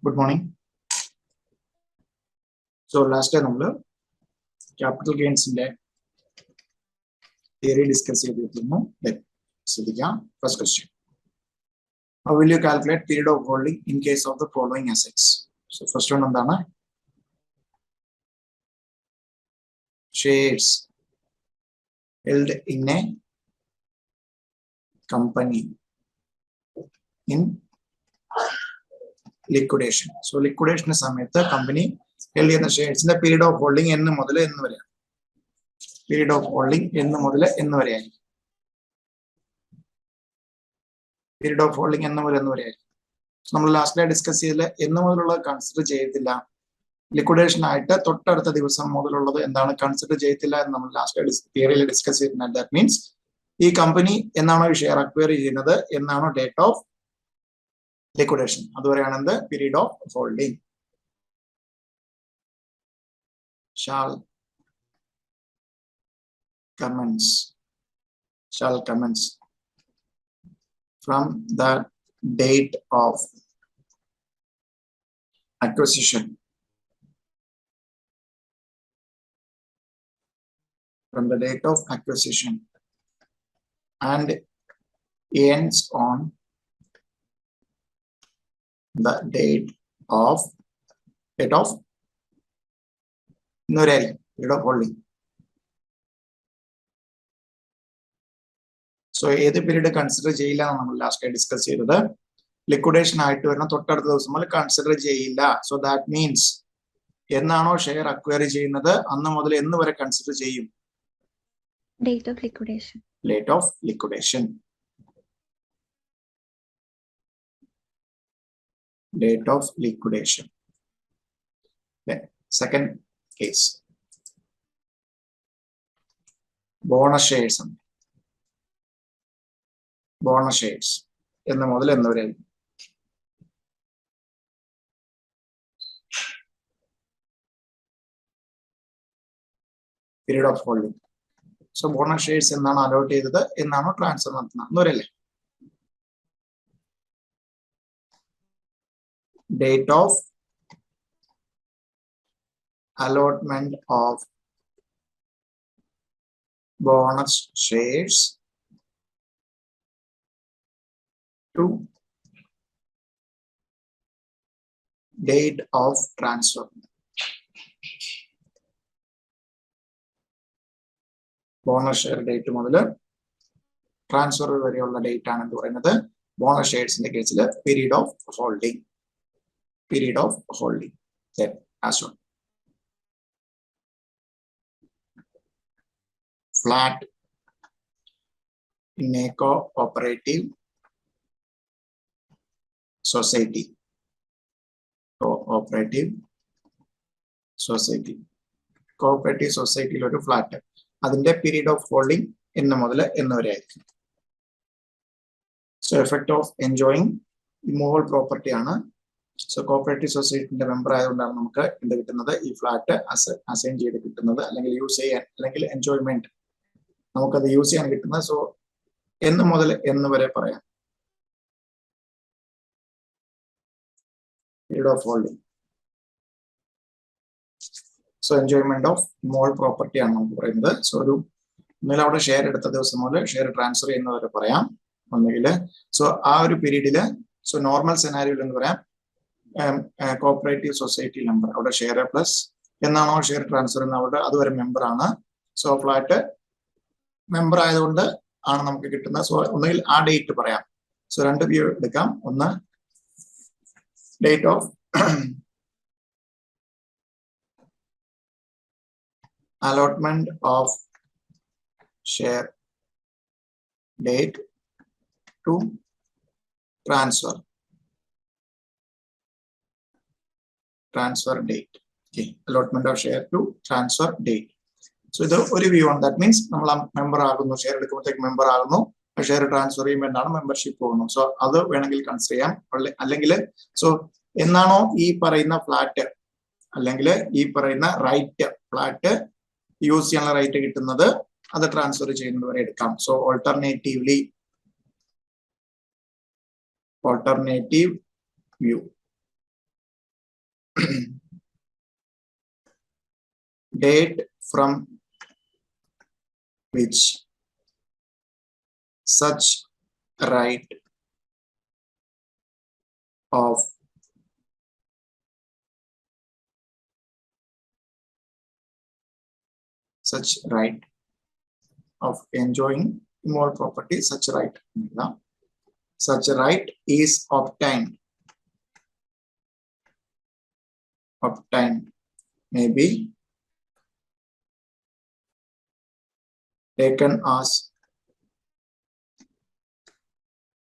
Good morning. So last time we capital gains in the theory discussed. So first question. How will you calculate period of holding in case of the following assets? So first one is shares held in a company in liquidation. So liquidation is the company held in the shares in the period of holding in the model in the period of holding in the model in the period of holding in the model. So last time discussed in the model consider Jayatilla liquidation item total the some model and then consider Jayatilla and last period discussed it. That means e company in share acquire another in date of liquidation. That's the period of holding. Shall commence from the date of acquisition. From the date of acquisition and ends on the date of period of holding. So, this period consider jail last time discussed the liquidation item consider jail. So that means enano share acquire ചെയ്യുന്നത് അന്ന് മുതൽ എന്ന് വരെ consider ചെയ്യും date of liquidation. Date of liquidation. Date of liquidation. Then second case. Bonus shares. Bonus shares. എന്ന് മുതൽ എന്ന് വരെ period of holding. So bonus shares എന്നാണ് allot ചെയ്തത് എന്നാണ് ട്രാൻസ്ഫർ നടത്തുന്നത്. Date of allotment of bonus shares to date of transfer. Bonus share date model transfer variable date and another bonus shares in the case of period of holding. Period of holding. Then as one. Flat in a cooperative society. Cooperative society. Cooperative society load flat. That's the period of holding in the model in the variety. So effect of enjoying immovable property. So cooperative society in the member in the flat assign use enjoyment. Use so in the model in the variety. Period of holding. So enjoyment of more property and so do share at the share transfer in the so our period so normal scenario in the cooperative society number out of share plus and share transfer in other member so flat member so our date so run view become on the date of allotment of share date to transfer date. Okay, allotment of share to transfer date. So the review on that means member share member share transfer membership. So other consider so enano e parayna flat right flat use right other transfer so alternative view date from which such right of enjoying immoral property, such right is obtained may be taken as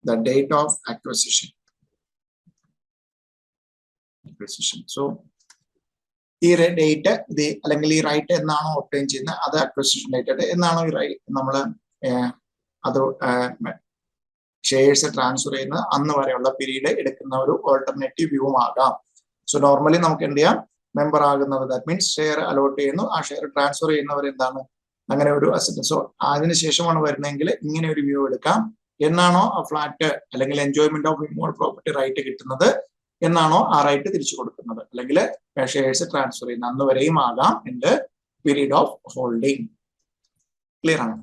the date of acquisition. So ഈ date ഇത് അല്ലെങ്കിൽ ഈ right എന്നാണോ obtain ചെയ്യുന്നത് അത് acquisition date എന്നാണോ ഈ right നമ്മൾ അത് ഷെയർസ് ട്രാൻസ്ഫർ ചെയ്യുന്നത് അന്ന് വരെയുള്ള പീരീഡ് എടുക്കുന്ന ഒരു ഓൾട്ടർനേറ്റീവ് വ്യൂവും ആകാം. സോ നോർമലി നമുക്ക് എന്ത് ചെയ്യാം, മെമ്പർ ആകുന്നത് ദാറ്റ് മീൻസ് ഷെയർ അലോട്ട് ചെയ്യുന്നു, ആ ഷെയർ ട്രാൻസ്ഫർ ചെയ്യുന്നവർ എന്താണ് അങ്ങനെ ഒരു അസറ്റ്. സോ അതിനുശേഷമാണ് വരുന്നതെങ്കിൽ ഇങ്ങനെ ഒരു വ്യൂ എടുക്കാം. എന്നാണോ ആ ഫ്ലാറ്റ് അല്ലെങ്കിൽ enjoyment of immoral property right കിട്ടുന്നത്, എന്നാണോ ആ റൈറ്റ് തിരിച്ചു കൊടുക്കുന്നത് അല്ലെങ്കിൽ ഷെയർസ് ട്രാൻസ്ഫർ ചെയ്യുന്നത് അന്ന് വരെയും ആകാം എന്റെ പീരീഡ് ഓഫ് ഹോൾഡിംഗ്. ക്ലിയർ ആണോ?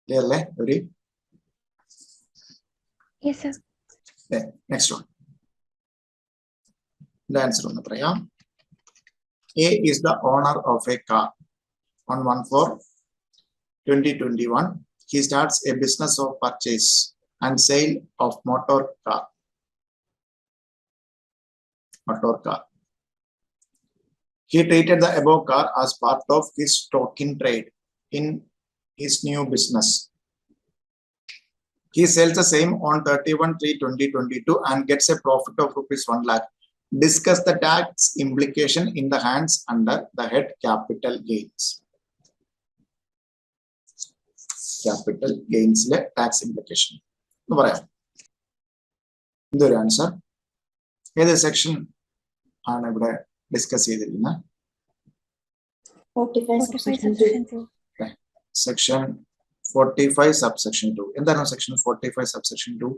ക്ലിയർ അല്ലേ? ഒരു നെക്സ്റ്റ് വൺ ആൻസർ ഒന്ന് പറയാം. A is the owner of a car on 1/4/2021. He starts a business of purchase and sale of motor car. He treated the above car as part of his stock in trade in his new business. He sells the same on 31/3/2022 and gets a profit of ₹1 lakh. Discuss the tax implication in the hands under the head capital gains. Capital gains le tax implication എന്ന് പറയാം. ഇതൊരു answer. ഏത് section ആണ് ഇവിടെ discuss ചെയ്തിരിക്കുന്നത്? Section 45 subsection 2. എന്താണ് section 45 subsection 2?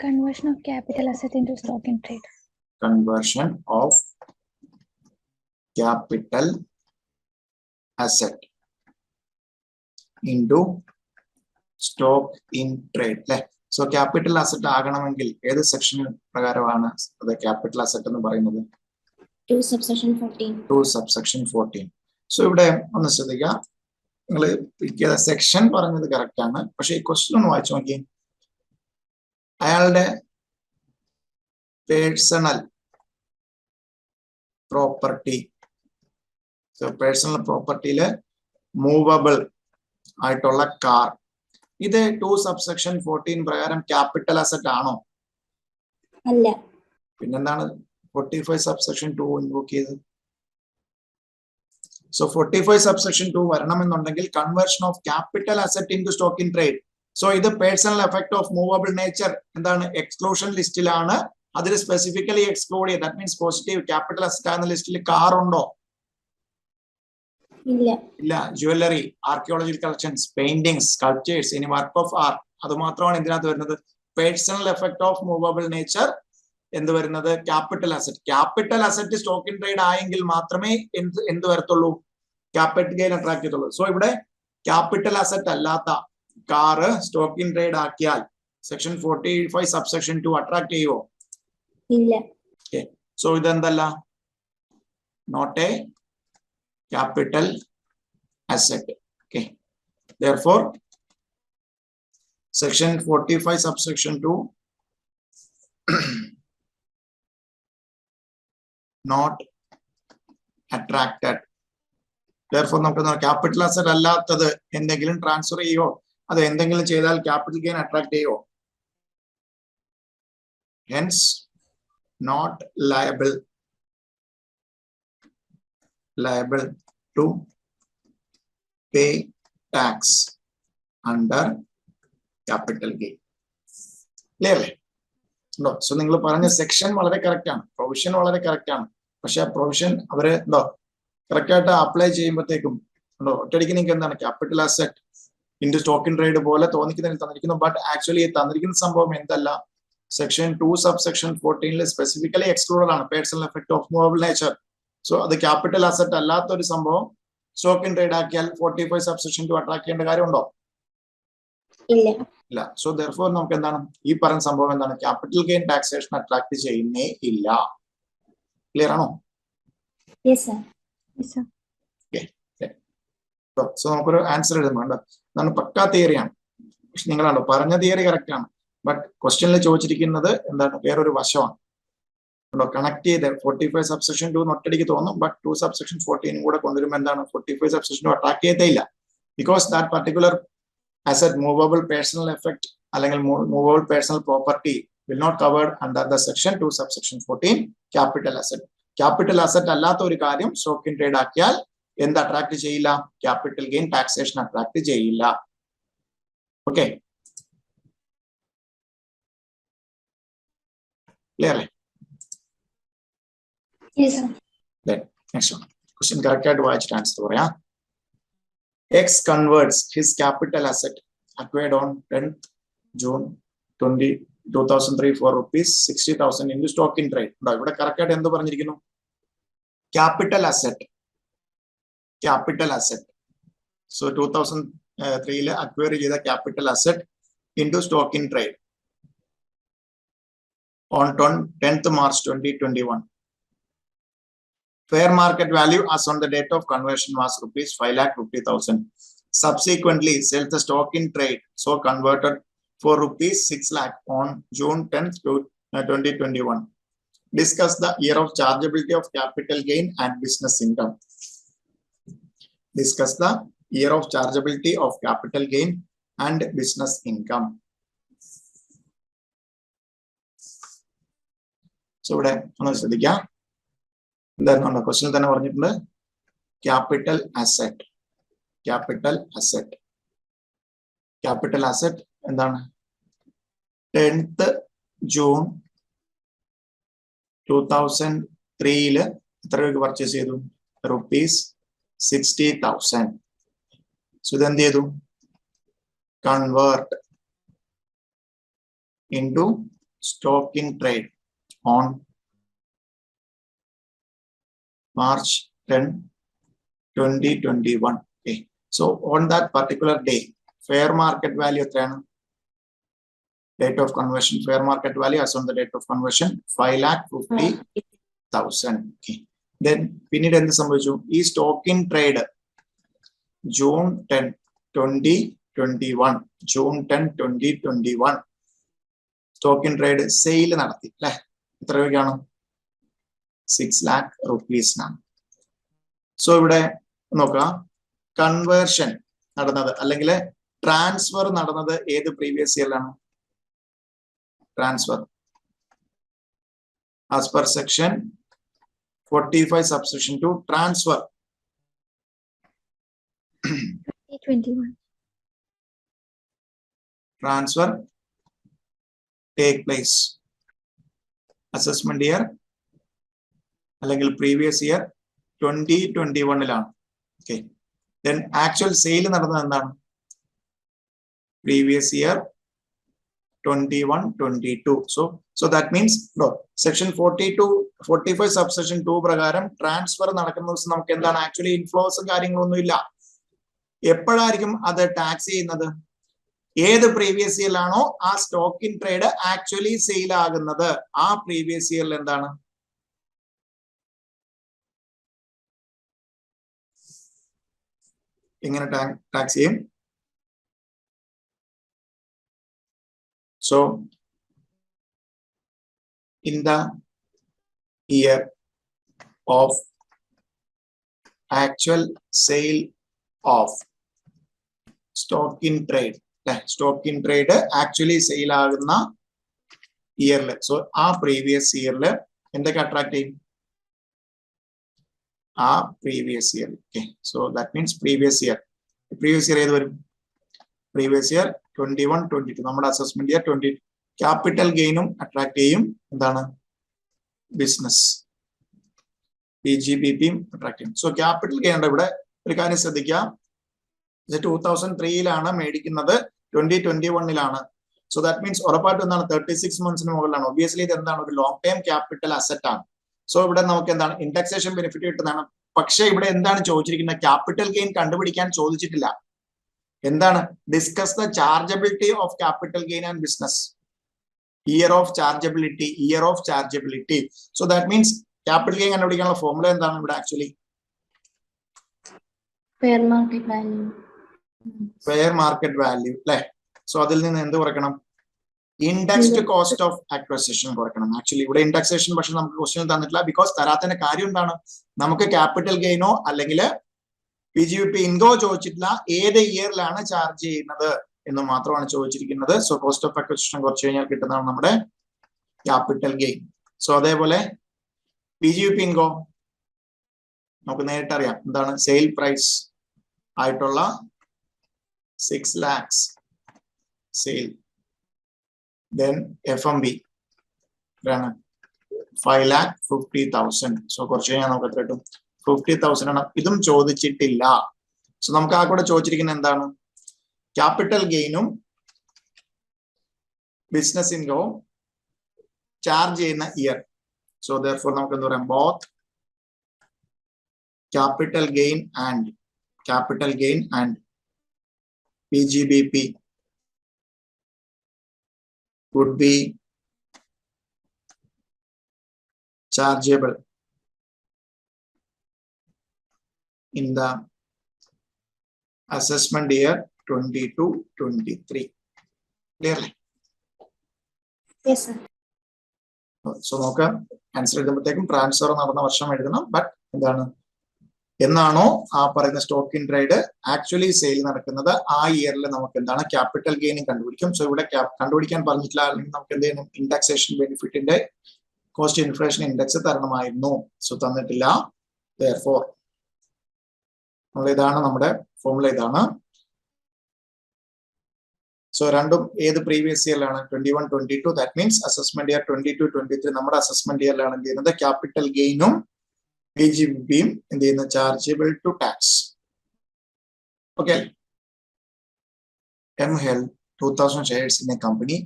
Conversion of capital asset into stock in trade. Conversion of capital asset into stock in trade. So capital asset ആകണമെങ്കിൽ ഏത് സെക്ഷൻ പ്രകാരമാണ് അത് ക്യാപിറ്റൽ അസറ്റ് എന്ന് പറയുന്നത്? 2 subsection 14. 2 subsection 14. സോ ഇവിടെ ഒന്ന് ശ്രദ്ധിക്കുക, നിങ്ങൾ സെക്ഷൻ പറഞ്ഞത് കറക്റ്റ് ആണ്, പക്ഷെ ഈ ക്വസ്റ്റ്യൻ ഒന്ന് വായിച്ചു നോക്കി. അയാളുടെ പേഴ്സണൽ പ്രോപ്പർട്ടി, പേഴ്സണൽ പ്രോപ്പർട്ടിയില് മൂവബിൾ ആയിട്ടുള്ള കാർ, ഇത് 2 subsection 14 പ്രകാരം ക്യാപിറ്റൽ അസറ്റ് ആണോ? അല്ല. പിന്നെന്താണ് 45 subsection 2 ഇൻവോക്ക് ചെയ്ത്? സോ 45 subsection 2 വരണമെന്നുണ്ടെങ്കിൽ conversion of capital asset into stock in trade. So ഇത് personal effect of movable nature എന്താണ് എക്സ്ക്ലൂഷൻ ലിസ്റ്റിലാണ്, അതിൽ സ്പെസിഫിക്കലി എക്സ്ക്ലൂഡ് ചെയ്ത്. That means positive capital asset ആകുന്ന ലിസ്റ്റിൽ കാർ ഉണ്ടോ? ഇല്ല. Jewellery, archaeological collections, paintings, sculptures, ഇനി വർക്ക് ഓഫ് ആർട്ട്, അത് മാത്രമാണ് ഇതിനകത്ത് വരുന്നത്. Personal effect of movable nature എന്ത് വരുന്നത്? Capital asset. Capital asset stock in trade ആയെങ്കിൽ മാത്രമേ എന്ത് വരത്തുള്ളൂ? ക്യാപിറ്റൽ ഗെയിൻ അട്രാക്ട് ചെയ്തുള്ളൂ. സോ ഇവിടെ ക്യാപിറ്റൽ അസറ്റ് അല്ലാത്ത കാറ് സ്റ്റോക്ക് ഇൻ ട്രേഡ് ആക്കിയാൽ സെക്ഷൻ 45 subsection 2 അട്രാക്ട് ചെയ്യുമോ? ഇല്ല. സോ ഇതെന്തല്ല? Not a capital asset. Okay, therefore section 45 subsection 2 not attracted. Therefore നമുക്ക് ക്യാപിറ്റൽ അസറ്റ് അല്ലാത്തത് എന്തെങ്കിലും ട്രാൻസ്ഫർ ചെയ്യോ, അത് എന്തെങ്കിലും ചെയ്താൽ ക്യാപിറ്റൽ ഗെയിൻ അട്രാക്ട് ചെയ്യോ? hence not liable to pay tax under capital gain. Clearly? No. So നിങ്ങൾ പറഞ്ഞ സെക്ഷൻ വളരെ കറക്റ്റ് ആണ്, പ്രൊവിഷൻ വളരെ കറക്റ്റ് ആണ്. പക്ഷെ ആ പ്രൊവിഷൻ അവര് കറക്റ്റ് ആയിട്ട് അപ്ലൈ ചെയ്യുമ്പോഴത്തേക്കും ഒറ്റയടിക്ക് നിങ്ങൾക്ക് എന്താണ് capital asset into stock in trade പോലെ തോന്നിക്കുന്നതിൽ തന്നിരിക്കുന്നു. ബട്ട് ആക്ച്വലി തന്നിരിക്കുന്ന സംഭവം എന്തല്ല, സെക്ഷൻ 2 സബ്സെക്ഷൻ 14 സ്പെസിഫിക്കലി എക്സ്ക്ലൂഡഡ് ആണ് personal effect of movable nature. So അത് ക്യാപിറ്റൽ അസറ്റ് അല്ലാത്ത ഒരു സംഭവം സ്റ്റോക്ക് ഇൻ ട്രേഡ് ആക്കിയാൽ 45 സബ്സെക്ഷൻ 2 അട്രാക്ട് ചെയ്യേണ്ട കാര്യമുണ്ടോ? ഇല്ല. സോ ദെർഫോർ നമുക്ക് എന്താണ് ഈ പറയുന്ന സംഭവം എന്താണ്, ക്യാപിറ്റൽ ഗെയിൻ ടാക്സേഷൻ അട്രാക്ട് ചെയ്യുന്നേ ഇല്ല. ക്ലിയർ ആണോ? സോ നമുക്കൊരു ആൻസർ എഴുതുന്നുണ്ട്. അതാണ് പക്കാ തിയറിയാണ്. പക്ഷെ നിങ്ങളാണോ പറഞ്ഞ തിയറി കറക്റ്റ് ആണ്, ബട്ട് ക്വസ്റ്റ്യനിൽ ചോദിച്ചിരിക്കുന്നത് എന്താണ്, വേറൊരു വശമാണ്. കണക്ട് ചെയ്ത് 45 സബ്സെക്ഷൻ 2 ഒറ്റടിക്ക് തോന്നും, ബട്ട് 2 സബ്സെക്ഷൻ 14 കൂടെ കൊണ്ടുവരുമ്പോൾ എന്താണ് 45 സബ്സെക്ഷൻ 2 അട്രാക്ട് ചെയ്തേയില്ല. Because that particular asset movable personal effect അല്ലെങ്കിൽ movable personal property will not covered under the section 2 subsection 14 capital asset. Capital asset അല്ലാത്ത ഒരു കാര്യം സ്റ്റോക്ക് ഇൻ ട്രേഡ് ആക്കിയാൽ എന്ത് അട്രാക്ട് ചെയ്യില്ല, ക്യാപിറ്റൽ ഗെയിൻ ടാക്സേഷൻ അട്രാക്ട് ചെയ്യില്ല. Okay, clear അല്ലേ? Next question correct ആയിട്ട് വായിച്ചിട്ട് ആൻസർ പറയാം. X converts his capital asset acquired on 10th June 2003 for rupees 60,000 into stock in trade. ഇവിടെ കറക്റ്റ് ആയിട്ട് എന്ത് പറഞ്ഞിരിക്കുന്നു, ക്യാപിറ്റൽ അസറ്റ്. സോ 2003 അക്വയർ ചെയ്ത capital asset into stock in trade on 10th March 2021. Fair market value as on the date of conversion was rupees 5,50,000. Subsequently, sells the stock in trade, so converted for rupees 6 lakh on June 10th, 2021. Discuss the year of chargeability of capital gain and business income. Discuss the year of chargeability of capital gain and business income. So, ഇവിടെ ഒന്ന് ശ്രദ്ധിക്കാം. എന്തായിരുന്നു question തന്നെ പറഞ്ഞിട്ടുണ്ട്, capital asset. എന്താണ് 10th June 2003 എത്ര രൂപയ്ക്ക് purchase ചെയ്തു, rupees 60,000. സോ ഇതെന്ത് ചെയ്തു, convert into stock in trade on March 10, 2021. Okay. So on that particular day, fair market value എത്രയാണ്, date of conversion, fair market value as on the date of conversion 5,50,000. Okay. Then പിന്നീട് എന്ത് സംഭവിച്ചു, ഈ stock in trade June 10, 2021 stock in trade sale നടത്തി അല്ലെ, എത്ര രൂപയ്ക്കാണ്, 6 lakh rupees-നാണ്. So ഇവിടെ നോക്കുക, കൺവേർഷൻ നടന്നത് അല്ലെങ്കിൽ ട്രാൻസ്ഫർ നടന്നത് ഏത് പ്രീവിയസ് ഇയറിലാണ്, transfer as per section 45 subsection 2 transfer 2021. Transfer take place assessment year അല്ലെങ്കിൽ പ്രീവിയസ് ഇയർ 2021-ലാണ്. ഓക്കെ, ദെൻ ആക്ച്വൽ സെയിൽ നടന്നത് എന്താണ്, previous year 21-22. So that means section 45 subsection 2 പ്രകാരം ട്രാൻസ്ഫർ നടക്കുന്ന ദിവസം നമുക്ക് എന്താണ് ആക്ച്വലി ഇൻഫ്ലോസും കാര്യങ്ങളൊന്നും ഇല്ല. എപ്പോഴായിരിക്കും അത് ടാക്സ് ചെയ്യുന്നത്, ഏത് പ്രീവിയസ് ഇയറിലാണോ ആ stock in trade actually sale ആകുന്നത്, ആ പ്രീവിയസ് ഇയറിൽ എന്താണ് എങ്ങനെ ടാക്സ് ചെയ്യും. So in the year of actual sale of stock in trade, stock in trade actually sale ആകുന്ന ഇയറിൽ, സോ ആ പ്രീവിയസ് ഇയറിൽ എന്തൊക്കെ അട്രാക്ട് ചെയ്യും, ആ previous year. Okay, so that means previous year ഏത് വരും, പ്രീവിയസ് ഇയർ 21-22, നമ്മുടെ അസസ്മെന്റ് ഇയർ 20. ക്യാപിറ്റൽ ഗെയിനും അട്രാക്ട് ചെയ്യും, എന്താണ് ബിസിനസ് PGBP അട്രാക്ട് ചെയ്യും. സോ ക്യാപിറ്റൽ ഗെയിൻ ഇവിടെ ഒരു കാര്യം ശ്രദ്ധിക്കുക, ഇത് 2003 മേടിക്കുന്നത് 2021 സോ ദാറ്റ് മീൻസ് ഉറപ്പായിട്ടും എന്താണ് 36 monthsന് മുകളിലാണ്. ഒബിയസ്ലി ഇത് എന്താണ് ഒരു ലോങ് ടൈം ക്യാപിറ്റൽ അസറ്റ് ആണ്. സോ ഇവിടെ നമുക്ക് എന്താണ് ഇൻഡെക്സേഷൻ ബെനിഫിറ്റ് കിട്ടുന്നതാണ്. പക്ഷെ ഇവിടെ എന്താണ് ചോദിച്ചിരിക്കുന്നത്? ക്യാപിറ്റൽ ഗെയിൻ കണ്ടുപിടിക്കാൻ ചോദിച്ചിട്ടില്ല. എന്താണ്? Discuss the chargeability of capital gain and business. Year of chargeability. So that means capital gain കണ്ടുപിടിക്കാനുള്ള ഫോർമുല എന്താണ് ഇവിടെ actually? Fair market value. Fair market value അല്ലെ? സോ അതിൽ നിന്ന് എന്ത് കുറയ്ക്കണം? ഇൻഡെക്സ്ഡ് കോസ്റ്റ് ഓഫ് അക്വസിഷൻ കുറയ്ക്കണം. ആക്ച്വലി ഇവിടെ ഇൻഡെക്സേഷൻ പക്ഷെ നമുക്ക് ക്വസ്റ്റ്യൻ തന്നിട്ടില്ല. ബിക്കോസ് തരാത്തതിന്റെ കാര്യം എന്താണ്? നമുക്ക് ക്യാപിറ്റൽ ഗെയിനോ അല്ലെങ്കിൽ PGBP ഇൻകോ ചോദിച്ചിട്ടില്ല. ഏത് ഇയറിലാണ് ചാർജ് ചെയ്യുന്നത് എന്ന് മാത്രമാണ് ചോദിച്ചിരിക്കുന്നത്. സോ കോസ്റ്റ് ഓഫ് അക്വസിഷൻ കുറച്ച് കഴിഞ്ഞാൽ കിട്ടുന്നതാണ് നമ്മുടെ ക്യാപിറ്റൽ ഗെയിൻ. സോ അതേപോലെ PGBP ഇൻകോ നമുക്ക് നേരിട്ട് അറിയാം എന്താണ്? സെയിൽ പ്രൈസ് ആയിട്ടുള്ള 6 lakhs sale. Then FMB 5,50,000. So കുറച്ച് കഴിഞ്ഞാൽ നമുക്ക് എത്ര കിട്ടും? 50,000 ആണ്. ഇതും ചോദിച്ചിട്ടില്ല. സോ നമുക്ക് ആ കൂടെ ചോദിച്ചിരിക്കുന്നത് എന്താണ്? ക്യാപിറ്റൽ ഗെയിനും ബിസിനസ് ഇൻകവും ചാർജ് ചെയ്യുന്ന ഇയർ. സോ therefore നമുക്ക് എന്താ പറയാം? Both capital gain and PGBP would be chargeable in the assessment year 22-23. Clearly? Yes, sir. So നോക്കാം ആൻസർ എഴുതുമ്പോഴത്തേക്കും ട്രാൻസ്ഫർ നടന്ന വർഷം എഴുതണം. ബട്ട് എന്താണ്? എന്നാണോ ആ പറയുന്ന stock in trade actually sale നടക്കുന്നത് ആ ഇയറിൽ നമുക്ക് എന്താണ് ക്യാപിറ്റൽ ഗെയിനും കണ്ടുപിടിക്കും. സോ ഇവിടെ കണ്ടുപിടിക്കാൻ പറഞ്ഞിട്ടില്ല. അല്ലെങ്കിൽ നമുക്ക് എന്ത് ചെയ്യണം? ഇൻഡെക്സേഷൻ ബെനിഫിറ്റിന്റെ കോസ്റ്റ് ഇൻഫ്ലേഷൻ ഇൻഡെക്സ് തരണമായിരുന്നു. സോ തന്നിട്ടില്ല. therefore ഇതാണ് നമ്മുടെ ഫോർമുല. ഇതാണ്. സോ രണ്ടും ഏത് പ്രീവിയസ് ഇയറിലാണ്? 21-22. ദാറ്റ് മീൻസ് അസസ്മെന്റ് ഇയർ 22-23 നമ്മുടെ അസസ്മെന്റ് ഇയറിലാണ് എന്ത് ചെയ്യുന്നത്? ക്യാപിറ്റൽ ഗെയിനും PGBPയും എന്ത് ചെയ്യുന്ന? Chargeable to tax. Okay. M held 2,000 shares in a company,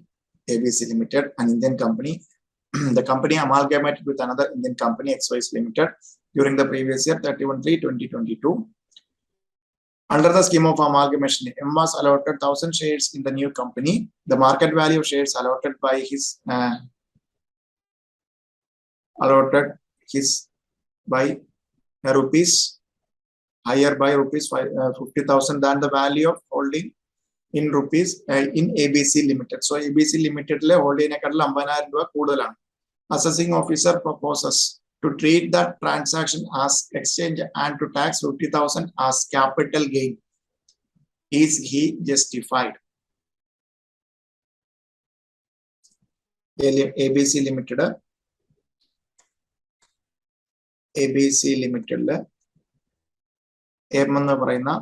ABC Limited, an Indian company. The company amalgamated with another Indian company, XYZ Limited, during the previous year, 31/3/2022. Under the scheme of amalgamation, M was allotted 1,000 shares in the new company. The market value of shares allotted by rupees higher by rupees 50,000 than the value of holding in rupees in ABC Limited. So ABC Limited le holding nekattal 50,000 രൂപ കൂടുതലാണ്. Assessing officer proposes to treat that transaction as exchange and to tax 50,000 as capital gain. Is he justified? ABC ലിമിറ്റഡില് M എന്ന് പറയുന്ന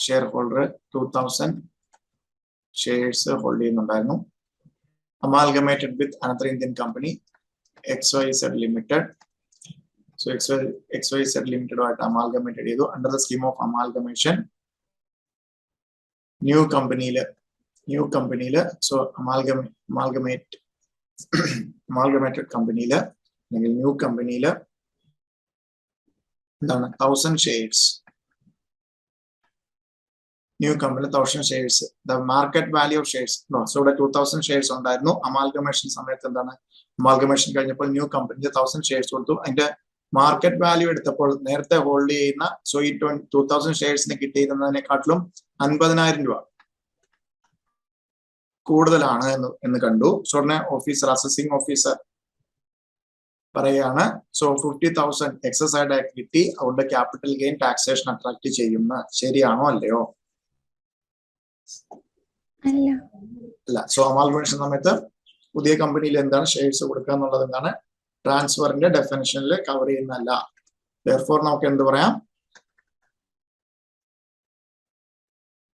share holder 2,000 shares hold ചെയ്യുന്നുണ്ടായിരുന്നു. Amalgamated with another Indian company XYZ limited. So XYZ ലിമിറ്റഡുമായിട്ട് amalgamated ചെയ്തു. Under the scheme of amalgamation new കമ്പനിയില് so amalgamated കമ്പനിയില് അല്ലെങ്കിൽ new കമ്പനിയില് എന്താണ്? 1,000 shares. New company 1,000 shares. The market value of shares so ഇവിടെ 2,000 shares ഉണ്ടായിരുന്നു. അമാൽഗമേഷൻ സമയത്ത് എന്താണ്? അമാൽഗമേഷൻ കഴിഞ്ഞപ്പോൾ ന്യൂ കമ്പനിക്ക് 1,000 ഷെയർസ് കൊടുത്തു. അതിന്റെ മാർക്കറ്റ് വാല്യൂ എടുത്തപ്പോൾ നേരത്തെ ഹോൾഡ് ചെയ്യുന്ന സോ ഈ 2,000 ഷെയർസിന് കിട്ടിയിരുന്നതിനെക്കാട്ടിലും 50,000 രൂപ കൂടുതലാണ് എന്ന് കണ്ടു. സോ അസസിംഗ് ഓഫീസർ പറയാണ് സോ 50,000 എക്സസ് ആയിട്ട് കിട്ടി, അതുകൊണ്ട് ക്യാപിറ്റൽ ഗെയിൻ ടാക്സേഷൻ അട്രാക്ട് ചെയ്യുന്ന. ശരിയാണോ അല്ലയോ? അല്ല. സോ അമാൽഗമേഷൻ സമയത്ത് പുതിയ കമ്പനിയിൽ എന്താണ് ഷെയർസ് കൊടുക്കുക എന്നുള്ളത് എന്താണ്? ട്രാൻസ്ഫറിന്റെ ഡെഫിനിഷനിൽ കവർ ചെയ്യുന്നതല്ല. therefore നമുക്ക് എന്ത് പറയാം?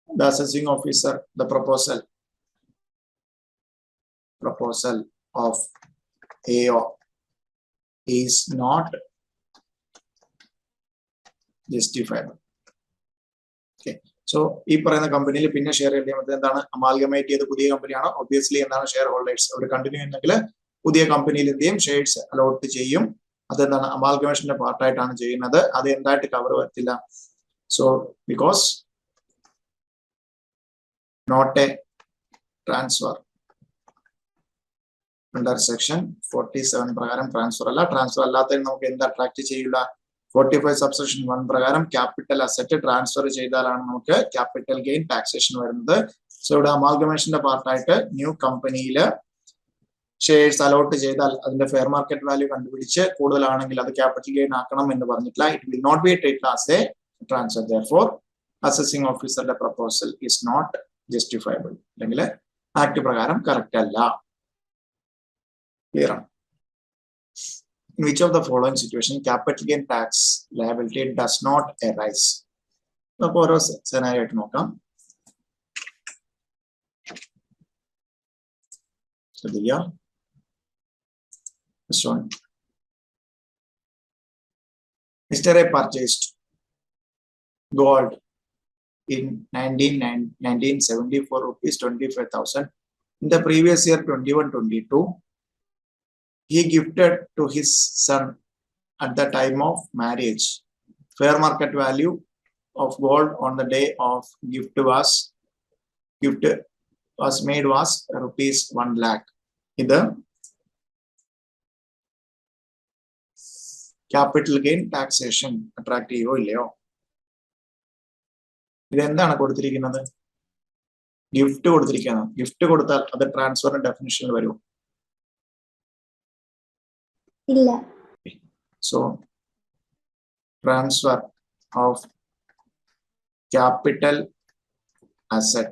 The assessing officer, the proposal of AO is not justifiable. Okay. So ഈ പറയുന്ന കമ്പനിയിൽ പിന്നെ ഷെയർ ചെയ്യുന്നത് എന്താണ്, അമാൽഗമേറ്റ് ചെയ്ത് പുതിയ കമ്പനിയാണ്. ഒബ്വിയസ്ലി എന്താണ് ഷെയർ ഹോൾഡേഴ്സ് അവർ കണ്ടിന്യൂ ചെയ്യുന്നെങ്കിൽ പുതിയ കമ്പനിയിൽ എന്ത് ചെയ്യും, ഷെയർസ് അലോട്ട് ചെയ്യും. അതെന്താണ്, അമാൽഗമേഷന്റെ പാർട്ടായിട്ടാണ് ചെയ്യുന്നത്. അത് എന്തായിട്ട് കവർ വരത്തില്ല. So because not a transfer under section 47 പ്രകാരം ട്രാൻസ്ഫർ അല്ല. ട്രാൻസ്ഫർ അല്ലാത്തതിന് നമുക്ക് എന്ത് അട്രാക്ട് ചെയ്യില്ല. 45 സബ്സെക്ഷൻ 1 പ്രകാരം ക്യാപിറ്റൽ അസറ്റ് ട്രാൻസ്ഫർ ചെയ്താലാണ് നമുക്ക് ക്യാപിറ്റൽ ഗെയിൻ ടാക്സേഷൻ വരുന്നത്. സോ ഇവിടെ അമാൽഗമേഷന്റെ പാർട്ടായിട്ട് ന്യൂ കമ്പനിയിൽ ഷെയർസ് അലോട്ട് ചെയ്താൽ അതിന്റെ ഫെയർ മാർക്കറ്റ് വാല്യൂ കണ്ടുപിടിച്ച് കൂടുതലാണെങ്കിൽ അത് ക്യാപിറ്റൽ ഗെയിൻ ആക്കണം എന്ന് പറഞ്ഞിട്ടില്ല. It will not be treated as a transfer. Therefore assessing ഓഫീസറുടെ പ്രപ്പോസൽ ഈസ് നോട്ട് ജസ്റ്റിഫയബിൾ, അല്ലെങ്കിൽ ആക്ട് പ്രകാരം കറക്റ്റ് അല്ല. ക്ലിയർ ആണ്. In which of the following situation capital gain tax liability does not arise? നമുക്ക് ഓരോ സെനാരിയോ ആയിട്ട് നോക്കാം. ശ്രദ്ധിക്കുക. First one. Mr. A purchased gold in 1974 rupees 25,000. In the previous year 21-22, he gifted to his son at the time of marriage. Fair market value of gold on the day of gift was made was rupees 1 lakh. ഇത് capital gain taxation attract ചെയ്യോ ഇല്ലയോ? ഇതെന്താണ് കൊടുത്തിരിക്കുന്നത്? Gift കൊടുത്തിരിക്കുന്നത്. Gift കൊടുത്താൽ അത് ട്രാൻസ്ഫറിന്റെ ഡെഫിനിഷനിൽ വരും. ഇല്ല. So transfer of capital asset,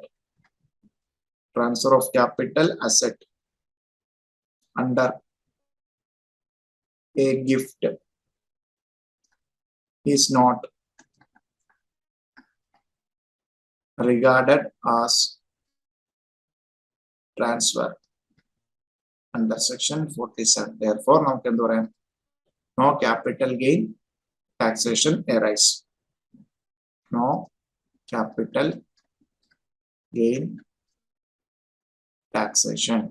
transfer of capital asset under a gift is not regarded as transfer under section 47. Therefore, now can do no capital gain taxation arise. No capital gain taxation.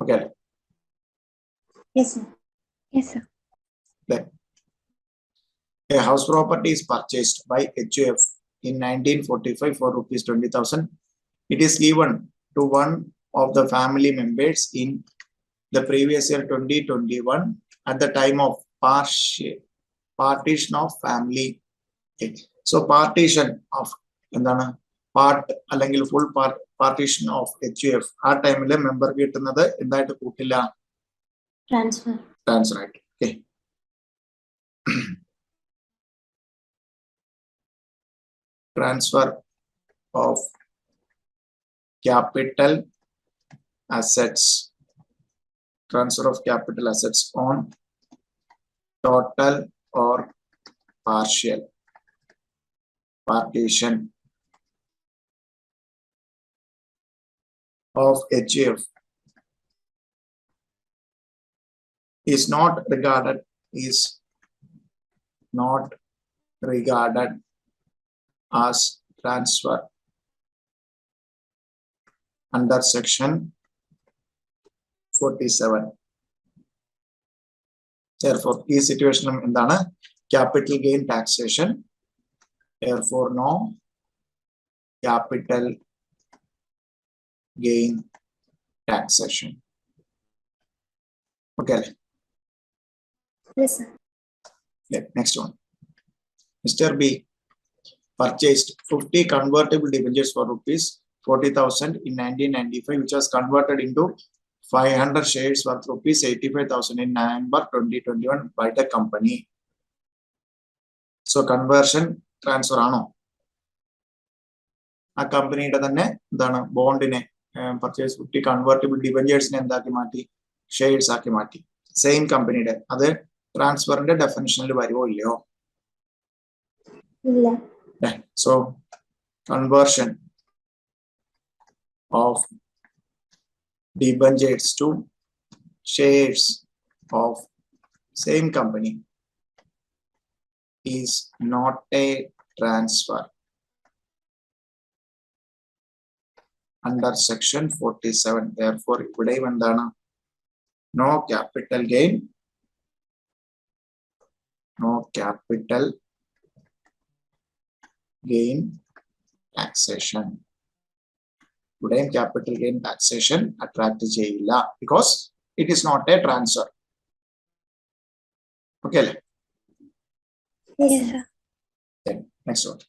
Okay. Yes, sir. Yes, sir. Then a house property is purchased by HUF in 1945 for rupees 20,000. It is given to one of the family members in the previous year 2021 at the time of partition of family. Okay. So partition of എന്താണ്, part അല്ലെങ്കിൽ full partition of HUF ആ ടൈമില് member കിട്ടുന്നത് എന്തായിട്ട് കൂട്ടില്ല, transfer ആയിട്ട്. Okay. Transfer of capital assets, transfer of capital assets on total or partial partition of HUF is not regarded as transfer under section 47. Therefore, this situation endana capital gain taxation. Therefore, no capital gain taxation. Okay. Yes, sir. Yeah, next one. Mr. B purchased 50 convertible debentures for rupees 40,000 in 1995, which was converted into 500 shares worth rupees 85,000 in November 2021 by the company. So conversion transfer ആണോ? ആ കമ്പനിയുടെ തന്നെ എന്താണ് ബോണ്ടിനെ purchase 50 convertible ഡിബഞ്ചേഴ്സിനെ എന്താക്കി മാറ്റി, shares ആക്കി മാറ്റി. Same കമ്പനിയുടെ. അത് ട്രാൻസ്ഫറിന്റെ ഡെഫിനിഷനിൽ വരുമോ ഇല്ലയോ? ഇല്ല. So conversion of debentures to shares of same company is not a transfer under section 47. Therefore, ഇവിടെയും എന്താണ്? No capital gain. No capital gain taxation. ഇവിടെയും capital gain taxation attract ചെയ്യില്ല because it is not a transfer. Okay. Yes, sir. Then next one.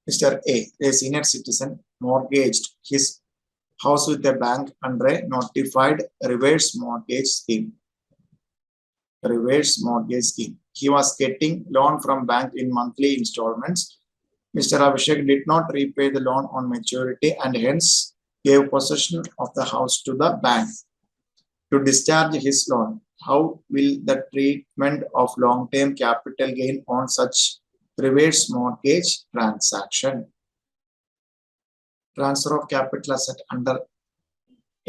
Mr. A senior citizen, mortgaged his house with a bank under a notified reverse mortgage scheme. Reverse mortgage scheme. He was getting loan from bank in monthly installments. Mr. Abhishek did not repay the loan on maturity and hence gave possession of the house to the bank to discharge his loan. How will the treatment of long-term capital gain on such reverse mortgage transaction? Transfer of capital asset under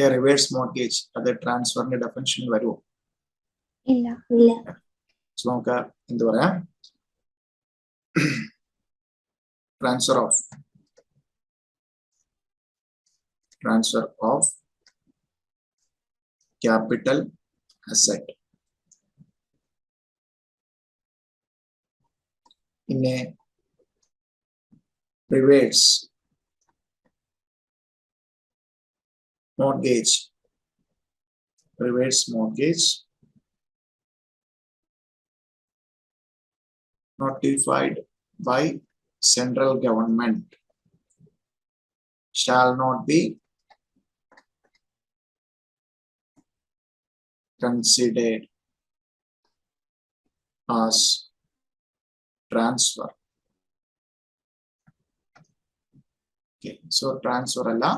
a reverse mortgage. That transfer definition varu. Illa. So നമുക്ക് എന്ത് പറയാം? Transfer of capital asset in a reverse mortgage notified by central government shall not be considered as transfer. Okay, so transfer alla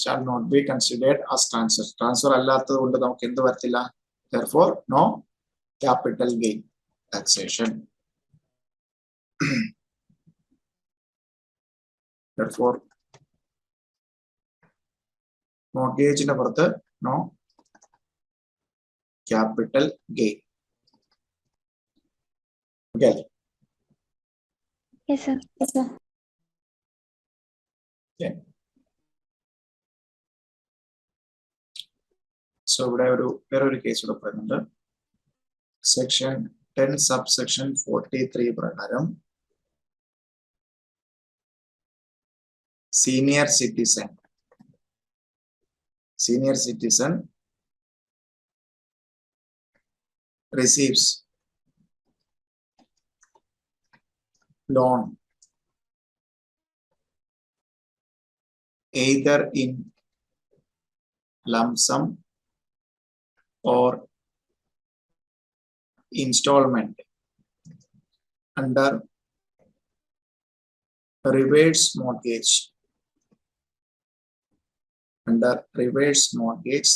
shall not be considered as transfer. Transfer allathathu kondu namukku endu varthilla. Therefore, no capital gain taxation. Therefore, mortgage inde purathu no capital gain. Okay. Yes, sir. Yes, sir. Okay. So ഇവിടെ വേറൊരു case കൂടെ പറയുന്നുണ്ട്. Section 10 subsection 43 പ്രകാരം senior citizen receives loan either in lump sum or installment under reverse mortgage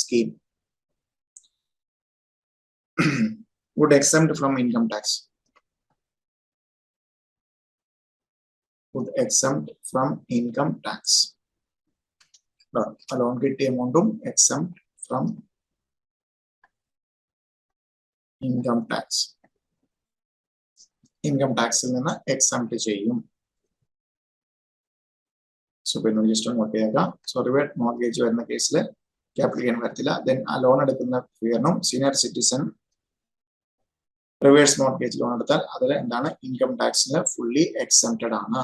scheme would exempt from income tax. Loan കിട്ടിയ എമൗണ്ടും exempt from income tax. Income taxil നിന്ന് exempt ചെയ്യും. So പിന്നെ just not ചെയ്യുക. So reverse mortgage വരുന്ന കേസിൽ capital gain വരത്തില്ല. Then ആ loan എടുക്കുന്ന ഫിഗറിനും senior citizen reverse mortgage loan എടുത്താൽ അതിൽ എന്താണ് income taxന് fully exempted ആണ്.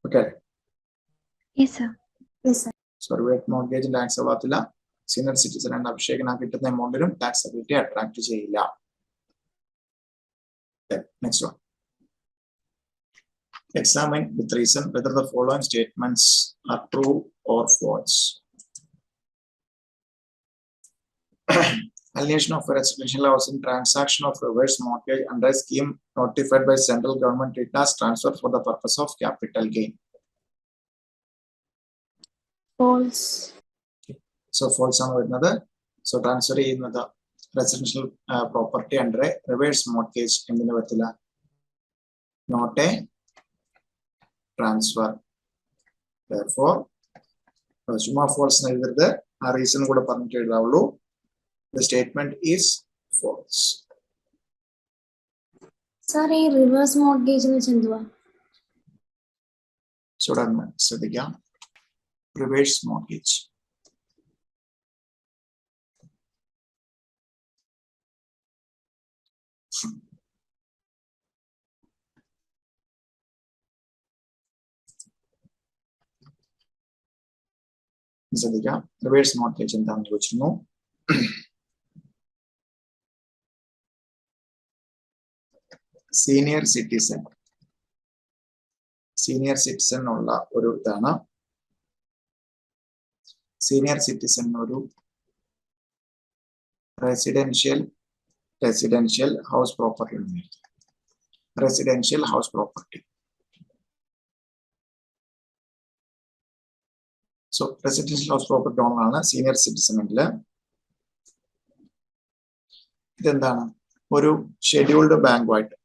Okay. Yes, sir. Yes, sir. So reverse mortgage tax ആവത്തില്ല. Senior citizen and അഭിഷേകിന് കിട്ടുന്ന എമൗണ്ടിലും taxability attract ചെയ്യില്ല. Next one. Examine with reason whether the following statements are true or false. Alienation of a residential housing transaction of reverse mortgage under a scheme notified by central government it as transfer for the purpose of capital gain. False. So false ആണ് വരുന്നത്. So transfer ചെയ്യുന്നത് residential property under a reverse mortgage എന്തിനു പറ്റില്ല? Not a transfer. Therefore ചുമ്മാ false എഴുതരുത്. ആ reason കൂടെ പറഞ്ഞിട്ട് എഴുതാവുള്ളൂ. The statement is false. Sorry, reverse mortgage എന്ന് വെച്ചാൽ ചുടന്ന് ശ്രദ്ധിക്കാം. Reverse mortgage. ശ്രദ്ധിക്കാം. റിവേഴ്സ് മോർഗേജ് എന്താണെന്ന് ചോദിച്ചിരുന്നു. സീനിയർ സിറ്റിസൺ ഉള്ള ഒരു ഇതാണ്. സീനിയർ സിറ്റിസൺ ഒരു റെസിഡൻഷ്യൽ ഹൗസ് പ്രോപ്പർട്ടി ഉണ്ട്. Residential house property. So residential house property ഓണറാണ് സീനിയർ സിറ്റിസണില്. ഇതെന്താണ്? ഒരു ഷെഡ്യൂൾഡ് ബാങ്കുമായിട്ട്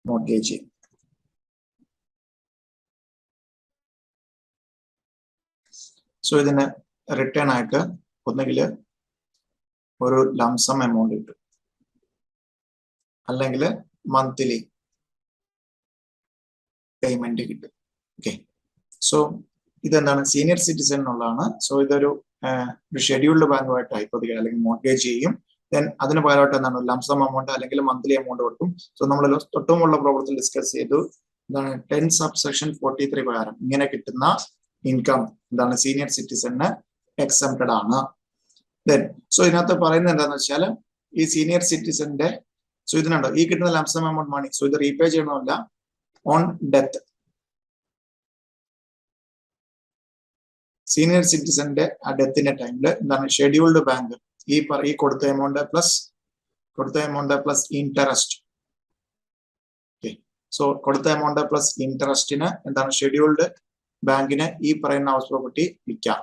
മോർഗേജ്. സോ ഇതിന് റിട്ടേൺ ആയിട്ട് ഒന്നുകിൽ ഒരു ലംസം എമൗണ്ട് കിട്ടും, അല്ലെങ്കിൽ മന്ത്ലി പേയ്മെന്റ് കിട്ടും. ഓക്കെ. സോ ഇതെന്താണ്? സീനിയർ സിറ്റിസൺ എന്നുള്ളതാണ്. സോ ഇതൊരു ഷെഡ്യൂൾഡ് ബാങ്കുമായിട്ട് ഹൈപ്പോത്തിക്കൽ അല്ലെങ്കിൽ മോർഗേജ് ചെയ്യും. ദെൻ അതിന് പകരമായിട്ട് എന്താണ്? ലംസം എമൗണ്ട് അല്ലെങ്കിൽ മന്ത്ലി എമൗണ്ട് കൊടുക്കും. സോ നമ്മൾ തൊട്ടുമുള്ള പ്രോബ്ലത്തിൽ ഡിസ്കസ് ചെയ്തു. എന്താണ്? 10 സബ്സെക്ഷൻ 43 പ്രകാരം ഇങ്ങനെ കിട്ടുന്ന ഇൻകം എന്താണ്? സീനിയർ സിറ്റിസണിന് എക്സംപ്റ്റഡ് ആണ്. ദെൻ സോ ഇതിനകത്ത് പറയുന്നത് എന്താണെന്ന് വെച്ചാൽ ഈ സീനിയർ സിറ്റിസന്റെ സോ ഇതിനുണ്ടോ ഈ കിട്ടുന്ന ലംസം എമൗണ്ട് മണി, സോ ഇത് റീപേ ചെയ്യണമല്ല. ഓൺ ഡെത്ത് സീനിയർ സിറ്റിസന്റെ ആ ഡെത്തിന്റെ ടൈമിൽ എന്താണ്? ഷെഡ്യൂൾഡ് ബാങ്ക് ഈ കൊടുത്ത amount plus interest. Okay. So കൊടുത്ത എമൗണ്ട് പ്ലസ് ഇൻട്രസ്റ്റിന് എന്താണ്? ഷെഡ്യൂൾഡ് ബാങ്കിന് ഈ പറയുന്ന ഹൗസ് പ്രോപ്പർട്ടി വിൽക്കാം,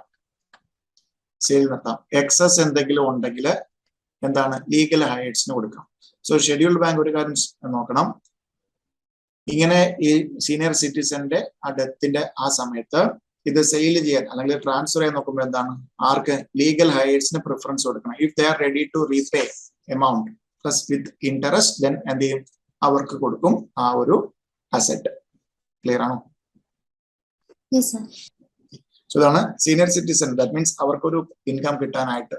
സെയിൽ നടത്താം. എക്സസ് എന്തെങ്കിലും ഉണ്ടെങ്കിൽ എന്താണ്? ലീഗൽ ഹയേഴ്സിന് കൊടുക്കാം. സോ ഷെഡ്യൂൾഡ് ബാങ്ക് ഒരു കാര്യം നോക്കണം. ഇങ്ങനെ ഈ സീനിയർ സിറ്റിസന്റെ ആ ഡെത്തിന്റെ ആ സമയത്ത് ഇത് സെയിൽ ചെയ്യാൻ അല്ലെങ്കിൽ ട്രാൻസ്ഫർ ചെയ്യാൻ നോക്കുമ്പോൾ എന്താണ്? ആർക്ക്? ലീഗൽ ഹയേഴ്സിന് പ്രിഫറൻസ് കൊടുക്കണം. If they are ready to repay amount plus with interest, then എന്ത് ചെയ്യും? അവർക്ക് കൊടുക്കും ആ ഒരു അസെറ്റ്. ക്ലിയർ ആണോ? സോ ഇതാണ് സീനിയർ സിറ്റിസൺ. ദാറ്റ് മീൻസ് അവർക്കൊരു ഇൻകം കിട്ടാനായിട്ട്,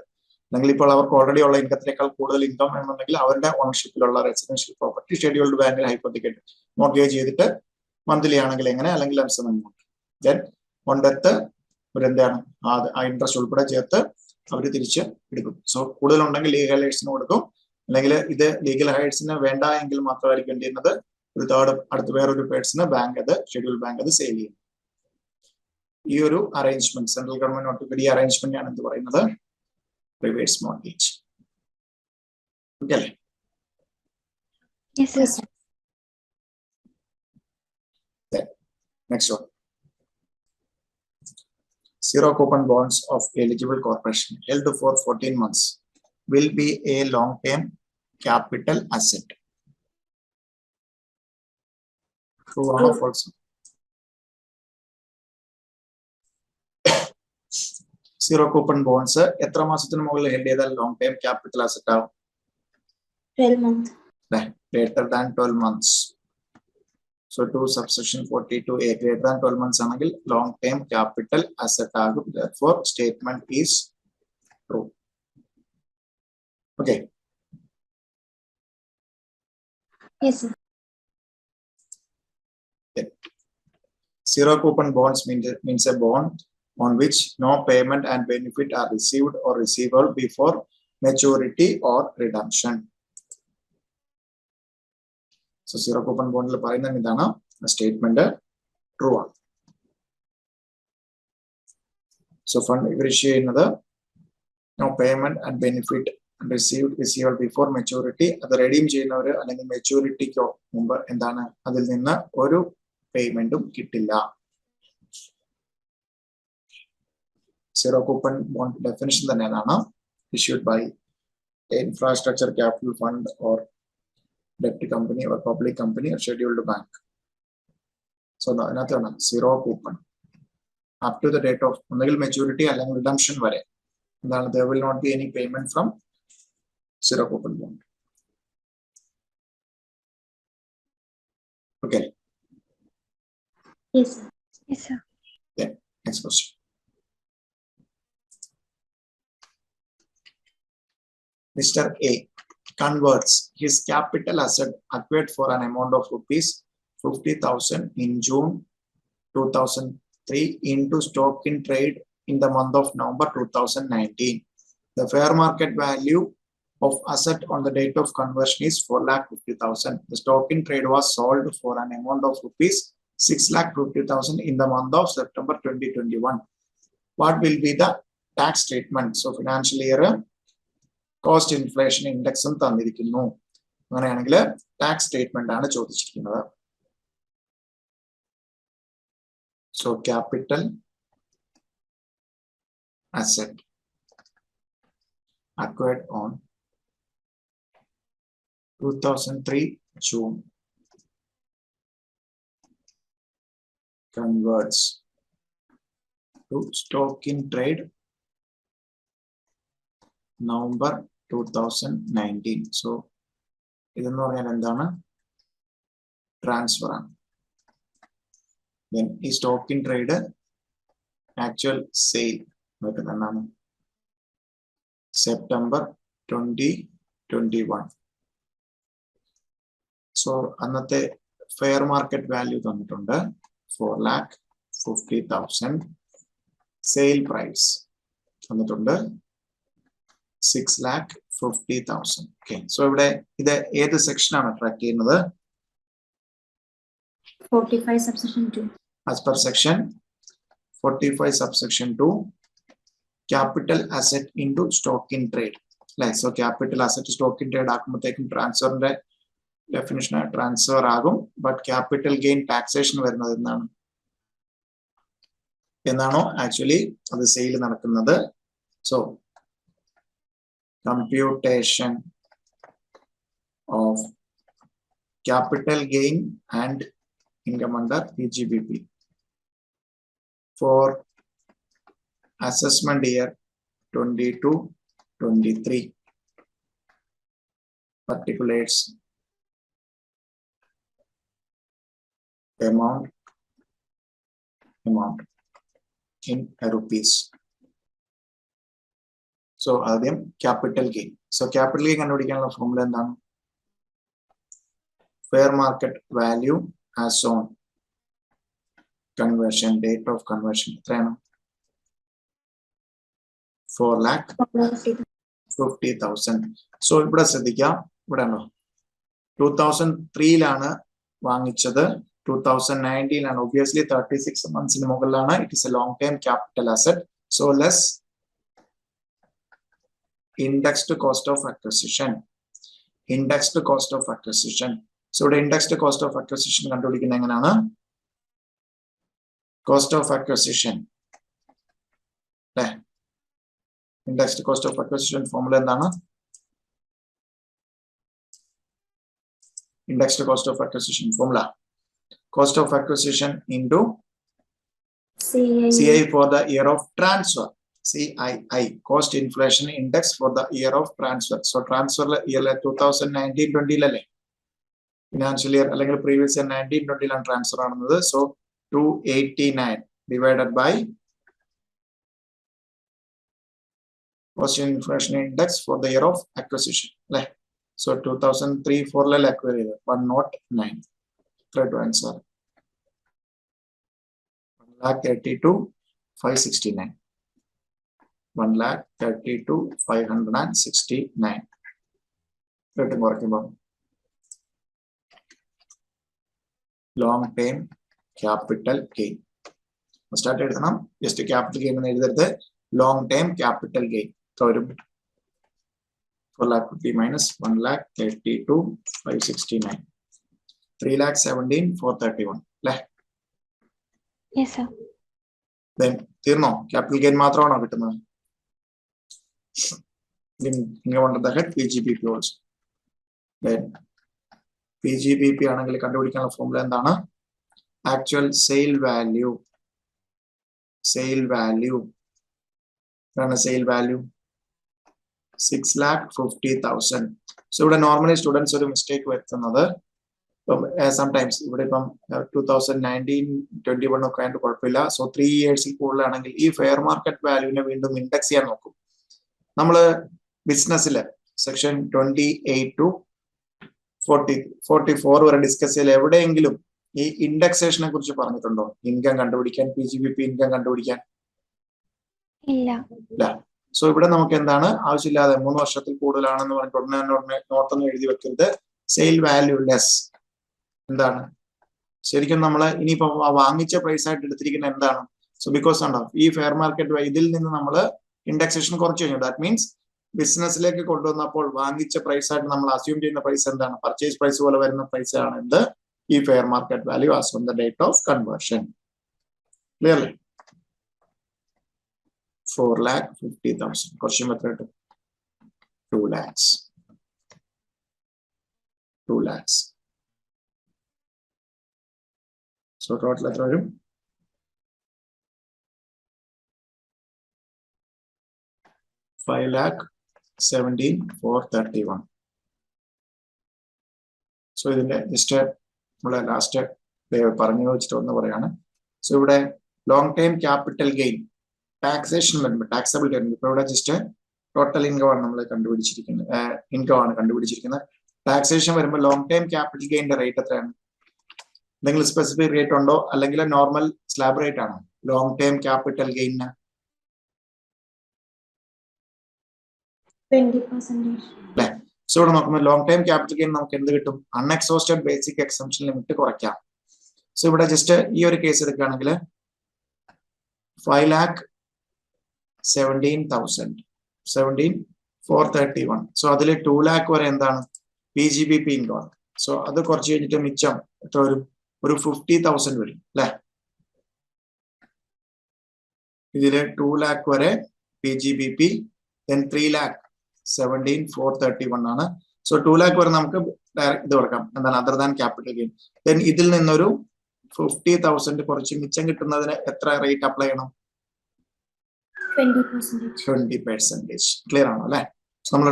അല്ലെങ്കിൽ ഇപ്പോൾ അവർക്ക് ഓൾറെഡി ഉള്ള ഇൻകത്തിനേക്കാൾ കൂടുതൽ ഇൻകം വേണമെന്നുണ്ടെങ്കിൽ അവരുടെ ഓണർഷിപ്പിലുള്ള റെസിഡൻഷ്യൽ പ്രോപ്പർട്ടി ഷെഡ്യൂൾഡ് ബാങ്കിൽ ഹൈപ്പോത്തിക്കൽ മോർഗേജ് ചെയ്തിട്ട് മന്ത്ലി ആണെങ്കിൽ എങ്ങനെ, അല്ലെങ്കിൽ lump sum amount. Then on death ഒരു എന്താണ്? ആ ഇൻട്രസ്റ്റ് ഉൾപ്പെടെ ചേർത്ത് അവർ തിരിച്ച് എടുക്കും. സോ കൂടുതൽ ഉണ്ടെങ്കിൽ ലീഗൽ ഹയേഴ്സിന് കൊടുക്കും, അല്ലെങ്കിൽ ഇത് ലീഗൽ ഹയേഴ്സിന് വേണ്ട എങ്കിൽ മാത്രമായിരിക്കും എന്ത് ചെയ്യുന്നത്? ഒരു അടുത്ത വേറൊരു പേഴ്സണ് ബാങ്ക് അത് ഷെഡ്യൂൾ ബാങ്ക് അത് സെയിൽ ചെയ്യും. ഈ ഒരു അറേഞ്ച്മെന്റ് സെൻട്രൽ ഗവൺമെന്റ് നോട്ടിഫൈഡ് ഈ അറേഞ്ച്മെന്റ് ആണ് എന്ത് പറയുന്നത്? Reverse mortgage. ഓക്കെ അല്ലേ? Next one. Zero coupon bonds of eligible corporation held for 14 months will be a long-term capital asset. True or false? Zero coupon bonds എത്ര മാസത്തിന് മുകളിൽ held ചെയ്താൽ long time capital asset ആവും? 12 months. Greater than 12 months. So 2 subsection 42A greater than 12 months ആണെങ്കിൽ long term capital asset ആകും. Therefore statement is true. Okay. Yes, sir. Zero coupon bonds means a bond on which no payment and benefit are received or receivable before maturity or redemption. So zero coupon bond il parayna idana statement true ആണ്. So fund issue ചെയ്യുന്നത് no payment and benefit received before maturity. അത് redeem ചെയ്യുന്നവർ അല്ലെങ്കിൽ മെച്യൂരിറ്റിക്കോ മുമ്പ് എന്താണ് അതിൽ നിന്ന് ഒരു പേയ്മെന്റും കിട്ടില്ല. Zero coupon bond definition തന്നെ അതാണ്. Issued by infrastructure capital fund or debt company or public company or scheduled bank. So അതിനകത്താണ് zero coupon up to the date of maturity or redemption vare. There will not be any payment from zero coupon bond. Okay. Yes, sir. Yes, sir. Yeah. Next question. Mr. A converts his capital asset acquired for an amount of rupees 50,000 in June 2003 into stock in trade in the month of November 2019. The fair market value of asset on the date of conversion is 4,50,000. The stock in trade was sold for an amount of rupees 6,50,000 in the month of September 2021. What will be the tax statement? So financial year cost inflation index തന്നിരിക്കുന്നു. അങ്ങനെയാണെങ്കിൽ tax statement ആണ് ചോദിച്ചിരിക്കുന്നത്. So capital asset acquired on 2003 June converts to stock in trade November 2019. So ഇതെന്ന് പറഞ്ഞാൽ എന്താണ്? Transfer ആണ്. Then is stock in trade actual sale September 2021. So another fair market value 4,50,000. Sale price 6,50,000. Okay. So this section track 45 subsection 2. As per section 45 subsection 2, capital asset into stock in trade. Like so, capital asset stock in trade transfer definition transfer agum, but capital gain taxation actually the sale നടക്കുന്നത്. So computation of capital gain and income under PGBP for assessment year 22-23. Particulars amount in rupees. So capital gain. So capital gain kandupidikkanalla formula endanu? Fair market value as on conversion date of conversion 4,50,000. So ഇവിടെ ശ്രദ്ധിക്കാം, ഇവിടെ 2003 വാങ്ങിച്ചത് 2019 obviously 36 months മുകളിലാണ്. It is a long term capital asset, so less indexed cost of acquisition. So the indexed cost of acquisition കണ്ടുപിടിക്കുന്നത് എങ്ങനെയാണ്? Cost of acquisition. Indexed cost of acquisition formula എന്താണ്? Indexed cost of acquisition formula. Cost of acquisition into CI for the year of transfer. CII, cost inflation index for the year of transfer. So transfer year 2019-20 financial year അല്ലെങ്കിൽ previous year 19-20 transfer ആണെന്നത്. So 289 divided by cost inflation index for the year of acquisition. So 2003-4 acquire 109. Third answer 1,32,569. 1,32,569. Long term capital gain. Started just capital gain long term capital gain. So 4,50,000 minus 1,32,569. 3,17,431. Yes, sir. Then capital gain മാത്രമാണോ കിട്ടുന്നത്? income under the head PGBP also. Then PGBP ആണെങ്കിൽ കണ്ടുപിടിക്കാനുള്ള formula എന്താണ്? actual sale value. Sale value. Sale value 6,50,000. So normally students ഒരു mistake വരുത്തുന്നത് sometimes ഇവിടെ ഇപ്പം 2019-21 ഒക്കെ ആയിട്ട് കുഴപ്പമില്ല. സോ 3 yearsൽ കൂടുതലാണെങ്കിൽ ഈ ഫെയർ മാർക്കറ്റ് വാല്യൂവിനെ വീണ്ടും ഇൻഡെക്സ് ചെയ്യാൻ നോക്കും. നമ്മൾ ബിസിനസ്സിൽ സെക്ഷൻ 28 to 44 വരെ ഡിസ്കസ് ചെയ്യൽ എവിടെയെങ്കിലും ഈ ഇൻഡെക്സേഷനെ കുറിച്ച് പറഞ്ഞിട്ടുണ്ടോ? ഇൻകം കണ്ടുപിടിക്കാൻ, PGBP ഇൻകം കണ്ടുപിടിക്കാൻ? ഇല്ല. സോ ഇവിടെ നമുക്ക് എന്താണ് ആവശ്യമില്ലാതെ 3 വർഷത്തിൽ കൂടുതലാണെന്ന് പറഞ്ഞിട്ട് ഉടനെ നോട്ടൊന്നും എഴുതി വെക്കരുത്. സെയിൽ വാല്യൂ ലെസ് എന്താണ് ശരിക്കും നമ്മൾ ഇനിയിപ്പോ വാങ്ങിച്ച പ്രൈസ് ആയിട്ട് എടുത്തിരിക്കുന്ന എന്താണ്? സോ ബിക്കോസ് ഉണ്ടോ ഈ ഫെയർ മാർക്കറ്റ് ഇതിൽ നിന്ന് നമ്മൾ ഇൻഡെക്സേഷൻ കുറച്ച് കഴിഞ്ഞു. ദാറ്റ് മീൻസ് ബിസിനസ്സിലേക്ക് കൊണ്ടുവന്നപ്പോൾ വാങ്ങിച്ച പ്രൈസ് ആയിട്ട് നമ്മൾ അസ്യൂം ചെയ്യുന്ന പ്രൈസ് എന്താണ്? പർച്ചേസ് പ്രൈസ് പോലെ വരുന്ന പ്രൈസ് ആണ് എന്ത്? ഈ fair market value as on the date of conversion. Clearly? 4,50,000. കുറച്ചും എത്ര കിട്ടും? 2 lakhs. 2 lakhs. സോ ടോട്ടൽ എത്ര വരും? 5,17,431. സോ ഇതിന്റെ ജസ്റ്റ് നമ്മളെ ലാസ്റ്റ് പറഞ്ഞു വെച്ചിട്ട് ഒന്ന് പറയാണ്. സോ ഇവിടെ long time capital gain taxation വരുമ്പോൾ ടാക്സബിൾ വരുമ്പോൾ ഇപ്പൊ ഇവിടെ ജസ്റ്റ് ടോട്ടൽ ഇൻകം ആണ് നമ്മൾ കണ്ടുപിടിച്ചിരിക്കുന്നത്. ഇൻകം ആണ് കണ്ടുപിടിച്ചിരിക്കുന്നത്. ടാക്സേഷൻ വരുമ്പോൾ ലോങ് ടൈം ക്യാപിറ്റൽ ഗെയിന്റെ റേറ്റ് എത്രയാണ്? എന്തെങ്കിലും സ്പെസിഫിക് റേറ്റ് ഉണ്ടോ അല്ലെങ്കിൽ നോർമൽ സ്ലാബ് റേറ്റ് ആണോ ലോങ് ടൈം ക്യാപിറ്റൽ ഗെയിന്? 20%. അല്ലെ? സോ ഇവിടെ നോക്കുമ്പോൾ ലോങ് ടൈം ക്യാപിറ്റൽ ഗെയിൻ നമുക്ക് എന്ത് കിട്ടും? അൺഎക്സോസ്റ്റഡ് ബേസിക് എക്സംഷൻ ലിമിറ്റ് കുറയ്ക്കാം. സോ ഇവിടെ ജസ്റ്റ് ഈ ഒരു കേസ് എടുക്കുകയാണെങ്കിൽ 5,17,431. സോ അതിൽ 2 lakh വരെ എന്താണ്? PGBP ഇൻകം ആണ്. സോ അത് കുറച്ച് കഴിഞ്ഞിട്ട് മിച്ചം എത്ര വരും? ഒരു 50,000 വരും അല്ലെ? ഇതില് 2 lakh വരെ PGBP, then 3,17,431 ആണ്. സോ 2 lakh വരെ നമുക്ക് ഡയറക്റ്റ് ഇത് കൊടുക്കാം എന്താണ്? Other than capital gain. Then ഇതിൽ നിന്നൊരു 50,000 കുറച്ച് മിച്ചം കിട്ടുന്നതിന് എത്ര റേറ്റ് അപ്ലൈ ചെയ്യണം? 20%. ക്ലിയർ ആണോ അല്ലെ? നമ്മൾ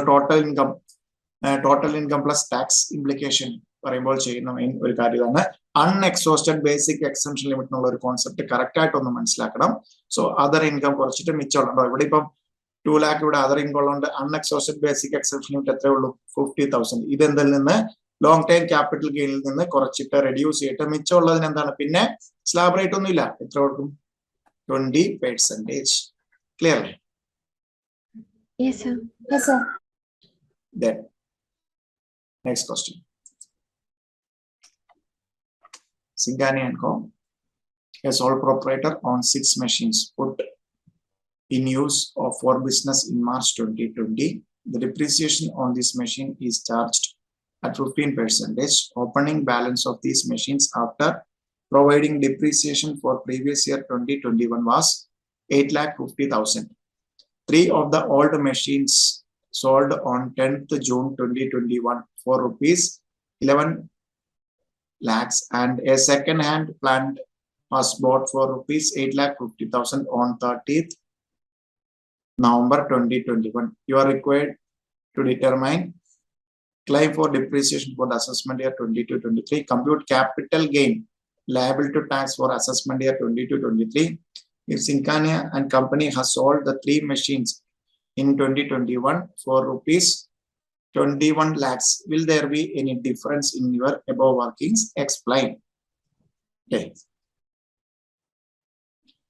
total income plus tax implication പറയുമ്പോൾ ചെയ്യുന്ന മെയിൻ ഒരു കാര്യമാണ് അൺഎക്സോസ്റ്റഡ് ബേസിക് എക്സംഷൻ ലിമിറ്റ് എന്നുള്ള ഒരു കോൺസെപ്റ്റ് കറക്റ്റ് ആയിട്ട് ഒന്ന് മനസ്സിലാക്കണം. സോ അതർ ഇൻകം കുറച്ചിട്ട് മിച്ചമുണ്ടോ? ഇവിടെ ഇപ്പം 2 lakh ഇവിടെ അതർ ഇൻകം ഉള്ളതുകൊണ്ട് അൺഎക്സോസ്റ്റഡ് ബേസിക് എക്സംഷൻ ലിമിറ്റ് എത്രയേ ഉള്ളൂ? 50,000. ഇതെന്തിൽ നിന്ന്? ലോങ് ടൈം ക്യാപിറ്റൽ ഗെയിനിൽ നിന്ന് കുറച്ചിട്ട് റെഡ്യൂസ് ചെയ്തിട്ട് മിച്ചമുള്ളതിന് എന്താണ്? പിന്നെ സ്ലാബ് റേറ്റ് ഒന്നും ഇല്ല. എത്ര കൊടുക്കും? 20%. ക്ലിയർ അല്ലേ? Yes, sir. Yes, sir. Then next question. Singani and Co. A sole proprietor on 6 machines put in use for business in March 2020. The depreciation on this machine is charged at 15%. Opening balance of these machines after providing depreciation for previous year 2021 was 8,50,000. 3 of the old machines sold on 10th June 2021 for rupees 11 lakhs and a second hand plant was bought for rupees 8,50,000 on 30th November 2021. You are required to determine claim for depreciation for the assessment year 22-23. Compute capital gain liable to tax for assessment year 22-23. If Sincania and company has sold the 3 machines in 2021 for rupees 21 lakhs, will there be any difference in your above workings? Explain. Okay.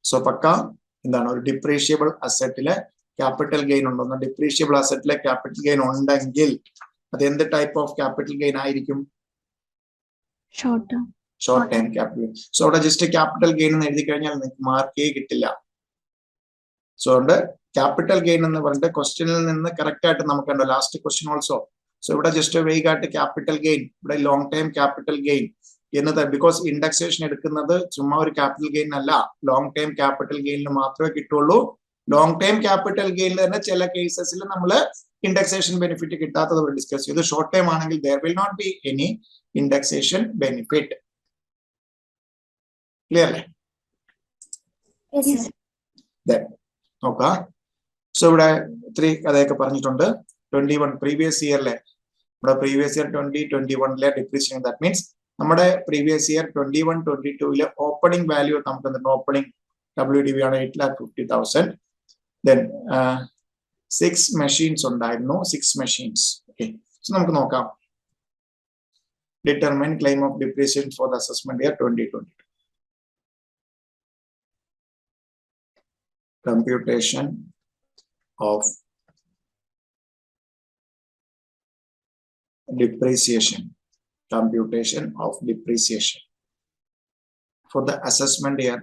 So pakka എന്താണ് ഒരു depreciable അസറ്റിലെ capital gain ഉണ്ടെന്ന്? Depreciable അസറ്റിലെ capital gain ഉണ്ടെങ്കിൽ അത് എന്ത് type of capital gain ആയിരിക്കും? Short time capital gain. So അവിടെ just capital gain എന്ന് എഴുതി കഴിഞ്ഞാൽ നിങ്ങൾക്ക് മാർക്കേ കിട്ടില്ല. സോ അതുകൊണ്ട് ക്യാപിറ്റൽ ഗെയിൻ എന്ന് പറഞ്ഞിട്ട് ക്വസ്റ്റ്യനിൽ നിന്ന് കറക്റ്റ് ആയിട്ട് നമുക്കുണ്ട് ലാസ്റ്റ് ക്വസ്റ്റ്യൻ ഓൾസോ. സോ ഇവിടെ ജസ്റ്റ് വേഗം ആയിട്ട് ക്യാപിറ്റൽ ഗെയിൻ, ഇവിടെ ലോങ് ടൈം ക്യാപിറ്റൽ ഗെയിൻ എന്നത് ബിക്കോസ് ഇൻഡെക്സേഷൻ എടുക്കുന്നത് ചുമ്മാ ഒരു ക്യാപിറ്റൽ ഗെയിൻ അല്ല, ലോങ് ടൈം ക്യാപിറ്റൽ ഗെയിനിൽ മാത്രമേ കിട്ടുള്ളൂ. ലോങ് ടൈം ക്യാപിറ്റൽ ഗെയിനിൽ തന്നെ ചില കേസസിൽ നമ്മൾ ഇൻഡെക്സേഷൻ ബെനിഫിറ്റ് കിട്ടാത്തത് ഡിസ്കസ് ചെയ്തു. ഷോർട്ട് ടൈം ആണെങ്കിൽ there will not be any indexation benefit. Clear? Yes, sir. Then, okay. So, ഇവിടെ 3 കഥയൊക്കെ പറഞ്ഞിട്ടുണ്ട്. 21 previous year ലെ നമ്മുടെ previous year 2021 ലെ depreciation. That means നമ്മുടെ previous year 21-22 ലെ opening value നമുക്ക് എന്താണ് opening WDV ആണ് 8,50,000. Then 6 machines ഉണ്ടായിരുന്നു. 6 machines. Okay. So നമുക്ക് നോക്കാം. Determine claim of depreciation for the assessment year 2022. Computation of depreciation. Computation of depreciation for the assessment year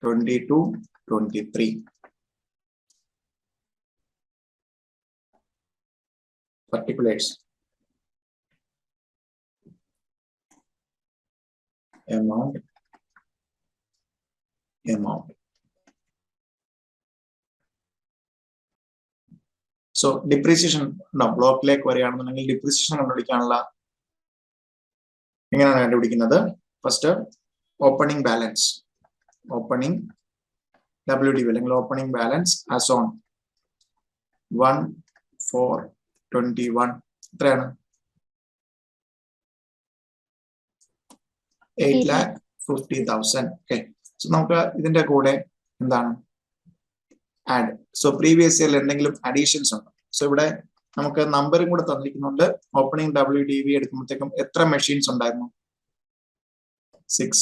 22-23. Particulars. Amount. So depreciation ബ്ലോക്കിലേക്ക് വരികയാണെന്നുണ്ടെങ്കിൽ depreciation കണ്ടുപിടിക്കാനുള്ള എങ്ങനെയാണ് കണ്ടുപിടിക്കുന്നത്? First opening balance, opening WDV അല്ലെങ്കിൽ opening balance as on 1/4/21 എത്രയാണ്? 8,50,000. Okay. So നമുക്ക് ഇതിന്റെ കൂടെ എന്താണ് ആഡ്. സോ പ്രീവിയസ് ഇയറിൽ എന്തെങ്കിലും അഡീഷൻസ് ഉണ്ട്. സോ ഇവിടെ നമുക്ക് നമ്പറും കൂടെ തന്നിരിക്കുന്നുണ്ട്. ഓപ്പണിംഗ് WDV എടുക്കുമ്പോഴത്തേക്കും എത്ര മെഷീൻസ് ഉണ്ടായിരുന്നു? 6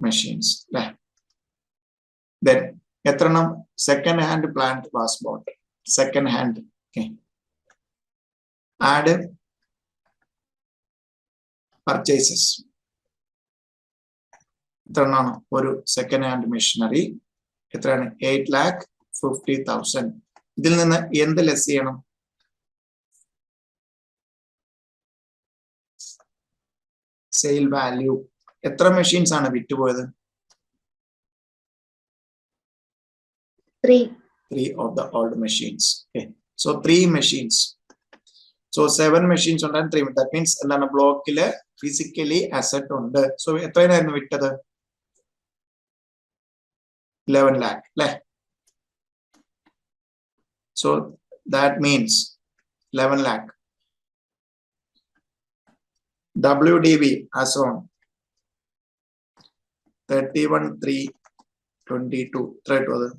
മെഷീൻസ് അല്ലേ? ദെൻ എത്രണ്ണം second hand plant was bought? Second hand. Okay. Add purchases. എത്രണ്ണാണ് ഒരു സെക്കൻഡ് ഹാൻഡ് മെഷീനറി? എത്രയാണ്? 8,50,000. ഇതിൽ നിന്ന് എന്ത് ലെസ് ചെയ്യണം? Sale value. എത്ര മെഷീൻസ് ആണ് വിറ്റുപോയത്? 3 of the old machines. Okay. So 3 machines. So 7 machines ഉണ്ടായിരുന്നു. 3. That means എന്താണ്? ബ്ലോക്കില് ഫിസിക്കലി അസറ്റ് ഉണ്ട്. സോ എത്രയായിരുന്നു വിറ്റത്? 11 lakh. അല്ലേ? So that means 11 lakh. WDV as on 31/3/22 എത്ര കിട്ടും?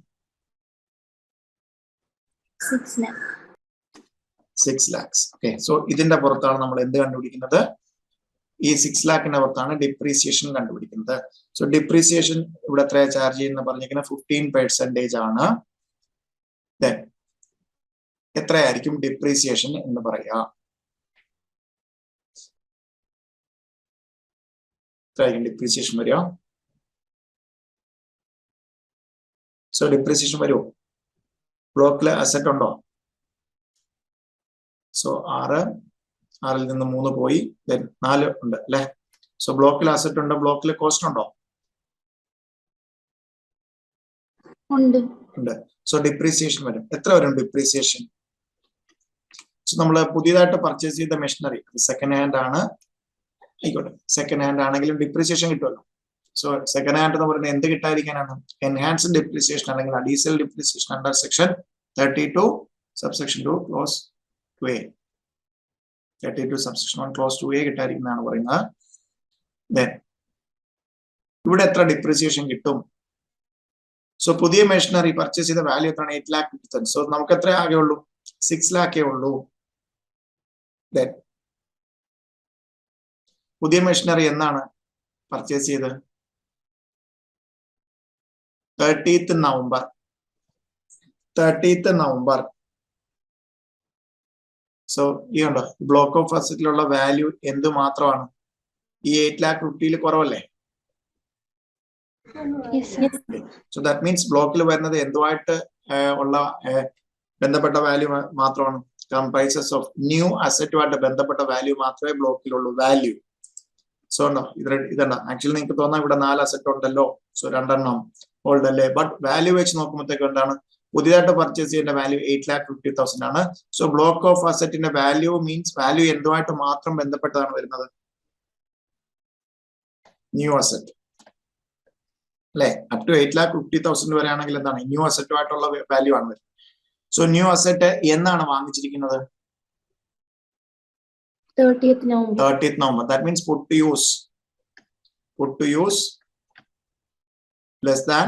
6 lakhs. Okay. So ഇതിന്റെ പുറത്താണ് നമ്മൾ എന്ത് കണ്ടുപിടിക്കുന്നത്? ഈ 6 lakhന്റെ പുറത്താണ് ഡിപ്രീസിയേഷൻ കണ്ടുപിടിക്കുന്നത്. സോ ഡിപ്രീസിയേഷൻ ഇവിടെ എത്ര ചാർജ് ചെയ്യുന്ന പറഞ്ഞിരിക്കുന്നത്? 15% ആണ്. Then എത്രയായിരിക്കും ഡിപ്രീസിയേഷൻ എന്ന് പറയാ? എത്രയായിരിക്കും ഡിപ്രീസിയേഷൻ വരിക? സോ ഡിപ്രീസിയേഷൻ വരുമോ? ബ്ലോക്കില് അസറ്റ് ഉണ്ടോ? സോ 6ൽ നിന്ന് 3 പോയി. ദെൻ 4 ഉണ്ട് അല്ലെ? സോ ബ്ലോക്കിൽ അസറ്റ് ഉണ്ട്. ബ്ലോക്കിൽ കോസ്റ്റ് ഉണ്ടോ? ഉണ്ട്. സോ ഡിപ്രീസിയേഷൻ വരും. എത്ര വരും ഡിപ്രീസിയേഷൻ? സോ നമ്മൾ പുതിയതായിട്ട് പർച്ചേസ് ചെയ്ത മെഷീനറി സെക്കൻഡ് ഹാൻഡ് ആണ്. ആയിക്കോട്ടെ, സെക്കൻഡ് ഹാൻഡ് ആണെങ്കിലും ഡിപ്രീസിയേഷൻ കിട്ടുമല്ലോ. സോ സെക്കൻഡ് ഹാൻഡ് എന്ന് പറയുന്നത് എന്ത് കിട്ടാതിരിക്കാനാണ്? എൻഹാൻസ്ഡ് ഡിപ്രീസിയേഷൻ അല്ലെങ്കിൽ additional depreciation under section 32 subsection 2 clause 2A. 32 subsection 1 clause 2A കിട്ടാതിരിക്കുന്നതാണ് പറയുന്നത്. Then ഇവിടെ എത്ര ഡിപ്രീസിയേഷൻ കിട്ടും? സോ പുതിയ മെഷീനറി പർച്ചേസ് ചെയ്ത വാല്യൂ എത്രയാണ്? 8,50,000. സോ നമുക്ക് എത്ര ആകെ ഉള്ളൂ? 6 lakh ഉള്ളൂ. Then പുതിയ മെഷീനറി എന്നാണ് പർച്ചേസ് ചെയ്തത്? 30th November. സോ ഈ ഉണ്ടോ ബ്ലോക്ക് ഓഫ് അസറ്റിലുള്ള വാല്യൂ എന്ത് മാത്രമാണ്? ഈ 8 lakh rupees കുറവല്ലേ? സോ ദാറ്റ് മീൻസ് ബ്ലോക്കിൽ വരുന്നത് എന്തുമായിട്ട് ഉള്ള ബന്ധപ്പെട്ട വാല്യൂ മാത്രമാണ്? കംപ്രൈസസ് ഓഫ് ന്യൂ അസറ്റുമായിട്ട് ബന്ധപ്പെട്ട വാല്യൂ മാത്രമേ ബ്ലോക്കിലുള്ളൂ. വാല്യൂ. സോ ഉണ്ടോ ഇതുണ്ടോ? ആക്ച്വലി നിങ്ങൾക്ക് തോന്നാം ഇവിടെ 4 അസറ്റ് ഉണ്ടല്ലോ, സോ 2 എണ്ണം ഓൾഡ് അല്ലേ. ബട്ട് വാല്യൂ വെച്ച് നോക്കുമ്പോഴത്തേക്ക് എന്താണ്? പുതിയതായിട്ട് പർച്ചേസ് ചെയ്യേണ്ട വാല്യൂ 8,50,000 ആണ്. സോ ബ്ലോക്ക് ഓഫ് അസറ്റിന്റെ വാല്യൂ മീൻസ് വാല്യൂ എന്തുമായിട്ട് മാത്രം ബന്ധപ്പെട്ടതാണ് വരുന്നത്? New asset. അല്ലെ? അപ് ടു 8,50,000 വരെ ആണെങ്കിൽ എന്താണ് ന്യൂ അസറ്റുമായിട്ടുള്ള വാല്യൂ ആണ് വരുന്നത്. സോ ന്യൂ അസറ്റ് എന്നാണ് വാങ്ങിച്ചിരിക്കുന്നത്? 30th November. 30th November. That means put to use less than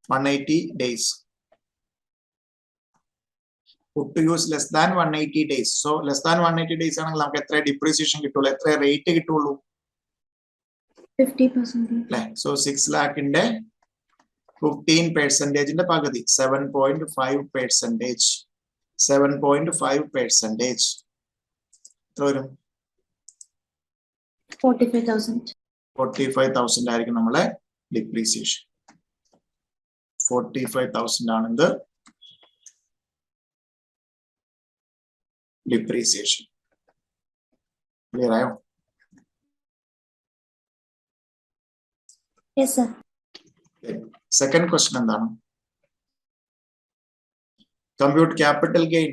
180 days. Put to use less than 180 days. So less than 180 days ആണെങ്കിൽ നമുക്ക് എത്ര ഡിപ്രീസിയേഷൻ കിട്ടുള്ളൂ, എത്ര റേറ്റ് കിട്ടുള്ളൂ? 50%. അല്ലെ? സോ 6 lakhന്റെ 15% പകുതി 7.5%. 7.5%. എത്ര വരും? 45,000. 45,000 ആയിരിക്കും നമ്മളെ ഡിപ്രീസിയേഷൻ. 45,000 ആണെന്ന് ഡിപ്രീസിയേഷൻ. ക്ലിയർ ആയോ? Yes, sir. സെക്കൻഡ് ക്വസ്റ്റ്യൻ എന്താണ്? Compute capital gain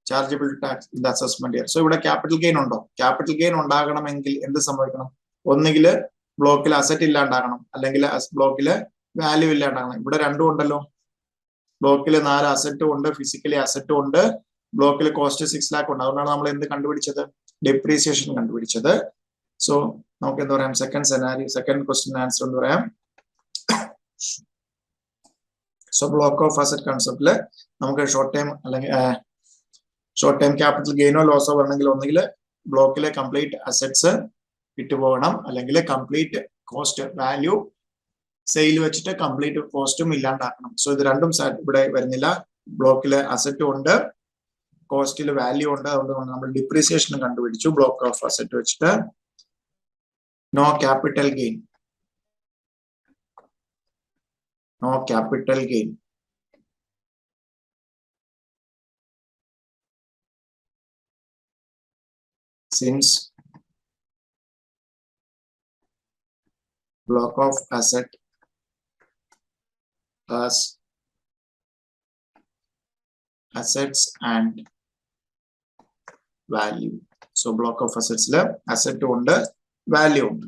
chargeable tax in the assessment year. So ഇവിടെ ക്യാപിറ്റൽ ഗെയിൻ ഉണ്ടോ? ക്യാപിറ്റൽ ഗെയിൻ ഉണ്ടാകണമെങ്കിൽ എന്ത് സംഭവിക്കണം? ഒന്നുകിൽ ബ്ലോക്കിൽ അസറ്റ് ഇല്ലാണ്ടാകണം, അല്ലെങ്കിൽ ബ്ലോക്കിൽ വാല്യൂ ഇല്ലാണ്ടാകണം. ഇവിടെ രണ്ടും ഉണ്ടല്ലോ. ബ്ലോക്കിൽ 4 അസറ്റും ഉണ്ട്, ഫിസിക്കലി അസറ്റും ഉണ്ട്, ബ്ലോക്കിൽ കോസ്റ്റ് 6 lakh ഉണ്ട്. അതുകൊണ്ടാണ് നമ്മൾ എന്ത് കണ്ടുപിടിച്ചത്? ഡിപ്രീസിയേഷൻ കണ്ടുപിടിച്ചത്. സോ നമുക്ക് എന്താ പറയാം? സെക്കൻഡ് ക്വസ്റ്റ്യൻ ആൻസർ എന്ന് പറയാം. സോ ബ്ലോക്ക് ഓഫ് അസറ്റ് കൺസെപ്റ്റില് നമുക്ക് ഷോർട്ട് ടൈം ക്യാപിറ്റൽ ഗെയിനോ ലോസോ വരണമെങ്കിൽ ഒന്നുകിൽ ബ്ലോക്കിലെ കംപ്ലീറ്റ് അസറ്റ്സ് വിട്ടുപോകണം, അല്ലെങ്കിൽ കംപ്ലീറ്റ് കോസ്റ്റ് വാല്യൂ സെയിൽ വെച്ചിട്ട് കംപ്ലീറ്റ് കോസ്റ്റും ഇല്ലാണ്ടാക്കണം. സോ ഇത് രണ്ടും ഇവിടെ വരുന്നില്ല. ബ്ലോക്കില് അസറ്റും ഉണ്ട്, കോസ്റ്റിൽ വാല്യൂ ഉണ്ട്. അതുകൊണ്ട് നമ്മൾ ഡിപ്രീസിയേഷൻ കണ്ടുപിടിച്ചു ബ്ലോക്ക് ഓഫ് അസറ്റ് വെച്ചിട്ട്. No capital gain. No capital gain. Since block of asset has assets and value. So block of assets le asset ഉണ്ട്, value ഉണ്ട്.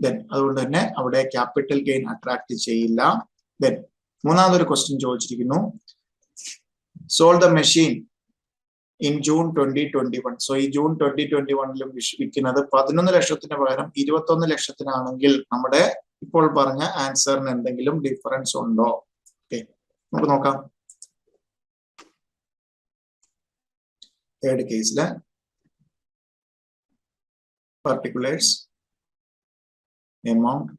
Then അതുകൊണ്ട് തന്നെ അവിടെ ക്യാപിറ്റൽ ഗെയിൻ അട്രാക്ട് ചെയ്യില്ല. Then മൂന്നാമതൊരു ക്വസ്റ്റ്യൻ ചോദിച്ചിരിക്കുന്നു. Sold the machine in June 2021. So ഈ June 2021 വിൽക്കുന്നത് 11 ലക്ഷത്തിന് പകരം 21 ലക്ഷത്തിനാണെങ്കിൽ നമ്മുടെ ഇപ്പോൾ പറഞ്ഞ ആൻസറിന് എന്തെങ്കിലും ഡിഫറൻസ് ഉണ്ടോ? ഓക്കെ, നമുക്ക് നോക്കാം. തേർഡ് കേസില് particulars amount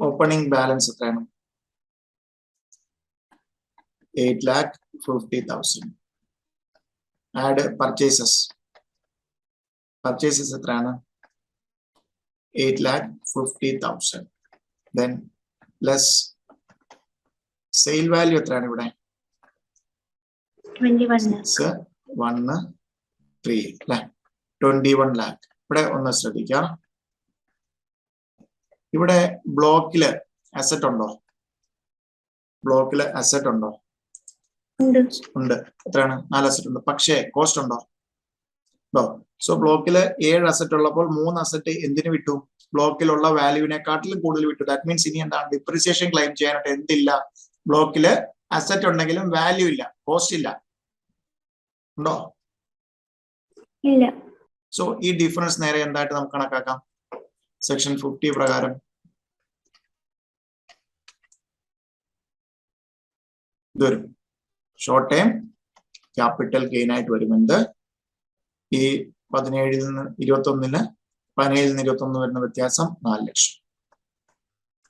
opening balance എത്രയാണ്? 8,50,000. add purchases എത്രയാണ്? 8,50,000. then plus sale value എത്രയാണ് ഇവിടെ? 21,13 അല്ലെ? 21 lakh. ഇവിടെ ഒന്ന് ശ്രദ്ധിക്കാം. ഇവിടെ ബ്ലോക്കില് അസറ്റ് ഉണ്ടോ? ബ്ലോക്കില് അസറ്റ് ഉണ്ടോ? ഉണ്ട്. എത്രയാണ്? 4 അസറ്റ് ഉണ്ട്. പക്ഷേ കോസ്റ്റ് ഉണ്ടോ? സോ ബ്ലോക്കില് 7 അസറ്റ് ഉള്ളപ്പോൾ 3 അസറ്റ് എന്തിനു വിട്ടു? ബ്ലോക്കിലുള്ള വാല്യൂവിനെക്കാട്ടിലും കൂടുതൽ വിട്ടു. ദാറ്റ് മീൻസ് ഇനി എന്താണ്? ഡിപ്രിസിയേഷൻ ക്ലെയിം ചെയ്യാനായിട്ട് എന്തില്ല? ബ്ലോക്കില് അസറ്റ് ഉണ്ടെങ്കിലും വാല്യൂ ഇല്ല, കോസ്റ്റ് ഇല്ല. ഉണ്ടോ? ഇല്ല. സോ ഈ ഡിഫറൻസ് നേരെ എന്തായിട്ട് നമുക്ക് കണക്കാക്കാം? സെക്ഷൻ 50 പ്രകാരം ഇത് വരും. ഷോർട്ട് ടൈം ക്യാപിറ്റൽ ഗെയിൻ ആയിട്ട് വരുന്നത് ഈ 17 നിന്ന് 21 വരുന്ന വ്യത്യാസം 4 ലക്ഷം.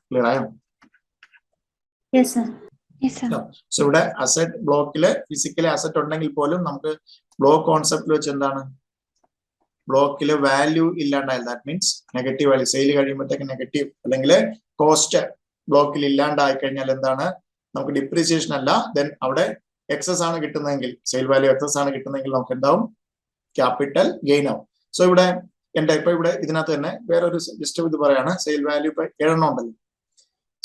ക്ലിയർ ആയോ? സോ ഇവിടെ അസറ്റ് ബ്ലോക്കില് ഫിസിക്കലി അസറ്റ് ഉണ്ടെങ്കിൽ പോലും നമുക്ക് ബ്ലോക്ക് കോൺസെപ്റ്റ് വെച്ച് എന്താണ്? ബ്ലോക്കില് വാല്യൂ ഇല്ലാണ്ടായാൽ that means negative value, sale കഴിയുമ്പോഴത്തേക്ക് നെഗറ്റീവ് അല്ലെങ്കിൽ കോസ്റ്റ് ബ്ലോക്കിൽ ഇല്ലാണ്ടായി കഴിഞ്ഞാൽ എന്താണ്? നമുക്ക് ഡിപ്രീസിയേഷൻ അല്ല, ദെൻ അവിടെ എക്സസ് ആണ് കിട്ടുന്നതെങ്കിൽ, സെയിൽ വാല്യൂ എക്സസ് ആണ് കിട്ടുന്നതെങ്കിൽ നമുക്ക് എന്താവും? ക്യാപിറ്റൽ ഗെയിൻ ആവും. സോ ഇവിടെ ഇപ്പൊ ഇവിടെ ഇതിനകത്ത് തന്നെ വേറൊരു ജസ്റ്റ് ഇത് പറയാണ്. സെയിൽ വാല്യൂ ഇപ്പൊ 7 ഉണ്ടല്ലോ.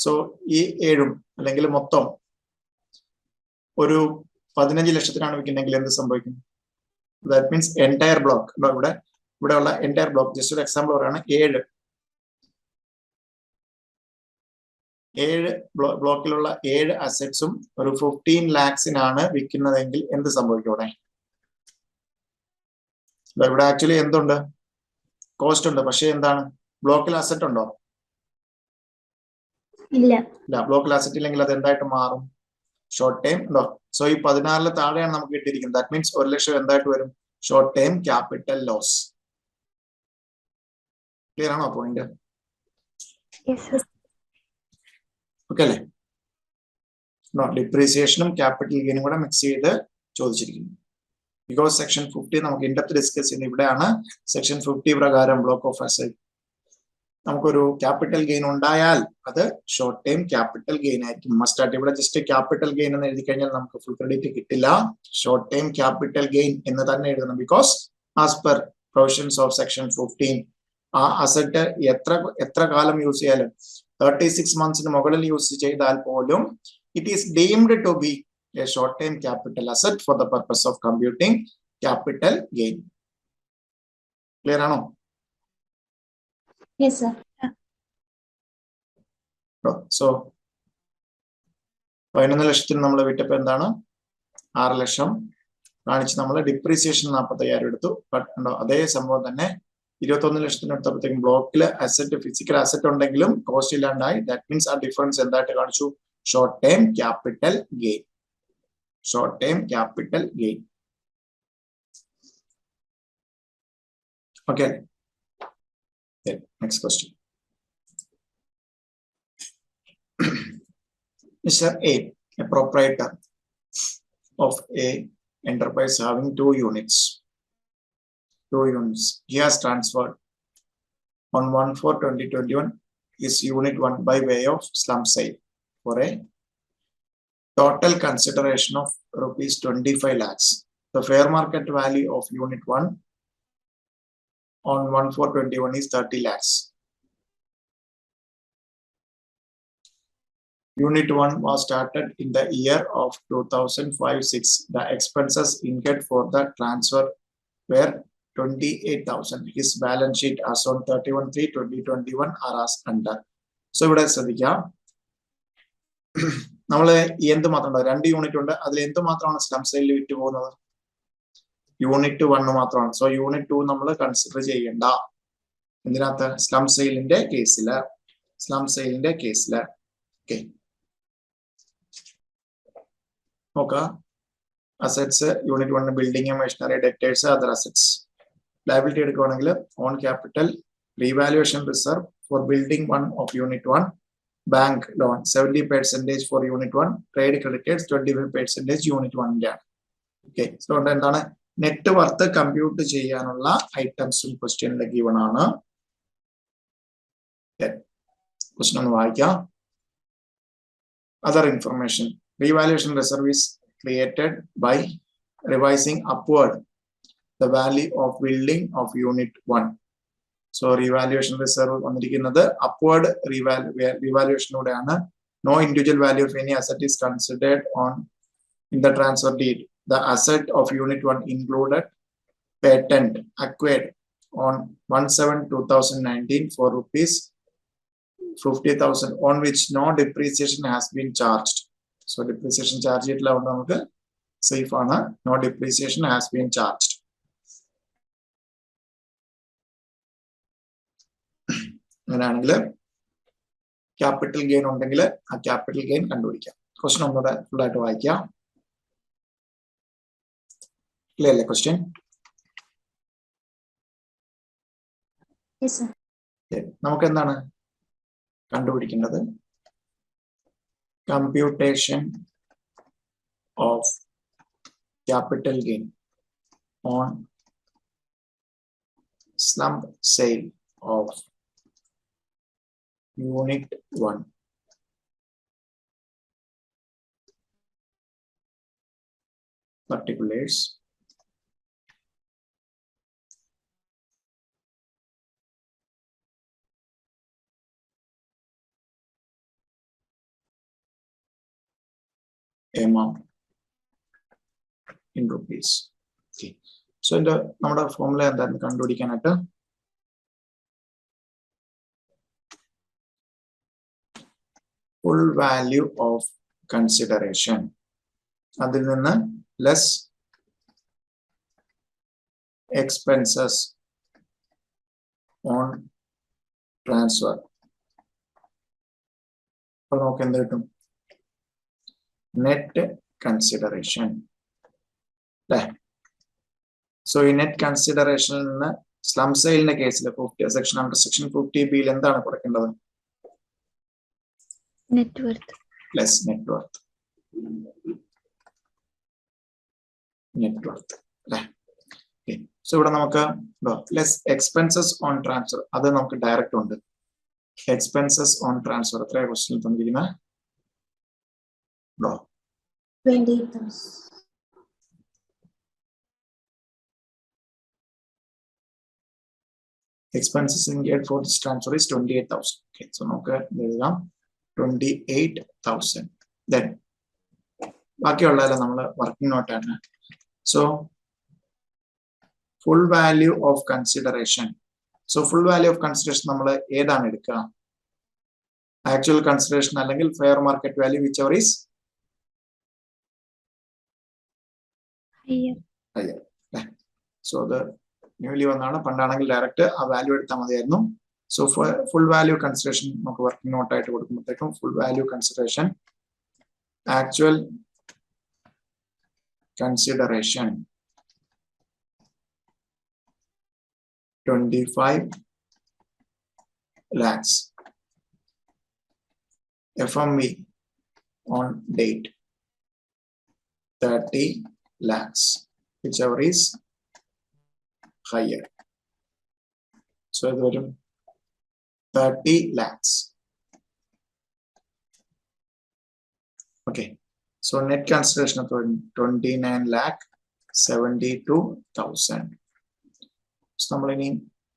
സോ ഈ 7 അല്ലെങ്കിൽ മൊത്തം ഒരു 15 ലക്ഷത്തിനാണ് വിൽക്കുന്നെങ്കിൽ എന്ത് സംഭവിക്കും? That means entire block. Entire block. Just an example, 7 ബ്ലോക്കിലുള്ള 7 അസറ്റ്സും ഒരു 15 lakhsനാണ് വിൽക്കുന്നതെങ്കിൽ എന്ത് സംഭവിക്കും ഇവിടെ? ഇവിടെ ആക്ച്വലി എന്തുണ്ട്? കോസ്റ്റ് ഉണ്ട്. പക്ഷെ എന്താണ്? ബ്ലോക്കിൽ അസറ്റ് ഉണ്ടോ? ഇല്ല. ബ്ലോക്കിൽ അസറ്റ് ഇല്ലെങ്കിൽ അത് എന്തായിട്ട് മാറും? ഷോർട്ട് ടൈം ഉണ്ടോ? സോ ഈ 16 താഴെയാണ് നമുക്ക് കിട്ടിയിരിക്കുന്നത്. ദാറ്റ് മീൻസ് 1 ലക്ഷം എന്തായിട്ട് വരും? Short time capital loss. Clear ആണോ പോയിന്റ്? ഓക്കെ അല്ലേ? ഡിപ്രീസിയേഷനും ക്യാപിറ്റൽ ഗെയിനും കൂടെ മിക്സ് ചെയ്ത് ചോദിച്ചിരിക്കുന്നു. ബിക്കോസ് സെക്ഷൻ 50 നമുക്ക് ഇൻഡെപ്ത് ഡിസ്കസ് ചെയ്യുന്നത് ഇവിടെയാണ്. സെക്ഷൻ 50 പ്രകാരം ബ്ലോക്ക് ഓഫ് അസറ്റ് നമുക്കൊരു ക്യാപിറ്റൽ ഗെയിൻ ഉണ്ടായാൽ അത് ഷോർട്ട് ടൈം ക്യാപിറ്റൽ ഗെയിൻ ആയിരിക്കും. മസ്റ്റായിട്ട് ഇവിടെ ജസ്റ്റ് ക്യാപിറ്റൽ ഗെയിൻ എന്ന് എഴുതി കഴിഞ്ഞാൽ നമുക്ക് ഫുൾ ക്രെഡിറ്റ് കിട്ടില്ല. ഷോർട്ട് ടൈം ക്യാപിറ്റൽ ഗെയിൻ എന്ന് തന്നെ എഴുതണം. Because as per provisions of section 15 ആ അസറ്റ് എത്ര കാലം യൂസ് ചെയ്യാലും 36 monthsന് മുകളിൽ യൂസ് ചെയ്താൽ പോലും it is deemed to be a short term capital asset for the purpose of computing capital gain. Clear ആണോ? Yes, sir. So 11 ലക്ഷത്തിന് നമ്മൾ വിറ്റപ്പോൾ എന്താണ്? 6 ലക്ഷം കാണിച്ച് നമ്മൾ ഡിപ്രീസിയേഷൻ 45,000 എടുത്തു. ബട്ട് അതേ സംഭവം തന്നെ 21 ലക്ഷത്തിന് എടുത്തപ്പോഴത്തേക്കും ബ്ലോക്കിൽ അസറ്റ് ഫിസിക്കൽ അസറ്റ് ഉണ്ടെങ്കിലും കോസ്റ്റ് ഇല്ലാണ്ടായി. ദാറ്റ് മീൻസ് ആ ഡിഫറൻസ് എന്തായിട്ട് കാണിച്ചു? Short time capital gain. Short time capital gain. Okay. Next question. Mr. A, a proprietor of a enterprise having 2 units. He has transferred on 1/4/2021 his unit 1 by way of slump sale for a total consideration of rupees 25 lakhs. The fair market value of unit 1 on 1/4/21 is 30 lakhs. Unit 1 was started in the year of 2005-06. The expenses incurred for the transfer were 28,000. His balance sheet as on 31/3/2021 are as under. So ഇവിടെ ശ്രദ്ധിക്കാം, നമ്മള് എന്ത് മാത്രം 2 unit ഉണ്ട്. അതിൽ എന്ത് മാത്രമാണ് slum സെയിലിൽ വിറ്റ് പോകുന്നത്? യൂണിറ്റ് 1 മാത്രമാണ്. സോ യൂണിറ്റ് 2 നമ്മൾ കൺസിഡർ ചെയ്യേണ്ട. എന്തിനകത്ത്? സ്ലം സെയിലിന്റെ കേസില്. ഓക്കെ, നോക്കാം. Assets unit 1 building, machinery, debtors, other assets. Liability എടുക്കുകയാണെങ്കിൽ own capital, revaluation reserve for building 1 of unit 1, bank loan 70% for unit 1, trade creditors 25% unit 1ന്റെ ആണ്. ഓക്കെ, സോ എന്താണ് net worth compute ചെയ്യാനുള്ള ഐറ്റംസും ക്വസ്റ്റ്യനിൽ ഗിവൺ ആണ്. ക്വസ്റ്റ്യൻ ഒന്ന് വായിക്കാം. Other information. Revaluation reserve is created by revising upward the value of building of unit 1. So revaluation reserve വന്നിരിക്കുന്നത് upward revaluation ഓടെയാണ്. No individual value of any asset is considered on in the transfer deed. The asset of unit 1 included patent acquired on 1/7/2019 for rupees 50,000 on which no depreciation has been charged. So depreciation charge ചെയ്തിട്ടില്ല, നമുക്ക് safe ആണ്. No depreciation has been charged. അങ്ങനെയാണെങ്കിൽ capital gain ഉണ്ടെങ്കിൽ ആ capital gain കണ്ടുപിടിക്കാം. Question ഒന്നുകൂടെ full ആയിട്ട് വായിക്കാം. ക്ലിയർ അല്ലേ ക്വസ്റ്റ്യൻ? നമുക്ക് എന്താണ് കണ്ടുപിടിക്കേണ്ടത്? Computation of capital gain on slump sale of unit 1. Particulars. Amount in rupees. Okay. So ഇതിന്റെ നമ്മുടെ ഫോർമുല എന്തായിരുന്നു കണ്ടുപിടിക്കാനായിട്ട്? ഫുൾ വാല്യൂ ഓഫ് കൺസിഡറേഷൻ, അതിൽ നിന്ന് ലെസ് എക്സ്പെൻസസ് ഓൺ ട്രാൻസ്ഫർ. അപ്പൊ നമുക്ക് എന്ത് കിട്ടും? നെറ്റ് കൺസിഡറേഷൻ അല്ലേ? സോ ഈ നെറ്റ് കൺസിഡറേഷനിൽ നിന്ന് സ്ലം സെയിലിന്റെ കേസിൽ സെക്ഷൻ 50B എന്താണ് കുറയ്ക്കേണ്ടത്? Net worth. Less net worth. Net worth അല്ലേ? സോ ഇവിടെ നമുക്ക് ലെസ് എക്സ്പെൻസസ് ഓൺ ട്രാൻസ്ഫർ, അത് നമുക്ക് ഡയറക്റ്റ് ഉണ്ട്. എക്സ്പെൻസസ് ഓൺ ട്രാൻസ്ഫർ എത്രയാണ് ക്വസ്റ്റ്യൻ തന്നിരിക്കുന്നത്? 28,000. Expenses incurred for this transfer is 28,000. Okay, so നമുക്ക് എഴുതാം 28,000. Then ബാക്കിയുള്ളതെല്ലാം നമ്മൾ വർക്കിംഗ് നോട്ടാണ്. So full value of consideration. So full value of consideration നമ്മൾ ഏതാണ് എടുക്കുക? ആക്ച്വൽ കൺസിഡറേഷൻ അല്ലെങ്കിൽ fair market value, whichever is higher. So അത് ന്യൂലി വന്നാണ്. പണ്ടാണെങ്കിൽ ഡയറക്റ്റ് ആ വാല്യൂ എടുത്താൽ മതിയായിരുന്നു. സോ ഫുൾ വാല്യൂ കൺസിഡറേഷൻ നമുക്ക് വർക്കിംഗ് നോട്ടായിട്ട് കൊടുക്കുമ്പോഴത്തേക്കും full value consideration, actual consideration 25 lakhs. FMV on date 30 lakhs, whichever is higher. So it will 30 lakhs. Okay. So net consideration of 29,72,000. So നമ്മൾ ഇനി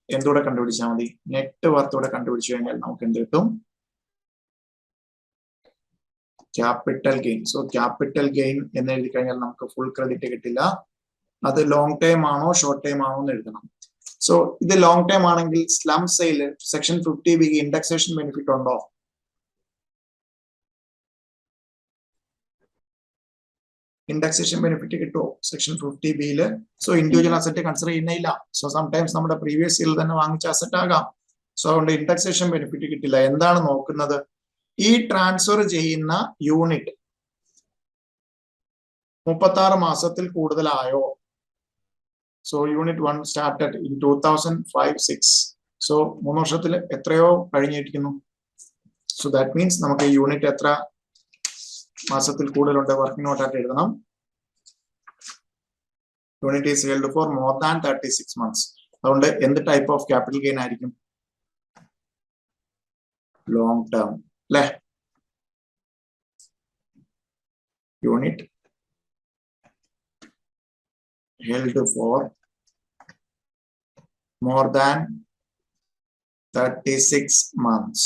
എന്തുകൂടെ കണ്ടുപിടിച്ചാൽ മതി? നെറ്റ് വರ್ತൂടെ കണ്ടുപിടിച്ചു കഴിഞ്ഞാൽ നമുക്ക് എന്ത് കിട്ടും? Capital gain. So capital gain എന്ന് എഴുതി കഴിഞ്ഞാൽ നമുക്ക് ഫുൾ ക്രെഡിറ്റ് കിട്ടില്ല. അത് ലോങ് ടൈം ആണോ ഷോർട്ട് ടൈം ആണോ എന്ന് എഴുതണം. സോ ഇത് ലോങ് ടൈം ആണെങ്കിൽ slump sale section 50B indexation benefit ഉണ്ടോ? ഇൻഡെക്സേഷൻ ബെനിഫിറ്റ് കിട്ടുമോ section 50B? So individual asset consider ചെയ്യുന്നില്ല. സോ സംടൈംസ് നമ്മുടെ പ്രീവിയസ് ഇയറിൽ തന്നെ വാങ്ങിച്ച അസറ്റ് ആകാം. സോ അതുകൊണ്ട് ഇൻഡെക്സേഷൻ ബെനിഫിറ്റ് കിട്ടില്ല. എന്താണ് നോക്കുന്നത്? ഈ ട്രാൻസ്ഫർ ചെയ്യുന്ന യൂണിറ്റ് 36 മാസത്തിൽ കൂടുതലായോ? So unit 1 started in 2005-06. So 3 വർഷത്തിൽ എത്രയോ കഴിഞ്ഞിരിക്കുന്നു. സോ ദാറ്റ് മീൻസ് നമുക്ക് യൂണിറ്റ് എത്ര മാസത്തിൽ കൂടുതലുണ്ട് വർക്കിംഗ് നോട്ടായിട്ട് എഴുതണം. Unit is held for more than 36 months. അതുകൊണ്ട് എന്ത് ടൈപ്പ് ഓഫ് ക്യാപിറ്റൽ ഗെയിൻ ആയിരിക്കും? ലോങ് ടേം അല്ലെ? Unit held for more than 36 months.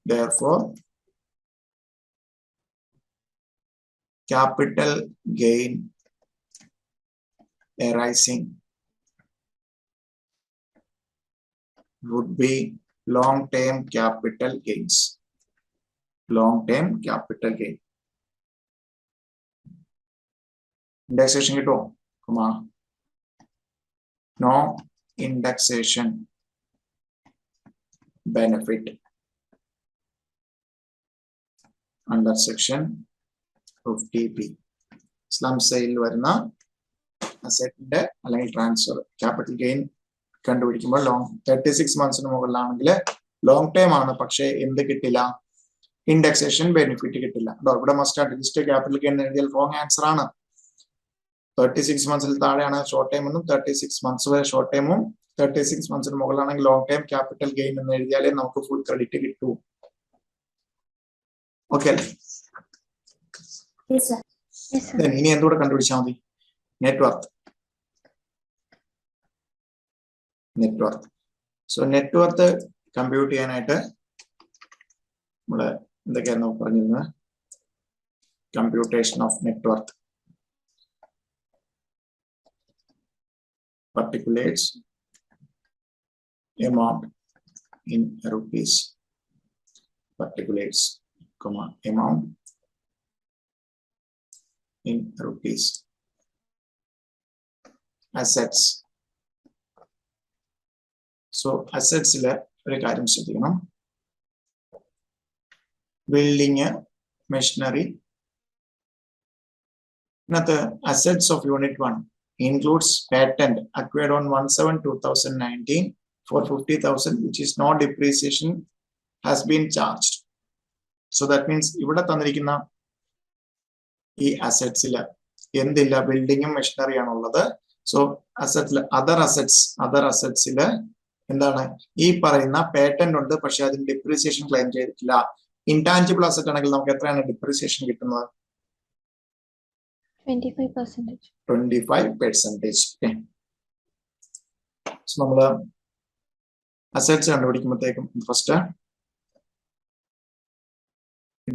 Therefore, capital gain arising would be long-term capital gains. Long-term capital gain. Indexation കിട്ടോ? No indexation benefit under section 50B. Slump sale വരുന്ന അസറ്റിന്റെ അല്ലെങ്കിൽ transfer capital gain കണ്ടുപിടിക്കുമ്പോൾ 36 months മുകളിലാണെങ്കിൽ long time ആണ്. പക്ഷേ എന്ത് കിട്ടില്ല? ഇൻഡെക്സേഷൻ ബെനിഫിറ്റ് കിട്ടില്ല. ഇവിടെ മസ്റ്റ് രജിസ്റ്റർ ക്യാപിറ്റൽ ഗെയിൻ എഴുതിയാൽ റോങ് ആൻസർ ആണ്. 36 months താഴെയാണ് ഷോർട്ട് ടൈം എന്നും 36 months വരെ ഷോർട്ട് ടൈമും 36 months മുകളിലാണെങ്കിൽ ലോങ് ടൈം ക്യാപിറ്റൽ ഗെയിൻ എന്ന് എഴുതിയാലേ നമുക്ക് ഫുൾ ക്രെഡിറ്റ് കിട്ടൂ. ഓക്കെ അല്ലേ? ഇനി എന്തുകൂടെ കണ്ടുപിടിച്ചാൽ മതി? Net worth. Net worth. So net worth compute ചെയ്യാനായിട്ട് നമ്മള് എന്തൊക്കെയായിരുന്നു പറഞ്ഞിരുന്നത്? Computation of net worth. particulates amount in rupees. Particulates, comma, amount in rupees. Assets. So assets le ഒരു കാര്യം ശ്രദ്ധിക്കണം. Building, machinery. Now the assets of unit 1 includes patent acquired on 1/7/2019 for 50,000, which is no depreciation has been charged. So that means ഇവിടെ തന്നിരിക്കുന്ന ഈ അസറ്റ്സിൽ എന്തില്ല, ബിൽഡിങ്ങും machinery ആണുള്ളത്. So അസറ്റ്സിൽ other അസറ്റ്സിൽ എന്താണ്, ഈ പറയുന്ന പേറ്റന്റ് ഉണ്ട്, പക്ഷെ അതിന് ഡിപ്രീസിയേഷൻ ക്ലെയിം ചെയ്തിട്ടില്ല. ഇൻടാഞ്ചിബിൾ അസറ്റ് ആണെങ്കിൽ നമുക്ക് എത്രയാണ് ഡിപ്രീസിയേഷൻ കിട്ടുന്നത്? 25%. 25%. Okay. So നമ്മള് അസറ്റ്സ് കണ്ടുപിടിക്കുമ്പോഴത്തേക്കും first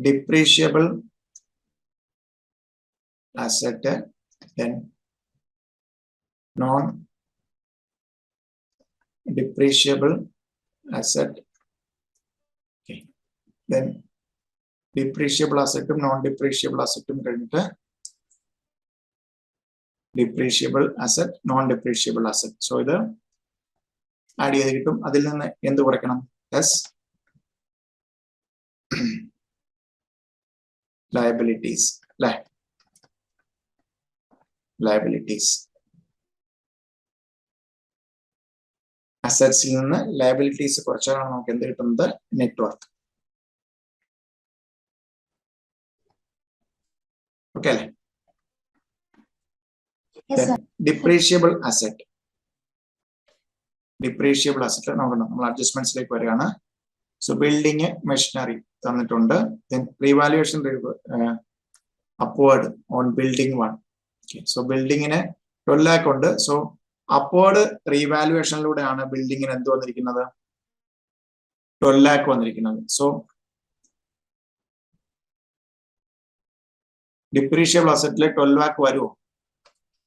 depreciable asset, then non-depreciable asset, okay, then depreciable asset, non-depreciable asset, depreciable asset, non-depreciable asset. So ഇത് ആഡ് ചെയ്ത് കിട്ടും. അതിൽ നിന്ന് എന്ത് കുറയ്ക്കണം? Yes, liabilities, liabilities. അസറ്റ്സിൽ നിന്ന് ലയബിലിറ്റീസ് കുറച്ചാണ് നമുക്ക് എന്ത് കിട്ടുന്നത്? നെറ്റ്വർക്ക്. ഓക്കെ അല്ലേ? ഡിപ്രീഷിയബിൾ അസറ്റ്, നമ്മൾ അഡ്ജസ്റ്റ്മെന്റ്സിലേക്ക് വരികയാണ്. സോ ബിൽഡിങ് മെഷീനറി തന്നിട്ടുണ്ട്. Then revaluation upward on building 1. So ബിൽഡിങ്ങിന് 12 lakh ഉണ്ട്. സോ അപ്വേർഡ് റീവാലുവേഷനിലൂടെയാണ് ബിൽഡിങ്ങിന് എന്ത് വന്നിരിക്കുന്നത്? 12 lakh വന്നിരിക്കുന്നത്. സോ ഡിപ്രീഷിയബിൾ അസറ്റില് 12 lakh വരുമോ?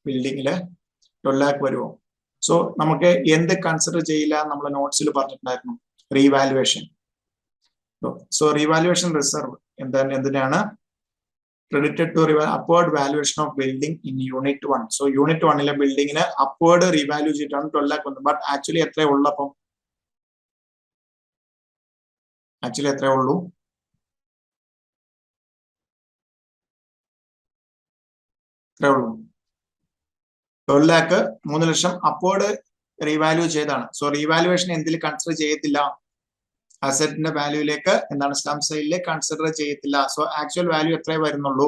ബിൽഡിങ്ങില് 12 lakh വരുമോ? സോ നമുക്ക് എന്ത് കൺസിഡർ ചെയ്യില്ല? നമ്മൾ നോട്ട്സിൽ പറഞ്ഞിട്ടുണ്ടായിരുന്നു, റീവാലുവേഷൻ. സോ റീവാലുവേഷൻ റിസർവ് എന്തിനാണ്? Credited to upward valuation of building in unit 1. So unit 1 ബിൽഡിങ്ങിന് അപ്വേർഡ് റീവാല്യൂ ചെയ്തിട്ടാണ് 12 lakh വന്നത്. ബട്ട് ആക്ച്വലി എത്രയേ ഉള്ളൂ? അപ്പം ആക്ച്വലി എത്രയേ ഉള്ളൂ? എത്രയേ ഉള്ളൂ? 12 lakh 3 ലക്ഷം അപ്വേർഡ് റീവാല്യൂ ചെയ്താണ്. സോ റീവാലുവേഷൻ എന്തിൽ കൺസിഡർ ചെയ്യത്തില്ല? അസറ്റിന്റെ വാല്യൂയിലേക്ക് എന്താണ്, സ്ലം സെയിലിലേക്ക് കൺസിഡർ ചെയ്യത്തില്ല. സോ ആക്ച്വൽ വാല്യൂ എത്രയേ വരുന്നുള്ളൂ?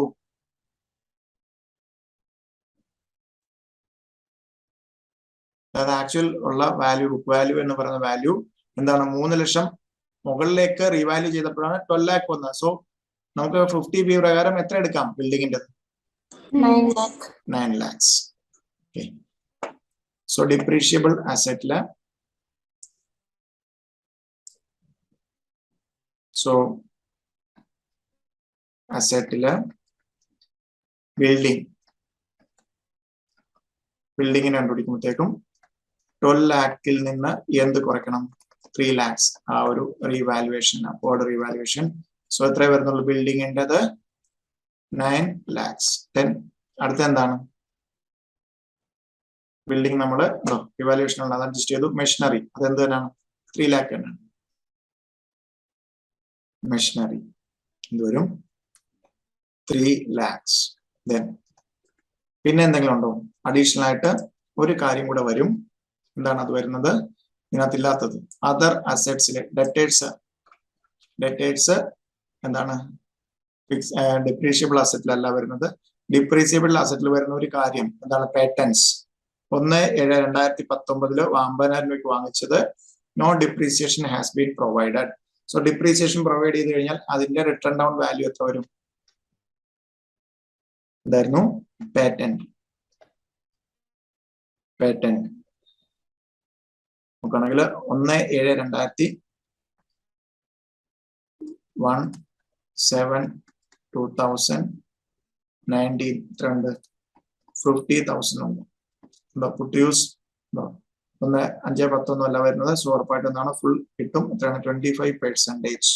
അതായത് ആക്ച്വൽ ഉള്ള വാല്യൂ, ബുക്ക് വാല്യൂ എന്ന് പറയുന്ന വാല്യൂ എന്താണ്? 3 ലക്ഷം മുകളിലേക്ക് റീവാല്യൂ ചെയ്തപ്പോഴാണ് 12 lakh വന്നത്. സോ നമുക്ക് 50B പ്രകാരം എത്ര എടുക്കാം ബിൽഡിങ്ങിന്റെ? 9 lakhs. Okay. So depreciable asset la, so asset la building നെ കണ്ടുപിടിക്കുമ്പോഴത്തേക്കും 12 lakh നിന്ന് എന്ത് കുറയ്ക്കണം? 3 lakhs. ആ ഒരു റീവാലുവേഷൻ, അപ്വേർഡ് റീവാലുവേഷൻ. സോ എത്ര വരുന്നുള്ളൂ ബിൽഡിങ്ങിൻ്റെത്? 9 lakhs. ദെൻ അടുത്ത എന്താണ്? ബിൽഡിംഗ് നമ്മൾ റിവാലുവേഷൻ ആണ്, അത് അഡ്ജസ്റ്റ് ചെയ്തു. മെഷീനറി അതെന്ത് തന്നെയാണ്? 3 lakh തന്നെയാണ്. മെഷീനറി എന്ത് വരും? 3 lakhs. ദെൻ പിന്നെ എന്തെങ്കിലും ഉണ്ടോ? അഡീഷണൽ ആയിട്ട് ഒരു കാര്യം കൂടെ വരും. എന്താണ് അത് വരുന്നത്? ഇതിനകത്തില്ലാത്തത് അതർ അസറ്റ്സിലെ ഡെറ്റേഴ്സ് എന്താണ്? ഡിപ്രീഷിയബിൾ അസറ്റിലല്ല വരുന്നത്. ഡിപ്രീസിയബിൾ അസറ്റിൽ വരുന്ന ഒരു കാര്യം എന്താണ്? പേറ്റൻസ്. 1/7/2019 50,000 വാങ്ങിച്ചത്. No depreciation has been provided. So depreciation provide ചെയ്ത് കഴിഞ്ഞാൽ അതിന്റെ റിട്ടേൺ ഡൗൺ വാല്യൂ എത്ര വരും? എന്തായിരുന്നു? പേറ്റന്റ് നോക്കുകയാണെങ്കിൽ 1/7/2019 50,000 ഉണ്ട്. Put use ഒന്ന് 5, 10 ഒന്നും അല്ല വരുന്നത്. സോ ഉറപ്പായിട്ട് എന്താണ് ഫുൾ കിട്ടും. എത്രയാണ് 25%.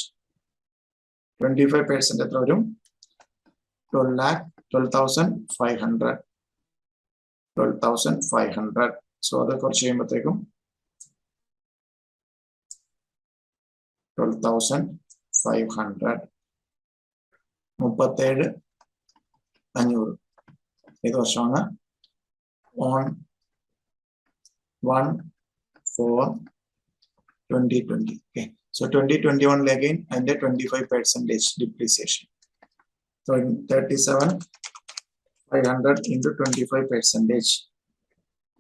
25% എത്ര വരും? 12,500. 12,500. സോ അത് കുറച്ച് കഴിയുമ്പോഴത്തേക്കും 12,500. 37,500. ഏത് വർഷമാണ്? On 1/4/2020. Okay. So 2021 again and the 25% depreciation. So 37,500 into 25%.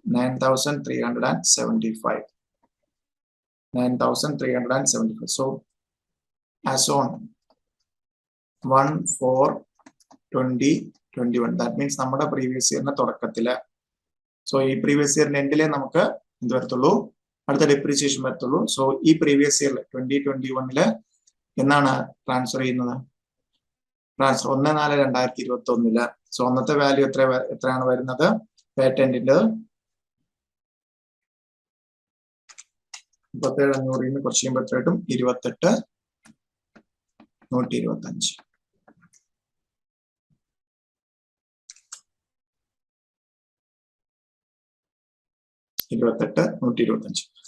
9,375. 9,375. So as on 1/4/2021. That means നമ്മുടെ previous year തുടക്കത്തില്. സോ ഈ പ്രീവിയസ് ഇയറിന്റെ എൻഡിലെ നമുക്ക് എന്ത് വരത്തുള്ളൂ? അടുത്ത ഡെപ്രീസിയേഷൻ വരത്തുള്ളൂ. സോ ഈ പ്രീവിയസ് ഇയറിൽ 2021 എന്നാണ് ട്രാൻസ്ഫർ ചെയ്യുന്നത്? ട്രാൻസ്ഫർ 1/4/2021. സോ അന്നത്തെ വാല്യൂ എത്രയാണ് വരുന്നത്? പേറ്റന്റിന്റെ 37,500 കുറച്ച് കഴിയുമ്പോഴത്തേക്കും 28,125.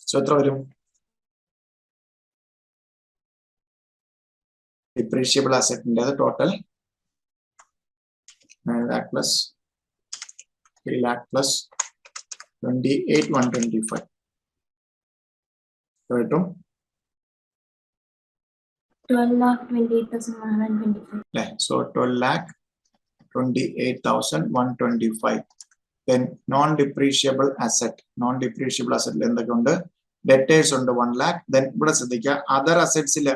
സോ എത്ര വരും? ഡിപ്രീഷിയബിൾ അസറ്റിന്റെ total 9 lakh plus 3 lakh plus 28,125. കിട്ടും 12,28,125. അല്ലേ? So 12,28,125. Then non-depreciable asset. Non-depreciable asset എന്തൊക്കെയുണ്ട്? ഡെറ്റേഴ്സ് ഉണ്ട് 1 lakh. Then ഇവിടെ ശ്രദ്ധിക്കുക, അതർ അസറ്റ്സിൽ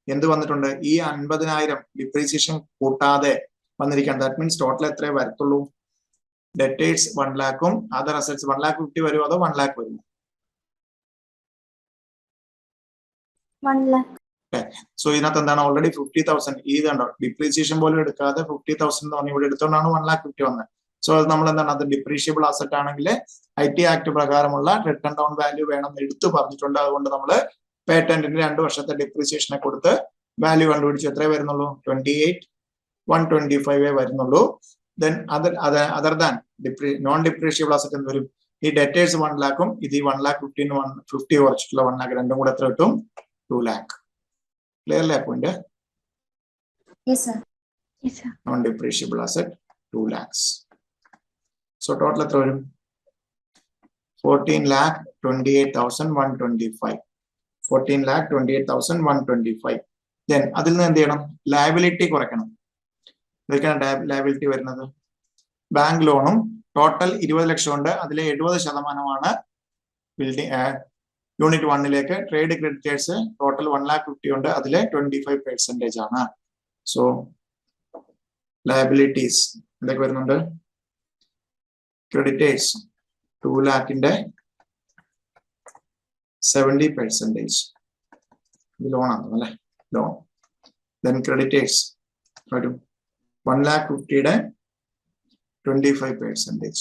എന്ത് വന്നിട്ടുണ്ട്? ഈ 50,000 ഡിപ്രീസിയേഷൻ കൂട്ടാതെ വന്നിരിക്കുകയാണ്. ദാറ്റ് മീൻസ് ടോട്ടൽ എത്രേ വരത്തുള്ളൂ? ഡെറ്റേഴ്സ് 1 lakhും അതർ അസറ്റ്സ് 1,50,000 വരുമോ അതോ 1 lakh വരുമോ? 1 lakh. സോ ഇതിനകത്ത് എന്താണ്? ഓൾറെഡി 50,000 ഇതുണ്ടോ? ഡിപ്രീസിയേഷൻ പോലും എടുക്കാതെ 50,000 എന്ന് പറഞ്ഞ് ഇവിടെ എടുത്തോണ്ടാണ് 1,50,000 വന്നത്. സോ അത് നമ്മൾ എന്താണ്? അത് ഡിപ്രീഷിയബിൾ അസറ്റ് ആണെങ്കിൽ IT ആക്ട് പ്രകാരമുള്ള റിട്ടേൺ ഡൗൺ വാല്യൂ വേണം എടുത്തു പറഞ്ഞിട്ടുണ്ട്. അതുകൊണ്ട് നമ്മൾ പേറ്റന്റിന് 2 വർഷത്തെ ഡിപ്രീസിയേഷനെ കൊടുത്ത് വാല്യൂ കണ്ടുപിടിച്ചു. എത്രേ വരുന്നുള്ളൂ? 28,125 വരുന്നുള്ളൂ. Then other than non depreciable asset എന്ന് വരും? ഈ ഡെറ്റേഴ്സ് 1 lakhും ഇത് 1,50,000 കുറച്ചിട്ടുള്ള 1 lakh രണ്ടും കൂടെ എത്ര കിട്ടും? 2 lakh. ക്ലിയർ അല്ലേ point? Yes, sir. Yes, sir. Non depreciable asset 2 lakhs. So total എത്ര വരും? 14,28,125. 14,28,125. ദെൻ അതിൽ നിന്ന് എന്ത് ചെയ്യണം? ലയബിലിറ്റി കുറയ്ക്കണം. ഇതൊക്കെയാണ് ലയബിലിറ്റി വരുന്നത്. ബാങ്ക് ലോണും ടോട്ടൽ 20 ലക്ഷം ഉണ്ട്. അതിലെ 70% ബിൽഡിംഗ് യൂണിറ്റ് 1ലേക്ക്. ട്രേഡ് ക്രെഡിറ്റേഴ്സ് ടോട്ടൽ 1,50,000 ഉണ്ട്. അതിലെ 25% ആണ്. സോ ലയബിലിറ്റീസ് എന്തൊക്കെ വരുന്നുണ്ട്? ക്രെഡിറ്റേഴ്സ് 2 lakhന്റെ 70%. ഇത് ലോണാണ് അല്ലെ? ലോൺ. ദെൻ ക്രെഡിറ്റേഴ്സ് വരും 1,50,000യുടെ 25%.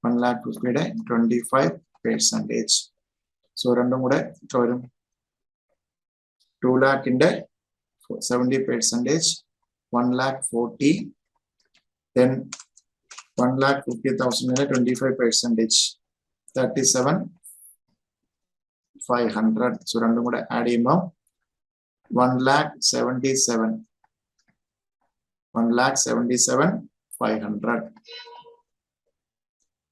1,50,000യുടെ 25%. സോ രണ്ടും കൂടെ എത്ര വരും? 2 lakhന്റെ 70%. 1,40,000. Then 1,50,000 25%. 37,500. So രണ്ടും കൂടെ ആഡ് ചെയ്യുമ്പോൾ 1,77,000. 1,77,500.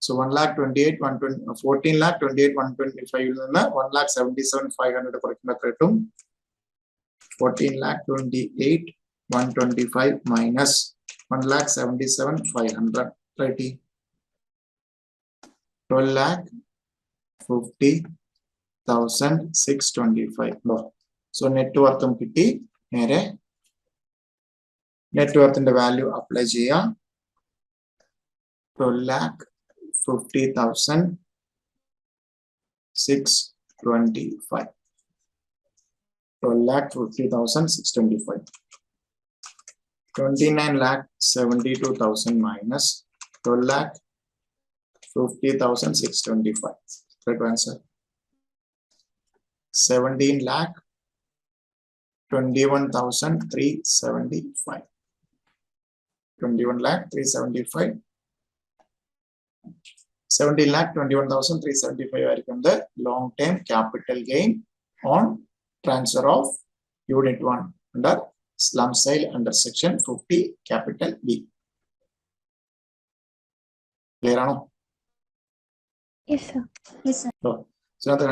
So 14,28,125 നിന്ന് 1,77,500 കുറയ്ക്കുമ്പോൾ എത്ര കിട്ടും? 14,28,125 minus 1,77,500. 12,50,625. So net worth കിട്ടി. നേരെ നെറ്റ് വർത്തിന്റെ വാല്യൂ അപ്ലൈ ചെയ്യാം. 12,50,625. 12,50,625. 29,72,000 minus 12,50,625. 50,625. Correct answer. 17 lakh 21,375. 21 lakh 375. 17 lakh 21,375 ആയിരിക്കും the long term capital gain on transfer of unit 1 under slum sale under section 50 capital B. Clear ആണോ? Yes, sir. Yes, sir. So the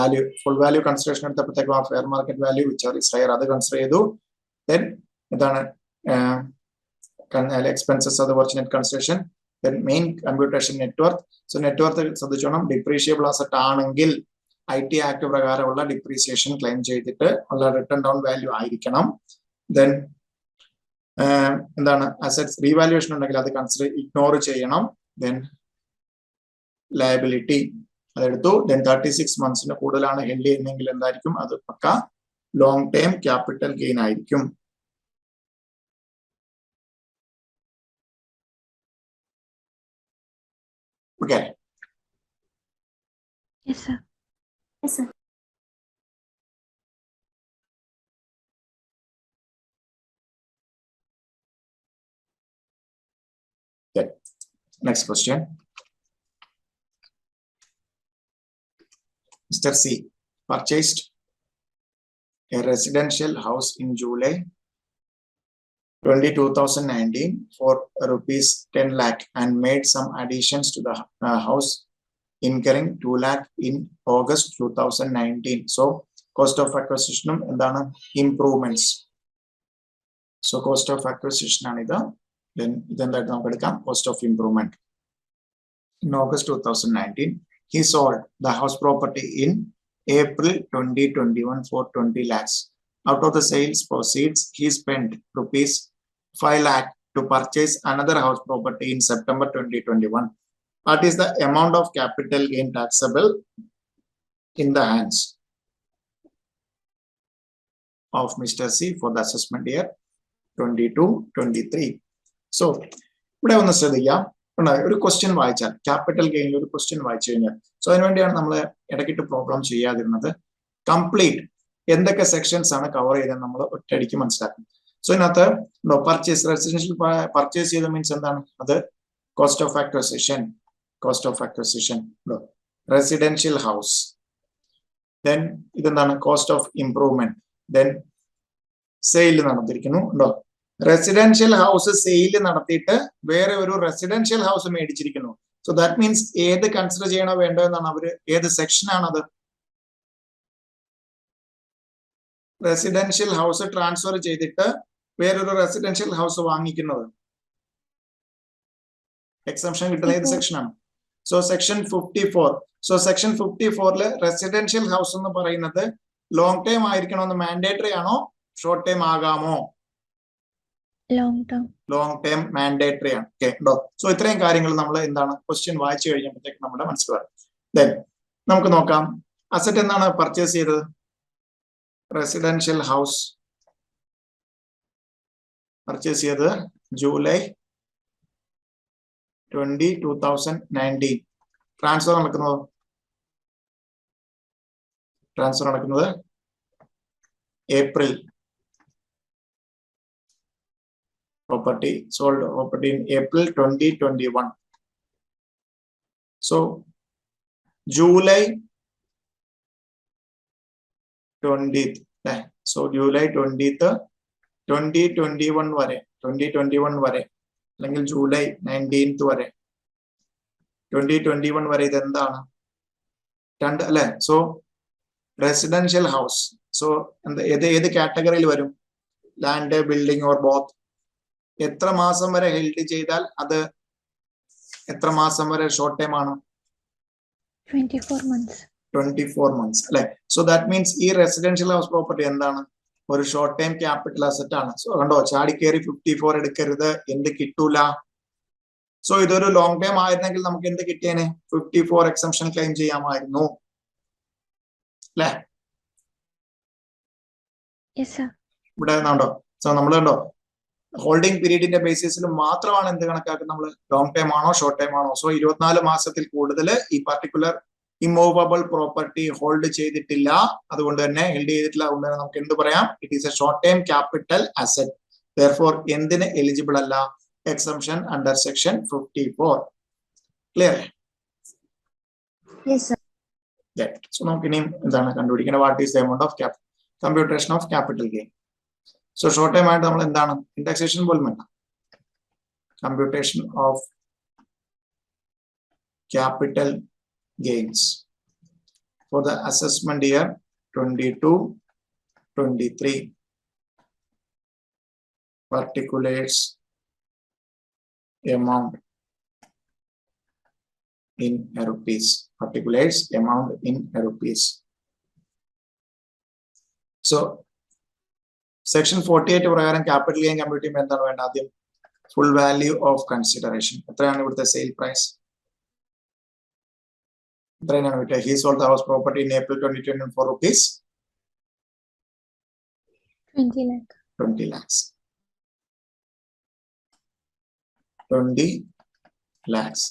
value, full value consideration at the fair market value, which is higher, other consider then expenses of the net consideration, then main computation net worth. So net worth is depreciable asset anengil IT Act prakaramalla depreciation claim cheyidittu alla written down value aayirikkanam. Then assets revaluation undengil adu consider ignore cheyanam. Then liability അതെടുത്തു. Then 36 monthsന് കൂടുതലാണ് held ചെയ്യുന്നതെങ്കിൽ എന്തായിരിക്കും? അത് പക്ക long term capital gain ആയിരിക്കും. Okay. Yes, sir. Yes, sir. Okay. Next question. Mr. C purchased a residential house in July 2019 for rupees 10 lakh and made some additions to the house, incurring 2 lakh in August 2019. So cost of acquisition and improvements. So cost of acquisition and then that cost of improvement. In August 2019, he sold the house property in April 2021 for 20 lakhs. Out of the sales proceeds, he spent rupees 5 lakh to purchase another house property in September 2021. What is the amount of capital gain taxable in the hands of Mr. C for the assessment year 22-23? So, ഇവിടെ ഒന്ന് ശ്രദ്ധിക്കാം. ഒരു question വായിച്ചാൽ capital ഗെയിനിൽ ഒരു question വായിച്ചു കഴിഞ്ഞാൽ so അതിനുവേണ്ടിയാണ് നമ്മൾ ഇടയ്ക്കിട്ട് പ്രോബ്ലം ചെയ്യാതിരുന്നത്. കംപ്ലീറ്റ് എന്തൊക്കെ സെക്ഷൻസ് ആണ് കവർ ചെയ്തത് നമ്മൾ ഒറ്റയടിക്ക് മനസ്സിലാക്കും. സോ ഇതിനകത്ത് പർച്ചേസ് റെസിഡൻഷ്യൽ പർച്ചേസ് ചെയ്ത മീൻസ് എന്താണ്? അത് cost of acquisition residential house. Then ഇതെന്താണ്? Cost of improvement. Then sale നടത്തിയിരിക്കുന്നു ഉണ്ടോ? റെസിഡൻഷ്യൽ ഹൗസ് സെയിൽ നടത്തിയിട്ട് വേറെ ഒരു റെസിഡൻഷ്യൽ ഹൗസ് മേടിച്ചിരിക്കുന്നു. സോ ദാറ്റ് മീൻസ് ഏത് കൺസിഡർ ചെയ്യണോ വേണ്ടോ എന്നാണ് അവര്, ഏത് സെക്ഷൻ ആണത്? റെസിഡൻഷ്യൽ ഹൗസ് ട്രാൻസ്ഫർ ചെയ്തിട്ട് വേറൊരു റെസിഡൻഷ്യൽ ഹൗസ് വാങ്ങിക്കുന്നത്. എക്സംഷൻ കിട്ടുന്ന ഏത് സെക്ഷനാണ്? So section 54. So section 54 residential house എന്ന് പറയുന്നത് ലോങ് ടൈം ആയിരിക്കണമെന്ന് മാൻഡേറ്ററി ആണോ ഷോർട്ട് ടൈം ആകാമോ? ലോങ് ടൈം മാൻഡേറ്ററി ആണ്. ഓക്കെ ഉണ്ടോ? സോ ഇത്രയും കാര്യങ്ങൾ നമ്മൾ എന്താണ് ക്വസ്റ്റ്യൻ വായിച്ചു കഴിഞ്ഞപ്പോഴത്തേക്ക് നമ്മുടെ മനസ്സിലാവും. ദെൻ നമുക്ക് നോക്കാം. അസറ്റ് എന്താണ് പർച്ചേസ് ചെയ്തത്? റെസിഡൻഷ്യൽ ഹൗസ് പർച്ചേസ് ചെയ്തത് ജൂലൈ 2019. ട്രാൻസ്ഫർ നടക്കുന്നത് April. Property sold property in April 2021. So July 20th. So July 20th 2021 വരെ അല്ലെങ്കിൽ ജൂലൈ 19th വരെ 2021 വരെ ഇതെന്താണ്? രണ്ട് അല്ലെ? So residential house. സോ ഏത് കാറ്റഗറിയിൽ വരും? Land, building or both. എത്ര മാസം വരെ ഹെൽഡ് ചെയ്താൽ അത് എത്ര മാസം വരെ ഷോർട്ട് ടൈം ആണ്? 24 months അല്ലെ? സോ ദാറ്റ് മീൻസ് ഈ റെസിഡൻഷ്യൽ ഹൗസ് പ്രോപ്പർട്ടി എന്താണ്? ഒരു ഷോർട്ട് ടൈം ക്യാപിറ്റൽ അസറ്റ് ആണ്. സോ കണ്ടോ, ചാടിക്കേറി 54 എടുക്കരുത്, എന്ത് കിട്ടൂല. സോ ഇതൊരു ലോങ് ടൈം ആയിരുന്നെങ്കിൽ നമുക്ക് എന്ത് കിട്ടിയേനെ? 54 എക്സംഷൻ ക്ലെയിം ചെയ്യാമായിരുന്നു അല്ലെ? ഇവിടെ കണ്ടോ? സോ നമ്മൾ കണ്ടോ ഹോൾഡിംഗ് പീരീഡിന്റെ ബേസിസിൽ മാത്രമാണ് എന്ത് കണക്കാക്കുന്നത് നമ്മൾ ലോങ് ടൈം ആണോ ഷോർട്ട് ടൈം ആണോ. സോ 24 മാസത്തിൽ കൂടുതൽ ഈ പർട്ടിക്കുലർ ഇമ്മൂവബിൾ പ്രോപ്പർട്ടി ഹോൾഡ് ചെയ്തിട്ടില്ല, അതുകൊണ്ട് തന്നെ ഹെൽഡ് ചെയ്തിട്ടില്ല, അതുകൊണ്ട് തന്നെ നമുക്ക് എന്ത് പറയാം, it is A short time capital asset. Therefore എന്തിന് എലിജിബിൾ അല്ല, exemption under section 54. Clear? Yes, sir. So നമുക്ക് ഇനിയും എന്താണ് കണ്ടുപിടിക്കേണ്ടത്, what is the amount of computation of capital gain. So short time ആയിട്ട് നമ്മൾ എന്താണ് ഇൻഡെക്സേഷൻ പോലും വേണ്ട, computation of capital gains for the assessment year 22-23 particulars amount in rupees, particulars amount in rupees. So section 48 പ്രകാരം capital gain compute ചെയ്യുമ്പോൾ എന്താണ് വേണ്ടത്, ആദ്യം ഫുൾ വാല്യൂ ഓഫ് കൺസിഡറേഷൻ. എത്രയാണ് ഇവിടുത്തെ സെയിൽ പ്രൈസ്, എത്രയാണ് വിട്ടത്, he sold the house property in April 2024 rupees 20 lakh. 20 lakhs. 20 lakhs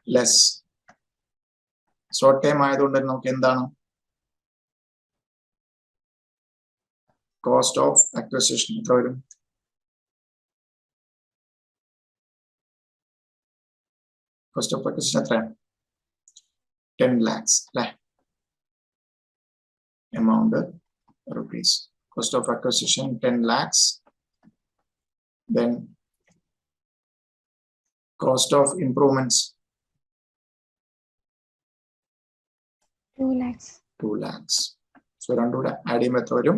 less. Short time ആയതുകൊണ്ട് നമുക്ക് എന്താണ് കോസ്റ്റ് ഓഫ് അക്വിസിഷൻ എത്ര വരും, കോസ്റ്റ് ഓഫ് അക്വിസിഷൻ എത്രയാണ് 10 lakhs അല്ലെ, amount rupees, cost of acquisition 10 lakhs, then cost of improvements 2 lakhs. 2 lakhs. So രണ്ടും കൂടെ add ചെയ്യുമ്പോൾ എത്ര വരും,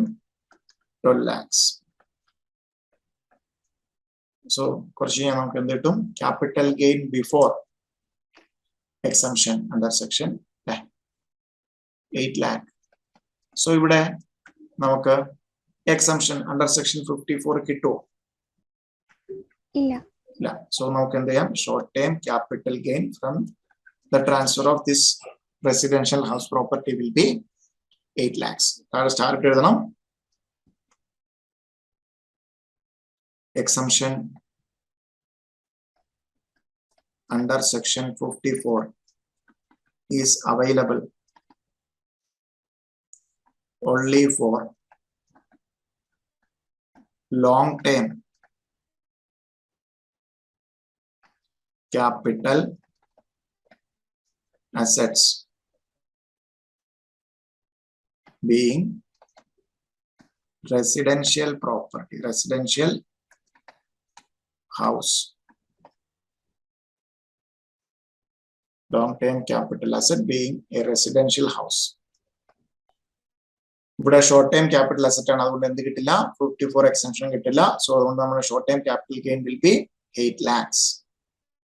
12 lakhs. സോ കുറച്ച് കഴിഞ്ഞാൽ നമുക്ക് എന്ത് കിട്ടും, capital gain before exemption under section 8 lakh. So ഇവിടെ നമുക്ക് എക്സംഷൻ അണ്ടർ സെക്ഷൻ 54 കിട്ടുമോ, ഇല്ല. ഇല്ല. സോ നമുക്ക് എന്ത് ചെയ്യാം, short time capital gain from the transfer of this residential house property will be 8 lakhs. താഴെ സ്റ്റാർ ഇട്ട് എഴുതണം, exemption under section 54 is available only for long term capital assets being residential property, residential house. Long term capital asset being a residential house. ഇവിടെ short time capital asset ആണ്, അതുകൊണ്ട് എന്ത് കിട്ടില്ല, 54 exemption കിട്ടില്ല. So അതുകൊണ്ട് നമ്മുടെ short time capital gain will be 8 lakhs.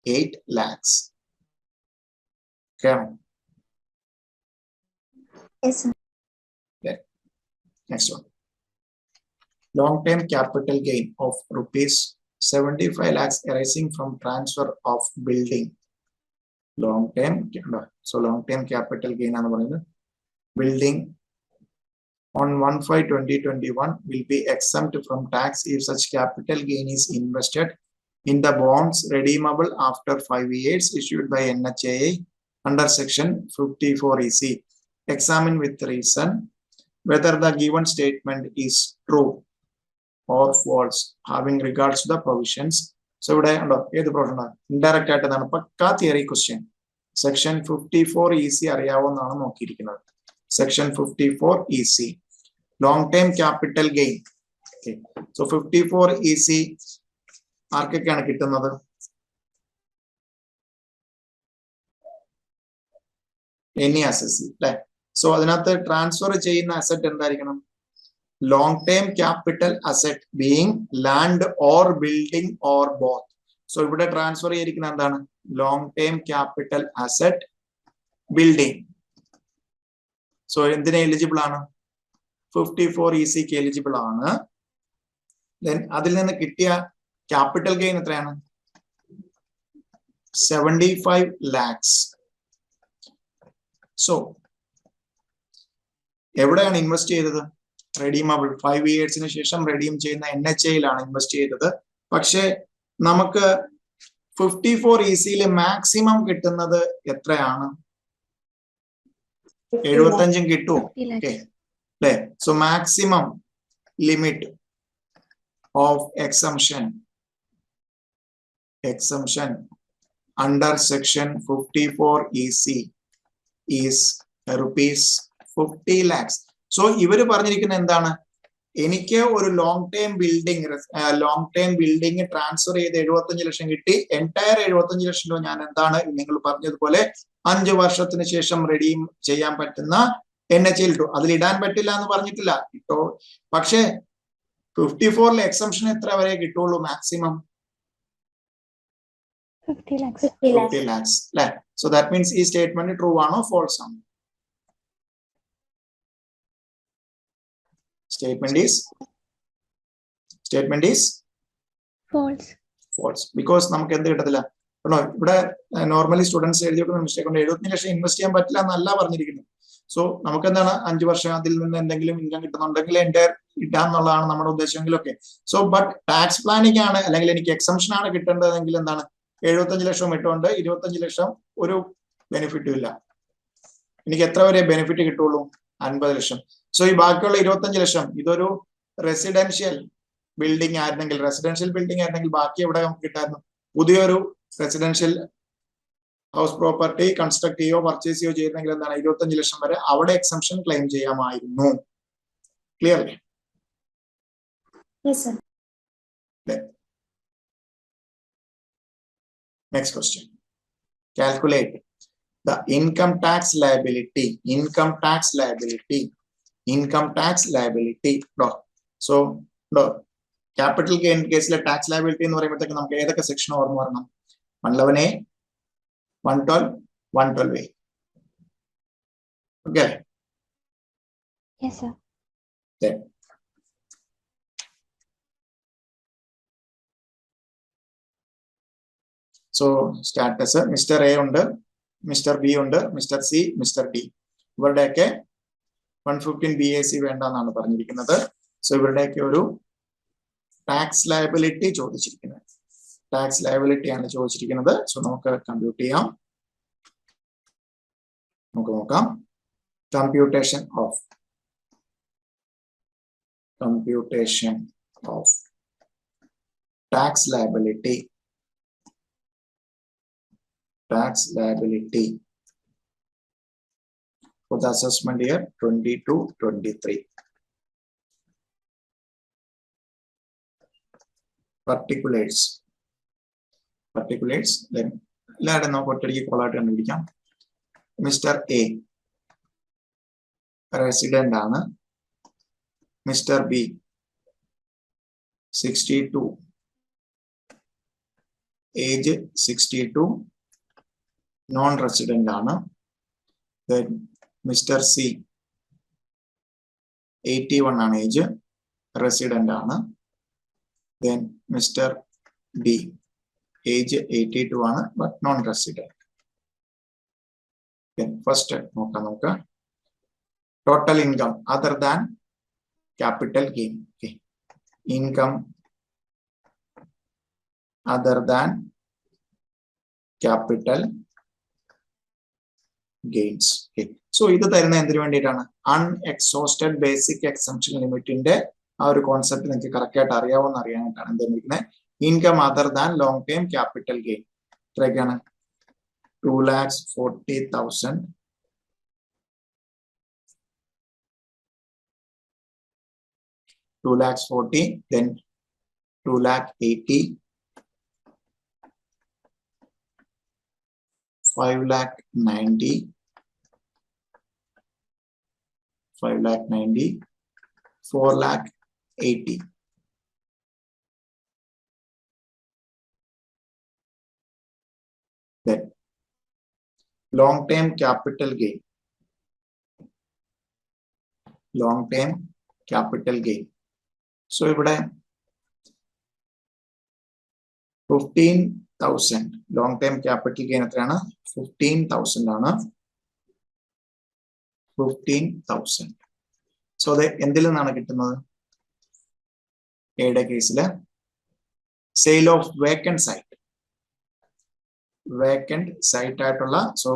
8 lakhs. Okay. Yes, sir. Yeah. Next one. Long term capital gain of rupees 75 lakhs arising from transfer of building. Long term, so long term capital gain ആണ് പറയുന്നത്, building on 1/5/2021 will be exempt from tax if such capital gain is invested in the bonds redeemable after 5 years issued by NHAI under section 54 EC. Examine with reason whether the given statement is true or false having regards to the provisions. So ഇവിടെ ഉണ്ടോ, ഏത് provision, indirect ആയിട്ട് എന്താണ്, പക്കാ theory question. Section 54 EC അറിയാവുന്നതാണ് നോക്കിയിരിക്കുന്നത്. Section 54 EC long time capital gain. So 54 EC ആർക്കൊക്കെയാണ് കിട്ടുന്നത്, എനി അസറ്റ് അല്ലെ. സോ അതിനകത്ത് ട്രാൻസ്ഫർ ചെയ്യുന്ന അസറ്റ് എന്തായിരിക്കണം, long term capital asset being land or building or both. So ഇവിടെ ട്രാൻസ്ഫർ ചെയ്തിരിക്കുന്ന എന്താണ്, long term capital asset building. So എന്തിനെ എലിജിബിൾ ആണ്, 54 EC ക്ക് എലിജിബിൾ ആണ്. ദെൻ അതിൽ നിന്ന് കിട്ടിയ ക്യാപിറ്റൽ ഗെയിൻ എത്രയാണ്, 75 lakhs. സോ എവിടെയാണ് ഇൻവെസ്റ്റ് ചെയ്തത്, റെഡീമബിൾ 5 ഇയേഴ്സിന് ശേഷം റെഡീം ചെയ്യുന്ന NHAയിലാണ് ഇൻവെസ്റ്റ് ചെയ്തത്. പക്ഷെ നമുക്ക് 54 ECയിൽ മാക്സിമം കിട്ടുന്നത് എത്രയാണ്? 75 കിട്ടുമോ? 50 ഓക്കെ lakhs. അല്ലേ? So maximum limit of exemption under section 54 EC is rupees 50 lakhs. So ഇവര് പറഞ്ഞിരിക്കുന്നത് എന്താണ്? എനിക്ക് ഒരു ലോങ് ടേം ബിൽഡിംഗ് ട്രാൻസ്ഫർ ചെയ്ത് 75 ലക്ഷം കിട്ടി. എൻറ്റയർ 75 ലക്ഷം രൂപ ഞാൻ എന്താണ് നിങ്ങൾ പറഞ്ഞതുപോലെ 5 വർഷത്തിന് ശേഷം റെഡീം ചെയ്യാൻ പറ്റുന്ന NHL ഇട്ടു. അതിൽ ഇടാൻ പറ്റില്ല എന്ന് പറഞ്ഞിട്ടില്ല, ഇട്ടോ. പക്ഷേ 54 എക്സംഷൻ എത്ര വരെ കിട്ടുള്ളൂ? Maximum 50 lakhs. 50 lakhs അല്ലെ? സോ ദാറ്റ് മീൻസ് ഈ സ്റ്റേറ്റ്മെന്റ് ട്രൂ ആണോ ഫോൾസ് ആണോ? Statement is False. because നമുക്ക് എന്ത് കിട്ടത്തില്ല. ഇവിടെ നോർമലി സ്റ്റുഡൻസ് എഴുതിയൊക്കെ മിസ്റ്റേക്ക് ഉണ്ട്. 75 ലക്ഷം ഇൻവെസ്റ്റ് ചെയ്യാൻ പറ്റില്ല എന്നല്ല പറഞ്ഞിരിക്കുന്നത്. സോ നമുക്ക് എന്താണ് 5 വർഷം അതിൽ നിന്ന് എന്തെങ്കിലും ഇൻകം കിട്ടുന്നുണ്ടെങ്കിൽ എൻ്റെ ഇടാന്നുള്ളതാണ് നമ്മുടെ ഉദ്ദേശമെങ്കിലൊക്കെ. സോ ബട്ട് ടാക്സ് പ്ലാനിങ് ആണ്, അല്ലെങ്കിൽ എനിക്ക് എക്സംഷൻ ആണ് കിട്ടേണ്ടതെങ്കിൽ എന്താണ് 75 ലക്ഷം ഇട്ടുകൊണ്ട് 25 ലക്ഷം ഒരു ബെനിഫിറ്റും ഇല്ല. എനിക്ക് എത്ര വരെ ബെനിഫിറ്റ് കിട്ടുള്ളൂ? 50 ലക്ഷം. സോ ഈ ബാക്കിയുള്ള 25 ലക്ഷം ഇതൊരു റെസിഡൻഷ്യൽ ബിൽഡിംഗ് ആയിരുന്നെങ്കിൽ ബാക്കി എവിടെ നമുക്ക് കിട്ടായിരുന്നു? പുതിയൊരു റെസിഡൻഷ്യൽ ഹൗസ് പ്രോപ്പർട്ടി കൺസ്ട്രക്ട് ചെയ്യോ പർച്ചേസ് ചെയ്യോ ചെയ്യുന്നെങ്കിൽ എന്താണ് 25 ലക്ഷം വരെ അവിടെ എക്സംഷൻ ക്ലെയിം ചെയ്യാമായിരുന്നു. ക്ലിയർ അല്ലേ? Next question. Calculate the income tax liability. So capital gain കേസിലെ ടാക്സ് ലയബിലിറ്റി എന്ന് പറയുമ്പോഴത്തേക്ക് നമുക്ക് ഏതൊക്കെ സെക്ഷൻ ഓർമ്മ വരണം? 111A, 112, 112A. Okay. Yes, sir. Then so status Mr. A ഉണ്ട്, Mr. B ഉണ്ട്, Mr. C, Mr. D. ഇവരുടെയൊക്കെ 115 BAC വേണ്ടെന്നാണ് പറഞ്ഞിരിക്കുന്നത്. സോ ഇവരുടെയൊക്കെ ഒരു ടാക്സ് ലയബിലിറ്റി ചോദിച്ചിരിക്കുന്നത്. ആണ് ചോദിച്ചിരിക്കുന്നത്. സോ നമുക്ക് കമ്പ്യൂട്ട് ചെയ്യാം. നമുക്ക് നോക്കാം. Computation of tax liability for the assessment year 22-23. Particulars. Then let us know what we call it. Mr. A resident ആണ്. Mr. B 62, age 62, non-resident ആണ്. Then Mr. C 81 ആണ് ഏജ്, റെസിഡന്റ് ആണ്. Then Mr. D age 82 ആണ് but non resident. First നോക്കാം നമുക്ക്. Total income other than capital gain. Income other than capital gains. So ഇത് തരുന്ന എന്തിനു വേണ്ടിയിട്ടാണ്? അൺഎക്സോസ്റ്റഡ് ബേസിക് എക്സംഷൻ ലിമിറ്റിന്റെ ആ ഒരു കോൺസെപ്റ്റ് നിങ്ങൾക്ക് കറക്റ്റ് ആയിട്ട് അറിയാവുന്ന അറിയാനായിട്ടാണ് എന്തിരിക്കുന്നത്. Income other than long term capital gain എത്രയൊക്കെയാണ്? 2,40,000, 2,40,000, then 2,80,000, 5,90,000, 4,80,000. Then long-term capital gain. So ഇവിടെ 15,000 ലോങ് ടൈം ക്യാപിറ്റൽ ഗെയിൻ എത്രയാണ്? 15,000 ആണ്. 15,000. സോ അത് എന്തിൽ നിന്നാണ് കിട്ടുന്നത്? എയുടെ കേസില് Sale of vacant site. Vacant site ആയിട്ടുള്ള so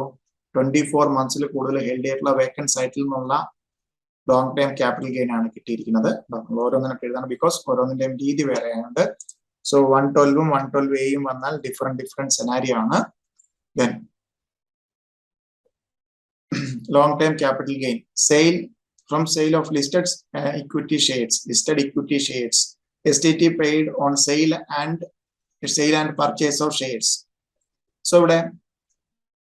24 months കൂടുതൽ ഹെൽഡ് ചെയ്തിട്ടുള്ള വേക്കന്റ് സൈറ്റിൽ നിന്നുള്ള ലോങ് ടൈം ക്യാപിറ്റൽ ഗെയിൻ ആണ് കിട്ടിയിരിക്കുന്നത്. ഓരോന്നിനൊക്കെ എഴുതണം ബിക്കോസ് ഓരോന്നിന്റെയും രീതി വേറെ ആയതുകൊണ്ട്. സോ 112ഉം 112A വന്നാൽ ഡിഫറെന്റ് സെനാരിയോ ആണ്. Then long term capital gain, sale from sale of listed equity shares, STT paid on sale and purchase of shares. So ഇവിടെ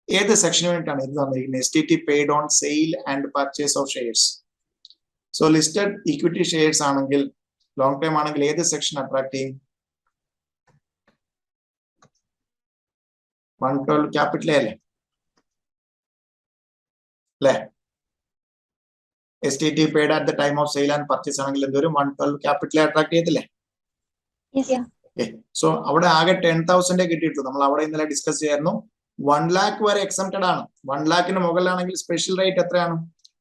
ഏത് സെക്ഷന് വേണ്ടിയിട്ടാണ് ഇത് തന്നിരിക്കുന്നത്? STT paid on sale and purchase of shares. So listed equity shares ആണെങ്കിൽ long time ആണെങ്കിൽ ഏത് section attract ചെയ്യും? 112 capital അല്ലേ? അല്ലേ? STT paid at the time of sale and purchase ആണെങ്കിൽ എന്തൊരു 112 ക്യാപിറ്റൽ അട്രാക്ട് ചെയ്യത്തില്ലേ? Yes, sir. സോ അവിടെ ആകെ 10,000 കിട്ടിയിട്ടുള്ളൂ. നമ്മൾ അവിടെ ഇന്നലെ ഡിസ്കസ് ചെയ്യായിരുന്നു 1 lakh വരെ എക്സംപ്റ്റഡ് ആണ്. 1 lakhന് മുകളിലാണെങ്കിൽ സ്പെഷ്യൽ റേറ്റ് എത്രയാണ്?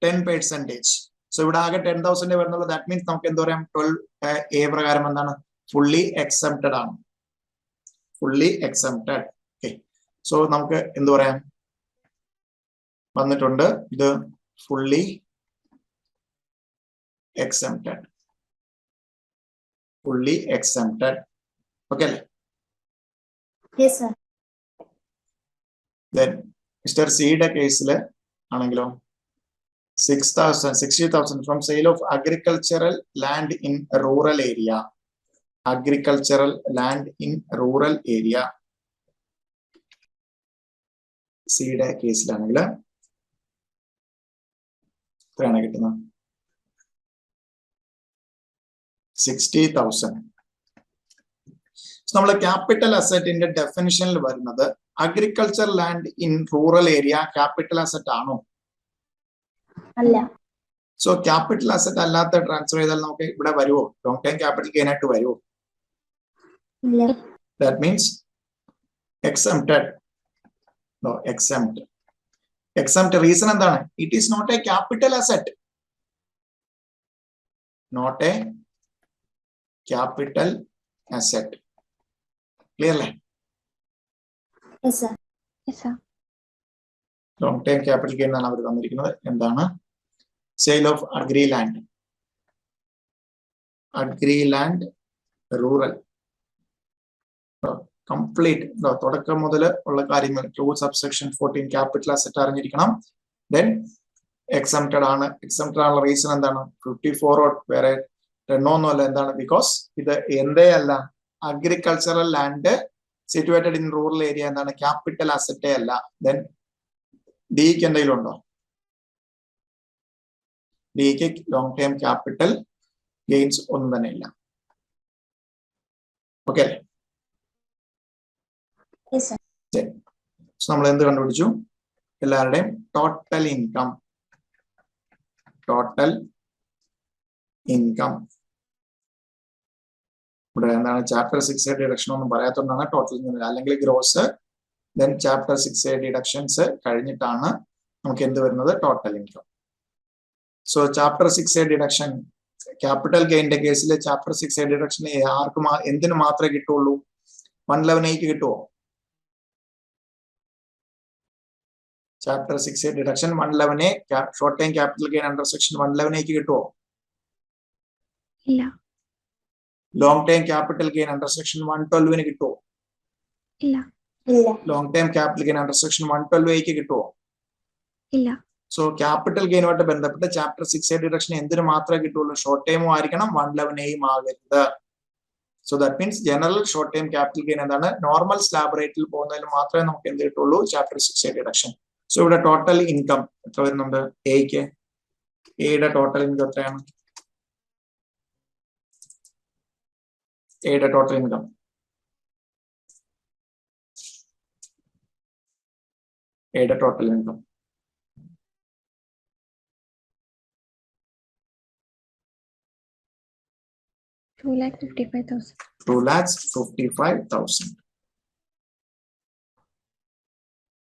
10%. സോ ഇവിടെ ആകെ 10,000 വരുന്നുള്ളൂ. ദാറ്റ് മീൻസ് നമുക്ക് എന്ത് പറയാം? 12A പ്രകാരം എന്താണ്? ഫുള്ളി എക്സംപ്റ്റഡ് ആണ്. Fully exempted. സോ നമുക്ക് എന്ത് പറയാം? വന്നിട്ടുണ്ട് ഇത് fully exempted. Fully exempted. Okay. Yes, sir. Then Mr. Cയുടെ കേസിൽ ആണെങ്കിലോ 60,000 from sale of agricultural land in rural area. Agricultural land in rural area. Cയുടെ കേസിലാണെങ്കിൽ എത്രയാണ് കിട്ടുന്നത്? 60,000. നമ്മളെ ക്യാപിറ്റൽ അസറ്റിന്റെ ഡെഫിനിഷനിൽ വരുന്നത് agriculture land in rural area capital asset ആണോ? അല്ല. സോ ക്യാപിറ്റൽ അസറ്റ് അല്ലാത്ത transfer ചെയ്താൽ നമുക്ക് ഇവിടെ വരുമോ? ലോങ് ടൈം ക്യാപിറ്റൽ ഗെയിൻ ആയിട്ട് വരുമോ? ഇല്ല. That means exempted. No, exempt. Exempt reason എന്താണ്? It is not a capital asset. Not a capital asset. Clear അല്ലേ? Yes, sir. Yes, sir. Long time capital gain ആണ് അവർ തന്നിരിക്കുന്നത്. എന്താണ്? Sale of agri land rural complete തുടക്കം മുതൽ ഉള്ള കാര്യങ്ങൾ സബ്സെക്ഷൻ 14 ക്യാപിറ്റൽ അസറ്റ് അറിഞ്ഞിരിക്കണം. ദെൻ എക്സംപ്റ്റഡ് ആണ്. എക്സംപ്റ്റഡ് ആണുള്ള റീസൺ എന്താണ്? 54 വേറെ 10 ഒന്നുമല്ല. എന്താണ്? ബിക്കോസ് ഇത് എന്തേ അല്ല, agricultural land situated in rural area എന്താണ്? ക്യാപിറ്റൽ അസറ്റേ അല്ല. ദെൻ ഡിക്ക് എന്തെങ്കിലും ഉണ്ടോ? ഡിക്ക് ലോങ് ടൈം ക്യാപിറ്റൽ ഗെയിൻസ് ഒന്നും തന്നെ ഇല്ല. ഓക്കെ അല്ലേ? നമ്മൾ എന്ത് കണ്ടുപിടിച്ചു? എല്ലാവരുടെയും ടോട്ടൽ ഇൻകം ഇവിടെ എന്താണ്? ചാപ്റ്റർ 6 ഡിഡക്ഷൻ ഒന്നും പറയാത്തതുകൊണ്ടാണ് ടോട്ടൽ ഇൻകം, അല്ലെങ്കിൽ ഗ്രോസ്. ദെൻ ചാപ്റ്റർ 6 ഡിഡക്ഷൻസ് കഴിഞ്ഞിട്ടാണ് നമുക്ക് എന്ത് വരുന്നത്? Total income. So chapter 6 deduction capital ഗെയിന്റെ കേസിൽ ചാപ്റ്റർ 6 ഡിഡക്ഷൻ ആർക്കും എന്തിനു മാത്രമേ കിട്ടുള്ളൂ? 111A കിട്ടുമോ? Chapter 6 deduction 111A short time capital gain under section 111A കിട്ടുമോ? ഇല്ല. Long time capital gain under section 112 കിട്ടുമോ? ഇല്ല. Long time capital gain under section 112A കിട്ടുമോ? ഇല്ല. സോ ക്യാപിറ്റൽ ഗെയിനുമായിട്ട് ബന്ധപ്പെട്ട് ചാപ്റ്റർ 6 ഡിഡക്ഷൻ എന്തിനു മാത്രമേ കിട്ടുള്ളൂ? ഷോർട്ട് ടൈമും ആയിരിക്കണം, 111A ആകരുത്. So that means general short time capital gain എന്താണ്? നോർമൽ സ്ലാബ് റേറ്റിൽ പോകുന്നതിൽ മാത്രമേ നമുക്ക് എന്ത് കിട്ടുള്ളൂ? Chapter 6 deduction. സോ ഇവിടെ ടോട്ടൽ ഇൻകം എത്ര വരുന്നുണ്ട്? എയുടെ ടോട്ടൽ ഇൻകം എത്രയാണ്? എയുടെ total income total income 2,55,000. 2,55,000.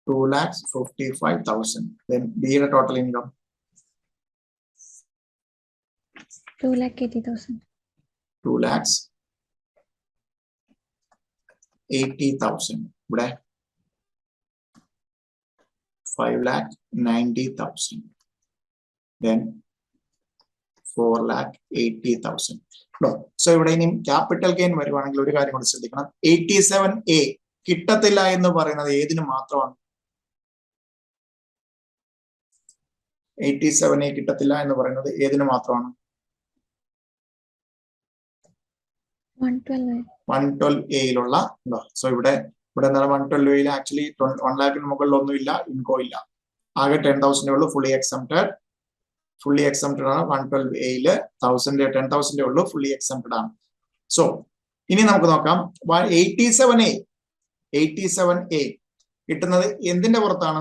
2,55,000. Then B യുടെ ടോട്ടൽ ഇൻകം 2,80,000. 2,80,000. 80,000. ഇവിടെ 5,90,000. Then 4,80,000. സോ ഇവിടെ ഇനി ക്യാപിറ്റൽ ഗെയിൻ വരുവാണെങ്കിൽ ഒരു കാര്യം കൂടി ശ്രദ്ധിക്കണം. 87A കിട്ടത്തില്ല എന്ന് പറയുന്നത് ഏതിന് മാത്രമാണ്? 87A കിട്ടത്തില്ല എന്ന് പറയുന്നത് ഏതിന് മാത്രമാണ്? 112Aയിലുള്ള. സോ ഇവിടെ എന്താണ് 112Aയിൽ ആക്ച്വലി 1 ലാഖിന് മുകളിലൊന്നും ഇല്ല, ഇൻകോ ഇല്ല. ആകെ 10,000 ഉള്ളൂ. ഫുള്ളി എക്സംപ്റ്റഡ് ആണ് 112Aയില്. 10,000 ഉള്ളൂ, ഫുള്ളി എക്സംപ്റ്റഡ് ആണ്. സോ ഇനി നമുക്ക് നോക്കാം 87A കിട്ടുന്നത് എന്തിന്റെ പുറത്താണ്?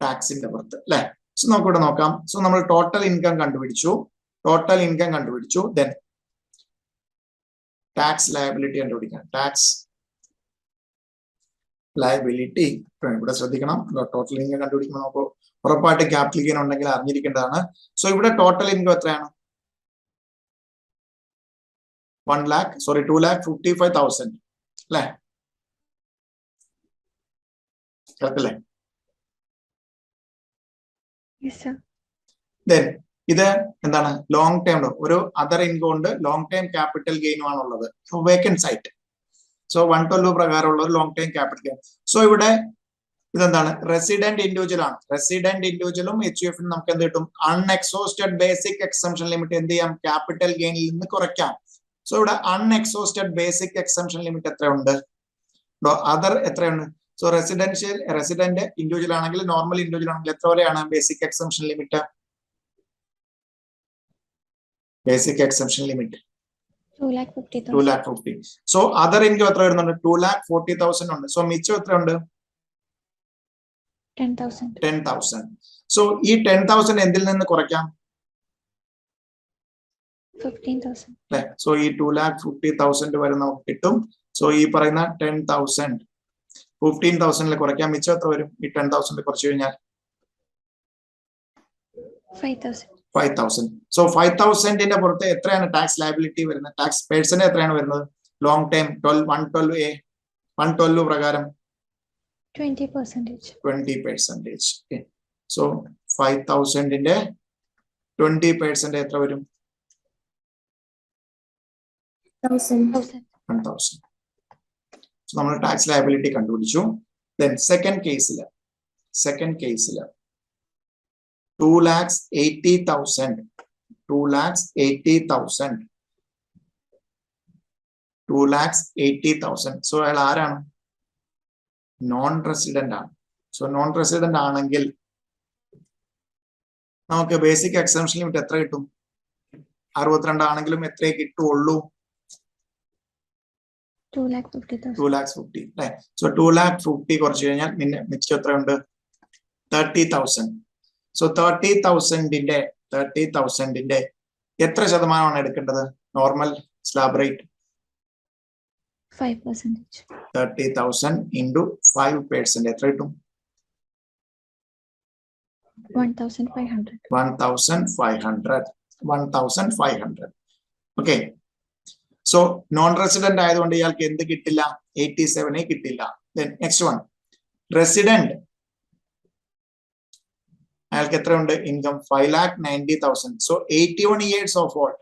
ടാക്സിന്റെ പുറത്ത് അല്ലെ. സോ നമുക്ക് ഇവിടെ നോക്കാം. സോ നമ്മൾ ടോട്ടൽ ഇൻകം കണ്ടുപിടിച്ചു. ദെൻ ടാക്സ് ലയബിലിറ്റി കണ്ടുപിടിക്കാം. ടാക്സ് ലയബിലിറ്റി ഇവിടെ ശ്രദ്ധിക്കണം. ടോട്ടൽ ഇൻകം കണ്ടുപിടിക്കുമ്പോൾ നമുക്ക് ഉറപ്പായിട്ട് ക്യാപിറ്റൽ ഗെയിൻ ഉണ്ടെങ്കിൽ അറിഞ്ഞിരിക്കേണ്ടതാണ്. സോ ഇവിടെ ടോട്ടൽ ഇൻകം എത്രയാണ്? 2,55,000 അല്ലെ. കേൾക്കല്ലേ? ദെൻ ഇത് എന്താണ്? ലോങ് ടേം ഒരു അതർ ഇൻകം ഉണ്ട്, ലോങ് ടൈം ക്യാപിറ്റൽ ഗെയിനും ആണുള്ളത്. So vacant site. സോ 112 പ്രകാരമുള്ള ഒരു long time capital gain. So ഇവിടെ ഇതെന്താണ്? റെസിഡന്റ് ഇൻഡിവിജ്വൽ ആണ്. റെസിഡന്റ് ഇൻഡിവിജ്വലും HUF നമുക്ക് എന്ത് കിട്ടും? അൺഎക്സോസ്റ്റഡ് ബേസിക് എക്സംഷൻ ലിമിറ്റ് എന്ത് ചെയ്യാം? ക്യാപിറ്റൽ ഗെയിനിൽ നിന്ന് കുറയ്ക്കാം. സോ ഇവിടെ അൺഎക്സോസ്റ്റഡ് ബേസിക് എക്സംഷൻ ലിമിറ്റ് എത്രയുണ്ട്? അതർ എത്രയുണ്ട്? സോ റെസിഡന്റ് ഇൻഡിവിജ്വൽ ആണെങ്കിൽ, നോർമൽ ഇൻഡിവിജ്വൽ ആണെങ്കിൽ എത്ര വരെയാണ് basic exemption limit? Basic exemption limit 2,50,000. So other income എത്ര വരുന്നുണ്ട്? 2,40,000 ഉണ്ട്. സോ മിച്ചം എത്ര ഉണ്ട്? 10,000. സോ ഈ 10,000 എന്തിൽ നിന്ന് കുറയ്ക്കാം? 15,000. അല്ലെ. സോ ഈ 2,50,000 വരെ നമുക്ക് കിട്ടും. സോ ഈ പറയുന്ന 10,000 15,000 കുറയ്ക്കാം. മിച്ചം എത്ര വരും? ഈ 10,000 കുറച്ചു കഴിഞ്ഞാൽ 5,000. സോ 5,000ന്റെ പുറത്ത് എത്രയാണ് ടാക്സ് ലയബിലിറ്റി വരുന്നത്? ടാക്സ് പേഴ്സന്റെ എത്രയാണ് വരുന്നത്? ലോങ് ടൈം 112 പ്രകാരം 20%. സോ 5,000ന്റെ 20% എത്ര വരും? 1,000. സോ നമ്മൾ ടാക്സ് ലയബിലിറ്റി കണ്ടുപിടിച്ചു. ദെൻ സെക്കൻഡ് കേസില് 2,80,000. 2,80,000. സോ അയാൾ ആരാണ്? നോൺ റെസിഡന്റ് ആണ്. സോ നോൺ റെസിഡന്റ് ആണെങ്കിൽ നമുക്ക് ബേസിക് എക്സംഷൻ ലിമിറ്റ് എത്ര കിട്ടും? 62 ആണെങ്കിലും എത്രയേ കിട്ടുള്ളൂ? 2,50,000 അല്ലെ. സോ 2,50,000 കുറച്ച് കഴിഞ്ഞാൽ മിച്ചം എത്രയുണ്ട്? 30,000. സോ 30,000ന്റെ എത്ര ശതമാനമാണ് എടുക്കേണ്ടത്? Normal slab rate 5%. 30,000 into 5% എത്ര കിട്ടും? 1,500. ഓക്കെ. സോ നോൺ റെസിഡന്റ് ആയതുകൊണ്ട് ഇയാൾക്ക് എന്ത് കിട്ടില്ല? 87 കിട്ടില്ല. Next one resident. അയാൾക്ക് എത്രയുണ്ട് income? 5,90,000. So 81 years of what?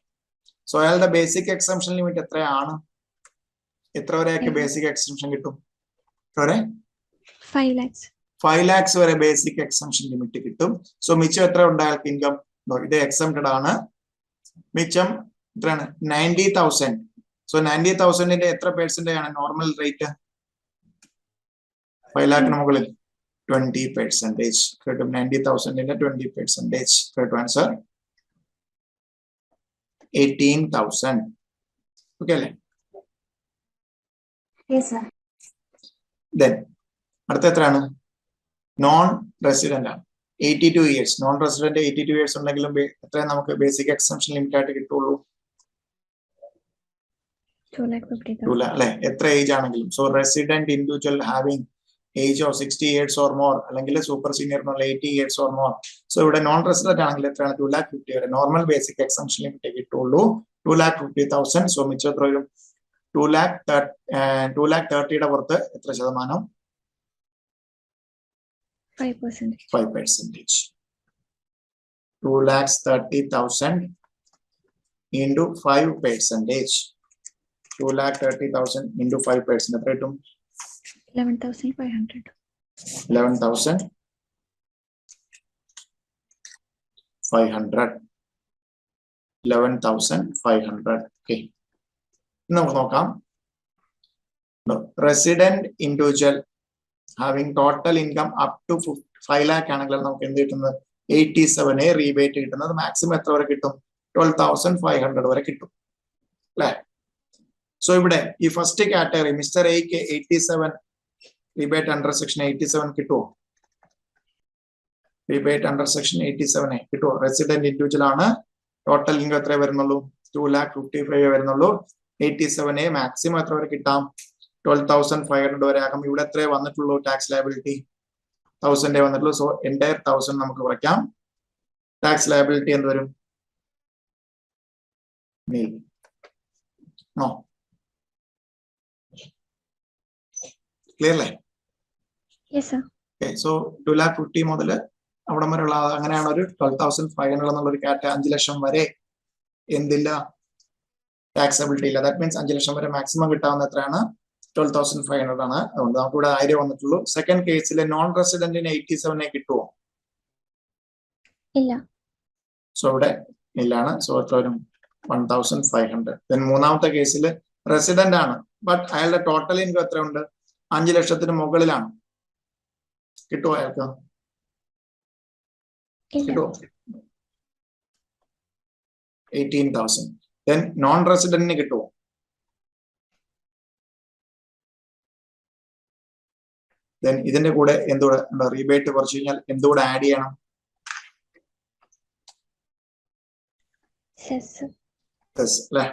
So അയാളുടെ ബേസിക് എക്സംഷൻ ലിമിറ്റ് എത്രയാണ്? എത്ര വരെയൊക്കെ ബേസിക് എക്സംഷൻ കിട്ടും? 5 lakhs വരെ ബേസിക് എക്സംഷൻ ലിമിറ്റ് കിട്ടും. സോ മിച്ചം എത്ര ഉണ്ട് അയാൾക്ക് ഇൻകം? ഇത് എക്സംപ്റ്റഡ് ആണ്. മിച്ചം എത്രയാണ്? 90,000. സോ 90,000ന്റെ എത്ര പെർസെന്റേജ് ആണ് നോർമൽ റേറ്റ്? 5 lakhന് മുകളിൽ 20% കിട്ടും. 90,000ന്റെ 20% കിട്ടും. ആൻസർ 18,000. ഓക്കെ അല്ലേ? ദെൻ അടുത്ത എത്രയാണ്? നോൺ റെസിഡന്റ് ആണ്. 82 years. നോൺ റെസിഡന്റ് 82 years ഉണ്ടെങ്കിലും എത്രയാണ് നമുക്ക് ബേസിക് എക്സംഷൻ ലിമിറ്റ് ആയിട്ട് കിട്ടുള്ളൂ? 2,50,000 അല്ലെ. എത്ര ഏജ് ആണെങ്കിലും. So resident individual having age of 60 years or more അല്ലെങ്കിൽ super senior 80 years or more. So ഇവിടെ നോൺ റെസിഡന്റ് ആണെങ്കിൽ എത്രയാണ്? 2,50,000 വരെ നോർമൽ ബേസിക് എക്സംഷൻ ലിമിറ്റ് കിട്ടുള്ളൂ. 2,50,000. So മിച്ചം എത്ര വരും? 2,30,000 പുറത്ത് എത്ര ശതമാനം? 5%. 5%. 2,30,000 into 5%. 2,30,000 into 5%. എത്ര കിട്ടും? 11,500. 11,500. Okay. നമുക്ക് നോക്കാം. Resident individual having total income up to 5 lakh ആണെങ്കിൽ നമുക്ക് എന്ത് കിട്ടുന്നത്? 87A റീബേറ്റ് കിട്ടുന്നത്. മാക്സിമം എത്ര വരെ കിട്ടും? 12,500 വരെ കിട്ടും അല്ലെ? സോ ഇവിടെ ഈ ഫസ്റ്റ് കാറ്റഗറി മിസ്റ്റർ എക്ക് 87 റിബേറ്റ് അണ്ടർ സെക്ഷൻ 87 കിട്ടുമോ? റിബേറ്റ് അണ്ടർ സെക്ഷൻ 87A കിട്ടുമോ? റെസിഡന്റ് ഇൻഡിവിജ്വൽ ആണ്. ടോട്ടൽ ഇൻകം എത്ര വരുന്നുള്ളൂ? 2,55,000 വരുന്നുള്ളൂ. 87A മാക്സിമം എത്ര വരെ കിട്ടാം? 12,500 വരെ ആകും. ഇവിടെ എത്ര വന്നിട്ടുള്ളൂ? ടാക്സ് ലയബിലിറ്റി 1,000 വന്നിട്ടുള്ളൂ. സോ എൻറ്റയർ 1,000 നമുക്ക് കുറയ്ക്കാം. ടാക്സ് ലയബിലിറ്റി എന്ത് വരും? നോ. ക്ലിയർ അല്ലേ? Yes, sir. സോ 2,50,000 മുതൽ അവിടെ വരെയുള്ള അങ്ങനെയാണ് ഒരു 12,500 എന്നുള്ള ഒരു 5 ലക്ഷം വരെ എന്തില്ല? ടാക്സബിലിറ്റി ഇല്ല. ദാറ്റ് മീൻസ് 5 ലക്ഷം വരെ മാക്സിമം കിട്ടാവുന്ന എത്രയാണ്? 12,500 ആണ്. അതുകൊണ്ട് നമുക്ക് ഇവിടെ 1000 വന്നിട്ടുള്ളൂ. സെക്കൻഡ് കേസിൽ നോൺ റെസിഡന്റിന് 87A കിട്ടുമോ? ഇല്ല. സോ ഇവിടെ ഇല്ലാണ്. സോ എത്ര വരും? 1,500. ദെൻ മൂന്നാമത്തെ കേസിൽ റെസിഡന്റ് ആണ്, ബട്ട് അയാളുടെ ടോട്ടൽ ഇൻകം എത്ര ഉണ്ട്? 5 ലക്ഷത്തിന് മുകളിലാണ്. കിട്ടുമോ അയാൾക്ക്? കിട്ടുമോ? 18,000. ദെൻ നോൺ റെസിഡന്റിന് കിട്ടുമോ? ദെൻ ഇതിന്റെ കൂടെ എന്തുകൂടെ റീബേറ്റ് കുറച്ച് കഴിഞ്ഞാൽ എന്തുകൂടെ ആഡ് ചെയ്യണം? അല്ലെ?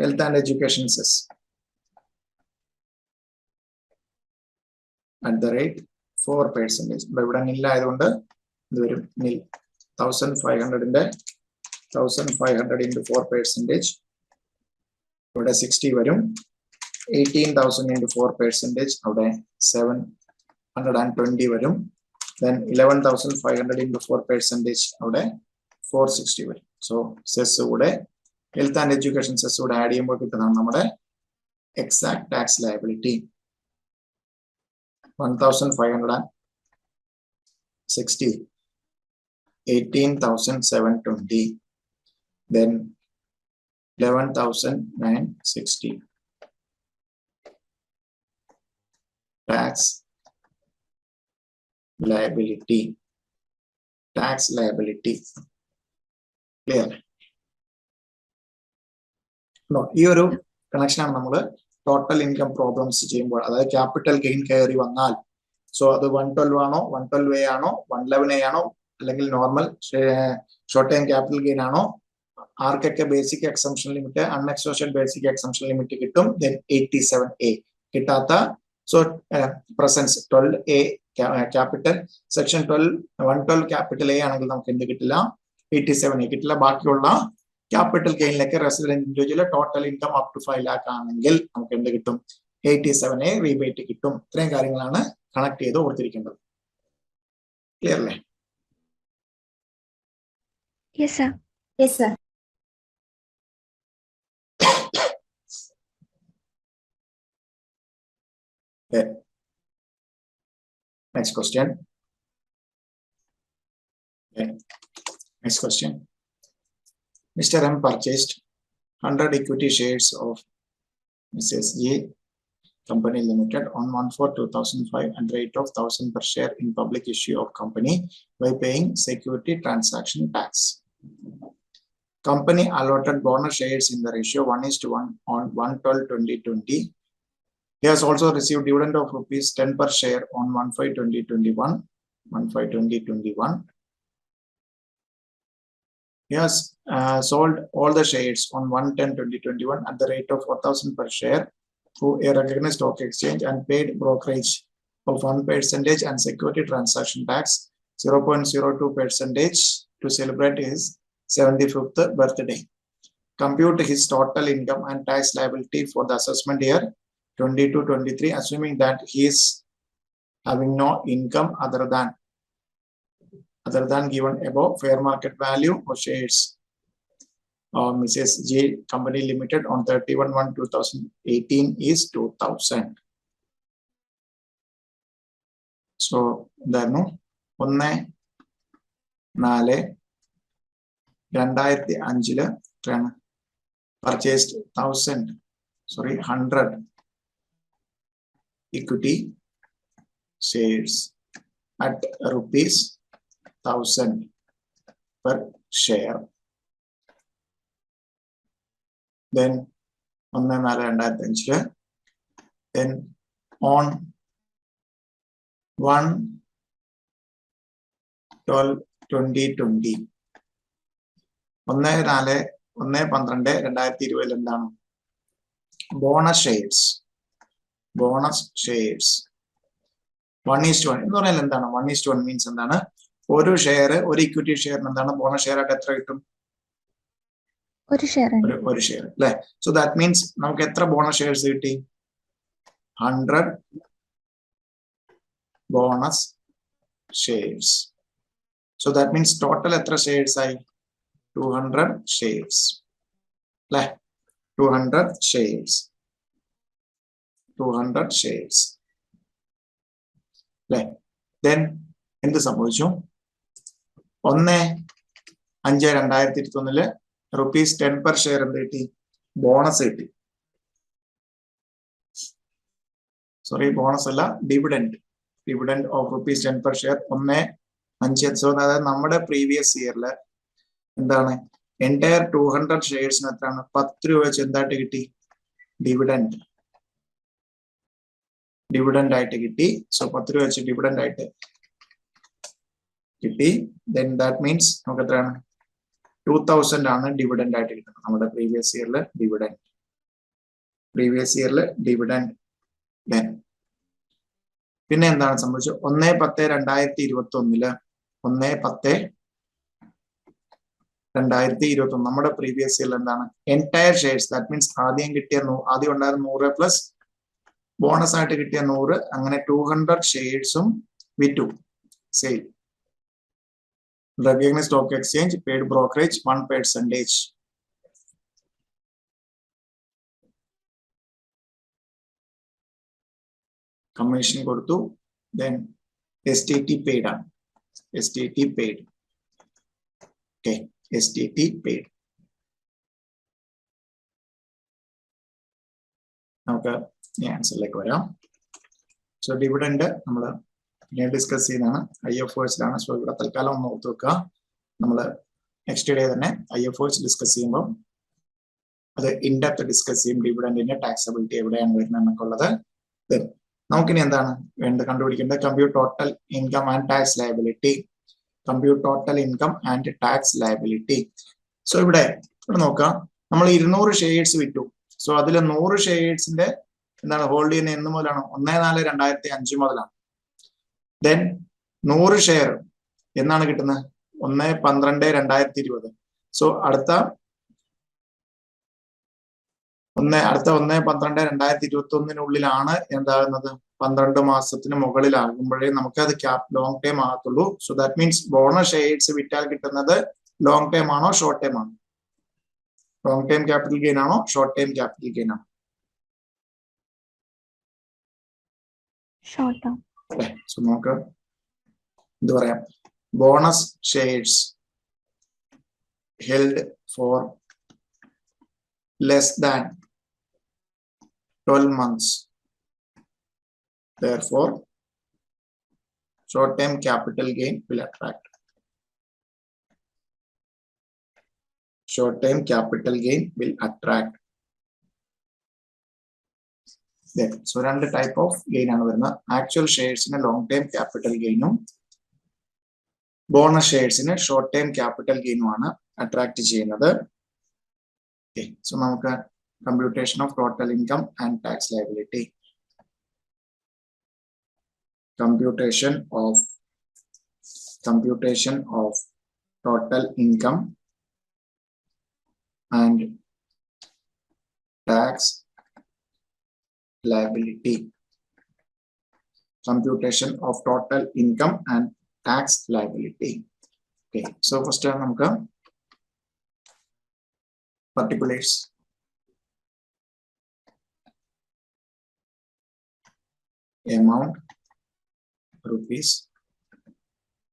Health and education cess @4%. ഇവിടെ നിൽ ആയതുകൊണ്ട് ഇത് വരും നിൽ. 1,500 into 4%. ഇവിടെ 60 വരും. 18,000 into 4%. അവിടെ 720 വരും. Then 11,500 into 4%. അവിടെ 460 വരും. സോ സെസ് കൂടെ ഹെൽത്ത് ആൻഡ് എഡ്യൂക്കേഷൻ സെസ് കൂടെ ആഡ് ചെയ്യുമ്പോൾ കിട്ടുന്നതാണ് നമ്മുടെ exact tax liability. 1,560, 18,720, then 11,960. Tax liability. Clear? No, ഈ ഒരു കണക്ഷനാണ് നമ്മൾ ടോട്ടൽ ഇൻകം പ്രോബ്ലംസ് ചെയ്യുമ്പോൾ, അതായത് ക്യാപിറ്റൽ ഗെയിൻ കയറി വന്നാൽ, സോ അത് 112 ആണോ, 112A ആണോ, 111A ആണോ, അല്ലെങ്കിൽ normal short time capital gain ആണോ, ആർക്കൊക്കെ basic exemption limit, unexhausted basic exemption limit കിട്ടും. ദെൻ 87A കിട്ടാത്ത, so presence 12A capital section 112 capital A ആണെങ്കിൽ നമുക്ക് എന്ത് കിട്ടില്ല? 87A കിട്ടില്ല. ബാക്കിയുള്ള ക്യാപിറ്റൽ ഗെയിനിലേക്ക് resident individual total income up to 5 lakh ആണെങ്കിൽ നമുക്ക് എന്ത് കിട്ടും? 87A റീബേറ്റ് കിട്ടും. ഇത്രയും കാര്യങ്ങളാണ് കണക്ട് ചെയ്ത് ഓർത്തിരിക്കേണ്ടത്. ക്ലിയർ അല്ലേ? Yes, sir. Yes, sir. Okay. Next question. Okay. Next question. Mr. M purchased 100 equity shares of Mrs. J Company Limited on 1/4/2005 at the rate of 1,000 per share in public issue of company by paying security transaction tax. Company allotted bonus shares in the ratio 1:1 on 1/12/2020. He has also received dividend of ₹10 per share on 1/5/2021. He has sold all the shares on 1/10/2021 at the rate of 4,000 per share through a recognized stock exchange and paid brokerage of 1% and security transaction tax 0.02% to celebrate his 75th birthday. compute his total income and tax liability for the assessment year 22-23, assuming that he is having no income other than given above fair market value of shares of Mrs. J Company Limited on 31/1/2018 is 2000. So എന്തായിരുന്നു 1/4/2005 purchased 100 equity shares at rupees 1000 per share. Then 1/4/2005, then on 1/12/2020 1/4/1/12/2020 എന്താണ് bonus shares 1:1 എന്ന് പറഞ്ഞാൽ എന്താണ് 1:1 means എന്താണ് ഒരു share ഒരു equity ഷെയറിന് എന്താണ് bonus share ആയിട്ട് എത്ര കിട്ടും ഒരു ഷെയർ അല്ലെ സോ ദാറ്റ് മീൻസ് നമുക്ക് എത്ര ബോണസ് ഷെയർസ് കിട്ടി 100 bonus shares so that means total എത്ര ഷെയർസ് ആയി 200 ഷെയർസ് അല്ലെ 200 ഷെയർസ് അല്ലെ ദെൻ എന്ത് സംഭവിച്ചു 1/5/2021 rupees 10 per share എന്ത് കിട്ടി ബോണസ് കിട്ടി സോറി ബോണസ് അല്ല dividend of rupees 10 per share 1/5. So അതായത് നമ്മുടെ പ്രീവിയസ് ഇയറില് എന്താണ് എൻറ്റയർ 200 ഷെയർസിന് എത്രയാണ് 10 രൂപ വെച്ച് എന്തായിട്ട് കിട്ടി ഡിവിഡൻഡ് ആയിട്ട് കിട്ടി. സോ 10 രൂപ വെച്ച് ഡിവിഡൻഡ് ആയിട്ട് കിട്ടി. ദെൻ ദാറ്റ് മീൻസ് നമുക്ക് എത്രയാണ് 2000 ആണ് ഡിവിഡൻഡ് ആയിട്ട് കിട്ടുന്നത് നമ്മുടെ പ്രീവിയസ് ഇയറില് ഡിവിഡൻഡ്. ദെൻ പിന്നെ എന്താണ് സംഭവിച്ചത് 1/10/2021 1/10/2021 നമ്മുടെ പ്രീവിയസ് ഇയറിൽ എന്താണ് എൻറ്റയർ ഷെയർസ് ദാറ്റ് മീൻസ് ആദ്യം ഉണ്ടായിരുന്ന 100 പ്ലസ് ബോണസ് ആയിട്ട് കിട്ടിയ 100 അങ്ങനെ 200 ഷെയർസും വിറ്റു sale. Recognized stock exchange, paid brokerage, 1%. Commission കൊടുത്തു. Then STT paid. Okay, STT paid. നമുക്ക് ആൻസറിലേക്ക് വരാം. സോ ഡിവിഡൻഡ് നമ്മൾ ഡിസ്കസ് ചെയ്യുന്നതാണ് IFOs-ലാണ്. സോ ഇവിടെ തൽക്കാലം ഒന്ന് ഓർത്ത് വെക്കുക. നമ്മൾ നെക്സ്റ്റ് ഡേ തന്നെ IFOs ഡിസ്കസ് ചെയ്യുമ്പോൾ അത് ഇൻഡെപ്ത് ഡിസ്കസ് ചെയ്യും. ഡിവിഡൻഡിന്റെ ടാക്സബിലിറ്റി എവിടെയാണ് വരുന്നത് എന്നൊക്കെ ഉള്ളത്. നമുക്കിനി എന്താണ് വേണ്ടത് കണ്ടുപിടിക്കേണ്ടത് compute total income and tax liability. So ഇവിടെ നോക്കാം, നമ്മൾ 200 ഷെയർസ് വിറ്റു. സോ അതിൽ 100 ഷെയർസിന്റെ എന്താണ് ഹോൾഡ് ചെയ്യുന്ന എന്ന് മുതലാണ് 1/4/2005 മുതലാണ്. ദെൻ 100 ഷെയർ എന്നാണ് കിട്ടുന്നത് 1/12/2020. സോ അടുത്ത 1/12/2021 എന്താകുന്നത് 12 മാസത്തിന് മുകളിലാകുമ്പോഴേ നമുക്ക് അത് ലോങ് ടൈം ആകത്തുള്ളൂ. So that means bonus shares വിറ്റാൽ കിട്ടുന്നത് ലോങ് ടൈം ആണോ ഷോർട്ട് ടൈം ആണോ? ലോങ് ടൈം ക്യാപിറ്റൽ ഗെയിൻ ആണോ ഷോർട്ട് ടൈം ക്യാപിറ്റൽ ഗെയിൻ ആണോ? Short term. സോ നമുക്ക് എന്ത് പറയാം, bonus shares held for less than 12 months. Therefore, short-term capital gain will attract. Short-term capital gain will attract. Then, so രണ്ട് type of gain ആണ് വരുന്നത്. Actual shares-ന് long-term capital gain-ഉം bonus shares-ന് short-term capital gain-ഉം ആണ് attract ചെയ്യുന്നത്. Okay, so നമുക്ക് computation of total income and tax liability. Computation of total income and tax liability. Computation of total income and tax liability. Okay, so first നമുക്ക് particulars. Amount rupees.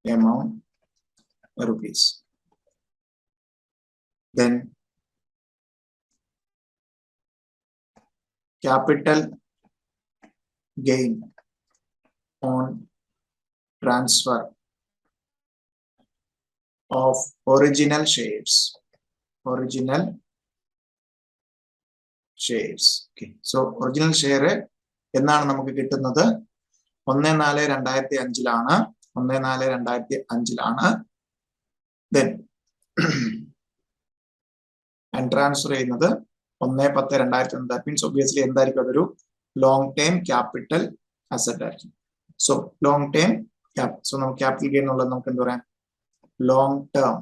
Amount rupees. Then capital gain on transfer of original shares. Original shares. Okay, so original share എന്നാണ് നമുക്ക് കിട്ടുന്നത് 1/4/2005 1/4/2005 then and transfer ചെയ്യുന്നത് 1/10/2001. that means obviously എന്തായിരിക്കും അതൊരു long time capital asset ആയിരിക്കും. So long time so നമുക്ക് capital gain ഉള്ളത് നമുക്ക് എന്താ പറയാം, long term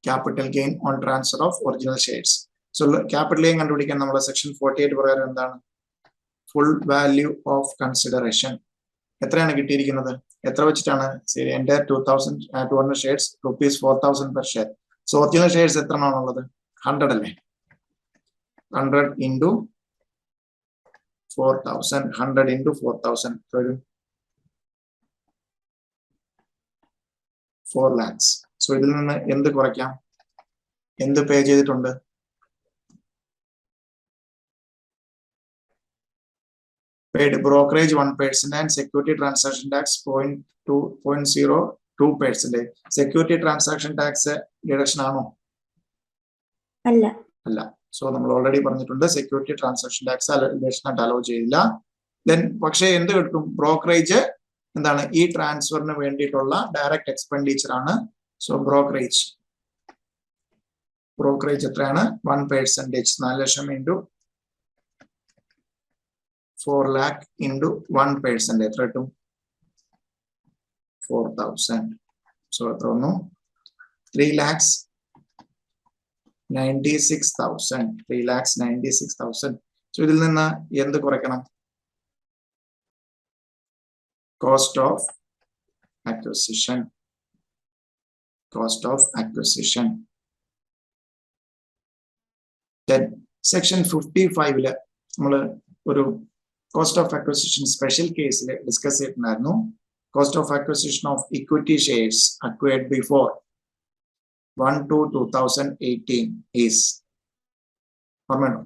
capital gain on transfer of original shares. So capital gain കണ്ടുപിടിക്കാൻ നമ്മൾ സെക്ഷൻ 48 പ്രകാരം എന്താണ്, ഫുൾ വാല്യൂ ഓഫ് കൺസിഡറേഷൻ എത്രയാണ് കിട്ടിയിരിക്കുന്നത്, എത്ര വെച്ചിട്ടാണ്, എൻ്റെ 2,200 shares ₹4,000 per share. So original shares എത്ര ആണുള്ളത്, 100 അല്ലേ, 100 into 4,000, 100 into 4,000 ഒരു 4 lakhs. സോ ഇതിൽ നിന്ന് എന്ത് കുറയ്ക്കാം, എന്ത് പേ ചെയ്തിട്ടുണ്ട്, paid brokerage 1% and security transaction tax 0.02%. security transaction tax deduction ആണോ, അല്ല. അല്ല. സോ നമ്മൾ ഓൾറെഡി പറഞ്ഞിട്ടുണ്ട് സെക്യൂരിറ്റി ട്രാൻസാക്ഷൻ ടാക്സ് ഡിഡക്ഷൻ ആയിട്ട് അലോ ചെയ്യില്ല. ദെൻ പക്ഷേ എന്ത് കിട്ടും, ബ്രോക്കറേജ് എന്താണ്, ഈ ട്രാൻസ്ഫറിന് വേണ്ടിയിട്ടുള്ള ഡയറക്റ്റ് എക്സ്പെൻഡിച്ചർ ആണ്. സോ ബ്രോക്കറേജ് എത്രയാണ്, 1%, 4 ലക്ഷം ഇൻറ്റു 4 lakh into 1%, എത്ര കിട്ടും, 4,000. സോ എത്ര വന്നു, 3,96,000. 3,96,000. സോ ഇതിൽ നിന്ന് എന്ത് കുറയ്ക്കണം, കോസ്റ്റ് ഓഫ് അക്വിസിഷൻ. സെക്ഷൻ 55 നമ്മൾ ഒരു കോസ്റ്റ് ഓഫ് അക്വിസിഷൻ സ്പെഷ്യൽ കേസിൽ ഡിസ്കസ് ചെയ്തിട്ടുണ്ടായിരുന്നു. Cost of acquisition of equity shares acquired before 1/2/2018 is, ഓർമ്മയുണ്ടോ,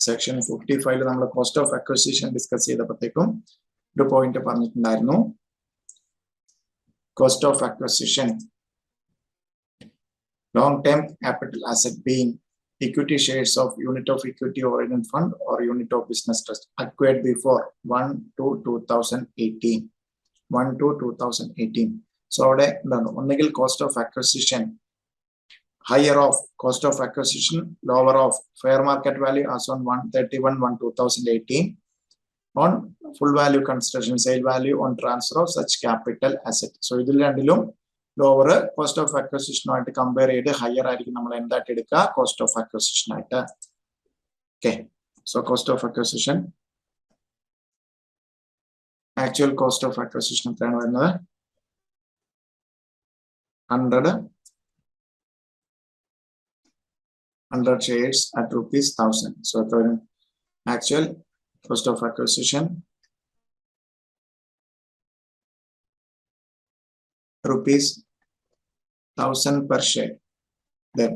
സെക്ഷൻ 55 നമ്മൾ കോസ്റ്റ് ഓഫ് അക്വിസിഷൻ ഡിസ്കസ് ചെയ്തപ്പോഴത്തേക്കും ഒരു പോയിന്റ് പറഞ്ഞിട്ടുണ്ടായിരുന്നു. Cost of acquisition, long term capital asset being equity shares of unit of equity or in fund or unit of business trust acquired before 1/2/2018. 1/2/2018. So അവിടെ എന്താണ്, ഒന്നുകിൽ cost of acquisition higher of cost of acquisition, lower of fair market value as on 1/31/2018 on full value consideration, sale value on transfer of such capital asset. So ഇതിൽ രണ്ടിലും lower cost of അക്വസിഷനുമായിട്ട് compare ചെയ്ത് higher ആയിരിക്കും നമ്മൾ എന്തായിട്ട് എടുക്കുക, cost of acquisition ആയിട്ട്. Okay, so cost of acquisition, actual cost of acquisition എത്രയാണ് വരുന്നത്, 100 shares at ₹1,000. So എത്ര വരും, actual cost of acquisition ₹1,000 per share. Then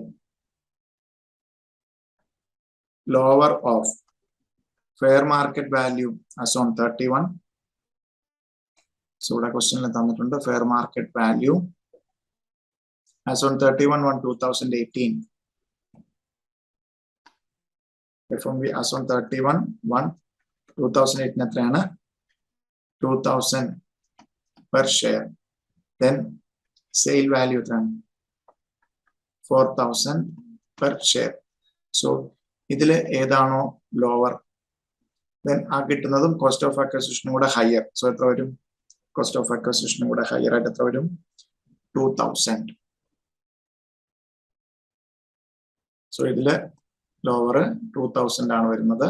lower of fair market value as on 31. So ഇവിടെ ക്വസ്റ്റ്യനിൽ തന്നിട്ടുണ്ട് fair market value as on 31/1/2018. FMV as on 31/1/2018 എത്രയാണ്, 2,000 per share. Then sale value എത്രയാണ്, 4,000 per share. So ഇതിൽ ഏതാണോ lower, then ആ കിട്ടുന്നതും cost of അക്വസിഷനും കൂടെ ഹയർ. സോ എത്ര വരും, കോസ്റ്റ് ഓഫ് അക്വസിഷനും കൂടെ ഹയർ ആയിട്ട് എത്ര വരും, 2,000. സോ ഇതില് ലോവർ 2000 ആണ് വരുന്നത്.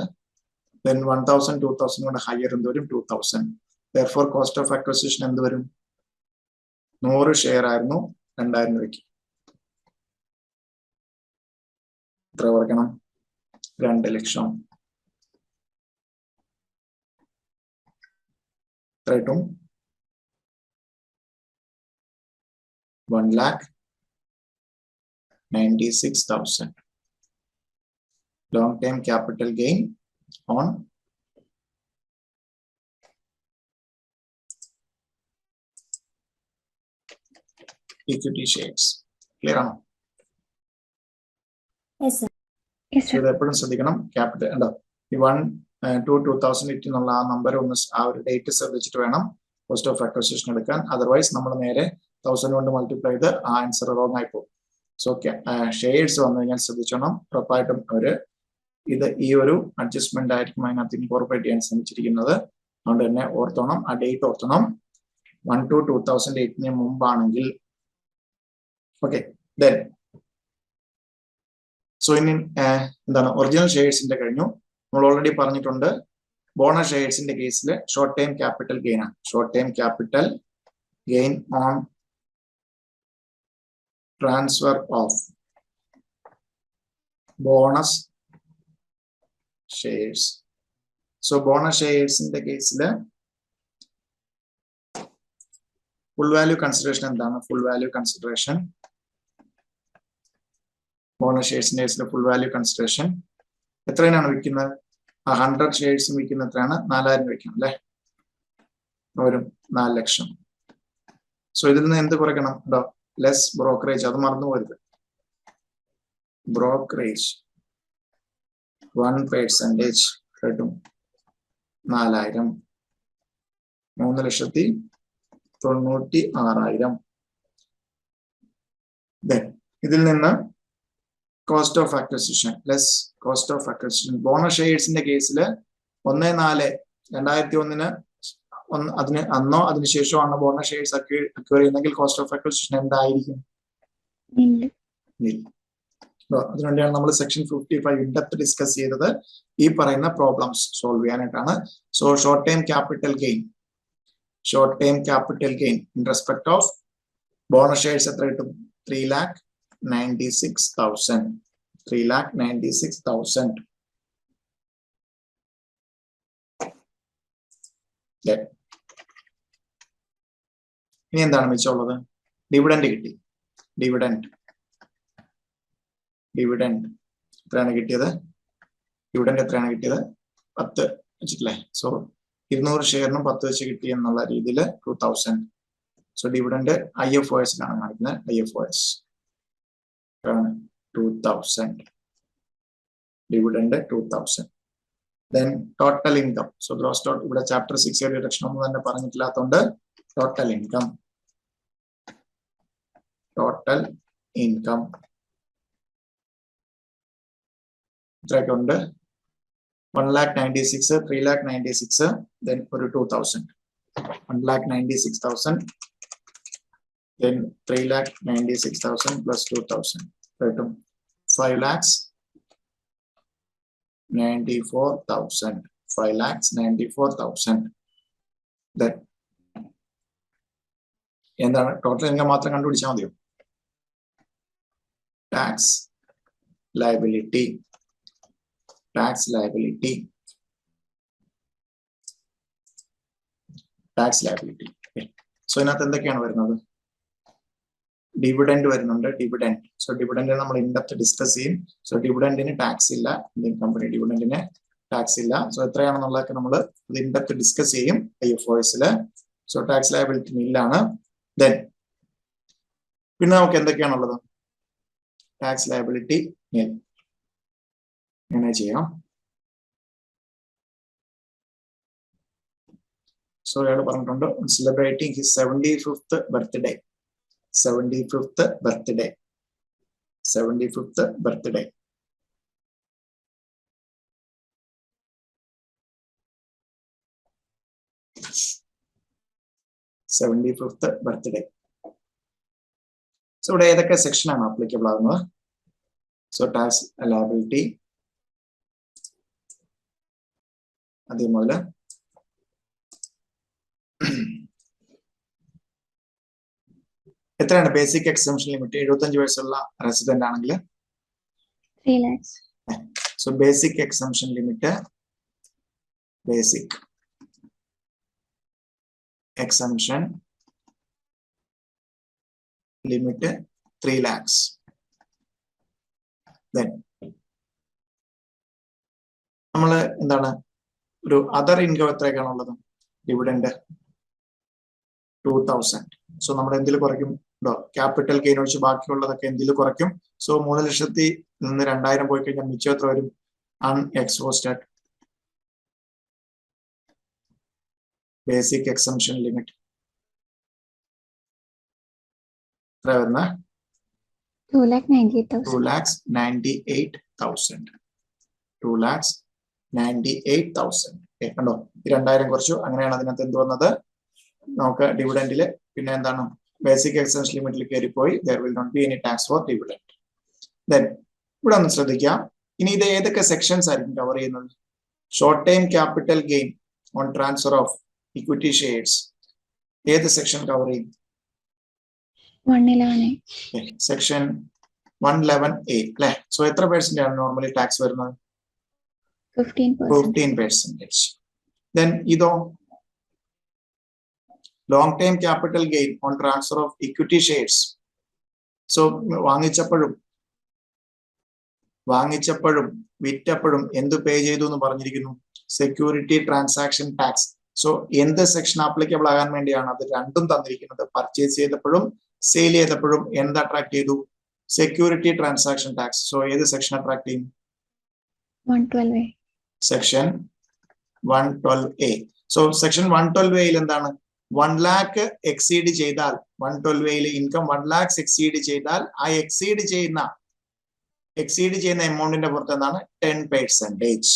Then 1000, 2000 കൊണ്ട് ഹയർ എന്ത് വരും? 2000. Therefore, cost of acquisition എന്ത് വരും? 100 ഷെയർ ആയിരുന്നു, 2000 രൂപയ്ക്ക്. എത്ര കുറയ്ക്കണം? 2 ലക്ഷം. എത്ര കിട്ടും? 1,96,000. Long-term capital gain on equity shares. Clear ആണോ? Yes, sir. ഇത് എപ്പോഴും ശ്രദ്ധിക്കണം. ക്യാപിറ്റൽ ഉണ്ടോ? ഈ 1 to 2008 എന്നുള്ള ആ നമ്പർ ഒന്ന് ആ ഒരു ഡേറ്റ് ശ്രദ്ധിച്ചിട്ട് വേണം കോസ്റ്റ് ഓഫ് അക്വസിഷൻ എടുക്കാൻ. അതർവൈസ് നമ്മൾ നേരെ 1000 കൊണ്ട് മൾട്ടിപ്ലൈ ചെയ്ത് ആ ആൻസർ റോങ് ആയി പോകും. സോ ഷെയർസ് വന്നു കഴിഞ്ഞാൽ ശ്രദ്ധിച്ചോണം. ഉറപ്പായിട്ടും അവര് ഇത് ഈ ഒരു അഡ്ജസ്റ്റ്മെന്റ് ആയിരിക്കും അതിനകത്ത് ഇൻകോർപ്പറേറ്റ് ചെയ്യാൻ ശ്രമിച്ചിരിക്കുന്നത്. അതുകൊണ്ട് തന്നെ ഓർത്തോണം, ആ ഡേറ്റ് ഓർത്തോണം. 1 to 2008 മുമ്പാണെങ്കിൽ ഓക്കെ. ദെൻ സോ ഇനി എന്താണ് ഒറിജിനൽ ഷെയർസിന്റെ കഴിഞ്ഞു. നമ്മൾ ഓൾറെഡി പറഞ്ഞിട്ടുണ്ട് ബോണസ് ഷെയർസിന്റെ കേസിൽ ഷോർട്ട് ടൈം ക്യാപിറ്റൽ ഗെയിൻ ആണ്. Short time capital gain on transfer of bonus shares. So bonus ഷെയർസിന്റെ കേസിൽ ഫുൾ വാല്യൂ കൺസിഡറേഷൻ എന്താണ്? ഫുൾ വാല്യൂ കൺസിഡറേഷൻ ബോണസ് ഷെയർസിന്റെ കേസിൽ ഫുൾ വാല്യൂ കൺസിഡറേഷൻ എത്രയാണ് വിൽക്കുന്നത്? 100 ഷെയർസ് വിൽക്കുന്ന എത്രയാണ്? 4000 വയ്ക്കണം അല്ലെ? വരും 4 ലക്ഷം. സോ ഇതിൽ നിന്ന് എന്ത് കുറയ്ക്കണം? Less brokerage. അത് മറന്നു പോരുത്. ബ്രോക്കറേജ് 1% കിട്ടും 4000. 3,96,000. ഇതിൽ നിന്ന് cost of acquisition less cost of acquisition. Bonus ഷെയർസിന്റെ കേസിൽ 1/4/2001 അതിന് അന്നോ അതിനുശേഷമാണ് ബോണസ് ഷെയർസ് അക്വയർ ചെയ്യുന്നെങ്കിൽ കോസ്റ്റ് ഓഫ് അക്വസിഷൻ എന്തായിരിക്കും? അതിനുവേണ്ടിയാണ് നമ്മൾ സെക്ഷൻ 55 ഇൻഡെപ്ത് ഡിസ്കസ് ചെയ്തത് ഈ പറയുന്ന പ്രോബ്ലംസ് സോൾവ് ചെയ്യാനായിട്ടാണ്. So short time capital gain in respect of bonus shares എത്ര കിട്ടും? 3,96,000. 3,96,000. ഇനി എന്താണ് മിച്ചമുള്ളത്? ഡിവിഡൻഡ് കിട്ടി. ഡിവിഡൻഡ് എത്രയാണ് കിട്ടിയത്? ഡിവിഡൻഡ് എത്രയാണ് കിട്ടിയത്? 10 വെച്ചിട്ടില്ലേ? സോ 200 ഷെയറിനും 10 വെച്ച് കിട്ടി എന്നുള്ള രീതിയിൽ 2000. സോ ഡിവിഡൻഡ് IFOS-ലാണ് കാണിക്കുന്നത്. IFOS 2000. Dividend 2000. Then total income. So gross total ഇവിടെ ചാപ്റ്റർ 6 ഡിഡക്ഷൻ ഒന്നും തന്നെ പറഞ്ഞിട്ടില്ലാത്തതുകൊണ്ട് ടോട്ടൽ ഇൻകം ഇത്രയൊക്കെ ഉണ്ട്. 1,96,000, 3,96,000, then ഒരു 2,000. 1,96,000, then 3,96,000 plus 2,000 കിട്ടും 5,94,000. 5,94,000. Then എന്താണ് ടോട്ടൽ ഇൻകം മാത്രം കണ്ടുപിടിച്ചാൽ മതിയോ? Tax liability. സോ ഇതിനകത്ത് എന്തൊക്കെയാണ് വരുന്നത്? ഡിവിഡൻഡ് വരുന്നുണ്ട്. സോ ഡിവിഡൻഡ് നമ്മൾ ഇൻഡെപ്ത് ഡിസ്കസ് ചെയ്യും. സോ ഡിവിഡൻഡിന് ടാക്സ് ഇല്ല. ഇന്ത്യൻ കമ്പനി ഡിവിഡൻഡിന് ടാക്സ് ഇല്ല. സോ എത്രയാണെന്നുള്ളതൊക്കെ നമ്മൾ ഇൻഡെപ്ത് ഡിസ്കസ് ചെയ്യും IFOS-ല്. സോ ടാക്സ് ലയബിലിറ്റി നില്ലാണ്. ദെൻ പിന്നെ നമുക്ക് എന്തൊക്കെയാണുള്ളത്? ടാക്സ് ലയബിലിറ്റി നിൽ. എങ്ങനെ ചെയ്യാം? സോ അയാൾ പറഞ്ഞിട്ടുണ്ട് celebrating his 75th birthday. 75th birthday. 75th birthday. So ഇവിടെ ഏതൊക്കെ സെക്ഷനാണ് ആപ്ലിക്കബിൾ ആകുന്നത്? സോ ടാക്സ് ലയബിലിറ്റി അതേപോലെ എത്രയാണ് ബേസിക് എക്സംഷൻ ലിമിറ്റ്? 75 വയസ്സുള്ള റെസിഡന്റ് ആണെങ്കിൽ 3 lakhs. So basic exemption limit, basic exemption limit 3 lakhs. Then നമ്മൾ എന്താണ് ഒരു അതർ ഇൻകം എത്രയൊക്കെയാണുള്ളത്? ഡിവിഡൻഡ് 2000. സോ നമ്മൾ എന്തിൽ കുറയ്ക്കും? ക്യാപിറ്റൽ ഗെയിൻ ഒഴിച്ച് ബാക്കിയുള്ളതൊക്കെ എന്തിൽ കുറയ്ക്കും? സോ 3 ലക്ഷത്തിൽ നിന്ന് 2000 പോയി കഴിഞ്ഞാൽ മിച്ചം എത്ര വരും? അൺഎക്സോസ്റ്റഡ് ബേസിക് എക്സംഷൻ ലിമിറ്റ് എത്ര വരുന്ന? 2,98,000. 2,98,000. കണ്ടോ, 2000 കുറച്ചു. അങ്ങനെയാണ് അതിനകത്ത് എന്ത് വന്നത്? നമുക്ക് ഡിവിഡൻഡില് പിന്നെ എന്താണ് ബേസിക് എക്സംഷൻ ലിമിറ്റിൽ കയറിപ്പോയി. there will not be any tax for dividend. Then ഇവിടെ ഒന്ന് ശ്രദ്ധിക്കാം. ഇനി ഇത് ഏതൊക്കെ സെക്ഷൻസ് ആയിരിക്കും കവർ ചെയ്യുന്നത്? Short time capital gain on transfer of equity shares ഏത് സെക്ഷൻ കവർ ചെയ്യും? 111A. സെക്ഷൻ 111A അല്ലെ? സോ എത്ര പെർസെന്റ് ആണ് നോർമലി ടാക്സ് വരുന്നത്? 15%. Then ഇതോ long time capital gain on transfer of equity shares. So വാങ്ങിച്ചപ്പോഴും വിറ്റപ്പോഴും എന്ത് പേ ചെയ്തു എന്ന് പറഞ്ഞിരിക്കുന്നു? Security transaction tax. സോ എന്ത് സെക്ഷൻ ആപ്ലിക്കബിൾ ആകാൻ വേണ്ടിയാണ് അത് രണ്ടും തന്നിരിക്കുന്നത്? പർച്ചേസ് ചെയ്തപ്പോഴും സെയിൽ ചെയ്തപ്പോഴും എന്ത് അട്രാക്ട് ചെയ്തു? Security transaction tax. സോ ഏത് സെക്ഷൻ അട്രാക്ട് ചെയ്യും? 112A. Section 112A. So section 112A എന്താണ്? 1 lakh എക്സീഡ് ചെയ്താൽ 112A ഇൻകം 1 lakhs എക്സീഡ് ചെയ്താൽ ആ എക്സീഡ് ചെയ്യുന്ന എമൗണ്ടിന്റെ പുറത്ത് എന്താണ്? 10%.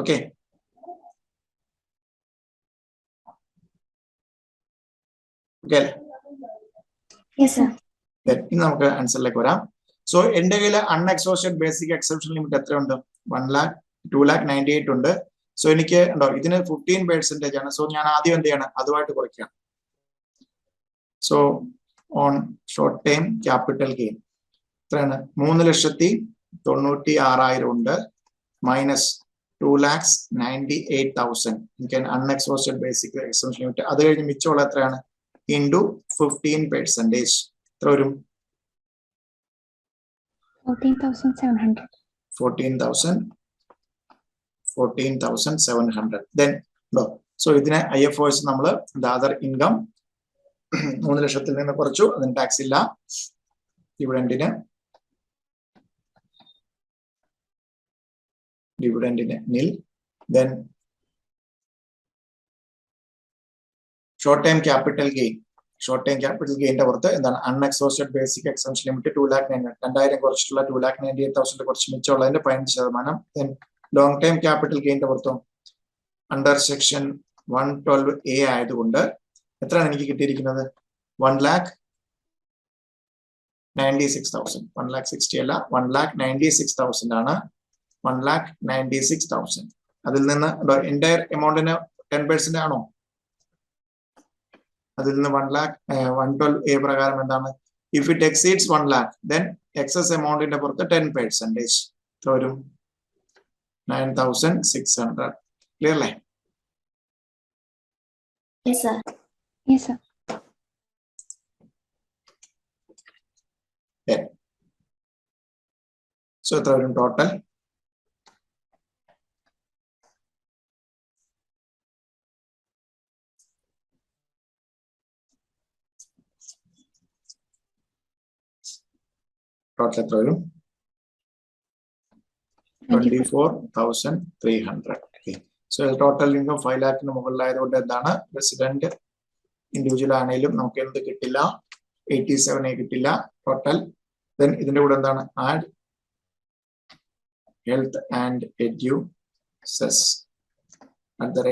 Okay, okay. ഇനി നമുക്ക് ആൻസറിലേക്ക് വരാം. സോ എന്റെ കയ്യിൽ അൺഎക്സോസ്റ്റഡ് ബേസിക് എക്സെപ്ഷൻ ലിമിറ്റ് എത്രയുണ്ട്? 2,98,000 ഉണ്ട്. സോ എനിക്ക് ഉണ്ടോ ഇതിന് 15% ആണ്. സോ ഞാൻ ആദ്യം എന്ത് ചെയ്യണം? അതുമായിട്ട് കുറയ്ക്കാം. So on short time capital gain എത്രയാണ്? 3,96,000 ഉണ്ട് മൈനസ് 2,98,000 എനിക്ക് അൺഎക്സോസ്റ്റഡ് ബേസിക് എക്സെപ്ഷൻ ലിമിറ്റ്. അത് കഴിഞ്ഞ് മിച്ചമുള്ള എത്രയാണ്? ഇൻറ്റു 15%. എത്ര വരും? 14,700. 14,700. Then സോ ഇതിനെ IFOS നമ്മൾ അതർ ഇൻകം 3 ലക്ഷത്തിൽ നിന്ന് കുറച്ചു. അതിന് ടാക്സ് ഇല്ല. ഡിവിഡൻഡിന് നിൽ. ദെൻ ഷോർട്ട് ടൈം ക്യാപിറ്റൽ ഗെയിന്റെ പുറത്ത് എന്താണ്? അൺഎക്സോസ്റ്റഡ് ബേസിക് എക്സംഷൻ ലിമിറ്റ് 2,98,000 കുറച്ചിട്ടുള്ള 2,98,000 കുറച്ച് മിച്ചമുള്ളതിന്റെ 15%. ദെൻ ലോങ് ടൈം ക്യാപിറ്റൽ ഗെയിന്റെ പുറത്തും അണ്ടർ സെക്ഷൻ 112A ആയതുകൊണ്ട് എത്രയാണ് എനിക്ക് കിട്ടിയിരിക്കുന്നത്? 1,96,000. 1,60,000 അല്ല, 1,96,000 ആണ്. 1,96,000. അതിൽ നിന്ന് എൻറ്റയർ എമൗണ്ടിന് 10% ആണോ? അതിൽ നിന്ന് 112A പ്രകാരം എന്താണ്? If it exceeds 1 lakh then excess എമൗണ്ടിന്റെ പുറത്ത് 10%. എത്ര വരും? 9,600. ക്ലിയർ അല്ലേ? Yes, sir. സോ എത്ര വരും ടോട്ടൽ? എത്ര വരും? 24,300. സോ ടോട്ടൽ ഇൻകം 5 lakh മുകളിലായതുകൊണ്ട് എന്താണ്? റെസിഡന്റ് ഇൻഡിവിജ്വൽ ആണെങ്കിലും നമുക്ക് എന്ത് കിട്ടില്ല? 87A കിട്ടില്ല ടോട്ടൽ. ദെൻ ഇതിന്റെ കൂടെ എന്താണ്? Add health and edu cess at the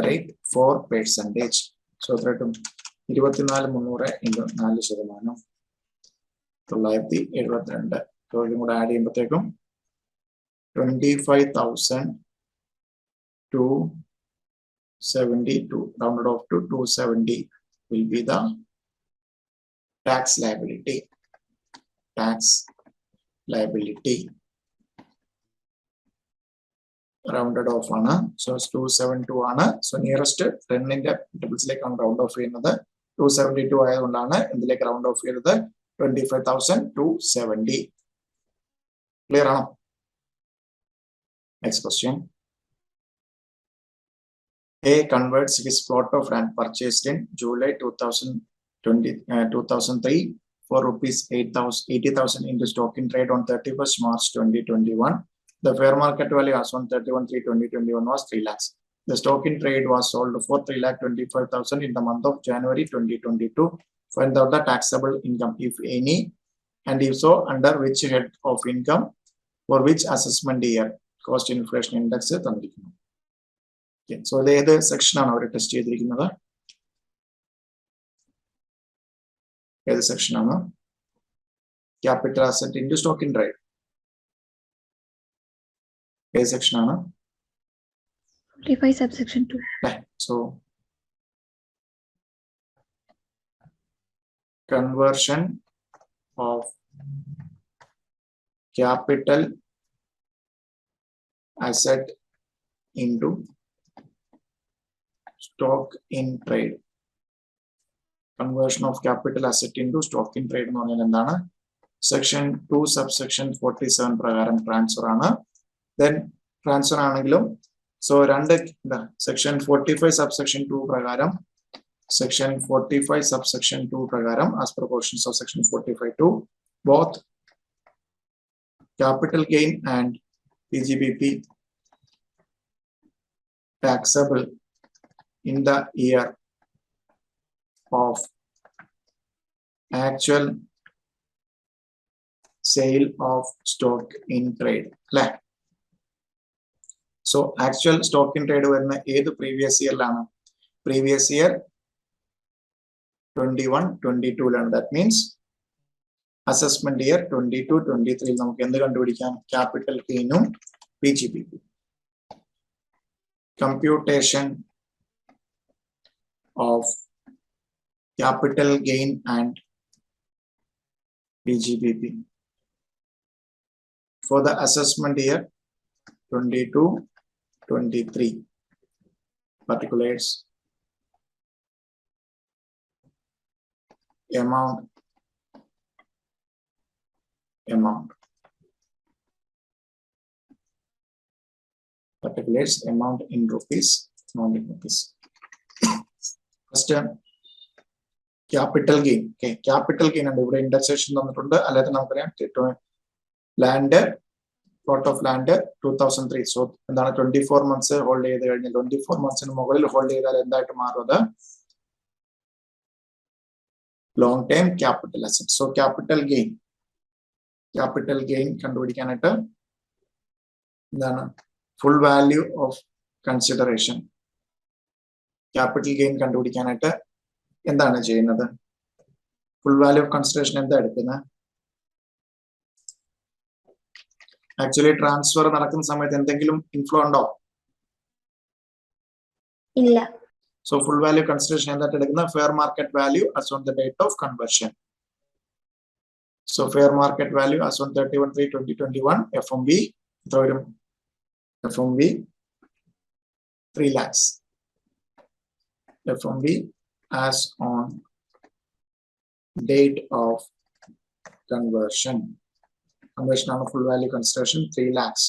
rate 4%. So എത്ര കിട്ടും? 24,300 × 4%. 972 so ഇതും കൂടെ ആഡ് ചെയ്യുമ്പോഴത്തേക്കും 25,272 rounded off to 270 will be the tax liability. Rounded off ആണ്. So 272 ആണ്. So nearest 10ന്റെ multiples round off ചെയ്യുന്നത് 272 ആയതുകൊണ്ടാണ് ഇതിലേക്ക് round off ചെയ്തത് 25,270. Clear ആണോ? Next question. A converts his plot of land purchased in July 2003 for rupees 80,000 into stock in trade on 31st March 2021. The fair market value as on 31/3/2021 was 3 lakhs. The stock in trade was sold for 3,25,000 in the month of January 2022. Find out the taxable income, if any, and if so, under which head of income, for which assessment year. Cost inflation index. Okay, so the section on our test section on capital asset into stock in trade. Section on 45 subsection 2. So conversion of capital asset into stock in trade. Conversion of capital asset into stock in trade എന്ന് പറഞ്ഞാൽ എന്താണ്? Section 2 subsection 47 പ്രകാരം transfer ആണ്. Then transfer ആണെങ്കിലും so രണ്ട് section 45 subsection 2 പ്രകാരം section 45 subsection 2 പ്രകാരം as per portions of section 45(2) both capital gain and PGBP taxable in the year of actual sale of stock in trade. So actual stock in trade വരുന്ന ഏത് previous year ലാണ്? Previous year 21-22 ലാണ്. That means assessment year 22-23 നമുക്ക് എന്ത് കണ്ടുപിടിക്കാം? Capital gainഉം PGBP. Computation of capital gain and PGBP for the assessment year 22-23. Particulars: amount particulars amount in rupees, amount in rupees. First capital gain. Okay, capital gain and ഇവിടെ indexation തന്നിട്ടുണ്ട്. അല്ലാതെ നമുക്കറിയാം land plot of land 2003. So എന്താണ് 24 months hold ചെയ്ത് കഴിഞ്ഞാൽ 24 monthsന് മുകളിൽ hold ചെയ്താൽ എന്തായിട്ട് മാറുന്നത്? long term capital asset. So capital gain കണ്ടുപിടിക്കാനായിട്ട് എന്താണ്? full value of consideration. Capital gain കണ്ടുപിടിക്കാനായിട്ട് എന്താണ് ചെയ്യുന്നത്? full value of consideration എന്താ എടുക്കുന്നത്? ആക്ച്വലി ട്രാൻസ്ഫർ നടക്കുന്ന സമയത്ത് എന്തെങ്കിലും ഇൻഫ്ലോ ഉണ്ടോ? ഇല്ല. So full value consideration എന്തായിട്ട് എടുക്കുന്നത്? fair market value as on the date of conversion. So fair market value as on 31/3/2021 FMV എത്ര വരും? FMV 3 lakhs. FMV as on date of conversion. Conversion on full value consideration 3 lakhs.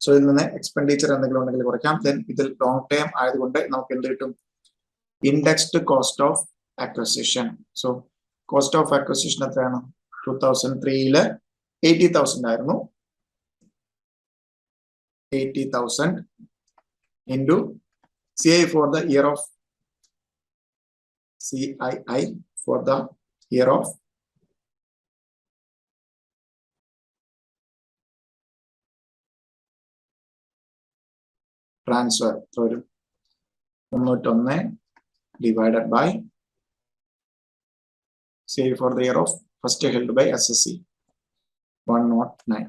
So ഇതിൽ നിന്ന് expenditure എന്തെങ്കിലും ഉണ്ടെങ്കിൽ കുറയ്ക്കാം. Then ഇതിൽ long term ആയതുകൊണ്ട് നമുക്ക് എന്ത് കിട്ടും? Indexed cost of acquisition. So cost of acquisition എത്രയാണ്? 2003 80,000 ആയിരുന്നു. 80,000 into CII for the year of transfer. So 301 divided by CII for the year of first held by SSC 109.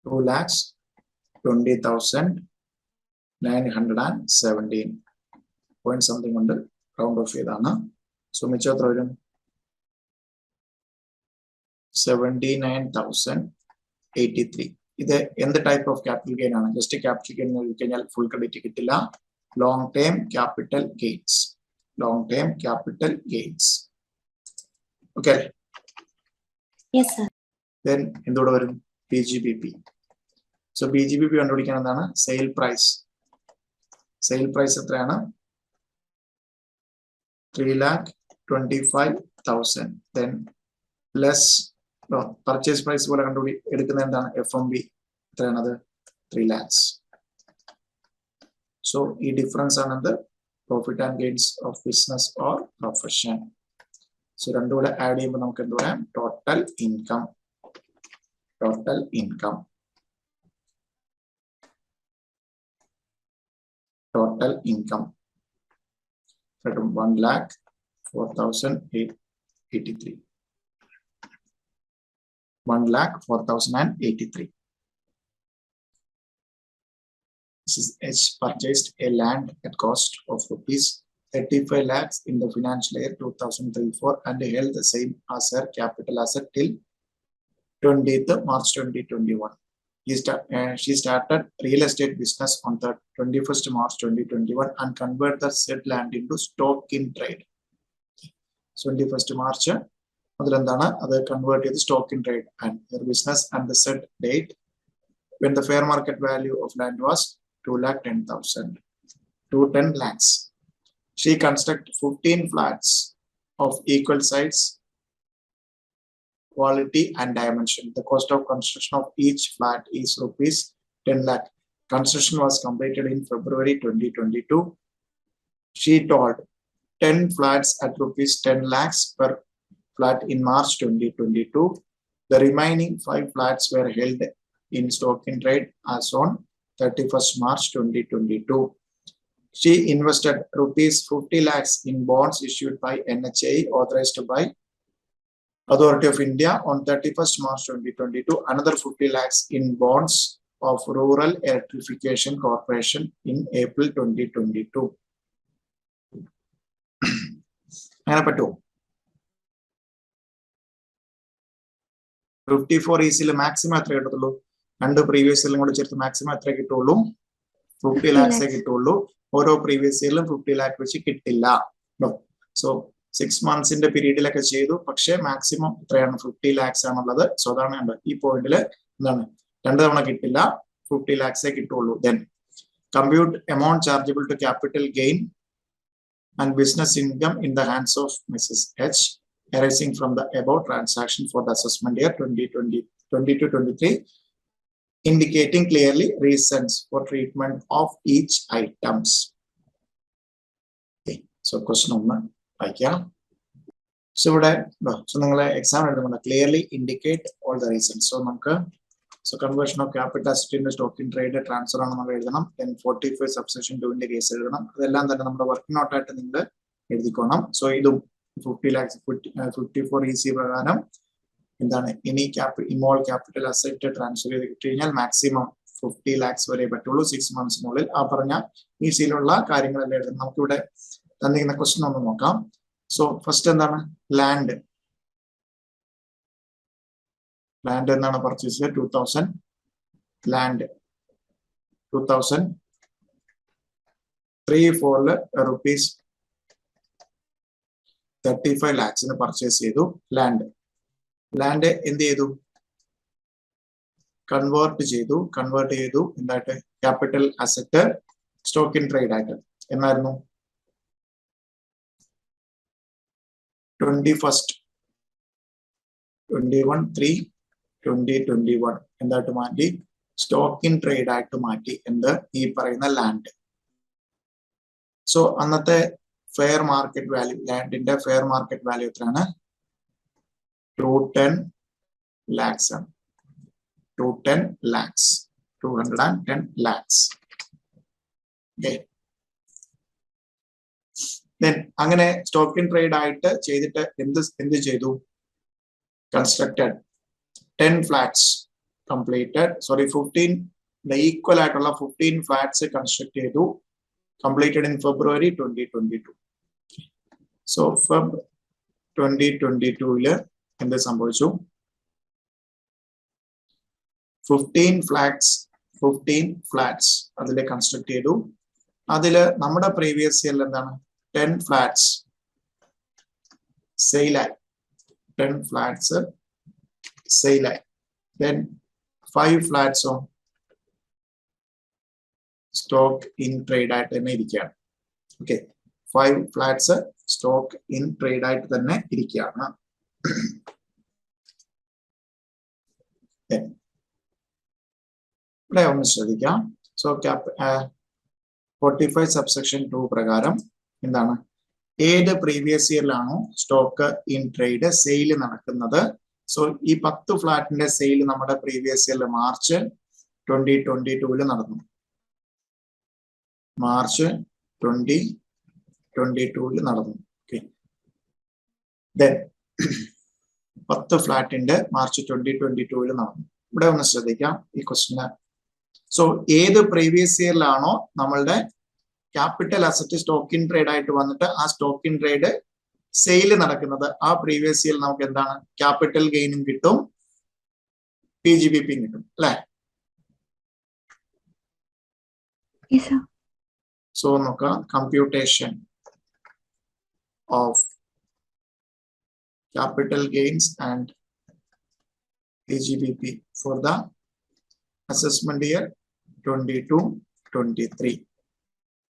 2,20,917 point something under round off ചെയ്താണ്. So മിച്ചം എത്ര വരും? 79,083. ഇത് എന്ത് type of capital gain ആണ്? Just capital gain നോക്കി കഴിഞ്ഞാൽ full credit കിട്ടില്ല. Long term capital gains. Long term capital gains. Okay. Yes, sir. Then എന്തുകൂടെ വരും? BGBP. സോ BGBP കണ്ടുപിടിക്കാൻ എന്താണ്? Sale price. സെയിൽ പ്രൈസ് എത്രയാണ്? 3,25,000. Then പ്ലസ് പർച്ചേസ് പ്രൈസ് പോലെ എടുക്കുന്നത് എന്താണ്? FMB എത്രയാണത്? 3 lakhs. സോ ഈ ഡിഫറൻസ് ആണ് എന്ത്? Profit and gains of business or profession. So രണ്ടും കൂടെ ആഡ് ചെയ്യുമ്പോൾ നമുക്ക് എന്ത് പറയാം? Total income. Total income. Total income 1,04,083. 1,04,083. This is H purchased a land at cost of rupees 35 lakhs in the financial year 2003-04 and held the same as her capital asset till 20th March 2021. She started real estate business on the 21st March 2021 and converted the said land into stock in trade. 21st March അതിലെന്താണ്? അത് convert ചെയ്ത് stock in trade and her business and the said date when the fair market value of land was 210 lakhs. She constructed 15 flats of equal size, quality and dimension. The cost of construction of each flat is rupees 10 lakh. Construction was completed in February 2022. She told 10 flats at rupees 10 lakhs per flat in March 2022. The remaining 5 flats were held in stock in trade as on 31st March 2022. She invested rupees 50 lakhs in bonds issued by NHAI authorized by Authority of India on 31st March 2022. Another 50 lakhs in bonds of Rural Electrification Corporation in April 2022. അങ്ങനെ പറ്റുമോ? 54 ഈസിൽ maximum എത്ര കിട്ടത്തുള്ളൂ? രണ്ട് previous ഇയറിലും കൂടെ ചേർത്ത് maximum എത്ര കിട്ടുള്ളൂ? 50 lakhs കിട്ടുള്ളൂ. ഓരോ പ്രീവിയസ് ഇയറിലും 50 lakh വെച്ച് കിട്ടില്ല. സോ 6 months പീരീഡിലൊക്കെ ചെയ്തു, പക്ഷേ മാക്സിമം എത്രയാണ്? 50 lakhs ആണുള്ളത്. സോ അതാണ് ഈ പോയിന്റിൽ എന്താണ്? 2 തവണ കിട്ടില്ല, 50 lakhs കിട്ടുള്ളൂ. Then compute amount chargeable to capital gain and business income in the hands of Mrs. H arising from the above transaction for the assessment year 2022-23, indicating clearly reasons for treatment of each items. Okay, so question 1 വായിക്കാം. So ഇവിടെ നിങ്ങളെ exam എഴുതുമ്പോൾ clearly indicate all the reasons. So നമുക്ക് conversion of capital asset in stock in trade transfer ആണ് നമ്മൾ എഴുതണം. Then 45 subsection 2 case എഴുതണം. അതെല്ലാം തന്നെ നമ്മുടെ വർക്ക് നോട്ടായിട്ട് നിങ്ങൾ എഴുതിക്കോണം. സോ ഇതും 50 lakhs 54 EC പ്രകാരം എന്താണ്? ഇനി ഇമോൾ ക്യാപിറ്റൽ അസറ്റ് ട്രാൻസ്ഫർ ചെയ്ത് കിട്ടി കഴിഞ്ഞാൽ മാക്സിമം 50 lakhs വരെ പറ്റുള്ളൂ 6 months ആ പറഞ്ഞ ഈസിയിലുള്ള കാര്യങ്ങളെല്ലാം എഴുതണം. നമുക്കിവിടെ തന്നിരിക്കുന്ന ക്വസ്റ്റ്യൻ ഒന്ന് നോക്കാം. സോ ഫസ്റ്റ് എന്താണ്? ലാൻഡ് എന്നാണ് പർച്ചേസ് ചെയ്തത്. 2000 ലാൻഡ് 2003-04 rupees 35 lakhs പർച്ചേസ് ചെയ്തു. ലാൻഡ് എന്ത് ചെയ്തു? കൺവേർട്ട് ചെയ്തു എന്തായിട്ട്? Capital asset stock in trade ആയിട്ട്. എന്നായിരുന്നു? 21/3/2021 എന്തായിട്ട് മാറ്റി? സ്റ്റോക്ക് ഇൻ ട്രേഡ് ആയിട്ട് മാറ്റി. എന്ത്? ഈ പറയുന്ന ലാൻഡ്. സോ അന്നത്തെ ഫെയർ മാർക്കറ്റ് വാല്യൂ, ലാൻഡിന്റെ ഫെയർ മാർക്കറ്റ് വാല്യൂ എത്രയാണ്? 210 lakhs ആണ്. 210 lakhs. 210 lakhs. Okay. ദെൻ അങ്ങനെ സ്റ്റോക്ക് ഇൻ ട്രേഡ് ആയിട്ട് ചെയ്തിട്ട് എന്ത് ചെയ്തു? Constructed 10 flats completed, sorry 15 equal ആയിട്ടുള്ള 15 ഫ്ലാറ്റ്സ് കൺസ്ട്രക്ട് ചെയ്തു, completed in February 2022. So Feb 2022 എന്ത് സംഭവിച്ചു? 15 ഫ്ലാറ്റ്സ് അതിലെ കൺസ്ട്രക്ട് ചെയ്തു. അതില് നമ്മുടെ പ്രീവിയസ് ഇയറിൽ എന്താണ് 10 flats സെയിലായി, 10 flats സെയിലായി. Then 5 flats on stock in trade ആയിട്ട് തന്നെ ഇരിക്കുകയാണ്. Okay, 5 flats stock in trade ആയിട്ട് തന്നെ ഇരിക്കുകയാണ്. ഇവിടെ ഒന്ന് ശ്രദ്ധിക്കാം. സോ 45 സബ്സെക്ഷൻ 2 പ്രകാരം എന്താണ്, ഏത് പ്രീവിയസ് ഇയറിലാണോ സ്റ്റോക്ക് ഇൻ ട്രേഡ് സെയിൽ നടക്കുന്നത്, സോ ഈ 10 ഫ്ലാറ്റിന്റെ സെയിൽ നമ്മുടെ പ്രീവിയസ് ഇയറിൽ മാർച്ച് 2022 നടന്നു. മാർച്ച് 2022 നടന്നു. ഓക്കെ, ദെൻ 10 ഫ്ലാറ്റിന്റെ മാർച്ച് 2022 നടന്നു. ഇവിടെ ഒന്ന് ശ്രദ്ധിക്കാം ഈ ക്വസ്റ്റിന്. സോ ഏത് പ്രീവിയസ് ഇയറിലാണോ നമ്മളുടെ capital asset stock in trade ആയിട്ട് വന്നിട്ട് ആ സ്റ്റോക്ക് ഇൻ ട്രേഡ് സെയിൽ നടക്കുന്നത്, ആ പ്രീവിയസ് ഇയർ നമുക്ക് എന്താണ് ക്യാപിറ്റൽ ഗെയിനും കിട്ടും, PGBP കിട്ടും അല്ലെ? സോ നോക്കാം, computation of capital gains and PGBP for the assessment year 22-23.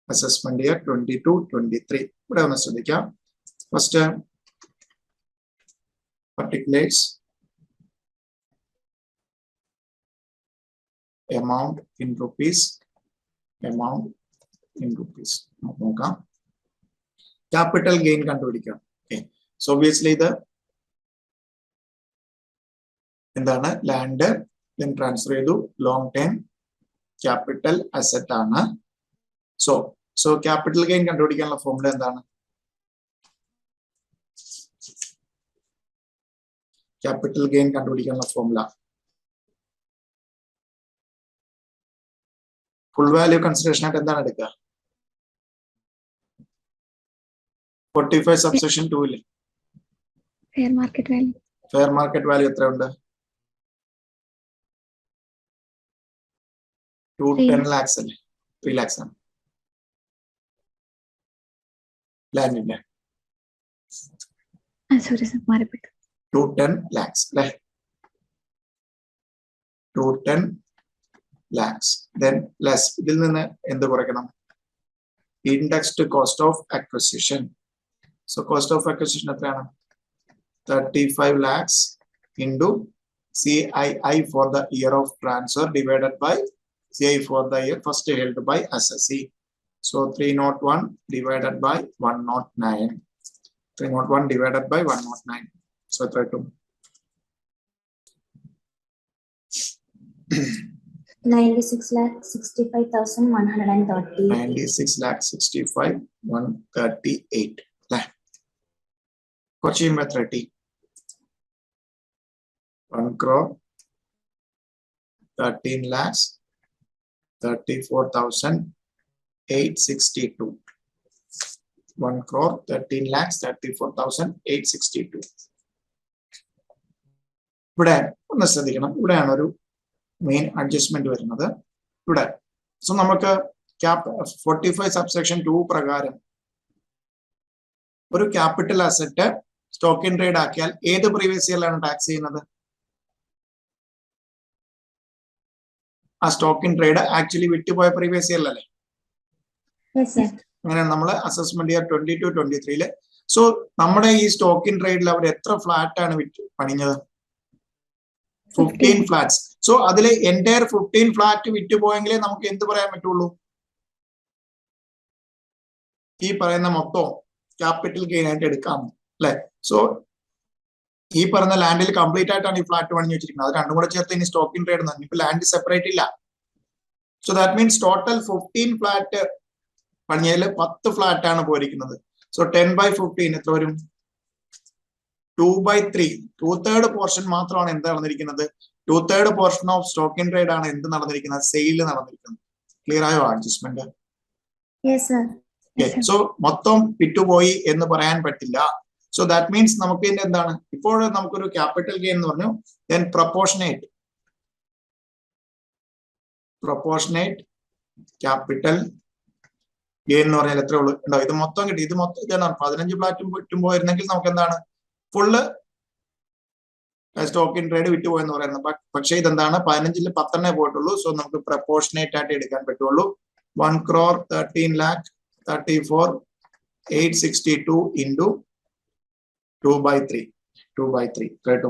Assessment year 22-23. ഇവിടെ ഒന്ന് ശ്രദ്ധിക്കാം. First, particulars, amount in rupees, amount in rupees. നോക്കാം, capital gain കണ്ടുപിടിക്കാം. Okay, so obviously ഇത് എന്താണ്, ലാൻഡ് then ട്രാൻസ്ഫർ ചെയ്തു, ലോങ് ടൈം ക്യാപിറ്റൽ അസറ്റ് ആണ്. So capital gain കണ്ടുപിടിക്കാനുള്ള ഫോർമുല എന്താണ്? ക്യാപിറ്റൽ ഗെയിൻ കണ്ടുപിടിക്കാനുള്ള ഫോർമുല ഫുൾ വാല്യൂ കൺസിഡറേഷൻ ആയിട്ട് എന്താണ് എടുക്കുക? 45 subsection 2 fair market value. Fair market value എത്ര ഉണ്ട്? 210 lakhs അല്ലേ? 3 lakhs ആണ് ലാൻഡിന്റെ. സോറി സർ, മാറിപ്പെട്ടു. 210 lakhs അല്ലേ? 210 lakhs. Then less, ഇതിൽ നിന്ന് എന്ത് കുറയ്ക്കണം? Indexed cost of acquisition. So cost of acquisition എത്രയാണ്? 35 lakhs into CII for the year of transfer divided by CI for the year first held by assessee. So 301 divided by 109. 301 divided by 109. So try to 96,65,130. 96,65,138. Question number 30. 1 crore 13 lakhs 34,862. 1 crore 13 lakhs 34,862. ഇവിടെ ഒന്ന് ശ്രദ്ധിക്കണം, ഇവിടെയാണ് ഒരു main adjustment വരുന്നത്. ഇവിടെ so നമുക്ക് 45 subsection 2 പ്രകാരം ഒരു capital asset stock in trade ആക്കിയാൽ ഏത് പ്രീവിയസ് ഇയറിലാണ് ടാക്സ് ചെയ്യുന്നത്? ആ സ്റ്റോക്ക് ഇൻ ട്രേഡ് ആക്ച്വലി വിറ്റുപോയ പ്രീവിയസ് ഇയറിലല്ലേ? അങ്ങനെയാണ് നമ്മൾ അസസ്മെന്റ് ഇയർ 22-23. സോ നമ്മുടെ ഈ സ്റ്റോക്ക് ഇൻ ട്രേഡിൽ അവർ എത്ര ഫ്ലാറ്റ് ആണ് പണിഞ്ഞത്? 15 ഫ്ലാറ്റ്സ്. സോ അതിൽ എൻറ്റയർ 15 ഫ്ലാറ്റ് വിറ്റുപോയെങ്കിലേ നമുക്ക് എന്ത് പറയാൻ പറ്റുള്ളൂ? ഈ പറയുന്ന മൊത്തം ക്യാപിറ്റൽ ഗെയിൻ ആയിട്ട് എടുക്കാം അല്ലെ? സോ ഈ പറഞ്ഞ ലാൻഡിൽ കംപ്ലീറ്റ് ആയിട്ടാണ് ഈ ഫ്ലാറ്റ് പണിഞ്ഞു വെച്ചിരിക്കുന്നത്. അത് രണ്ടും കൂടെ ചേർത്ത് ഇനി സ്റ്റോക്ക് ഇൻ ട്രേഡ് ഇപ്പൊ ലാൻഡ് സെപ്പറേറ്റ് ഇല്ല. So that means total 15 flat പണിയതിൽ 10 ഫ്ലാറ്റ് ആണ് പോയിരിക്കുന്നത്. സോ 10/15 എത്ര വരും? 2/3. 2/3 പോർഷൻ മാത്രമാണ് എന്ത് നടന്നിരിക്കുന്നത്? 2/3 portion of stock in trade ആണ് എന്ത് നടന്നിരിക്കുന്നത്? സെയിൽ നടന്നിരിക്കുന്നത്. ക്ലിയർ ആയോ അഡ്ജസ്റ്റ്മെന്റ്? സോ മൊത്തം വിറ്റുപോയി എന്ന് പറയാൻ പറ്റില്ല. സോ ദാറ്റ് മീൻസ് നമുക്ക് ഇതിന്റെ എന്താണ്, ഇപ്പോൾ നമുക്കൊരു ക്യാപിറ്റൽ ഗെയിൻ എന്ന് പറഞ്ഞു. ദെൻ പ്രൊപ്പോർഷനേറ്റ് ക്യാപിറ്റൽ ഗെയിൻ എന്ന് പറഞ്ഞാൽ എത്ര ഉള്ളു ഉണ്ടോ? ഇത് മൊത്തം കിട്ടി. ഇത് മൊത്തം ഇതാണ് 15 ഫ്ലാറ്റും വിറ്റുപോയിരുന്നെങ്കിൽ നമുക്ക് എന്താണ് ഫുള്ള് സ്റ്റോക്ക് ഇൻ ട്രേഡ് വിറ്റുപോയെന്ന് പറയുന്നത്. പക്ഷേ ഇതെന്താണ് 15-ൽ 10 പോയിട്ടുള്ളൂ. സോ നമുക്ക് പ്രൊപ്പോർഷനേറ്റ് ആയിട്ട് എടുക്കാൻ പറ്റുള്ളൂ. 1,13,34,862 into 2/3 കേട്ടോ.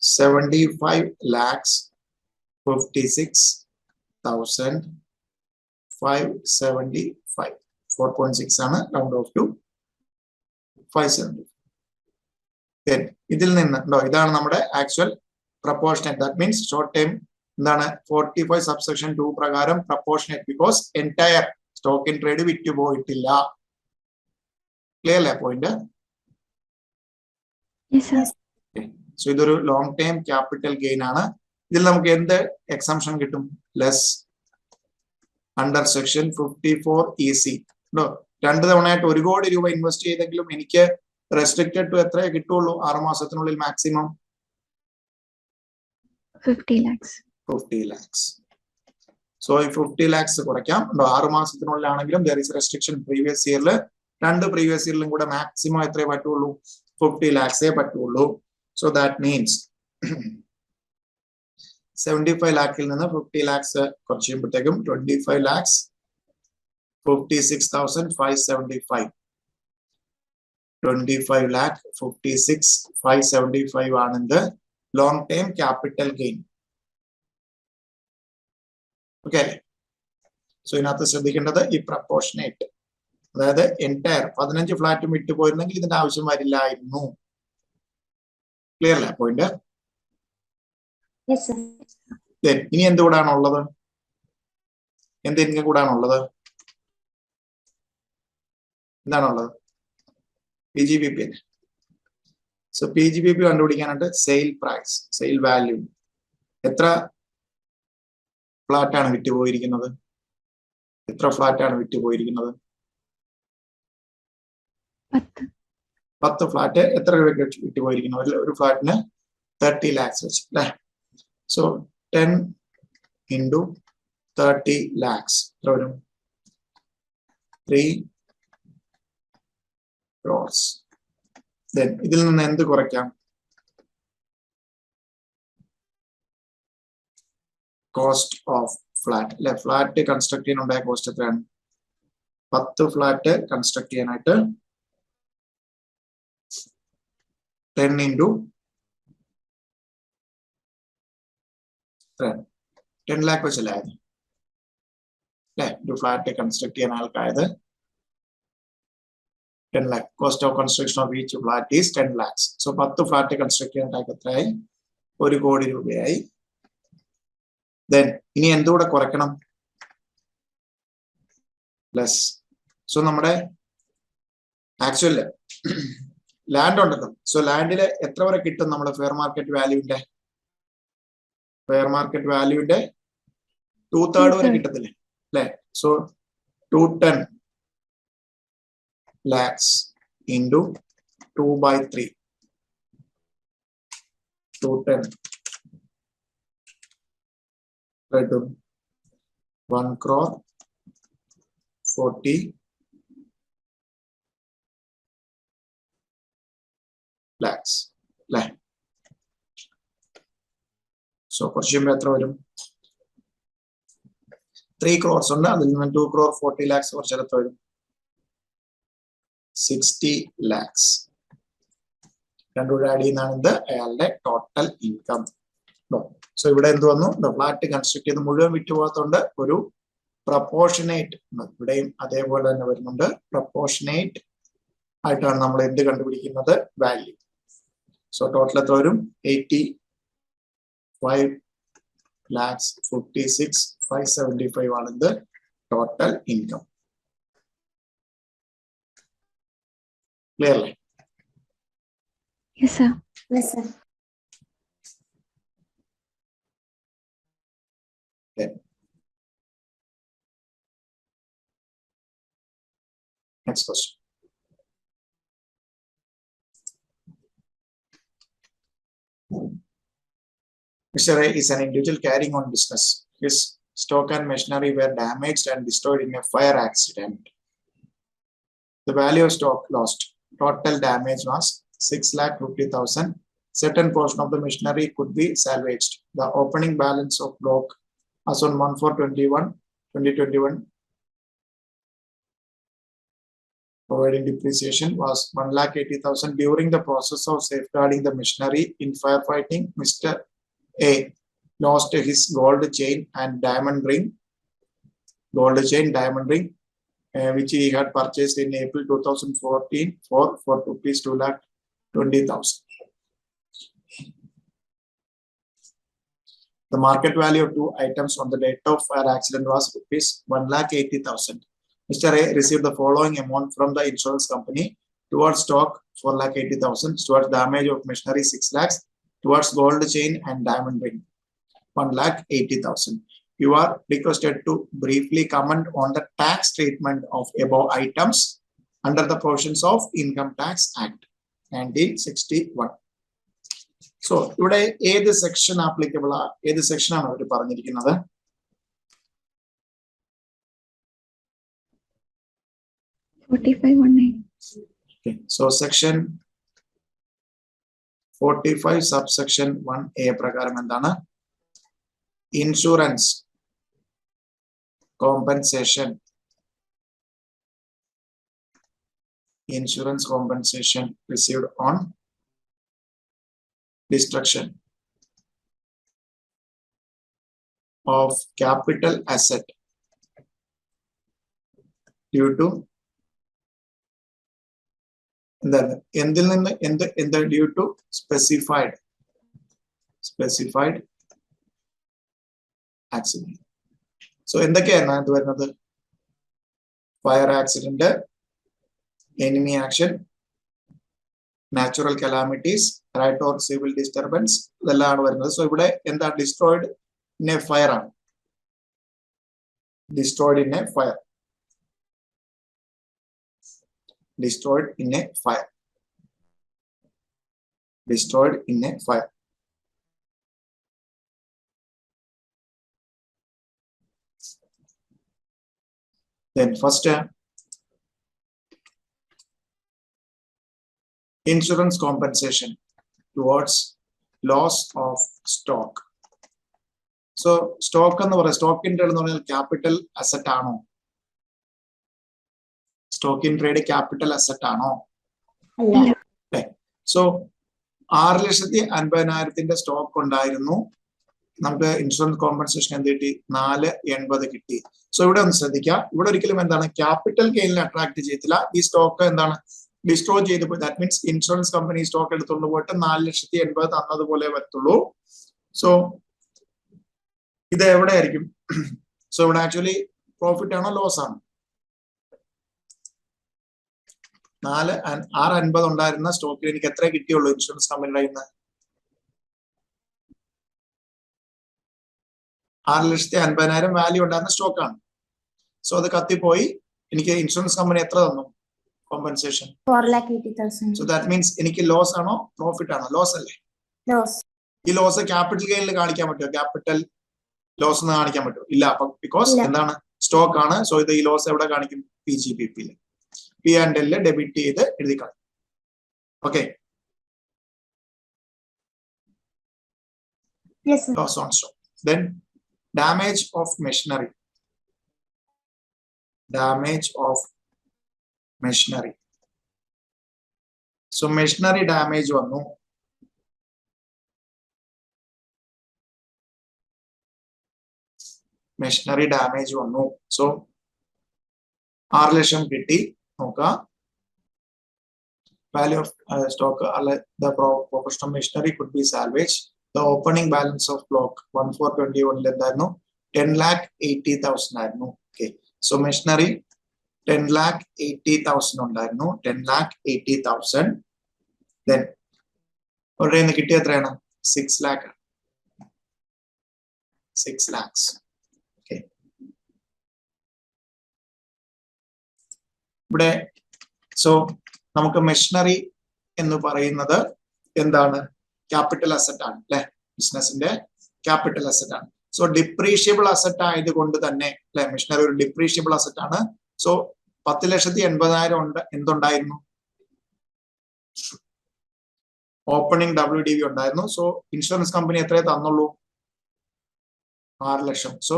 75,56,575. 4.6 ആണ്, റൗണ്ട് ഓഫ് ടു 570. ഇതിൽ നിന്ന് ഇതാണ് നമ്മുടെ actual proportionate. That means short time എന്താണ് 45 സബ്സെക്ഷൻ 2 പ്രകാരം proportionate, because entire stock in trade വിറ്റുപോയിട്ടില്ല. ക്ലിയർ അല്ലേ പോയിന്റ്? സോ ഇതൊരു ലോങ് ടൈം ക്യാപിറ്റൽ ഗെയിൻ ആണ്. ഇതിൽ നമുക്ക് എന്ത് എക്സംഷൻ കിട്ടും? Less under section 54 EC. 2 തവണയായിട്ട് 1 കോടി രൂപ ഇൻവെസ്റ്റ് ചെയ്തെങ്കിലും എനിക്ക് റെസ്ട്രിക്റ്റഡ് ടു എത്രയേ കിട്ടുള്ളൂ 6 മാസത്തിനുള്ളിൽ? Maximum 50 lakhs. സോ ഈ 50 lakhs കുറയ്ക്കാം. 6 മാസത്തിനുള്ളിലാണെങ്കിലും there is restriction. പ്രീവിയസ് ഇയറിൽ 2 പ്രീവിയസ് ഇയറിലും കൂടെ മാക്സിമം എത്രയേ പറ്റുള്ളൂ? 50 lakhs പറ്റുള്ളൂ. സോ ദാറ്റ് മീൻസ് 75 lakhs നിന്ന് 50 lakhs കുറച്ച് ചെയ്യുമ്പോഴത്തേക്കും 25 lakhs 56,575. 25 lakh 56,575 ആണ് ഇത് long time capital gain. Okay. So ഇതിനകത്ത് ശ്രദ്ധിക്കേണ്ടത് ഈ പ്രൊപ്പോർഷനേറ്റ്, അതായത് എൻറ്റയർ 15 ഫ്ലാറ്റും വിട്ടു പോയിരുന്നെങ്കിൽ ഇതിന്റെ ആവശ്യം വരില്ലായിരുന്നു. ക്ലിയർ അല്ലേ പോയിന്റ്? ഇനി എന്തുകൂടാണുള്ളത്? എന്ത് ഇൻകം കൂടാണുള്ളത്? എന്താണുള്ളത്? PGBP. സോ PGBP കണ്ടുപിടിക്കാനായിട്ട് സെയിൽ പ്രൈസ്, സെയിൽ വാല്യൂ, എത്ര ഫ്ലാറ്റ് ആണ് വിറ്റുപോയിരിക്കുന്നത്? 10 ഫ്ലാറ്റ് എത്ര രൂപയ്ക്ക് വിറ്റുപോയിരിക്കുന്നു? ഒരു ഫ്ലാറ്റിന് 30 lakhs വെച്ച് അല്ലേ? സോ 10 into 30 lakhs എത്ര വരും? 3 crores. Then ഇതിൽ നിന്ന് എന്ത് കുറയ്ക്കാം? കോസ്റ്റ് ഓഫ് ഫ്ലാറ്റ് അല്ലെ? ഫ്ലാറ്റ് കൺസ്ട്രക്ട് ചെയ്യാനുണ്ടായ കോസ്റ്റ് എത്രയാണ്? 10 ഫ്ലാറ്റ് കൺസ്ട്രക്ട് ചെയ്യാനായിട്ട് 10 into 10 lakh വെച്ചല്ലേ ആയത് അല്ലെ? ഒരു ഫ്ലാറ്റ് കൺസ്ട്രക്ട് ചെയ്യാൻ ആൾക്കായത് 10 lakh. Cost of construction of each flat is 10 lakhs. So 10 flat construct ചെയ്യാനായിട്ട് എത്രയായി? 1 കോടി രൂപയായി. Then ഇനി എന്തുകൂടെ കുറയ്ക്കണം? പ്ലസ്. സോ നമ്മുടെ ആക്ച്വൽ ലാൻഡ് ഉണ്ടല്ലോ. സോ ലാൻഡില് എത്ര വരെ കിട്ടും നമ്മുടെ ഫെയർ മാർക്കറ്റ് വാല്യൂവിന്റെ? ഫെയർ മാർക്കറ്റ് വാല്യൂവിന്റെ 2/3 വരെ കിട്ടത്തില്ലേ അല്ലെ? So 210 lakhs into 2/3. 210 right to 1 crore 40 lakhs അല്ലേ? സോ കുറച്ച് കഴിയുമ്പോൾ എത്ര വരും? 3 crores ഉണ്ട്. അതിൽ നിന്ന് 2 crore 40 lakhs കുറച്ചെടുത്ത് വരും 60 lakhs. രണ്ടുകൂടെ ആഡ് ചെയ്യുന്നതാണ് ഇത് അയാളുടെ ടോട്ടൽ ഇൻകം. സോ ഇവിടെ എന്ത് വന്നു? ഫ്ലാറ്റ് കൺസ്ട്രക്ട് ചെയ്ത് മുഴുവൻ വിറ്റുപോകാത്തോണ്ട് ഒരു പ്രൊപ്പോർഷനേറ്റ്, ഇവിടെയും അതേപോലെ തന്നെ വരുന്നുണ്ട്. പ്രൊപ്പോർഷനേറ്റ് ആയിട്ടാണ് നമ്മൾ എന്ത് കണ്ടുപിടിക്കുന്നത്? വാല്യൂ. സോ ടോട്ടൽ എത്ര വരും? 85 lakhs 56,575 ആണ് the total income. Clearly? Yes, sir. Yes, sir. Okay. Next question. Mr. A is an individual carrying on business. His stock and machinery were damaged and destroyed in a fire accident. The value of stock lost. Total damage was 6,50,000. Certain portion of the machinery could be salvaged. The opening balance of block as on 1/4/2021 providing depreciation was 1,80,000. During the process of safeguarding the machinery in firefighting, Mr. A lost his gold chain and diamond ring, which he had purchased in April 2014 for rupees 2,20,000. The market value of two items on the date of fire accident was rupees 1,80,000. Mr. A received the following amount from the insurance company: towards stock 4,80,000, towards damage of machinery 6 lakhs, towards gold chain and diamond ring 1,80,000. You are requested to briefly comment on the tax treatment of above items under the provisions of Income Tax Act 1961. So, ഇവിടെ ഏത് section applicable ആ ഏത് section ആണ് അവർ പറഞ്ഞിരിക്കുന്നത്? Okay. So, section 45 subsection 1A പ്രകാരം എന്താണ്? Insurance compensation received on destruction of capital asset due to due to specified accident. So എന്തൊക്കെയാണ് ഇത് വരുന്നത്? Fire accident, enemy action, natural calamities, right or civil disturbance, ഇതെല്ലാം വരുന്നത്. So ഇവിടെ എന്താ? destroyed in a fire ആണ്. destroyed in a fire. Then first, insurance compensation towards loss of stock. So stock എന്ന് പറയാം, stock in trade എന്ന് പറഞ്ഞാൽ capital asset ആണോ? stock in trade capital asset ആണോ? അല്ല. So 6,50,000 സ്റ്റോക്ക് ഉണ്ടായിരുന്നു. നമുക്ക് ഇൻഷുറൻസ് കോമ്പൻസേഷൻ എന്ത് കിട്ടി? 480 കിട്ടി. സോ ഇവിടെ ഒന്ന് ശ്രദ്ധിക്കുക, ഇവിടെ ഒരിക്കലും എന്താണ് ക്യാപിറ്റൽ ഗെയിനിൽ അട്രാക്ട് ചെയ്തില്ല. ഈ സ്റ്റോക്ക് എന്താണ് ഡിസ്ട്രോയ് ചെയ്ത് പോയി. That means insurance company stock എടുത്തുകൊണ്ട് പോയിട്ട് 4,80,000 തന്നതുപോലെ വരത്തുള്ളൂ. സോ ഇത് എവിടെ ആയിരിക്കും? സോ ഇവിടെ ആക്ച്വലി പ്രോഫിറ്റ് ആണോ ലോസ് ആണോ? 650 ഉണ്ടായിരുന്ന സ്റ്റോക്കിൽ എനിക്ക് എത്ര കിട്ടിയുള്ളൂ ഇൻഷുറൻസ് കമ്പനിയുടെ നിന്ന്? 6,50,000 വാല്യൂ ഉണ്ടായിരുന്ന സ്റ്റോക്കാണ്. സോ അത് കത്തിപ്പോയി. എനിക്ക് ഇൻഷുറൻസ് കമ്പനി എത്ര തന്നു കോമ്പൻസേഷൻ? 4,80,000. സോ ദാറ്റ് മീൻസ് എനിക്ക് ലോസ് ആണോ പ്രോഫിറ്റ് ആണോ? ലോസ് അല്ലേ? ലോസ്. ഈ ലോസ് ക്യാപിറ്റൽ ഗെയിനിൽ കാണിക്കാൻ പറ്റുമോ? ക്യാപിറ്റൽ ലോസ് എന്ന് കാണിക്കാൻ പറ്റുമോ? ഇല്ല. ബിക്കോസ് എന്താണ് സ്റ്റോക്ക് ആണ്. സോ ഇത് ഈ ലോസ് എവിടെ കാണിക്കും? PGBP-യിൽ P&L ഡെബിറ്റ് ചെയ്ത് എഴുതി കളയും. Okay. Loss on stock. Then damage of machinery. So machinery damage വന്നു. So 6 ലക്ഷം കിട്ടി. നോക്കാം, value of stock, the proportion of machinery could be salvaged the opening balance of block 1421 എന്തായിരുന്നു 10,80,000 ആയിരുന്നു. Okay, so machinery 10,80,000 ഉണ്ടായിരുന്നു. 10,80,000. Then അവരുടെ നിന്ന് കിട്ടിയ എത്രയാണ് 6 lakh 6 lakhs. Okay, ഇവിടെ സോ നമുക്ക് മെഷീനറി എന്ന് പറയുന്നത് എന്താണ്? ക്യാപിറ്റൽ അസറ്റ് ആണ് അല്ലെ, ബിസിനസിന്റെ ക്യാപിറ്റൽ അസറ്റ് ആണ്. സോ ഡിപ്രീഷ്യബിൾ അസറ്റ് ആയതുകൊണ്ട് തന്നെ അല്ലെ, മെഷീനറി ഒരു ഡിപ്രീഷ്യബിൾ അസറ്റ് ആണ്. സോ 10,80,000 ഉണ്ട്. എന്തുണ്ടായിരുന്നു? ഓപ്പണിംഗ് WDV ഉണ്ടായിരുന്നു. സോ ഇൻഷുറൻസ് കമ്പനി എത്രയേ തന്നുള്ളൂ? 6 ലക്ഷം. So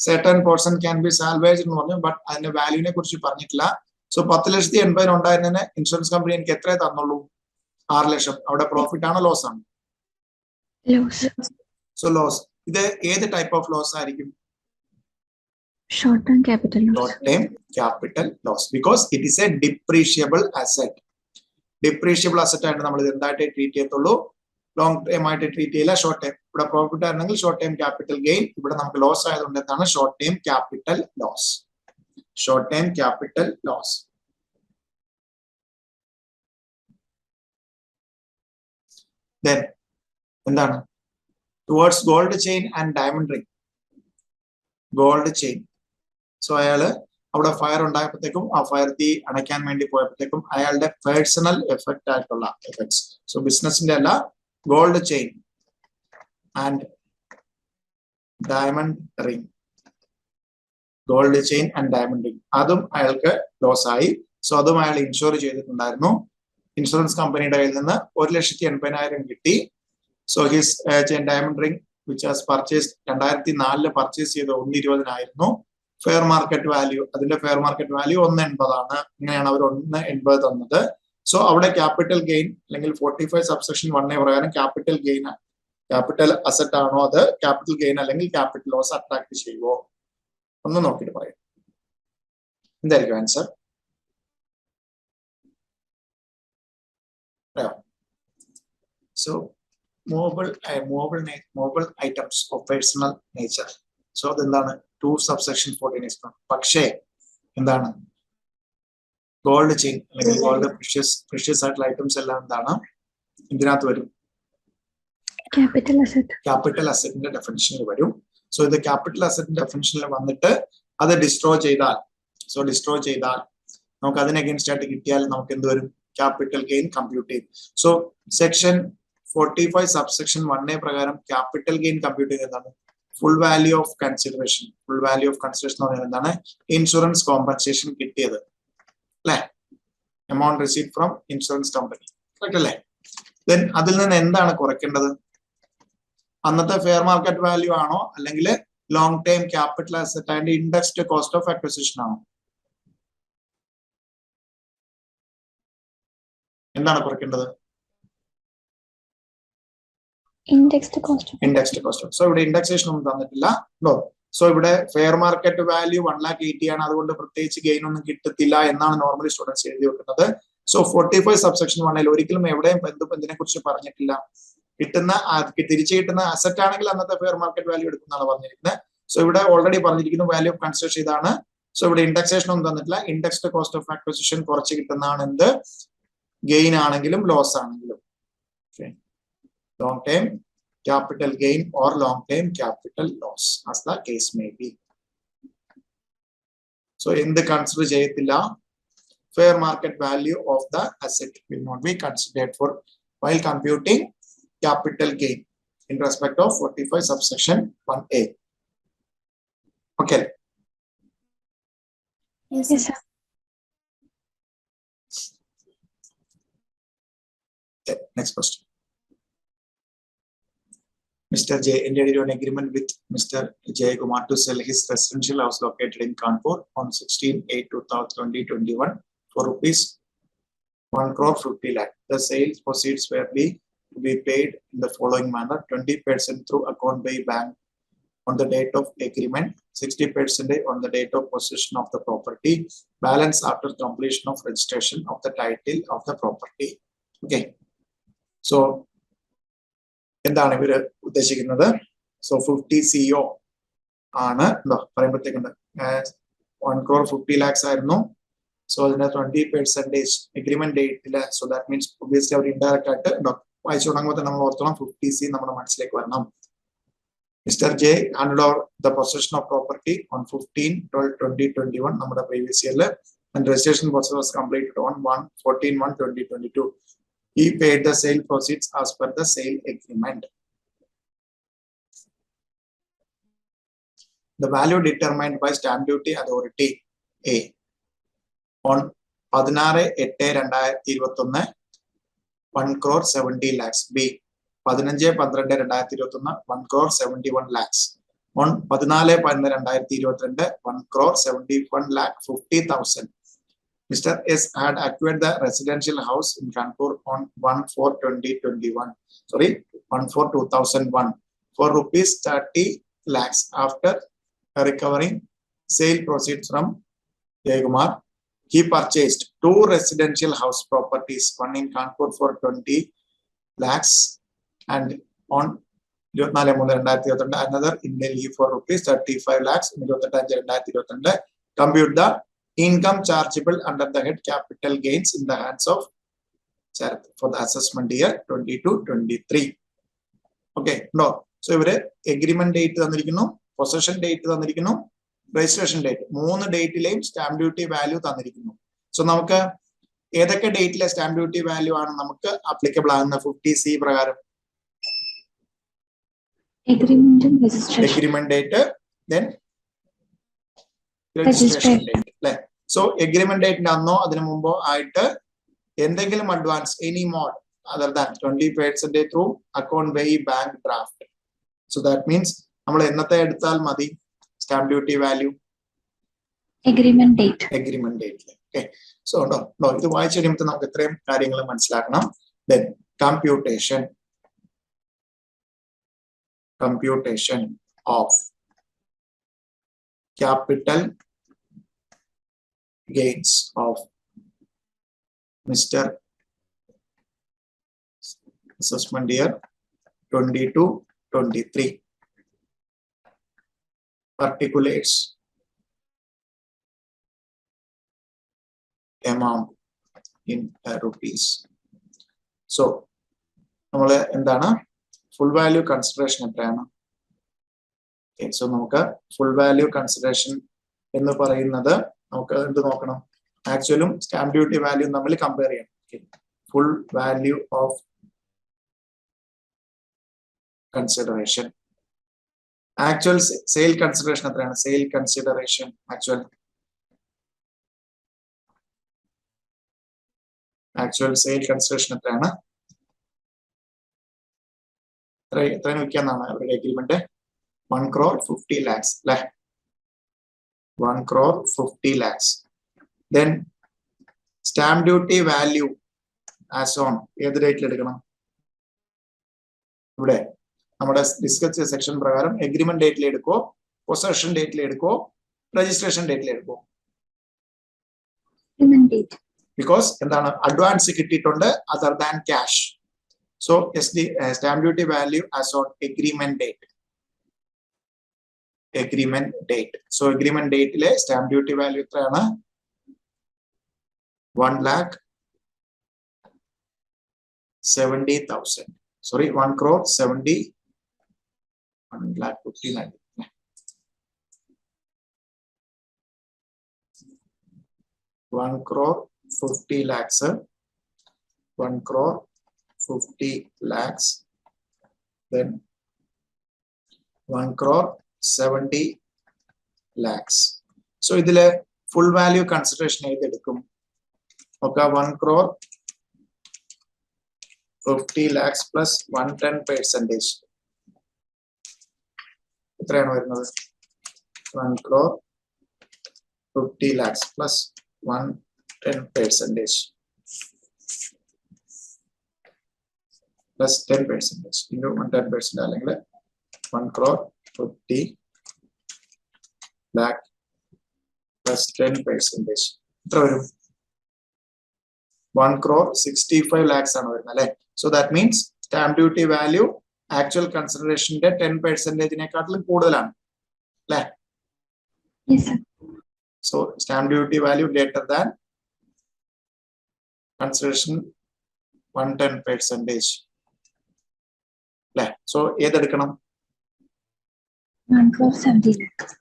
certain portion can be salvaged എന്ന് പറഞ്ഞു, ബട്ട് അതിന്റെ വാല്യൂനെ കുറിച്ച് പറഞ്ഞിട്ടില്ല. സോ 10,80,000 ഉണ്ടായിരുന്നതിന് ഇൻഷുറൻസ് കമ്പനി എനിക്ക് എത്രയേ തന്നുള്ളൂ? 6 ലക്ഷം. അവിടെ പ്രോഫിറ്റ് ആണോ ലോസ് ആണ്? So loss. ഇത് ഏത് ടൈപ്പ് ഓഫ് ലോസ് ആയിരിക്കും? Short term capital loss. Short term capital loss because it is a depreciable asset. Depreciable asset ആയിട്ട് നമ്മൾ ഇത് എന്തായിട്ട് ട്രീറ്റ് ചെയ്യത്തുള്ളൂ? ലോങ് ടൈം ആയിട്ട് ട്രീറ്റ് ചെയ്യില്ല, ഷോർട്ട് ടൈം. ഇവിടെ പ്രോഫിറ്റ് ആയിരുന്നെങ്കിൽ ഷോർട്ട് ടൈം ക്യാപിറ്റൽ ഗെയിൻ, ഇവിടെ നമുക്ക് ലോസ് ആയതുകൊണ്ട് എന്താണ്? Short time capital loss. Short time capital loss. Then എന്താണ്? Towards gold chain and diamond ring. Gold chain. So അയാള് അവിടെ ഫയർ ഉണ്ടായപ്പോഴത്തേക്കും ആ ഫയർ തീ അണയ്ക്കാൻ വേണ്ടി പോയപ്പോഴത്തേക്കും അയാളുടെ പേഴ്സണൽ എഫക്റ്റ് ആയിട്ടുള്ള എഫക്ട്സ്. സോ ബിസിനസിന്റെ അല്ല, gold chain and diamond ring. Gold chain and diamond ring അതും അയാൾക്ക് ലോസ് ആയി. സോ അതും അയാൾ ഇൻഷുർ ചെയ്തിട്ടുണ്ടായിരുന്നു. ഇൻഷുറൻസ് കമ്പനിയുടെ കയ്യിൽ നിന്ന് 1,80,000 കിട്ടി. So his diamond ring which has purchased 2004 purchase ചെയ്ത് 1,20,000 ഫെയർ മാർക്കറ്റ് വാല്യൂ, അതിന്റെ ഫെയർ മാർക്കറ്റ് വാല്യൂ 1,80 ആണ്. അങ്ങനെയാണ് അവർ 1,80 തന്നത്. സോ അവിടെ ക്യാപിറ്റൽ ഗെയിൻ അല്ലെങ്കിൽ 45 സബ്സെക്ഷൻ 1A പ്രകാരം ക്യാപിറ്റൽ ഗെയിൻ, ക്യാപിറ്റൽ അസറ്റ് ആണോ അത് ക്യാപിറ്റൽ ഗെയിൻ അല്ലെങ്കിൽ ക്യാപിറ്റൽ ലോസ് അട്രാക്ട് ചെയ്യുമോ ഒന്ന് നോക്കിയിട്ട് പറയാം. എന്തായിരിക്കും answer? So mobile items of personal nature. So അതെന്താണ്? 2 subsection 14 പക്ഷേ എന്താണ്? ഗോൾഡ് ചെയിൻ അല്ലെങ്കിൽ ഗോൾഡ് പ്രഷ്യസ് ആയിട്ടുള്ള ഐറ്റംസ് എല്ലാം എന്താണ് ഇതിനകത്ത് വരും? Capital asset. ക്യാപിറ്റൽ അസറ്റിന്റെ ഡെഫിനിഷനിൽ വരും. സോ ഇത് ക്യാപിറ്റൽ അസറ്റിന്റെ ഡെഫിനിഷനിൽ വന്നിട്ട് അത് ഡിസ്ട്രോയ് ചെയ്താൽ, നമുക്ക് അതിന് അഗൈൻസ്റ്റ് ആയിട്ട് കിട്ടിയാൽ നമുക്ക് എന്ത് വരും? ക്യാപിറ്റൽ ഗെയിൻ കമ്പ്യൂട്ട് ചെയ്യും. സോ സെക്ഷൻ 45 സബ്സെക്ഷൻ 1A പ്രകാരം ക്യാപിറ്റൽ ഗെയിൻ കമ്പ്യൂട്ട് ചെയ്യുന്നതാണ് full value of consideration. Full value of consideration എന്ന് പറയുന്നത് എന്താണ്? ഇൻഷുറൻസ് കോമ്പൻസേഷൻ കിട്ടിയത് അല്ലെ, amount receive from insurance company, correct അല്ലേ? ദെൻ അതിൽ നിന്ന് എന്താണ് കുറയ്ക്കേണ്ടത്? അന്നത്തെ ഫെയർ മാർക്കറ്റ് വാല്യൂ ആണോ അല്ലെങ്കിൽ long time capital asset and indexed cost of acquisition ആണോ? എന്താണ് കുറയ്ക്കേണ്ടത്? Indexed cost. സോ ഇവിടെ ഇൻഡെക്സേഷൻ ഒന്നും തന്നിട്ടില്ല. സോ ഇവിടെ ഫെയർ മാർക്കറ്റ് വാല്യൂ 1,80,000 ആണ്, അതുകൊണ്ട് പ്രത്യേകിച്ച് ഗെയിൻ ഒന്നും കിട്ടത്തില്ല എന്നാണ് നോർമലി സ്റ്റുഡൻസ് എഴുതി വെക്കുന്നത്. സോ 45 സബ്സെക്ഷൻ 1 ഒരിക്കലും എവിടെയും ഇതിനെ കുറിച്ച് പറഞ്ഞിട്ടില്ല. തിരിച്ചു കിട്ടുന്ന അസറ്റ് ആണെങ്കിൽ അന്നത്തെ ഫെയർ മാർക്കറ്റ് വാല്യൂ എടുക്കുന്നതാണ് പറഞ്ഞിരിക്കുന്നത്. സോ ഇവിടെ ഓൾറെഡി പറഞ്ഞിരിക്കുന്നു വാല്യൂ ഓഫ് കൺസിഡറേഷൻ ഇതാണ്. സോ ഇവിടെ ഇൻഡെക്സേഷൻ ഒന്നും തന്നിട്ടില്ല. ഇൻഡെക്സ്ഡ് കോസ്റ്റ് ഓഫ് അക്വിസിഷൻ കുറച്ച് കിട്ടുന്നതാണ് എന്ത്? ഗെയിൻ ആണെങ്കിലും ലോസ് ആണെങ്കിലും. Long term capital gain or long term capital loss as the case may be. So in the consider ചെയ്യത്തില്ല, fair market value of the asset will not be considered for while computing capital gain in respect of 45 subsection 1A. Okay. Yes, sir. Okay, next question. Mr. J entered into an agreement with Mr. J Kumar to sell his residential house located in Kanpur on 16/8/2021 for rupees 1,50,00,000. The sales proceeds were to be paid in the following manner: 20% through account by bank on the date of agreement, 60% on the date of possession of the property, balance after completion of registration of the title of the property. Okay, so എന്താണ് ഇവര് ഉദ്ദേശിക്കുന്നത്? So 50 CO ആണ് എന്താ പറയുമ്പോഴത്തേക്കുണ്ട് 1 crore 50 lakhs ആയിരുന്നു. So അതിന്റെ 20% agreement ഡേറ്റില്. So that means obviously അവർ ഇൻഡയറക്റ്റ് ആയിട്ട് വായിച്ചു തുടങ്ങുമ്പോൾ തന്നെ നമ്മൾ ഓർത്തോളം 50C നമ്മുടെ മനസ്സിലേക്ക് വരണം. Mr. J handed over the possession of property on 15/12/2021 നമ്മുടെ previous year and registration process was completed on 1/14/1/2022. He paid the sale proceeds as per the sale agreement. The value determined by stamp duty authority A on 16/8/2021 1 crore 70 lakhs. B 15/12/2021 1 crore 71 lakhs. On 14/11/2022 1 crore 71 lakh 50,000. Mr. S had acquired the residential house in Kanpur on 1/4/2021. Sorry, 1/4/2001 for rupees 30 lakhs after recovering sale proceeds from Jaykumar. He purchased 2 residential house properties, one in Kanpur for 20 lakhs and on 24/3/2022 another in Delhi for rupees 35 lakhs. 28/5/2022 compute the income chargeable under the head capital gains in the hands of Sharath for the assessment year 22-23. Okay, no. So ഇവര് agreement date തന്നിരിക്കുന്നു, possession date തന്നിരിക്കുന്നു, registration date. 3 ഡേറ്റിലെയും stamp duty value തന്നിരിക്കുന്നു. So നമുക്ക് ഏതൊക്കെ ഡേറ്റിലെ stamp duty value ആണ് നമുക്ക് applicable ആകുന്ന 50C പ്രകാരം? Agreement date, then registration date അല്ലെ? സോ എഗ്രിമെന്റ് ഡേറ്റിന്റെ അന്നോ അതിനു മുമ്പോ ആയിട്ട് എന്തെങ്കിലും advance any mode other than 20% through account way bank draft. So that means നമ്മൾ എന്നത്തെ എടുത്താൽ മതി stamp duty value? Agreement date. Okay, so ഇത് വായിച്ചു കഴിയുമ്പോൾ നമുക്ക് ഇത്രയും കാര്യങ്ങൾ മനസ്സിലാക്കണം. Then computation of capital gains of Mr. assessment year 22-23. Particulars, amount in rupees. So നമ്മള് എന്താണ് ഫുൾ വാല്യൂ കൺസിഡറേഷൻ എത്രയാണ്? സോ നമുക്ക് ഫുൾ വാല്യൂ കൺസിഡറേഷൻ എന്ന് പറയുന്നത് നമുക്ക് എന്ത് നോക്കണം? ആക്ച്വലും സ്റ്റാമ്പ് ഡ്യൂട്ടി വാല്യൂ നമ്മൾ കമ്പയർ ചെയ്യണം. Full value of consideration. Actual sale consideration എത്രയാണ്? Sale consideration actual sale consideration എത്രയാണ്? എത്രയാണ് വിൽക്കാന്നാണ് അവരുടെ എഗ്രിമെന്റ്? 1 crore 50 lakhs അല്ലെ? 1 crore 50 lakhs. Then stamp duty value as on ഏത് ഡേറ്റിൽ എടുക്കണം? ഇവിടെ നമ്മുടെ ഡിസ്കസ് ചെയ്ത സെക്ഷൻ പ്രകാരം എഗ്രിമെന്റ് ഡേറ്റിൽ എടുക്കോ, പൊസഷൻ ഡേറ്റിൽ എടുക്കോ, രജിസ്ട്രേഷൻ ഡേറ്റിൽ എടുക്കോ? ബിക്കോസ് എന്താണ് അഡ്വാൻസ് കിട്ടിയിട്ടുണ്ട് other than cash. So stamp duty value as on agreement date. So agreement date le stamp duty value എത്രയാണ്? 1,70,000. Sorry, 1 crore 70. 1,59,000. 1 crore 50 lakhs. 1 crore 50 lakhs, then 1 crore 70 lakhs. So ഇതിലെ full value consideration ഏതെടുക്കും? Okay, 1 crore 50 lakhs plus 110%. എത്രയാണ് വരുന്നത്? 1 crore 50 lakhs plus 110%. Plus 10% into 110% അല്ലെങ്കിൽ 1 crore 50 lakh plus 10%. എത്ര വരും? 1 crore 65 lakhs ആണ് വരുന്നത് അല്ലെ? So that means stamp duty value actual കൺസിഡറേഷന്റെ 10%-നേക്കാട്ടിലും കൂടുതലാണ് അല്ലെ? Yes, sir. So stamp duty value greater than consideration 110% അല്ലെ? സോ ഏതെടുക്കണം? 1,70 lakhs.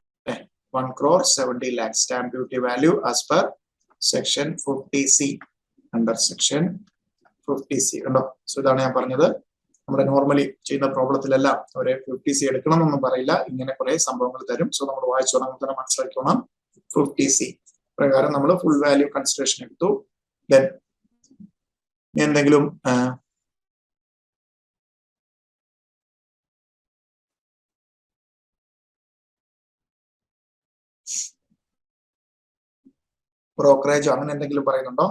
1,70 lakhs stamp duty value as per section 50C under section 50C കണ്ടോ? സോ ഇതാണ് ഞാൻ പറഞ്ഞത്. നമ്മുടെ നോർമലി ചെയ്യുന്ന പ്രോബ്ലത്തിലെല്ലാം ഒരു 50C എടുക്കണം എന്നൊന്നും പറയില്ല, ഇങ്ങനെ കുറെ സംഭവങ്ങൾ തരും. സോ നമ്മൾ വായിച്ചു തുടങ്ങുമ്പോൾ തന്നെ മനസ്സിലാക്കണം 50C പ്രകാരം നമ്മൾ ഫുൾ വാല്യൂ കൺസിഡറേഷൻ എടുത്തു. ദെൻ എന്തെങ്കിലും ബ്രോക്കറേജോ അങ്ങനെ എന്തെങ്കിലും പറയുന്നുണ്ടോ?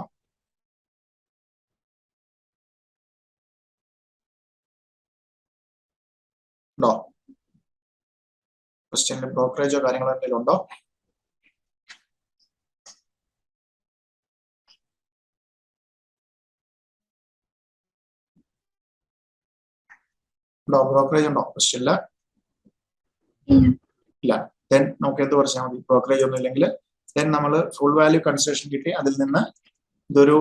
ഉണ്ടോ? ക്വസ്റ്റ്യനിൽ ബ്രോക്കറേജോ കാര്യങ്ങളോ എന്തെങ്കിലും ഉണ്ടോ? ഉണ്ടോ? ബ്രോക്കറേജ് ഉണ്ടോ ക്വസ്റ്റ്യനില്? ഇല്ല. ദെൻ നമുക്ക് എന്ത് കുറച്ചാൽ മതി? ബ്രോക്കറേജ് ഒന്നും ഇല്ലെങ്കിൽ ദെൻ നമ്മൾ ഫുൾ വാല്യൂ കൺസിഡറേഷൻ കിട്ടി. അതിൽ നിന്ന് ഇതൊരു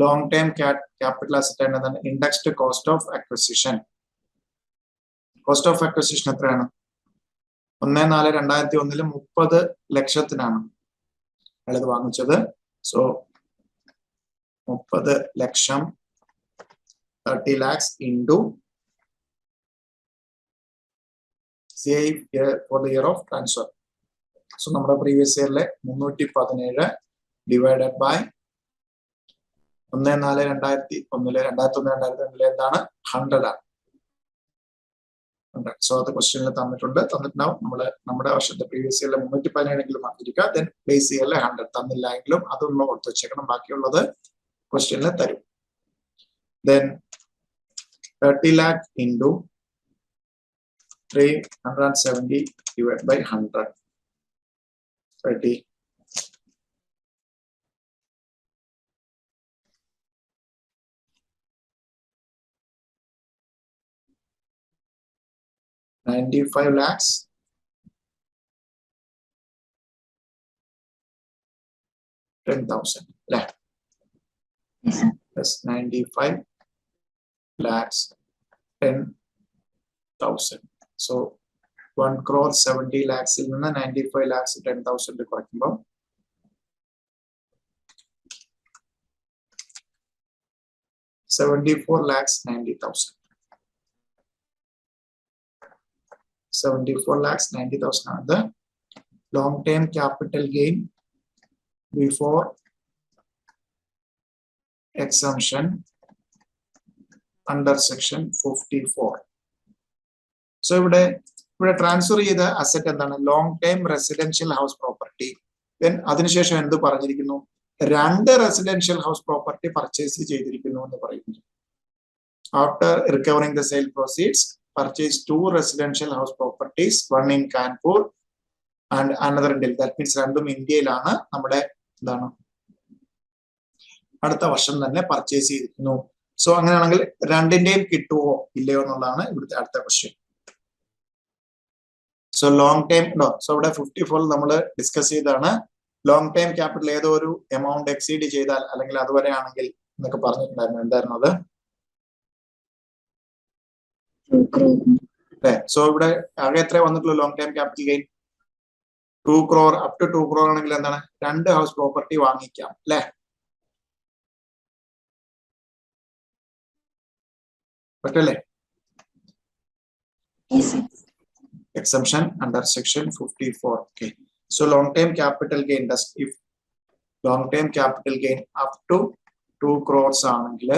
ലോങ് ടൈം ക്യാപിറ്റൽ അസറ്റ് ആണ്. Indexed cost of acquisition. Cost of acquisition എത്രയാണ്? 1/4/2001 30 ലക്ഷത്തിനാണ് അയാളത് വാങ്ങിച്ചത്. So 30 lakh 30 lakhs into CI for the year of transfer. So നമ്മുടെ പ്രീവിയസ് ഇയറിലെ 317 ഡിവൈഡഡ് ബൈ 1/4/2001 എന്താണ്? 100 ആണ്. സോ അത് ക്വസ്റ്റ്യനിൽ തന്നിട്ടുണ്ടാവും. നമ്മുടെ വർഷത്തെ പ്രീവിയസ് ഇയറിലെ 317 മാറ്റിയിരിക്കുക. ദെൻ ബേസ് ഇയറിലെ 100 തന്നില്ല എങ്കിലും അതൊന്ന് ഓർത്ത് വെച്ചേക്കണം. ബാക്കിയുള്ളത് ക്വസ്റ്റ്യനിൽ തരും. Then 30 lakh into 370 divided by 100. 30. $95 lakhs. $10,000. Right. Yes, sir. Plus 95 lakhs 10,000. So 1,70 lakhs il ninna 95 lakhs 10,000 കുറയ്ക്കുമ്പോൾ 74 lakhs 90,000. 74 lakhs 90,000 ആണ് the long term capital gain before exemption under section 54. So ഇവിടെ ട്രാൻസ്ഫർ ചെയ്ത അസറ്റ് എന്താണ്? Long time residential house property. Then അതിനുശേഷം എന്ത് പറഞ്ഞിരിക്കുന്നു? 2 residential house property purchase ചെയ്തിരിക്കുന്നു എന്ന് പറയുന്നു. After recovering the sale proceeds purchase 2 residential house properties, one in Kanpur and another in Delhi. That means രണ്ടും ഇന്ത്യയിലാണ്. നമ്മുടെ എന്താണ് അടുത്ത വർഷം തന്നെ പർച്ചേസ് ചെയ്തിരിക്കുന്നു. സോ അങ്ങനെയാണെങ്കിൽ രണ്ടിന്റെയും കിട്ടുമോ ഇല്ലയോ എന്നുള്ളതാണ് ഇവിടുത്തെ അടുത്ത ക്വസ്റ്റ്യൻ. സോ ലോങ് ടൈം ഉണ്ടോ? സോ ഇവിടെ 54 നമ്മൾ ഡിസ്കസ് ചെയ്താണ്. ലോങ് ടൈം ക്യാപിറ്റൽ ഏതോ ഒരു എമൗണ്ട് എക്സീഡ് ചെയ്താൽ അല്ലെങ്കിൽ അതുവരെ ആണെങ്കിൽ എന്നൊക്കെ പറഞ്ഞിട്ടുണ്ടായിരുന്നു. എന്തായിരുന്നു അത്? സോ ഇവിടെ ആകെ എത്ര വന്നിട്ടുള്ളൂ long time capital gain? 2 crore. Up to 2 crore ആണെങ്കിൽ എന്താണ്? 2 ഹൗസ് പ്രോപ്പർട്ടി വാങ്ങിക്കാം അല്ലെ? പറ്റല്ലേ? Exemption under section 54. Okay. So long term capital gain does if long term capital gain up to 2 crores ആണെങ്കിൽ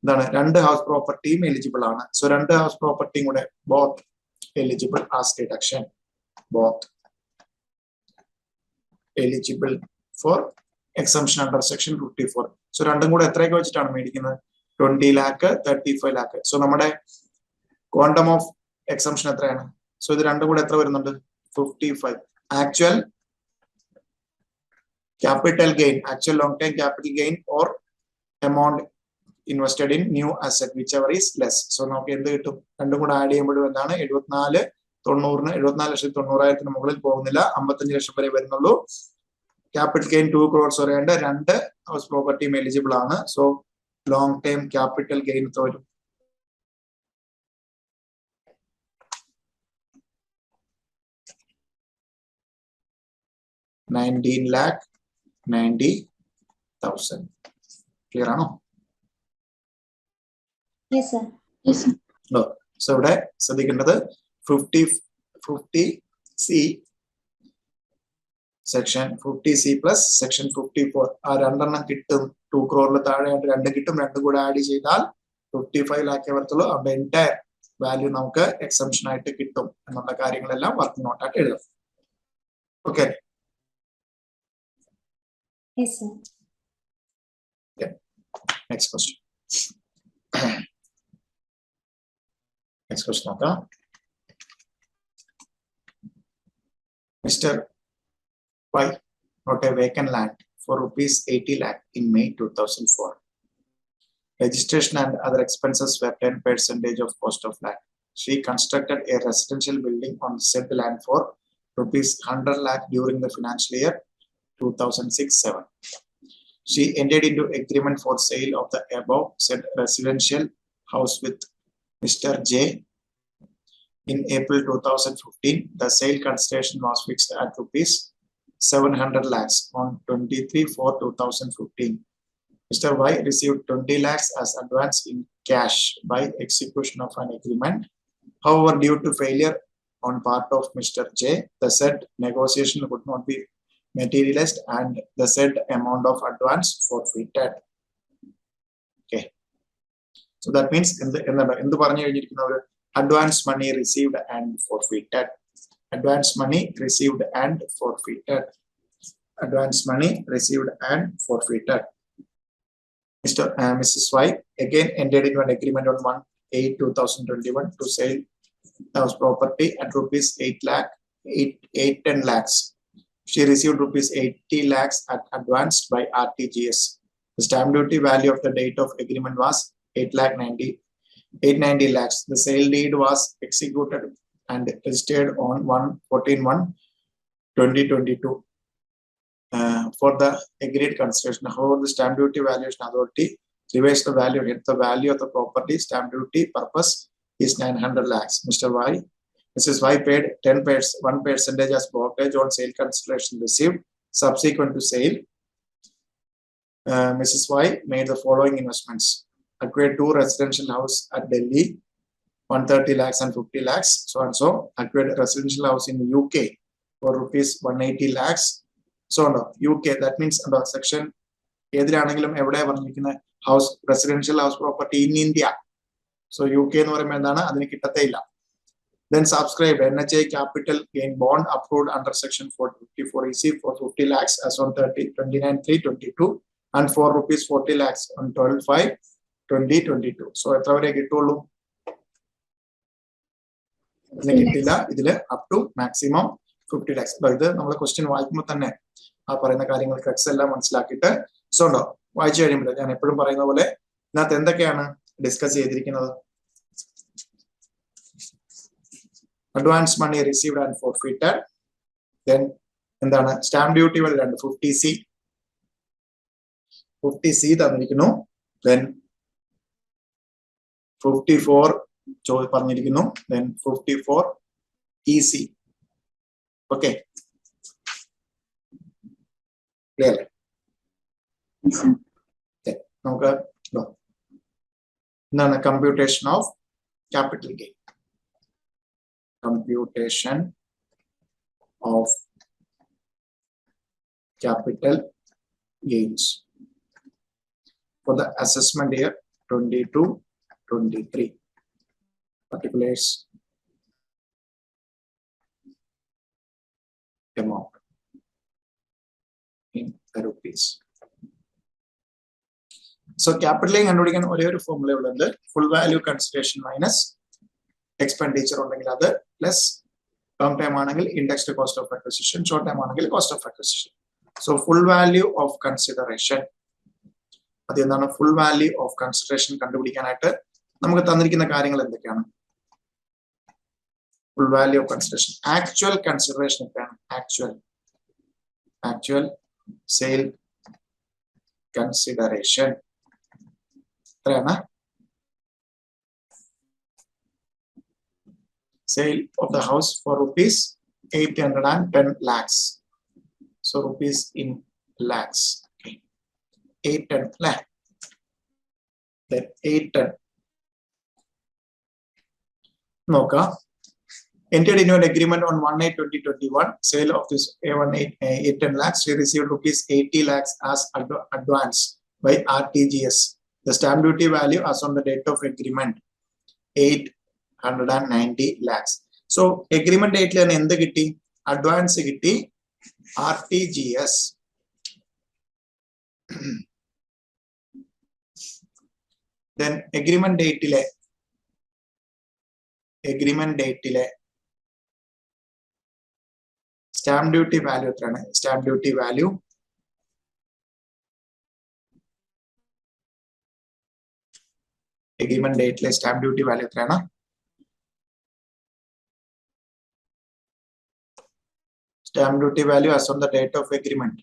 എന്താണ്? 2 ഹൗസ് പ്രോപ്പർട്ടിയും എലിജിബിൾ ആണ്. സോ 2 ഹൗസ് പ്രോപ്പർട്ടിയും കൂടെ both eligible as deduction. Both eligible for exemption under section 54. So രണ്ടും കൂടെ എത്രയൊക്കെ വെച്ചിട്ടാണ് മേടിക്കുന്നത്? 20 lakh 35 lakh. So നമ്മുടെ ക്വാണ്ടം ഓഫ് എക്സംഷൻ എത്രയാണ്? സോ ഇത് രണ്ടും കൂടെ എത്ര വരുന്നുണ്ട്? 55. Actual capital gain, actual long time capital gain or amount invested in new asset, whichever is less. So നമുക്ക് എന്ത് കിട്ടും? രണ്ടും കൂടെ ആഡ് ചെയ്യുമ്പോഴും എന്താണ് 74,90,000 മുകളിൽ പോകുന്നില്ല, 55 ലക്ഷം വരെ വരുന്നുള്ളൂ. ക്യാപിറ്റൽ ഗെയിൻ 2 crores വരെയുണ്ട്. 2 ഹൗസ് പ്രോപ്പർട്ടിയും എലിജിബിൾ ആണ്. So long time capital gain വരും 19,90,000. ക്ലിയർ ആണോ? Yes, sir. Yes, sir. So ഇവിടെ ശ്രദ്ധിക്കേണ്ടത് 50C section 50C plus section 54 ആ രണ്ടെണ്ണം കിട്ടും. 2 crore താഴെയായിട്ട് 2 കിട്ടും. 2 കൂടെ ആഡ് ചെയ്താൽ 55 lakh വരത്തുള്ളൂ. അവിടെ എൻറ്റയർ വാല്യൂ നമുക്ക് എക്സംഷൻ ആയിട്ട് കിട്ടും എന്നുള്ള കാര്യങ്ങളെല്ലാം വർക്ക് നോട്ടായിട്ട് എഴുതാം. Okay. Yes, sir. Next question. Next question നോക്കാം. Mr. Y got a vacant land for rupees 80 lakh in May 2004. Registration and other expenses were 10% of cost of land. She constructed a residential building on said land for rupees 100 lakh during the financial year 2006-07. She entered into agreement for sale of the above said residential house with Mr. J in April 2015. The sale consideration was fixed at rupees 700 lakhs on 23/4/2015. Mr. Y received 20 lakhs as advance in cash by execution of an agreement. However, due to failure on part of Mr. J, the said negotiation could not be materialized and the said amount of advance forfeited. Okay. So that means in the advance money received and forfeited. Advance money received and forfeited. Advance money received and forfeited. Mrs. Y again entered into an agreement on 1/8/2021 to sell house property at rupees 810 lakhs. She received rupees 80 lakhs at advance by RTGS. The stamp duty value of the date of agreement was 890 lakhs. The sale deed was executed and registered on 1/14/2022 for the agreed consideration. However, the stamp duty valuation authority revised the value. Hence, the value of the property stamp duty purpose is 900 lakhs. Mrs. Y paid 1% as mortgage on sale consideration received subsequent to sale. Mrs. Y made the following investments: acquired 2 residential house at Delhi, 130 lakhs and 50 lakhs, so and so. Acquired a residential house in UK for rupees 180 lakhs. So no, UK, that means under section ഏതിലാണെങ്കിലും എവിടെ പറഞ്ഞിരിക്കുന്ന house residential house property in India. So UK എന്ന് പറയുമ്പോൾ എന്താണ്, അതിന് കിട്ടത്തേ ഇല്ല. Then subscribed NHA capital gain bond approved under section 454EC for 50 lakhs as on 29/3/22 and for rupees 40 lakhs on 12/5/2022. So എത്ര വരെ കിട്ടുള്ളൂ? ഇതിന് കിട്ടില്ല. ഇതില് അപ് ടു മാക്സിമം 50 lakhs. ഇത് നമ്മളെ ക്വസ്റ്റ്യൻ വായിക്കുമ്പോൾ തന്നെ ആ പറയുന്ന കാര്യങ്ങൾ ക്രെക്സ് എല്ലാം മനസ്സിലാക്കിയിട്ട് സോ ഉണ്ടോ വായിച്ചു കഴിയുമ്പോൾ ഞാൻ എപ്പോഴും പറയുന്ന പോലെ ഇതിനകത്ത് എന്തൊക്കെയാണ് ഡിസ്കസ് ചെയ്തിരിക്കുന്നത്? Advance money received and forfeited. Then എന്താണ് സ്റ്റാമ്പ് ഡ്യൂട്ടികൾ 50C തന്നിരിക്കുന്നു. Then 54 പറഞ്ഞിരിക്കുന്നു. Then 54EC. Okay. Clear? Yes, sir. Okay. നമുക്ക് എന്താണ് computation of capital gain. Computation of capital gains for the assessment year 22-23. Particulars amount in rupees. So capital gain കണ്ടുപിടിക്കാൻ ഒരേ ഒരു formula ഉള്ളത്, full value consideration minus expenditure ഉണ്ടെങ്കിൽ അത് plus long time ആണെങ്കിൽ indexed cost of acquisition, short time ആണെങ്കിൽ cost of acquisition. So full value of consideration അത് എന്താണ്? ഫുൾ വാല്യൂ ഓഫ് കൺസിഡറേഷൻ കണ്ടുപിടിക്കാനായിട്ട് നമുക്ക് തന്നിരിക്കുന്ന കാര്യങ്ങൾ എന്തൊക്കെയാണ്? Full value of consideration, actual consideration ഒക്കെയാണ്. ആക്ച്വൽ സെയിൽ കൺസിഡറേഷൻ എത്രയാണ്? Sale of the house for rupees 810 lakhs. So rupees in lakhs. Okay. 810 lakh. Then 810. Noka. Entered into an agreement on 1/8/2021. Sale of this 810 lakhs. She received rupees 80 lakhs as advance by RTGS. The stamp duty value as on the date of agreement 890 lakhs. So agreement date ലാണ് എന്ത് കിട്ടി? Advance കിട്ടി, RTGS. Then agreement dateലെ stamp duty value എത്രയാണ്? Stamp duty value agreement dateലെ stamp duty value എത്രയാണ്? Stamp duty value as on the date of agreement.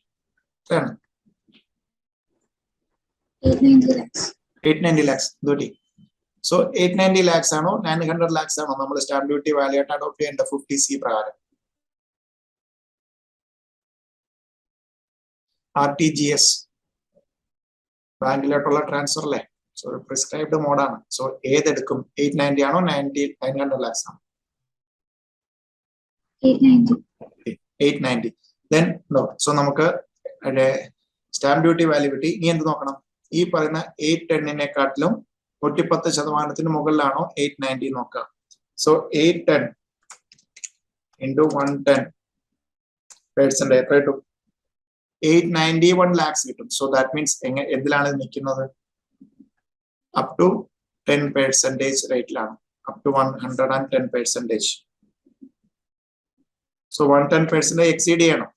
890 lakhs. 890 lakhs. Duty. So 890 lakhs ആണോ 900 lakhs ആണോ നമ്മൾ സ്റ്റാമ്പ് ഡ്യൂട്ടി വാല്യൂ ആയിട്ട് adopt ചെയ്യേണ്ട 50C പ്രകാരം? RTGS ബാങ്കിലോട്ടുള്ള ട്രാൻസ്ഫർ അല്ലേ? സോ പ്രിസ്ക്രൈബ്ഡ് മോഡാണ്. സോ ഏതെടുക്കും? 890 ആണോ 900 lakhs ആണോ? 890. Then no. So നമുക്ക് സ്റ്റാമ്പ് ഡ്യൂട്ടി വാല്യൂ കിട്ടി. ഇനി എന്ത് നോക്കണം? ഈ പറയുന്ന 810-നെക്കാട്ടിലും 110% മുകളിലാണോ 890 നോക്കാം. സോ 810 into 110% എത്ര കിട്ടും? 891 lakhs കിട്ടും. സോ ദാറ്റ് മീൻസ് എന്തിലാണ് നിൽക്കുന്നത്? അപ് ടു 10% റേറ്റിലാണ്, അപ് ടു 110%. So 110% എക്സീഡ് ചെയ്യണം.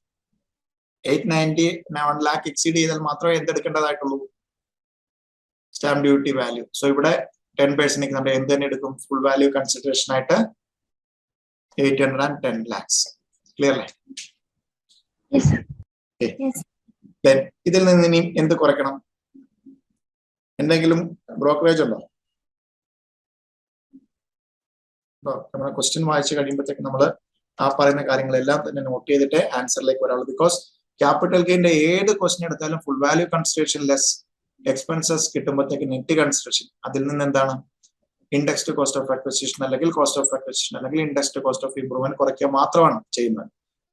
891 lakh എക്സീഡ് ചെയ്താൽ മാത്രമേ എന്തെടുക്കേണ്ടതായിട്ടുള്ളൂ? Stamp duty value. സോ ഇവിടെ 10% നമ്മൾ എന്ത് തന്നെ എടുക്കും? ഫുൾ വാല്യൂ കൺസിഡറേഷൻ ആയിട്ട് 810 lakhs. ക്ലിയർ അല്ലേ? Then ഇതിൽ നിന്ന് ഇനി എന്ത് കുറയ്ക്കണം? എന്തെങ്കിലും ബ്രോക്കറേജ് ഉണ്ടോ? നമ്മുടെ ക്വസ്റ്റ്യൻ വായിച്ചു കഴിയുമ്പോഴത്തേക്ക് നമ്മള് ആ പറയുന്ന കാര്യങ്ങളെല്ലാം തന്നെ നോട്ട് ചെയ്തിട്ട് ആൻസറിലേക്ക് വരാവുള്ളൂ. ബിക്കോസ് ക്യാപിറ്റൽ ഗെയിന്റെ ഏത് ക്വസ്റ്റ്യൻ എടുത്താലും full value consideration less expenses കിട്ടുമ്പോഴത്തേക്ക് നെറ്റ് കൺസിഡറേഷൻ, അതിൽ നിന്ന് എന്താണ്? ഇൻഡെക്സ്ഡ് കോസ്റ്റ് ഓഫ് അക്വിസിഷൻ അല്ലെങ്കിൽ കോസ്റ്റ് ഓഫ് അക്വിസിഷൻ അല്ലെങ്കിൽ ഇൻഡെക്സ്ഡ് കോസ്റ്റ് ഓഫ് ഇംപ്രൂവ്മെന്റ് കുറയ്ക്കുക മാത്രമാണ് ചെയ്യുന്നത്.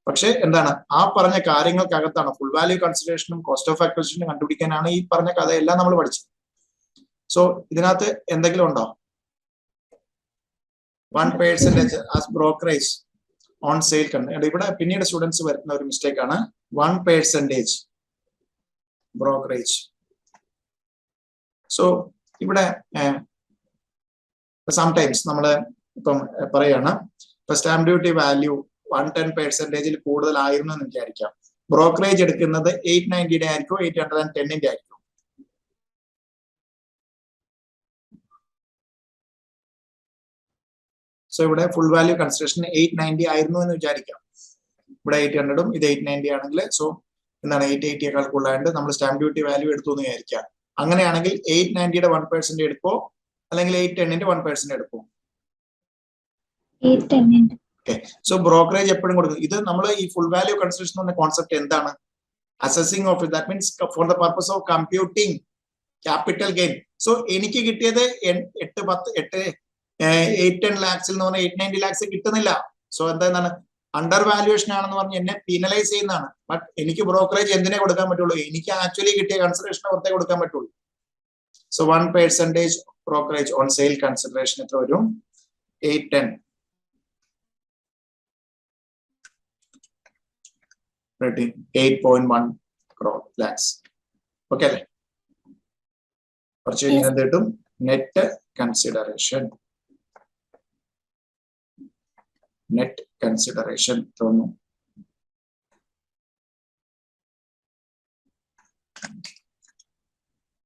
പക്ഷെ എന്താണ്? ആ പറഞ്ഞ കാര്യങ്ങൾക്കകത്താണ് ഫുൾ വാല്യൂ കൺസിഡറേഷനും കോസ്റ്റ് ഓഫ് അക്വിസിഷനും കണ്ടുപിടിക്കാനാണ് ഈ പറഞ്ഞ കഥയെല്ലാം നമ്മൾ പഠിച്ചത്. സോ ഇതിനകത്ത് എന്തെങ്കിലും ഉണ്ടോ? 1% ആസ് ബ്രോക്കറേജ് ഓൺ സെയിൽ കണ്ട് ഇവിടെ പിന്നീട് സ്റ്റുഡൻസ് വരുന്ന ഒരു മിസ്റ്റേക്ക് ആണ് 1% ബ്രോക്കറേജ്. സോ ഇവിടെ സംടൈംസ് നമ്മള് ഇപ്പം പറയാണ്, ഇപ്പൊ സ്റ്റാമ്പ് ഡ്യൂട്ടി വാല്യൂ 110% കൂടുതലായിരുന്നു എന്ന് വിചാരിക്കാം. ബ്രോക്കറേജ് എടുക്കുന്നത് 890 ആയിരിക്കും 810 ആയിരിക്കും. സോ ഇവിടെ ഫുൾ വാല്യൂ കൺസിഡറേഷൻ 890 ആയിരുന്നു എന്ന് വിചാരിക്കാം. ഇവിടെ 800 ഇത് 890 ആണെങ്കിൽ സോ എന്താണ് 880 കൂടുതലായിട്ട് നമ്മൾ സ്റ്റാമ്പ് ഡ്യൂട്ടി വാല്യൂ എടുത്തു എന്ന് വിചാരിക്കാം. അങ്ങനെയാണെങ്കിൽ 890 1% എടുക്കോ അല്ലെങ്കിൽ 810 1% എടുക്കോ? 810. സോ ബ്രോക്കറേജ് എപ്പോഴും കൊടുക്കും. ഇത് നമ്മൾ ഈ ഫുൾ വാല്യൂ കൺസിഡറേഷൻ എന്ന കോൺസെപ്റ്റ് എന്താണ്? Assessing of it, that means for the purpose of computing capital gain. So എനിക്ക് കിട്ടിയത് 810 lakhs എന്ന് പറഞ്ഞാൽ 890 lakhs കിട്ടുന്നില്ല. സോ എന്താണ്? അണ്ടർ വാല്യുവേഷൻ ആണെന്ന് പറഞ്ഞ് എന്നെ പീനലൈസ് ചെയ്യുന്നതാണ്. ബട്ട് എനിക്ക് ബ്രോക്കറേജ് എന്തിനെ കൊടുക്കാൻ പറ്റുള്ളൂ? എനിക്ക് ആക്ച്വലി കിട്ടിയ കൺസിഡറേഷൻ പുറത്തേ കൊടുക്കാൻ പറ്റുള്ളൂ. So 1% brokerage on sale consideration എത്ര വരും? 810. 8.1 crore lakhs. ഓക്കെ അല്ലേ? കുറച്ച് കഴിഞ്ഞാൽ എന്ത് കിട്ടും? Net consideration. നെറ്റ് കൺസിഡറേഷൻ തോന്നുന്നു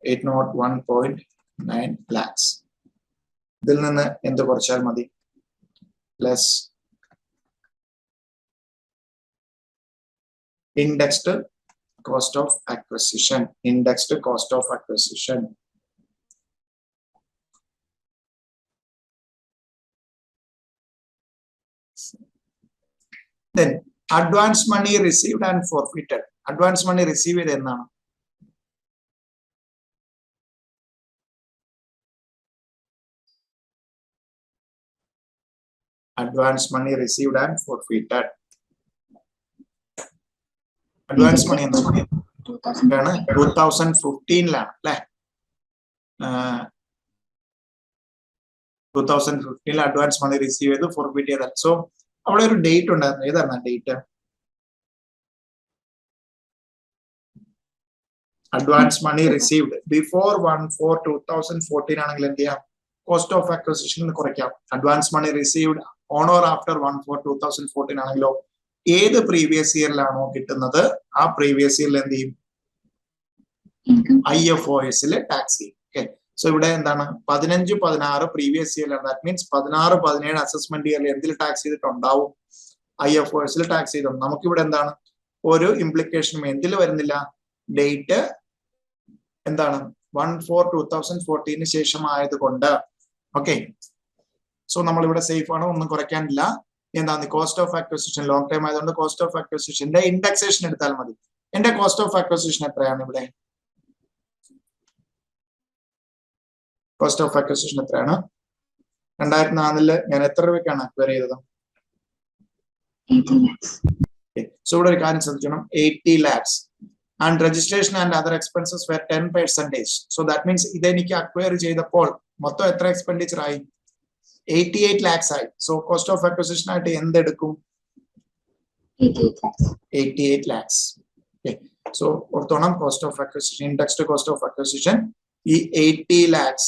8 801.9 lakhs. ഇതിൽ നിന്ന് എന്ത് കുറച്ചാൽ മതി? Plus indexed cost of acquisition. Indexed cost of acquisition. Then advance money received and forfeited. Advance money received ennaanu? Advance money received and forfeited. Advance money എന്താണ്? 2015ലാണ് അല്ലേ? 2015 advance money receive ചെയ്ത് ഫോർഫിറ്റ് ചെയ്താൽ. സോ അവിടെ ഒരു date ഉണ്ടായിരുന്നു. ഏതാണ് date? Advance money received before 1/4/2014 ആണെങ്കിൽ എന്ത് ചെയ്യാം? കോസ്റ്റ് ഓഫ് അക്വസിഷൻ കുറയ്ക്കാം. Advance money received on or after 1/4/2014 ആണെങ്കിലോ ഏത് പ്രീവിയസ് ഇയറിലാണോ കിട്ടുന്നത് ആ പ്രീവിയസ് ഇയറിൽ എന്ത് ചെയ്യും? IFOSൽ ടാക്സ് ചെയ്യും. ഓക്കെ. സോ ഇവിടെ എന്താണ്? 15-16 പ്രീവിയസ് ഇയറിലാണ്. ദാറ്റ് മീൻസ് 16-17 അസസ്മെന്റ് ഇയറിൽ എന്തിൽ ടാക്സ് ചെയ്തിട്ടുണ്ടാവും? IFOSൽ ടാക്സ് ചെയ്തിട്ടുണ്ട്. നമുക്കിവിടെ എന്താണ്? ഒരു ഇംപ്ലിക്കേഷനും എന്തിൽ വരുന്നില്ല? ഡേറ്റ് എന്താണ്? 1/4/2014 ശേഷം ആയതുകൊണ്ട്. ഓക്കെ. സോ നമ്മളിവിടെ സേഫ് ആണ്, ഒന്നും കുറയ്ക്കാനില്ല. എന്താണ്? Cost of acquisition long time ആയതുകൊണ്ട് കോസ്റ്റ് ഓഫ് അക്വസിഷന്റെ ഇൻഡെക്സേഷൻ എടുത്താൽ മതി. എന്റെ കോസ്റ്റ് ഓഫ് അക്വസിഷൻ എത്രയാണ് ഇവിടെ? കോസ്റ്റ് ഓഫ് അക്വസിഷൻ എത്രയാണ്? 2004 ഞാൻ എത്ര രൂപയ്ക്കാണ് അക്വയർ ചെയ്തത്? 80 lakhs. സോ ഇവിടെ ഒരു കാര്യം ശ്രദ്ധിക്കണം. 80 lakhs and registration and other expenses were 10%. So that means ഇതെനിക്ക് അക്വയർ ചെയ്തപ്പോൾ മൊത്തം എത്ര എക്സ്പെൻഡിച്ചർ ആയി? 88 lakhs ആയി. സോ കോസ്റ്റ് ഓഫ് അക്വസിഷൻ ആയിട്ട് എന്തെടുക്കും? 88 lakhs. 88 lakhs. Okay. So ഓർത്തോണം, cost of acquisition, indexed cost of acquisition ഈ 80 lakhs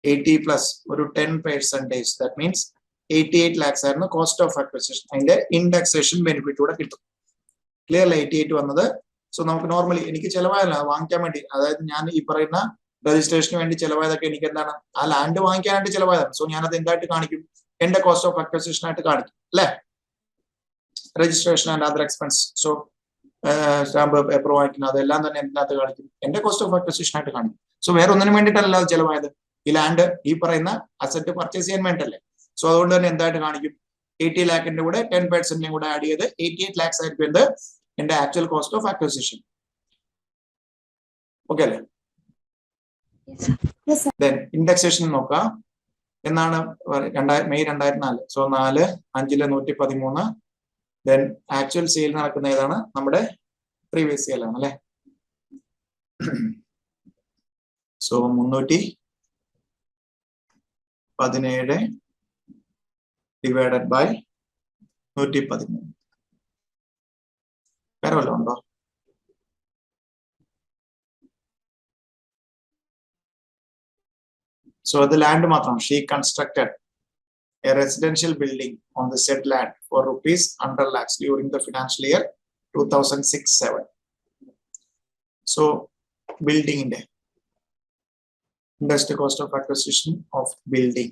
80 പ്ലസ് ഒരു 10%. ദാറ്റ് മീൻസ് 88 lakhs ആയിരുന്നു കോസ്റ്റ് ഓഫ് അക്വസിഷൻ. അതിന്റെ ഇൻഡെക്സേഷൻ ബെനിഫിറ്റ് കൂടെ കിട്ടും. ക്ലിയർ അല്ലേ? 88 വന്നത്. സോ നമുക്ക് നോർമലി എനിക്ക് ചെലവായല്ല വാങ്ങിക്കാൻ വേണ്ടി, അതായത് ഞാൻ ഈ പറയുന്ന രജിസ്ട്രേഷന് വേണ്ടി ചെലവായതൊക്കെ എനിക്ക് എന്താണ്? ആ ലാൻഡ് വാങ്ങിക്കാനായിട്ട് ചെലവായതാണ്. സോ ഞാനത് എന്തായിട്ട് കാണിക്കും? എന്റെ കോസ്റ്റ് ഓഫ് അക്വസിഷൻ ആയിട്ട് കാണിക്കും അല്ലെ? Registration and other expense. So stamp paper വാങ്ങിക്കുന്നത് അതെല്ലാം തന്നെ എന്തിനകത്ത് കാണിക്കും? എന്റെ കോസ്റ്റ് ഓഫ് അക്വസിഷൻ ആയിട്ട് കാണിക്കും. സോ വേറെ ഒന്നിനും വേണ്ടിയിട്ടല്ല അത് ചെലവായത്. ഈ ലാൻഡ് ഈ പറയുന്ന അസറ്റ് പർച്ചേസ് ചെയ്യാൻ വേണ്ടല്ലേ? സോ അതുകൊണ്ട് തന്നെ എന്തായിട്ട് കാണിക്കും? 80 lakhന്റെ കൂടെ 10% കൂടെ ആഡ് ചെയ്ത് 88 lakhs ആയിരിക്കും എന്ത്? എന്റെ actual cost of acquisition. Okay അല്ലേ? Then ഇൻഡെക്സേഷൻ നോക്കാം. എന്നാണ്? May 2004. So 4/5/113. Then actual sale നടക്കുന്ന ഏതാണ്? നമ്മുടെ പ്രീവിയസ് സെയിൽ ആണ് അല്ലെ? So 317 divided by 113. വേറെ വല്ലതും ഉണ്ടോ? So the land matram, she constructed a residential building on the said land for ₹100 lakhs during the financial year 2006-07. So building in there. Industry cost of acquisition of building.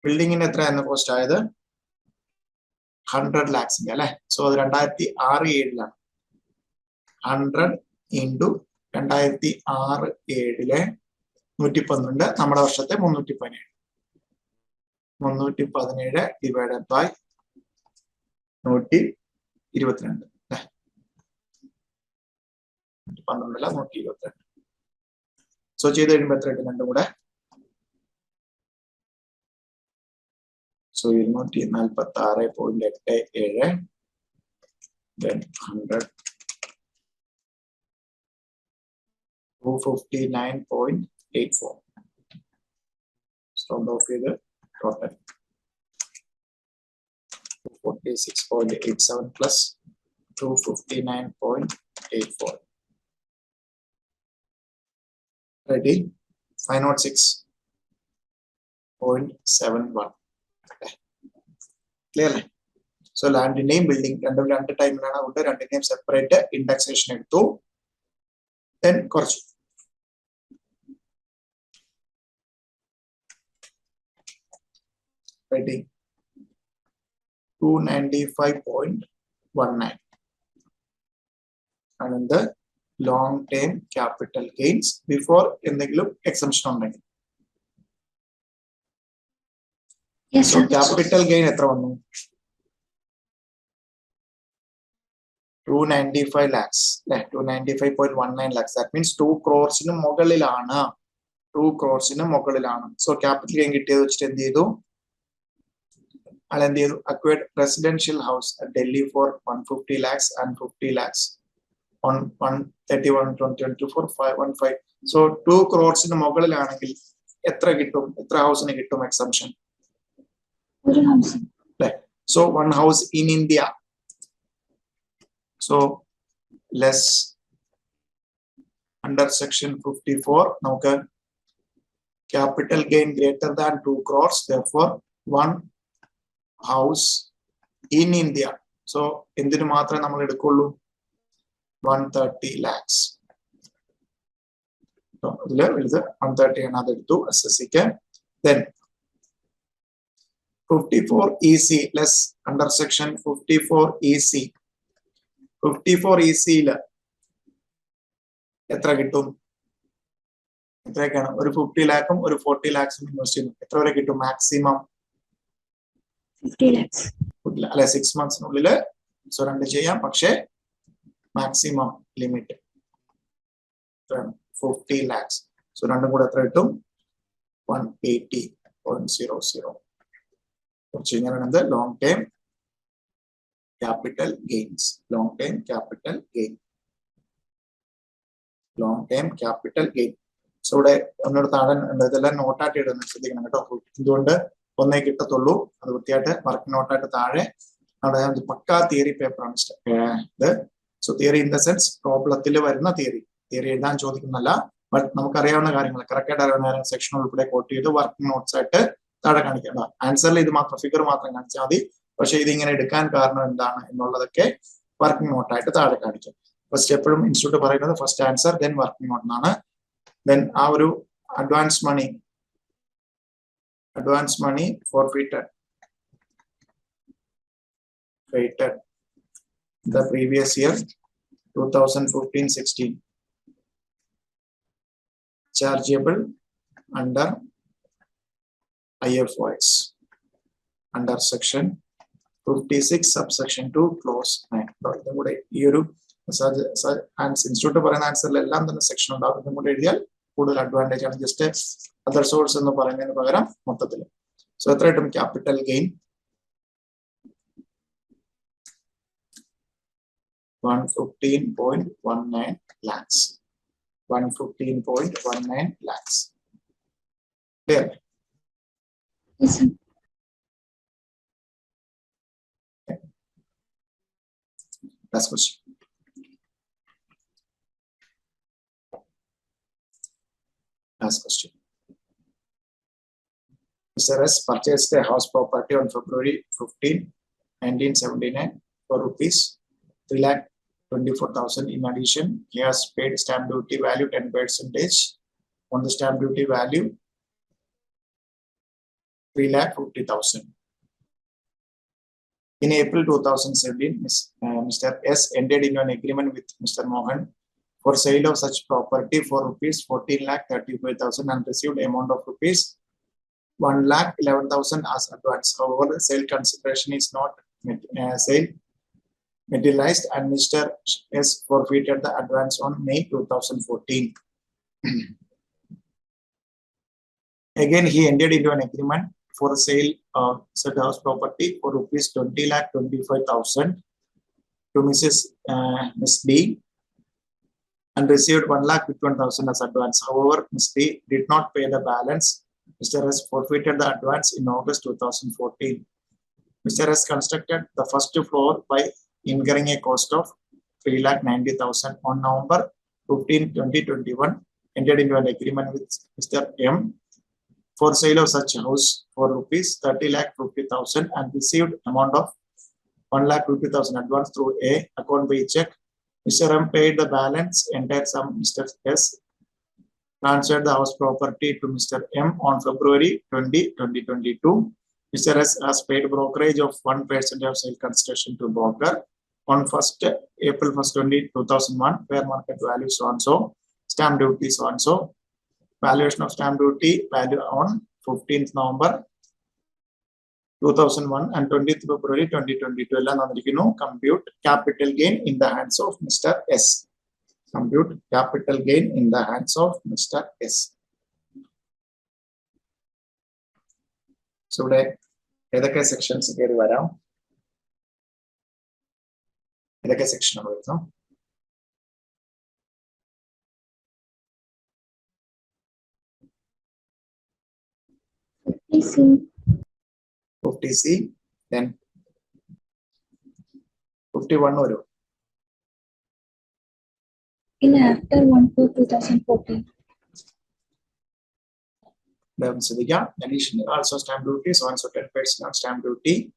Building in എത്ര എന്ന cost ആയത്? 100 lakhs. So അത് 2006-07 100 into 2006-07 112 നമ്മുടെ വർഷത്തെ 317 divided by 122 112 so ചെയ്ത് കഴിയുമ്പോൾ എത്ര കിട്ടും? രണ്ടും കൂടെ so 246.87 then 100 259.84. Round off with the total 246.87 plus 259.84. Ready? 506.71. Clear? So land name building രണ്ട് ടൈമിലാണ്. രണ്ട് ടൈം സെപ്പറേറ്റ് ഇൻഡെക്സേഷൻ എടുത്തു. Then കുറച്ചു 295.19 and in the long term capital gains before എന്തെങ്കിലും exemption ഉണ്ടെങ്കിൽ. Yes, So sir. capital gain എത്ര വന്നു? 295 lakhs. 295.19 lakhs. That means 2 crores ന് മുകളിലാണ്. 2 crores ന് മുകളിലാണ്. So capital gain കിട്ടിയത് വെച്ചിട്ട് എന്ത് ചെയ്തു? അയാൾ എന്ത് ചെയ്തു? Acquired residential house at Delhi for 150 lakhs and 50 lakhs. On 131, 2024, 515. So 2 crores ന് മുകളിലാണെങ്കിൽ എത്ര കിട്ടും? എത്ര ഹൗസിന് കിട്ടും exemption? ഒരു house. So one house in India. So less under section 54. Now capital gain greater than 2 crores. Therefore, one house in India. So എന്തിനു മാത്രമേ നമ്മൾ എടുക്കുള്ളൂ? 130 lakhs. So ഇതിൽ 130 ആണ് അതെടുത്തു SSCക്ക്. Then 54 EC less under section 54 EC. 54 EC ല് എത്ര കിട്ടും? എത്രയൊക്കെയാണ്? ഒരു 50 lakhും ഒരു 40 lakhും ഇൻവെസ്റ്റ് ചെയ്യുന്നു. എത്ര വരെ കിട്ടും മാക്സിമം? 50 lakhs. അല്ലെ 6 monthsനുള്ളിൽ സറണ്ടർ ചെയ്യാം. പക്ഷേ മാക്സിമം ലിമിറ്റ് 50 lakhs. സോ രണ്ടും കൂടെ എത്ര കിട്ടും? 180.00. കുറച്ച് കഴിഞ്ഞാൽ long term capital gains. Long term capital gain. Long term capital gain. So ഇവിടെ ഒന്നോട് താഴെ ഇതെല്ലാം നോട്ടായിട്ട് ഇടുന്നത് ശ്രദ്ധിക്കണം കേട്ടോ. എന്തുകൊണ്ട് ഒന്നേ കിട്ടത്തുള്ളൂ. അത് വൃത്തിയായിട്ട് വർക്ക് നോട്ടായിട്ട് താഴെ അവിടെ പക്കാ തിയറി പേപ്പറാണ് ഇത്. So theory in the sense പ്രോബ്ലത്തിൽ വരുന്ന തിയറി എഴുതാൻ ചോദിക്കുന്നല്ല. ബട്ട് നമുക്കറിയാവുന്ന കാര്യങ്ങൾ കറക്റ്റായിട്ട് അറിയാവുന്ന സെക്ഷൻ ഉൾപ്പെടെ കോട്ട് ചെയ്ത് വർക്കിംഗ് നോട്ട്സ് ആയിട്ട് താഴെ കാണിക്കേണ്ട. ആൻസറിൽ ഇത് മാത്രം ഫിഗർ മാത്രം കാണിച്ചാൽ മതി. പക്ഷെ ഇതിങ്ങനെ എടുക്കാൻ കാരണം എന്താണ് എന്നുള്ളതൊക്കെ വർക്കിംഗ് നോട്ടായിട്ട് താഴെ കാണിക്കും. ഫസ്റ്റ് എപ്പോഴും ഇൻസ്റ്റിറ്റ്യൂട്ട് പറയുന്നത് first answer then working note എന്നാണ്. ദെൻ ആ ഒരു advance money forfeited the previous year 2015-16 chargeable under IFOS under section 56 subsection 2 clause 9. ഇതും കൂടെ ഈ ഒരു ഇൻസ്റ്റിറ്റ്യൂട്ട് പറയുന്ന ആൻസറിലെല്ലാം തന്നെ സെക്ഷൻ ഉണ്ടാവും. ഇതും കൂടെ എഴുതിയാൽ കൂടുതൽ അഡ്വാൻറ്റേജ് ആണ്. ജസ്റ്റ് അതർ സോഴ്സ് എന്ന് പറയുന്നതിന് പകരം മൊത്തത്തിൽ. സോ എത്ര കിട്ടും capital gain? 115.19 lakhs. 115.19 lakhs. Clear? Yes, sir. Last question. Last question. Mr. S purchased a house property on February 15, 1979 for rupees 3,24,000. In addition, he has paid stamp duty value 10% on the stamp duty value 3,50,000. In April 2017, Mr. S entered into an agreement with Mr. Mohan for sale of such property for rupees 14,35,000 and received amount of rupees 1,11,000 as advance. However, the sale consideration is not sale materialized and Mr. S forfeited the advance on May 2014. Again, he entered into an agreement for sale of said house property for rupees 20,25,000 to Miss D and received 1,51,000 as advance. However, Ms. D did not pay the balance. Mr. S forfeited the advance in August 2014. Mr. S constructed the first floor by incurring a cost of 3,90,000. On November 15, 2021, entered into an agreement with Mr. M for sale of such house for rupees 30,50,000 and received amount of 1,50,000 advance through a account by check Mr. M paid the balance, entire sum, Mr. S transferred the house property to Mr. M on February 20, 2022. Mr. S has paid brokerage of 1% of sale consideration to broker on April 1st, 2001. Fair market value so and so, stamp duty so and so, valuation of stamp duty value on 15th November 2001 and 20th February 2022. Compute capital gain in the hands of Mr. S. Compute capital gain in the hands of Mr. S. So, here sections here vara. Here section number 50C, then 51 or In after 1/2/2014. Additional also stamp duty, so and so 10% on stamp duty,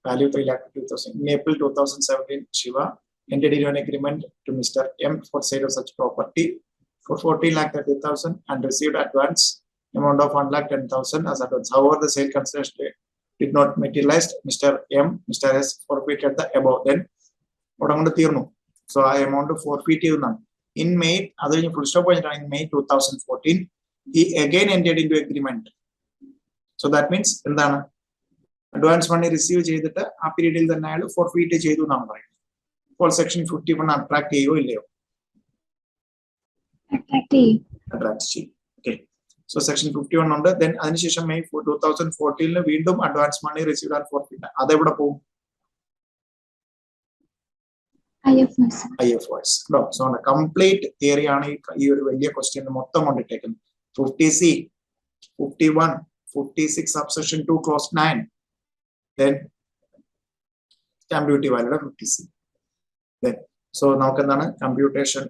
value 3,02,000. In April 2017, Shiva entered into an agreement to Mr. M for sale of such property for 14,30,000 and received advance amount of 1,10,000 as advance. However, the sale consideration did not materialize. Mr. M, Mr. S forfeited the above. Then, so I amount of forfeit in May, other than full stop in May 2014, he again entered into agreement. So that means advance money received a period in the Nile forfeit number. For section 51 attract attract. Okay. So section 51 under then Anisham May 2014 Windom advance money received or forfeit. Other IFRS. No, so on a complete theory on a question taken 50C, 51, 56 subsection 2 clause 9. Then stamp duty value of 50C. Then so now computation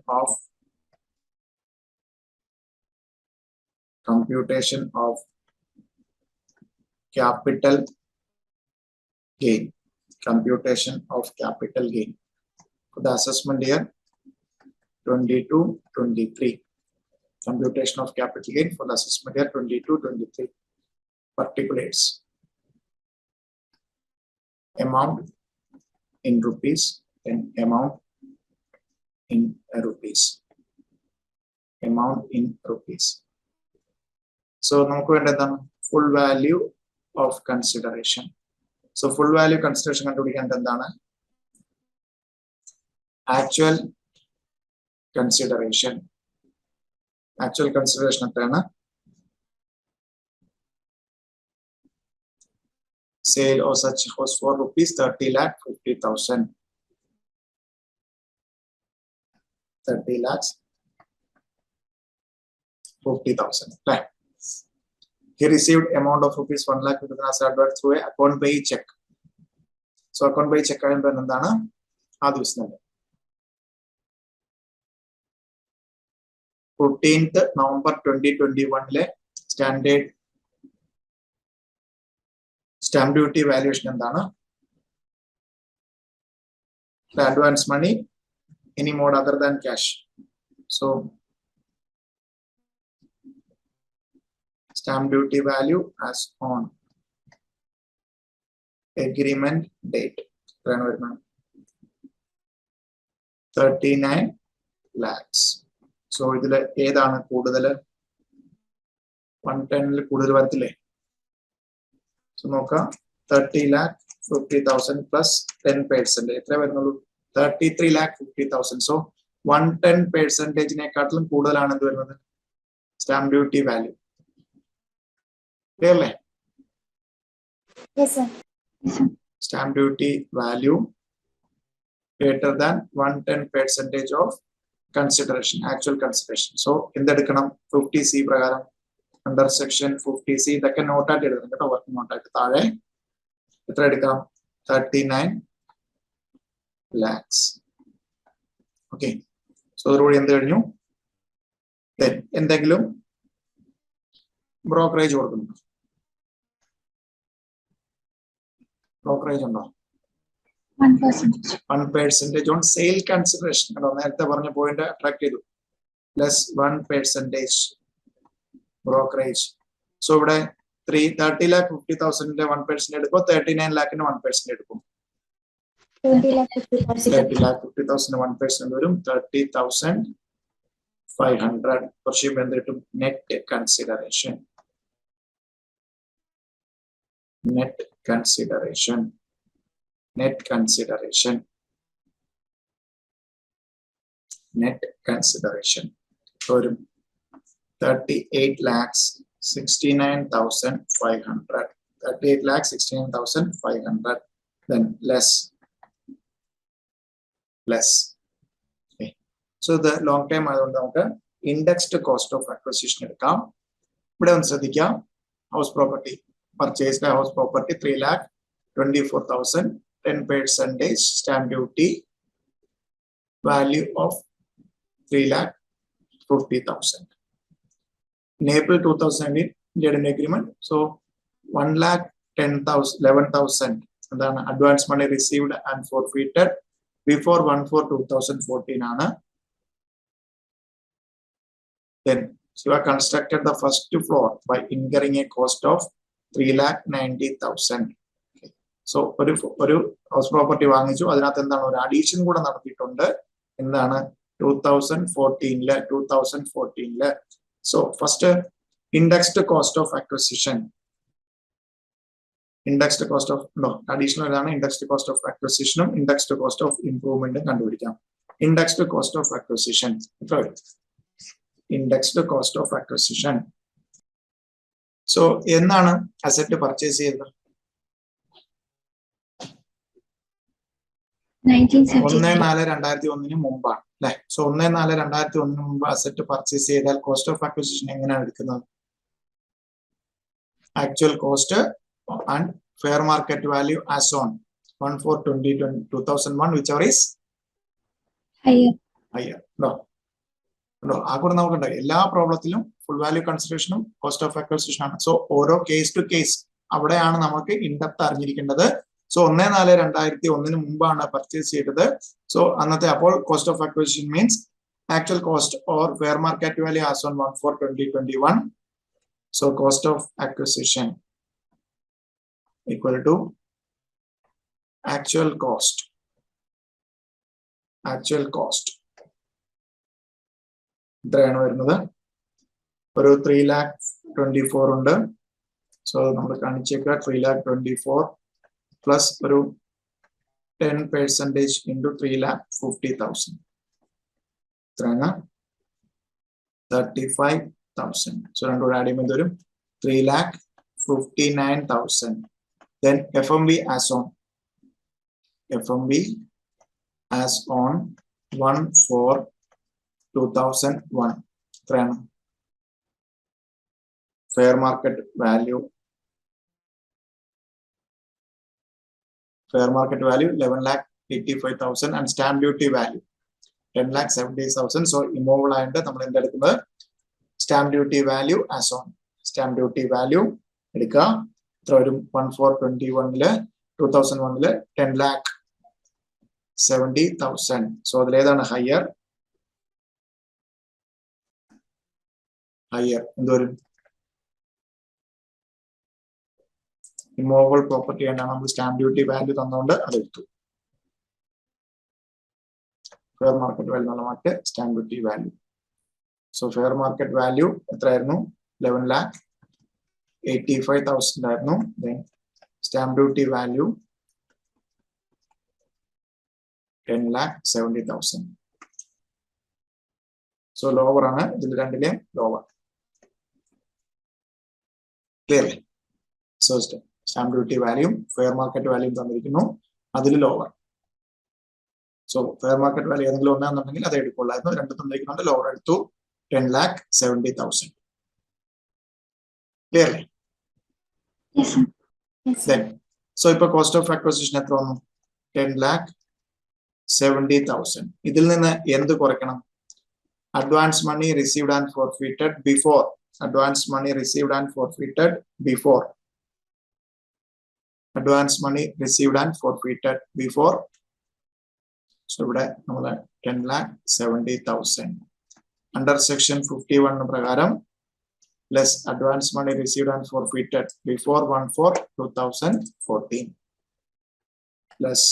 of capital gain. Computation of capital gain. For the assessment year 22-23. Computation of capital gain for the assessment year 22-23. Particulars. Amount in rupees and amount in rupees. Amount in rupees. So now full value of consideration. So full value consideration actual consideration. Actual consideration sale or such was for rupees 30,50,000. 30,50,000. Right. He received amount of rupees 1 lakh as advance through a account by check. So account by check is 14th November 2021 standard stamp duty valuation the advance money any mode other than cash. So stamp duty value as on agreement date 39 lakhs. So ഇതില് ഏതാണ് കൂടുതൽ 110 കൂടുതൽ വരത്തില്ലേ? So നോക്കാം 30,50,000 plus 10%. എത്ര വരുന്നുള്ളൂ? 33,50,000. So 110%-നേക്കാട്ടിലും കൂടുതലാണ് എന്ത് വരുന്നത്? Stamp duty value. Clear? Yes, sir. Stamp duty value greater than 110% of consideration, actual consideration. So in the 50C pragaram under section 50C that can note at working note at 39 lakhs. Okay. So the road in the new then in the brokerage order. Brokerage on 1%. 1% on sale consideration. നേരത്തെ പറഞ്ഞ point attract ചെയ്തു. Plus 1% brokerage. So ഇവിടെ 30,50,000 1% എടുക്കും, 39 lakhന് 1% എടുക്കും. 30,50,000 1% വരും, 30,500. കുറച്ച് എന്ത് കിട്ടും? Net consideration. Net consideration. Net consideration. Net consideration. So 38,69,500. 38,69,500. Then less. Okay. So the long time ആയതുകൊണ്ട് നമുക്ക് indexed cost of acquisition എടുക്കാം. ഇവിടെ ഒന്ന് ശ്രദ്ധിക്കാം. House property. Purchased a house property 3,24,000, 10% stamp duty, value of 3,50,000. In April 2008, did an agreement. So 1,11,000 and then advance money received and forfeited before 1/4/2014. Then you have constructed the first floor by incurring a cost of 3,90,000. So ഒരു house property വാങ്ങിച്ചു, അതിനകത്ത് എന്താണ് ഒരു addition കൂടെ നടത്തിയിട്ടുണ്ട്. എന്താണ്? 2014. So first indexed cost of acquisition. Indexed cost of additional ആണ്. Indexed cost of അക്വസിഷനും ഇൻഡെക്സ്ഡ് കോസ്റ്റ് ഓഫ് ഇംപ്രൂവ്മെന്റും കണ്ടുപിടിക്കാം. ഇൻഡെക്സ്ഡ് കോസ്റ്റ് ഓഫ് അക്വസിഷൻ എത്ര വരും? Indexed cost of acquisition. So എന്നാണ് അസറ്റ് പർച്ചേസ് ചെയ്തത്? 1/4/2001 മുമ്പാണ് അല്ലെ? സോ 1/4/2001 മുമ്പ് അസറ്റ് പർച്ചേസ് ചെയ്താൽ കോസ്റ്റ് ഓഫ് അക്വിസിഷൻ എങ്ങനെയാണ് എടുക്കുന്നത്? Actual cost and fair market value as on 1/4/2001 whichever is higher. ആ കൂടെ നമുക്കുണ്ട് എല്ലാ പ്രോബ്ലത്തിലും ഫുൾ വാല്യൂ കൺസിഡറേഷനും കോസ്റ്റ് ഓഫ് അക്വിസിഷൻ ആണ്. സോ ഓരോ കേസ് ടു കേസ് അവിടെയാണ് നമുക്ക് ഇൻഡെപ്ത് അറിഞ്ഞിരിക്കേണ്ടത്. സോ 1/4/2001 മുമ്പാണ് പർച്ചേസ് ചെയ്തത്. സോ അന്നത്തെ അപ്പോൾ cost of acquisition means actual cost or fair market value as on 1/4/2021. So cost of acquisition equal to actual cost. ഇത്രയാണ് വരുന്നത്. ഒരു 3,24,000 ഉണ്ട്. സോ നമ്മൾ കാണിച്ചേക്കുക 3,24,000 പ്ലസ് ഒരു 10% into 3,50,000. എത്രയാണ്? 35,000. സോ രണ്ടുകൂടെ ആഡ് ചെയ്യുമ്പോൾ വരും 3,59,000. Then FMV as on 1/4/2001. എത്രയാണ്? Fair market value 11,85,000 and stamp duty value 10,70,000. So immovable ആയിട്ട് നമ്മൾ എന്തെടുക്കുന്നത്? Stamp duty value as on. Stamp duty value എടുക്കുക. എത്ര വരും? 1/4/2001 10,70,000. സോ അതിലേതാണ് ഹയർ? എന്തോരും? ഇമ്മൂവബിൾ പ്രോപ്പർട്ടി ആയിട്ടാണ് നമ്മൾ സ്റ്റാമ്പ് ഡ്യൂട്ടി വാല്യൂ തന്നുകൊണ്ട് അതെടുത്തു. ഫെയർ മാർക്കറ്റ് വാല്യൂ എന്നുള്ള മറ്റ് stamp duty value. So fair market value എത്രയായിരുന്നു? 11,85,000 ആയിരുന്നു. Then stamp duty value 10,70,000. So lower ആണ്. ഇതിൽ രണ്ടിലെയും lower. Clear? So stamp duty value fair market value തന്നിരിക്കുന്നു, അതിൽ lower. So fair market value ഏതെങ്കിലും ഒന്നാണെന്നുണ്ടെങ്കിൽ അത് എടുക്കുള്ളായിരുന്നു. രണ്ടും തന്നിരിക്കുന്നുണ്ട്, ലോവർ എടുത്തു. 10,70,000. ക്ലിയർ? സോ ഇപ്പൊ കോസ്റ്റ് ഓഫ് അക്വസിഷൻ എത്ര വന്നു? 10,70,000. ഇതിൽ നിന്ന് എന്ത് കുറയ്ക്കണം? Advance money received and forfeited before. Advance money received and forfeited before advance money received and forfeited before. So ഇവിടെ നമ്മൾ 10,70,000 under section 51 പ്രകാരം less advance money received and forfeited before 1/4/2014 less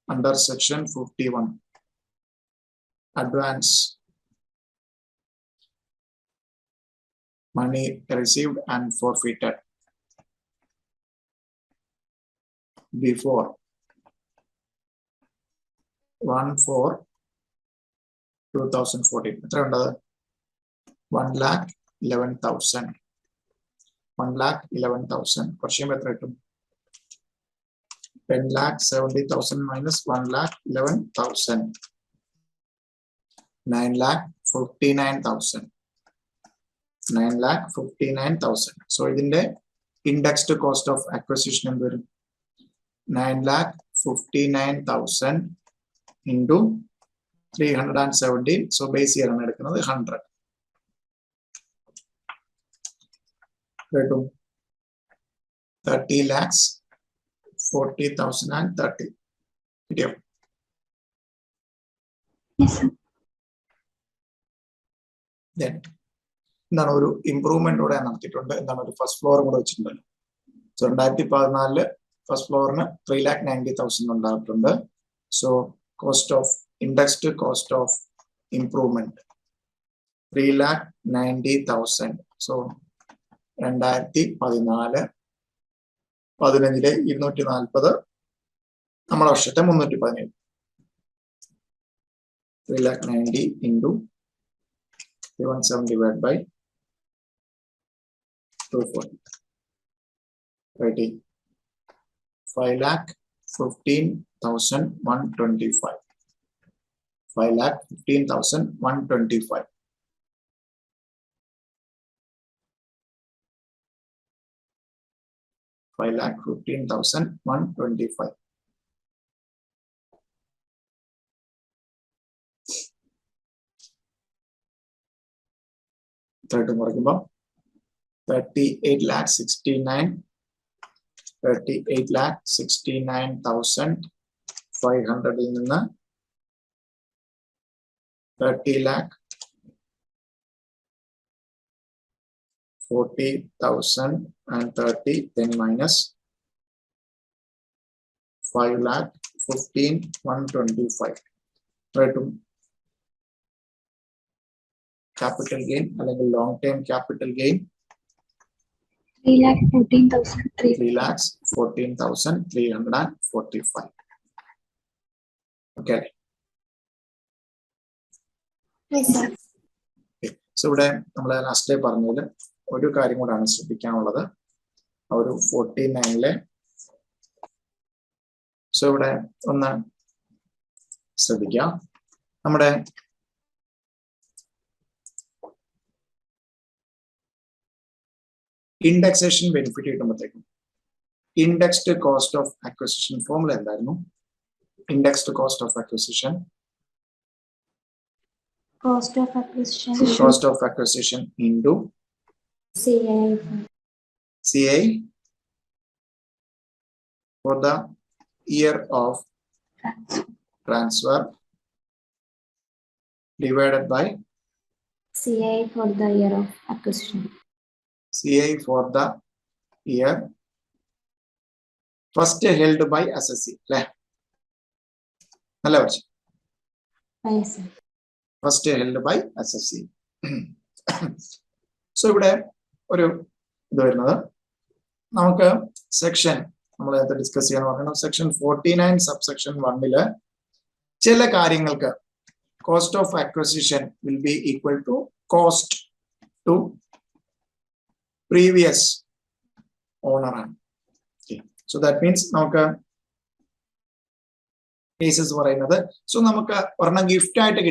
under section 51 advance money received and forfeited before 1/4/2014 എത്ര ഉണ്ടത് 1,11,000 1,11,000 കുറച്ചും എത്ര കിട്ടും 10,70,000 minus 1,11,000 9,59,000 9,59,000 so ഇതിന്റെ indexed cost of acquisition എന്ത് വരും 9,59,000 into 317 so base year ആണ് എടുക്കുന്നത് 100 30 lakhs 40,000 and 30 കിട്ടിയോ Yes, sir. then എന്താണ് ഒരു ഇംപ്രൂവ്മെന്റ് കൂടെ നടത്തിയിട്ടുണ്ട് എന്താണ് ഒരു ഫസ്റ്റ് ഫ്ലോർ കൂടെ വെച്ചിട്ടുണ്ടല്ലോ സോ 2014 ഫസ്റ്റ് ഫ്ലോറിന് 3,90,000 ഉണ്ടായിട്ടുണ്ട് so cost of indexed cost of improvement 3,90,000 so 2014 15 240 നമ്മുടെ വർഷത്തെ 317 3,90,000 into 317 divided by 240 30 5,15,125 5,15,125 5,15,125 30 കുറയ്ക്കുമ്പോൾ 38,69,500 ൽ നിന്ന് 30,40,000 and 30 then minus 5,15,125 right capital gain അല്ലെങ്കിൽ long term capital gain 3,14,345 okay Yes, sir. So ഇവിടെ നമ്മൾ ലാസ്റ്റ് പറഞ്ഞതിൽ ഒരു കാര്യം കൂടാണ് ശ്രദ്ധിക്കാനുള്ളത് ആ ഒരു 49 സോ ഇവിടെ ഒന്ന് ശ്രദ്ധിക്കാം നമ്മുടെ ഇൻഡെക്സേഷൻ ബെനിഫിറ്റ് കിട്ടുമ്പോഴത്തേക്കും indexed cost of acquisition formula എന്തായിരുന്നു indexed cost of acquisition Cost of acquisition. cost of acquisition into CI for the year of transfer divided by CI for the year of acquisition. CI for the year first held by assessee അല്ലേ നല്ല വർഷം Yes, sir. First held by assessee so ഇവിടെ ഒരു ഇത് വരുന്നത് നമുക്ക് section നമ്മൾ നേരത്തെ ഡിസ്കസ് ചെയ്യാൻ പറയുന്നത് സെക്ഷൻ 49 സബ്സെക്ഷൻ 1 ചില കാര്യങ്ങൾക്ക് cost of acquisition will be equal to cost to previous owner ആണ് സോ ദാറ്റ് മീൻസ് നമുക്ക് കേസസ് പറയുന്നത് സോ നമുക്ക് ഒരെണ്ണം ഗിഫ്റ്റ് ആയിട്ട്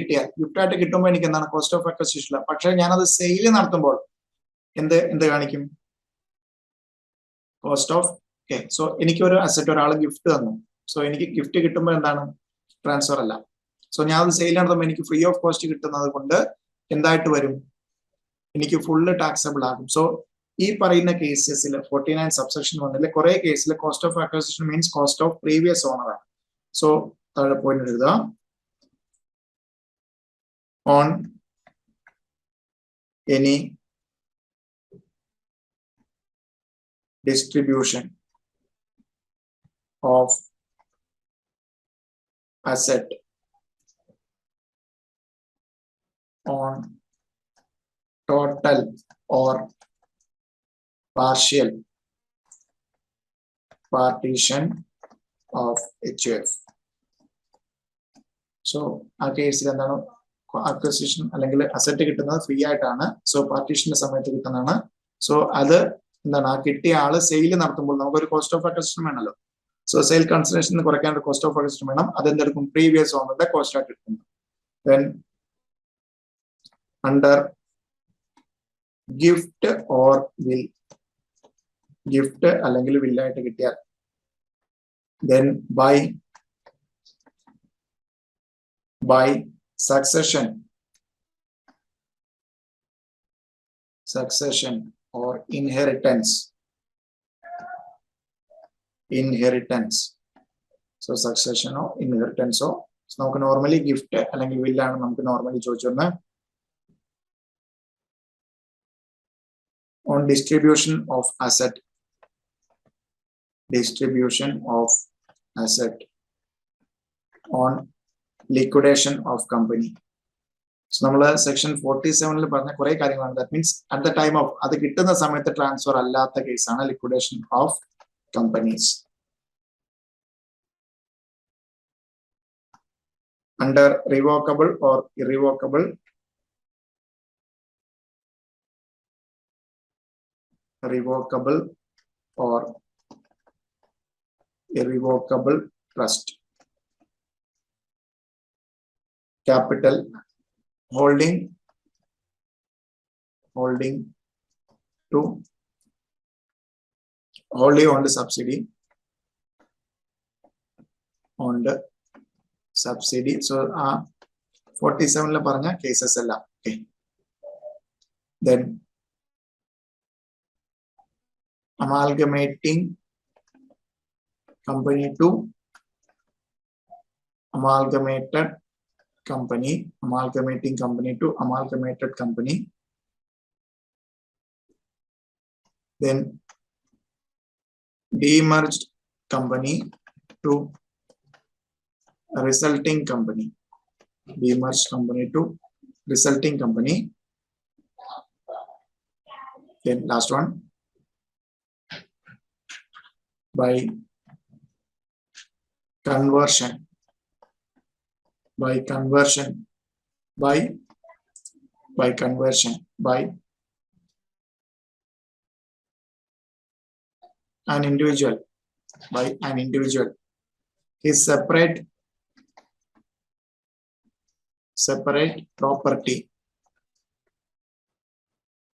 കിട്ടുമ്പോൾ എനിക്ക് എന്താണ് കോസ്റ്റ് ഓഫ് അക്വസിഷൻ പക്ഷെ ഞാനത് സെയിൽ നടത്തുമ്പോൾ എന്ത് കാണിക്കും കോസ്റ്റ് ഓഫ് ഓക്കെ സോ എനിക്കൊരു അസറ്റ് ഒരാൾ ഗിഫ്റ്റ് തന്നു സോ എനിക്ക് ഗിഫ്റ്റ് കിട്ടുമ്പോൾ എന്താണ് ട്രാൻസ്ഫർ അല്ല സോ ഞാൻ അത് സെയിൽ നടത്തുമ്പോൾ എനിക്ക് ഫ്രീ ഓഫ് കോസ്റ്റ് കിട്ടുന്നത് കൊണ്ട് എന്തായിട്ട് വരും എനിക്ക് ഫുള്ള് ടാക്സബിൾ ആകും സോ ഈ പറയുന്ന കേസസിൽ 49 സബ്സെക്ഷൻ 1 കുറെ കേസിൽ cost of acquisition means cost of previous owner ആണ്. സോ താഴെ പോയിന്റ് എഴുതുക. On any distribution of asset on total or partial partition of HUF. So ആ കേസിൽ എന്താണ് അക്വസിഷൻ അല്ലെങ്കിൽ അസറ്റ് കിട്ടുന്നത് ഫ്രീ ആയിട്ടാണ്. സോ പാർട്ടീഷന്റെ സമയത്ത് കിട്ടുന്നതാണ്. സോ അത് എന്താണ് ആ കിട്ടിയ ആള് സെയിൽ നടത്തുമ്പോൾ നമുക്കൊരു കോസ്റ്റ് ഓഫ് അക്വസിഷൻ വേണമല്ലോ. സോ സെയിൽ കൺസിഡറേഷൻ കുറയ്ക്കാൻ ഒരു കോസ്റ്റ് ഓഫ് അക്വസിഷൻ വേണം. അതെന്തെടുക്കും? പ്രീവിയസ് ഓണറുടെ കോസ്റ്റ് ആയിട്ട് എടുക്കും. Then under gift or will, gift അല്ലെങ്കിൽ വില്ലായിട്ട് കിട്ടിയാൽ, then by succession or inheritance. So succession or inheritance or നമുക്ക് നോർമലി ഗിഫ്റ്റ് അല്ലെങ്കിൽ വില്ലാണ് നമുക്ക് നോർമലി ചോദിച്ചിരുന്നത്. On distribution of asset on liquidation of company. So നമ്മൾ സെക്ഷൻ 47 പറഞ്ഞ കുറെ കാര്യങ്ങളാണ്. That means at the time of അത് കിട്ടുന്ന സമയത്ത് ട്രാൻസ്ഫർ അല്ലാത്ത കേസാണ് liquidation of companies. Under revocable or irrevocable trust, capital holding to wholly owned subsidy so 47 പറഞ്ഞ കേസസ് എല്ലാം. okay, then amalgamating company to amalgamating company to amalgamated company, then demerged company to resulting company, then last one by conversion by an individual his separate property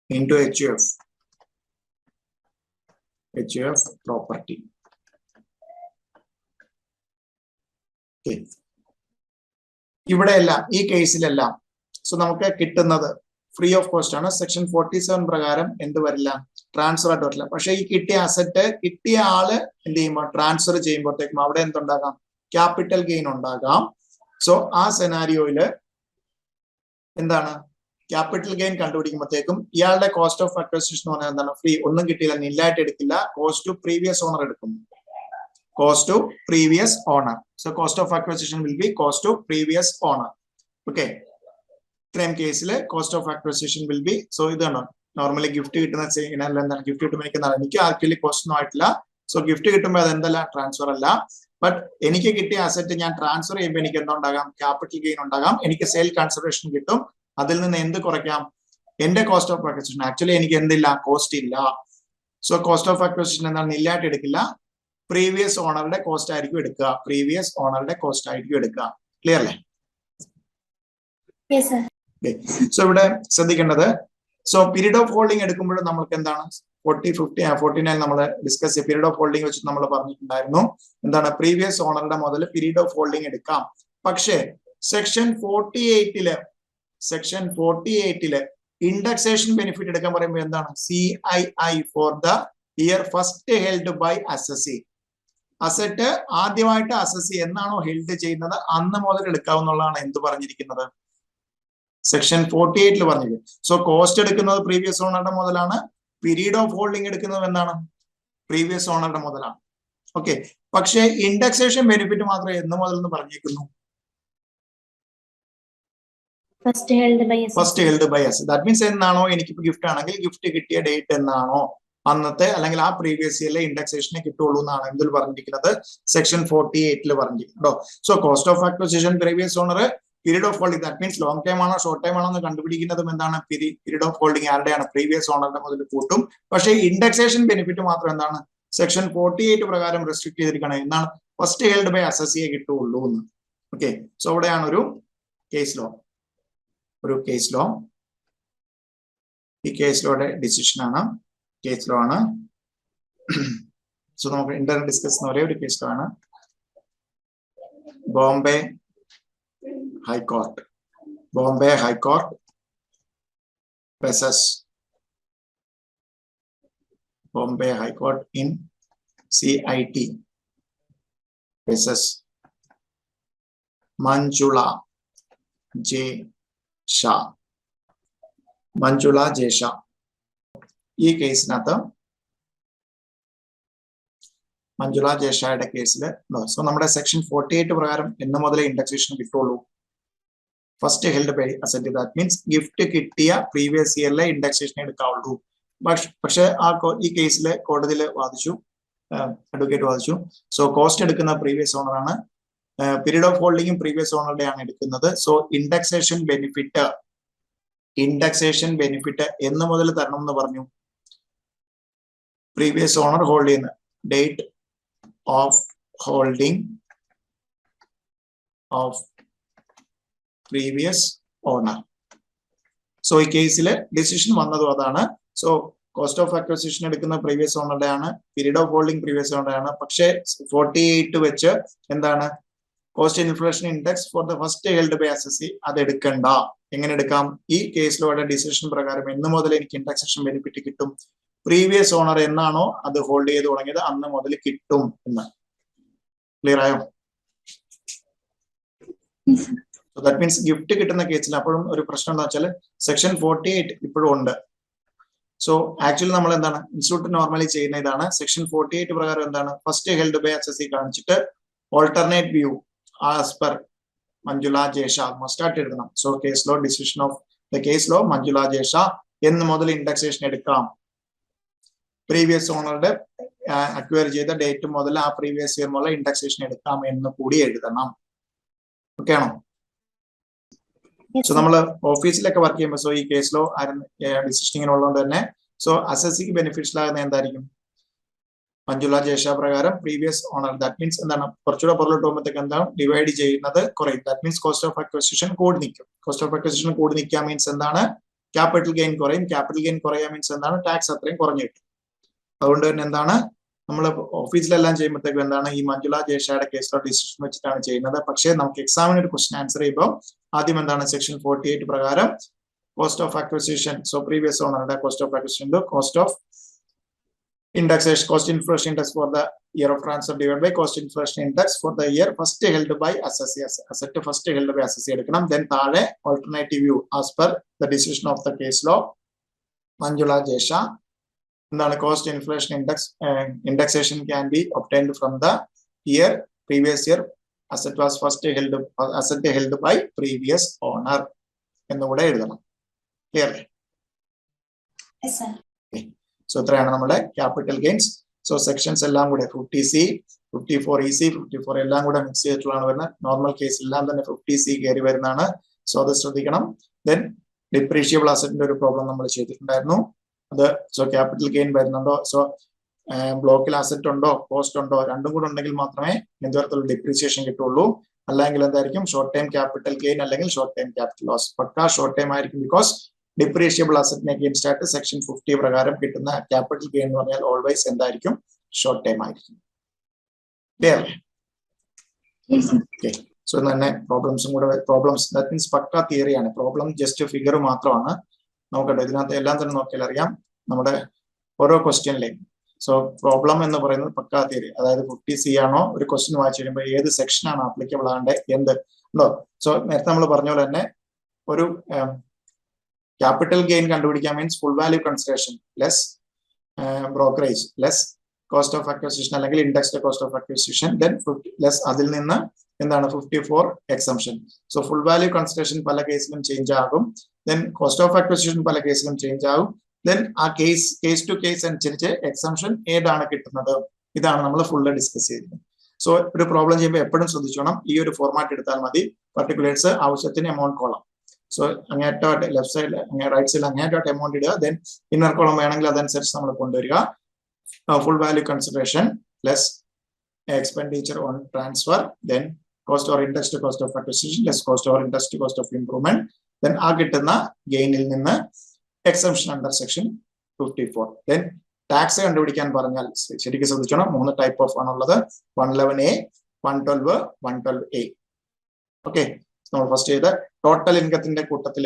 into HUF property. okay, ഇവിടെയെല്ലാം ഈ കേസിലെല്ലാം so നമുക്ക് കിട്ടുന്നത് free of cost ആണ്. Section 47 പ്രകാരം എന്ത് വരില്ല? Transfer ആയിട്ട് വരില്ല. പക്ഷെ ഈ കിട്ടിയ അസറ്റ് കിട്ടിയ ആള് എന്ത് ചെയ്യുമ്പോൾ ട്രാൻസ്ഫർ ചെയ്യുമ്പോഴത്തേക്കും അവിടെ എന്തുണ്ടാകാം? ക്യാപിറ്റൽ ഗെയിൻ ഉണ്ടാകാം. സോ ആ സെനാരിയോയില് എന്താണ് ക്യാപിറ്റൽ ഗെയിൻ കണ്ടുപിടിക്കുമ്പോഴത്തേക്കും ഇയാളുടെ കോസ്റ്റ് ഓഫ് അക്വസിഷൻ എന്ന് പറഞ്ഞാൽ എന്താണ്? ഫ്രീ, ഒന്നും കിട്ടിയില്ല, നില്ലായിട്ട് എടുക്കില്ല, കോസ്റ്റ് ടു പ്രീവിയസ് ഓണർ എടുക്കും. cost to previous owner. So cost of acquisition will be cost to previous owner. Okay. Same case cost of acquisition will be, so ഇതാണ് normally gift കിട്ടുന്ന എന്താണ്? ഗിഫ്റ്റ് കിട്ടുമ്പോൾ എനിക്ക് actually cost ഒന്നും ആയിട്ടില്ല. So gift കിട്ടുമ്പോൾ അത് എന്തല്ല? ട്രാൻസ്ഫർ അല്ല. ബട്ട് എനിക്ക് കിട്ടിയ അസറ്റ് ഞാൻ ട്രാൻസ്ഫർ ചെയ്യുമ്പോൾ എനിക്ക് എന്തുണ്ടാകാം? ക്യാപിറ്റൽ ഗെയിൻ ഉണ്ടാകാം. എനിക്ക് സെയിൽ കൺസിഡറേഷൻ കിട്ടും. അതിൽ നിന്ന് എന്ത് കുറയ്ക്കാം? എന്റെ കോസ്റ്റ് ഓഫ് അക്വസിഷൻ. ആക്ച്വലി എനിക്ക് എന്തില്ല? കോസ്റ്റ് ഇല്ല. സോ കോസ്റ്റ് ഓഫ് അക്വസിഷൻ എന്താണ്? നില്ലായിട്ട് എടുക്കില്ല, പ്രീവിയസ് ഓണറുടെ കോസ്റ്റ് ആയിരിക്കും എടുക്കുക. ക്ലിയർ അല്ലേ? സോ ഇവിടെ ശ്രദ്ധിക്കേണ്ടത്, സോ പീരീഡ് ഓഫ് ഹോൾഡിംഗ് എടുക്കുമ്പോൾ നമ്മൾക്ക് എന്താണ് 49 നമ്മൾ ഡിസ്കസ് ചെയ്യ പീരീഡ് ഓഫ് ഹോൾഡിംഗ് വെച്ചിട്ട് നമ്മൾ പറഞ്ഞിട്ടുണ്ടായിരുന്നു എന്താണ്? പ്രീവിയസ് ഓണറുടെ മുതൽ പീരീഡ് ഓഫ് ഹോൾഡിംഗ് എടുക്കാം. പക്ഷേ സെക്ഷൻ 48 ഇൻഡെക്സേഷൻ ബെനിഫിറ്റ് എടുക്കാൻ പറയുമ്പോൾ എന്താണ് CII for the year first held by assessee. Asset ആദ്യമായിട്ട് അസസി എന്നാണോ ഹെൽഡ് ചെയ്യുന്നത് അന്ന് മുതൽ എടുക്കാവുന്നതാണ് എന്ത് പറഞ്ഞിരിക്കുന്നത്, സെക്ഷൻ 48 പറഞ്ഞിരിക്കുന്നത്. സോ കോസ്റ്റ് എടുക്കുന്നത് പ്രീവിയസ് ഓണറുടെ മുതലാണ്, പീരീഡ് ഓഫ് ഹോൾഡിംഗ് എടുക്കുന്നത് എന്താണ്, പ്രീവിയസ് ഓണറുടെ മുതലാണ്. ഓക്കെ, പക്ഷേ ഇൻഡെക്സേഷൻ ബെനിഫിറ്റ് മാത്രം എന്ന് മുതൽ എന്ന് പറഞ്ഞിരിക്കുന്നു, First held by assessee. First held by asset. That means എന്നാണോ എനിക്ക് ഗിഫ്റ്റ് ആണെങ്കിൽ ഗിഫ്റ്റ് കിട്ടിയ ഡേറ്റ് എന്നാണോ അന്നത്തെ അല്ലെങ്കിൽ ആ പ്രീവിയസ് ഇയറിലെ ഇൻഡെക്സേഷനെ കിട്ടുള്ളൂ എന്നാണ് എന്തിൽ പറഞ്ഞിരിക്കുന്നത്, സെക്ഷൻ 48 പറഞ്ഞിരിക്കുന്നു. So cost of acquisition previous owner, period of holding that means long time ആണോ ഷോർട്ട് ടൈം ആണോ എന്ന് കണ്ടുപിടിക്കുന്നതും എന്താണ്, പീരീഡ് ഓഫ് ഹോൾഡിംഗ് ആരുടെയാണ്, പ്രീവിയസ് ഓണറുടെ മുതൽ കൂട്ടും. പക്ഷേ ഇൻഡെക്സേഷൻ ബെനിഫിറ്റ് മാത്രം എന്താണ്, സെക്ഷൻ 48 പ്രകാരം റെസ്ട്രിക്ട് ചെയ്തിരിക്കണം, എന്താണ് ഫസ്റ്റ് ഹെൽഡ് ബൈ അസസിയെ കിട്ടുള്ളൂ എന്ന്. ഓക്കെ, സോ അവിടെയാണ് ഒരു കേസ് ലോ, ഈ കേസ് ലോയുടെ ഡിസിഷൻ ആണ്, കേസ് ലോ ആണ്. സോ നമുക്ക് ഇന്റർനെറ്റ് ഡിസ്കസ് ചെയ്യുന്ന ഒരേ ഒരു കേസ് ലോ ആണ് Bombay high court versus Bombay High Court in CIT versus Manjula J. Shah. ഈ കേസിനകത്ത് മഞ്ജുള ജയഷായുടെ കേസിൽ സോ നമ്മുടെ സെക്ഷൻ 48 പ്രകാരം എന്ന് മുതലേ ഇൻഡെക്സേഷൻ കിട്ടുള്ളൂ, first held by asset. That means gift കിട്ടിയ പ്രീവിയസ് ഇയറിലെ ഇൻഡെക്സേഷൻ എടുക്കാവുള്ളൂ. പക്ഷെ ഈ കേസിൽ കോടതിയിൽ വാദിച്ചു, അഡ്വക്കേറ്റ് വാദിച്ചു, സോ കോസ്റ്റ് എടുക്കുന്ന പ്രീവിയസ് ഓണറാണ്, പീരീഡ് ഓഫ് ഹോൾഡിംഗും പ്രീവിയസ് ഓണറുടെയാണ് എടുക്കുന്നത്. സോ ഇൻഡെക്സേഷൻ ബെനിഫിറ്റ് എന്ന് മുതൽ തരണം എന്ന് പറഞ്ഞു, പ്രീവിയസ് ഓണർ ഹോൾഡ് ചെയ്യുന്ന date of holding of previous owner. So ഈ കേസിൽ ഡിസിഷൻ വന്നതും അതാണ്. സോ കോസ്റ്റ് ഓഫ് അക്വിസിഷൻ എടുക്കുന്ന പ്രീവിയസ് ഓണറുടെ ആണ്, പീരീഡ് ഓഫ് ഹോൾഡിംഗ് പ്രീവിയസ് ഓണറുടെ ആണ്. പക്ഷേ 48 വെച്ച് എന്താണ്, cost inflation index for the first held by assessee അത് എടുക്കണ്ട. എങ്ങനെ എടുക്കാം, ഈ കേസിലൂടെ ഡിസിഷൻ പ്രകാരം എന്ന് മുതൽ എനിക്ക് ഇൻഡെക്സേഷൻ ബെനിഫിറ്റ് കിട്ടും, പ്രീവിയസ് ഓണർ എന്നാണോ അത് ഹോൾഡ് ചെയ്ത് തുടങ്ങിയത് അന്ന് മുതൽ കിട്ടും എന്ന്. ക്ലിയർ ആയോ? ദാറ്റ് മീൻസ് ഗിഫ്റ്റ് കിട്ടുന്ന കേസിൽ അപ്പോഴും ഒരു പ്രശ്നം എന്താ വെച്ചാൽ സെക്ഷൻ 48 ഇപ്പോഴും ഉണ്ട്. സോ ആക്ച്വലി നമ്മൾ എന്താണ് ഇൻസ്റ്റിറ്റ്യൂട്ട് നോർമലി ചെയ്യുന്ന ഇതാണ്, സെക്ഷൻ 48 പ്രകാരം എന്താണ് ഫസ്റ്റ് ഹെൽഡ് ബൈ അസസി കാണിച്ചിട്ട് alternate view as per Manjula Jayshah മസ്റ്റായിട്ട് എഴുതണം. So case law decision of the case law Manjula Jayshah എന്ന് മുതൽ ഇൻഡെക്സേഷൻ എടുക്കാം, പ്രീവിയസ് ഓണറുടെ അക്വയർ ചെയ്ത ഡേറ്റ് മുതൽ ആ പ്രീവിയസ് ഇയർ മുതൽ ഇൻഡെക്സേഷൻ എടുക്കാം എന്ന് കൂടി എഴുതണം. ഓക്കെ ആണോ? സോ നമ്മൾ ഓഫീസിലൊക്കെ വർക്ക് ചെയ്യുമ്പോൾ സോ ഈ കേസിലോ ഡിസിഷൻ ഇങ്ങനെ ഉള്ളതുകൊണ്ട് തന്നെ സോ അസസിക്ക് ബെനിഫിഷ്യൽ ആകുന്ന എന്തായിരിക്കും, മഞ്ജുള ജയഷാ പ്രകാരം പ്രീവിയസ് ഓണർ. ദാറ്റ് മീൻസ് എന്താണ് കുറച്ചുകൂടെ പുറകോട്ട് പോകുമ്പോഴത്തേക്ക് എന്താണ് ഡിവൈഡ് ചെയ്യുന്നത് കുറയും. That means cost of acquisition കൂടി നിൽക്കും. കോസ്റ്റ് ഓഫ് അക്വിസിഷൻ കൂടി നിൽക്കുക മീൻസ് എന്താണ്, ക്യാപിറ്റൽ ഗെയിൻ കുറയും. ക്യാപിറ്റൽ ഗെയിൻ കുറയുക മീൻസ് എന്താണ്, ടാക്സ് അത്രയും കുറഞ്ഞു കിട്ടും. അതുകൊണ്ട് തന്നെ എന്താണ് നമ്മൾ ഓഫീസിലെല്ലാം ചെയ്യുമ്പോഴത്തേക്കും എന്താണ് ഈ മഞ്ജുള ജയഷായുടെ കേസിലോ ഡിസിഷൻ വെച്ചിട്ടാണ് ചെയ്യുന്നത്. പക്ഷേ നമുക്ക് എക്സാമിന് ഒരു ക്വസ്റ്റൻ ആൻസർ ചെയ്യുമ്പോൾ ആദ്യം എന്താണ് സെക്ഷൻ 48 പ്രകാരം cost of acquisition, so previous ഓണറുടെ cost of acquisition, cost of indexation, cost inflation index for the year of transfer divided by cost inflation index for the year first held by assessee. Asset first held by assessee എടുക്കണം. Then താഴെ alternative view as per the decision of the case law Manjula Jesha എന്താണ് cost inflation index indexation can be obtained from the year previous year asset was first held by previous owner എന്നുകൂടെ എഴുതണം. Clear? Yes, sir. So ഇത്രയാണ് നമ്മുടെ capital gains. So sections എല്ലാം കൂടെ 50C 54EC 54 എല്ലാം കൂടെ mix ചെയ്തിട്ടുള്ളതാണ് വരുന്നത്. നോർമൽ കേസ് എല്ലാം തന്നെ 50C കയറി വരുന്നതാണ്. സോ അത് ശ്രദ്ധിക്കണം. ദെൻ ഡിപ്രീഷിയബിൾ അസറ്റിന്റെ ഒരു പ്രോബ്ലം നമ്മൾ ചെയ്തിട്ടുണ്ടായിരുന്നു. അത് സോ ക്യാപിറ്റൽ ഗെയിൻ വരുന്നുണ്ടോ, സോ ബ്ലോക്കിൽ അസറ്റ് ഉണ്ടോ കോസ്റ്റ് ഉണ്ടോ രണ്ടും കൂടെ ഉണ്ടെങ്കിൽ മാത്രമേ എന്തുതരത്തിലുള്ള ഡിപ്രീസിയേഷൻ കിട്ടുള്ളൂ. അല്ലെങ്കിൽ എന്തായിരിക്കും ഷോർട്ട് ടൈം ക്യാപിറ്റൽ ഗെയിൻ അല്ലെങ്കിൽ ഷോർട്ട് ടൈം ക്യാപിറ്റൽ ലോസ്. പക്ക ഷോർട്ട് ടൈം ആയിരിക്കും. ബിക്കോസ് ഡിപ്രീഷിയബിൾ അസറ്റിനെ അഗെയിൻസ്റ്റ് ആയിട്ട് സെക്ഷൻ 50 പ്രകാരം കിട്ടുന്ന ക്യാപിറ്റൽ ഗെയിൻ എന്ന് പറഞ്ഞാൽ ഓൾവേസ് എന്തായിരിക്കും, ഷോർട്ട് ടൈം ആയിരിക്കും. ക്ലിയർ? ഓക്കെ. സോ തന്നെ പ്രോബ്ലംസും കൂടെ, പ്രോബ്ലംസ് ദാറ്റ് മീൻസ് പക്ക തിയറിയാണ്, പ്രോബ്ലം ജസ്റ്റ് ഫിഗർ മാത്രമാണ്. നോക്കട്ടെ, ഇതിനകത്ത് എല്ലാം തന്നെ നോക്കിയാൽ അറിയാം നമ്മുടെ ഓരോ ക്വസ്റ്റ്യനിലേക്കും. സോ പ്രോബ്ലം എന്ന് പറയുന്നത് പക്കാ തിയറി, അതായത് 50C ആണോ, ഒരു ക്വസ്റ്റ്യൻ വായിച്ചു കഴിയുമ്പോൾ ഏത് സെക്ഷനാണ് ആപ്ലിക്കബിൾ ആകേണ്ടത് എന്ത് ഉണ്ടോ. സോ നേരത്തെ നമ്മൾ പറഞ്ഞ പോലെ തന്നെ ഒരു ക്യാപിറ്റൽ ഗെയിൻ കണ്ടുപിടിക്കാൻ means full value consideration less brokerage less cost of acquisition അല്ലെങ്കിൽ indexed cost of acquisition then less അതിൽ നിന്ന് എന്താണ് 54 exemption. So full value consideration പല കേസിലും ചേഞ്ച് ആകും, ദെൻ കോസ്റ്റ് ഓഫ് അക്വിസിഷൻ പല കേസിലും ചേഞ്ച് ആകും, ദെൻ ആ കേസ് ടു കേസ് അനുസരിച്ച് എക്സംഷൻ ഏതാണ് കിട്ടുന്നത്, ഇതാണ് നമ്മൾ ഫുള്ള് ഡിസ്കസ് ചെയ്തത്. സോ ഒരു പ്രോബ്ലം ചെയ്യുമ്പോൾ എപ്പോഴും ശ്രദ്ധിച്ചോണം, ഈ ഒരു ഫോർമാറ്റ് എടുത്താൽ മതി. പർട്ടിക്കുലേഴ്സ് ആവശ്യത്തിന് എമൗണ്ട് കോളം, സോ അങ്ങേറ്റമായിട്ട് ലെഫ്റ്റ് സൈഡിൽ റൈറ്റ് സൈഡിൽ അങ്ങേറ്റമായിട്ട് എമൗണ്ട് ഇടുക, ദെൻ ഇന്നർ കോളം വേണമെങ്കിൽ അതനുസരിച്ച് നമ്മൾ കൊണ്ടുവരിക. Full value consideration less expenditure on transfer, then cost or interest cost of acquisition less cost or interest cost of improvement, then ആ കിട്ടുന്ന ഗെയിനിൽ നിന്ന് exemption under section 54. Then tax കണ്ടുപിടിക്കാൻ പറഞ്ഞാൽ ശരിക്കും ശ്രദ്ധിക്കണം, 3 ടൈപ്പ് ഓഫ് ആണുള്ളത്, 111A, 112, 112A. ഓക്കെ, നമ്മൾ first ചെയ്ത് ടോട്ടൽ ഇൻകത്തിന്റെ കൂട്ടത്തിൽ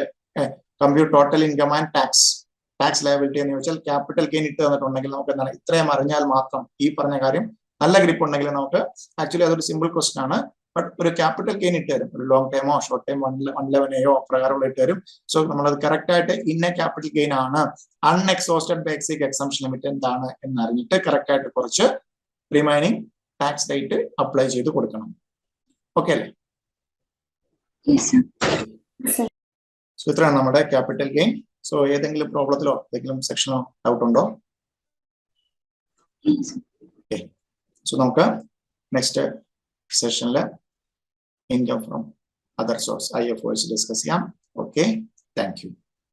compute total income and tax liability എന്ന് ചോദിച്ചാൽ ക്യാപിറ്റൽ ഗെയിൻ ഇട്ട് തന്നിട്ടുണ്ടെങ്കിൽ നമുക്ക് എന്താണ് ഇത്രയും അറിഞ്ഞാൽ മാത്രം ഈ പറഞ്ഞ കാര്യം നല്ല ഗ്രിപ്പ് ഉണ്ടെങ്കിൽ നമുക്ക് ആക്ച്വലി അതൊരു സിമ്പിൾ ക്വസ്റ്റൻ ആണ്. ബട്ട് ഒരു ക്യാപിറ്റൽ ഗെയിൻ ഇട്ട് തരും, ഒരു ലോങ് ടൈമോ ഷോർട്ട് ടൈം 111A പ്രകാരമുള്ള ഇട്ട് തരും. സോ നമ്മളത് കറക്റ്റ് ആയിട്ട് ഇന്ന ക്യാപിറ്റൽ ഗെയിൻ ആണ്, അൺഎക്സോസ്റ്റഡ് ബേസിക് എക്സംഷൻ ലിമിറ്റ് എന്താണ് എന്നറിഞ്ഞിട്ട് കറക്റ്റ് ആയിട്ട് കുറച്ച് റിമൈനിങ് ടാക്സ് റേറ്റ് അപ്ലൈ ചെയ്ത് കൊടുക്കണം. ഓക്കെ അല്ലേ? സോ ഇത്രയാണ് നമ്മുടെ ക്യാപിറ്റൽ ഗെയിൻ. സോ ഏതെങ്കിലും പ്രോബ്ലത്തിലോ ഏതെങ്കിലും സെക്ഷനോ ഡൗട്ട് ഉണ്ടോ? ഓക്കെ, സോ നമുക്ക് നെക്സ്റ്റ് സെഷനിൽ income from other source IFOs discuss ചെയ്യാം. Okay, thank U.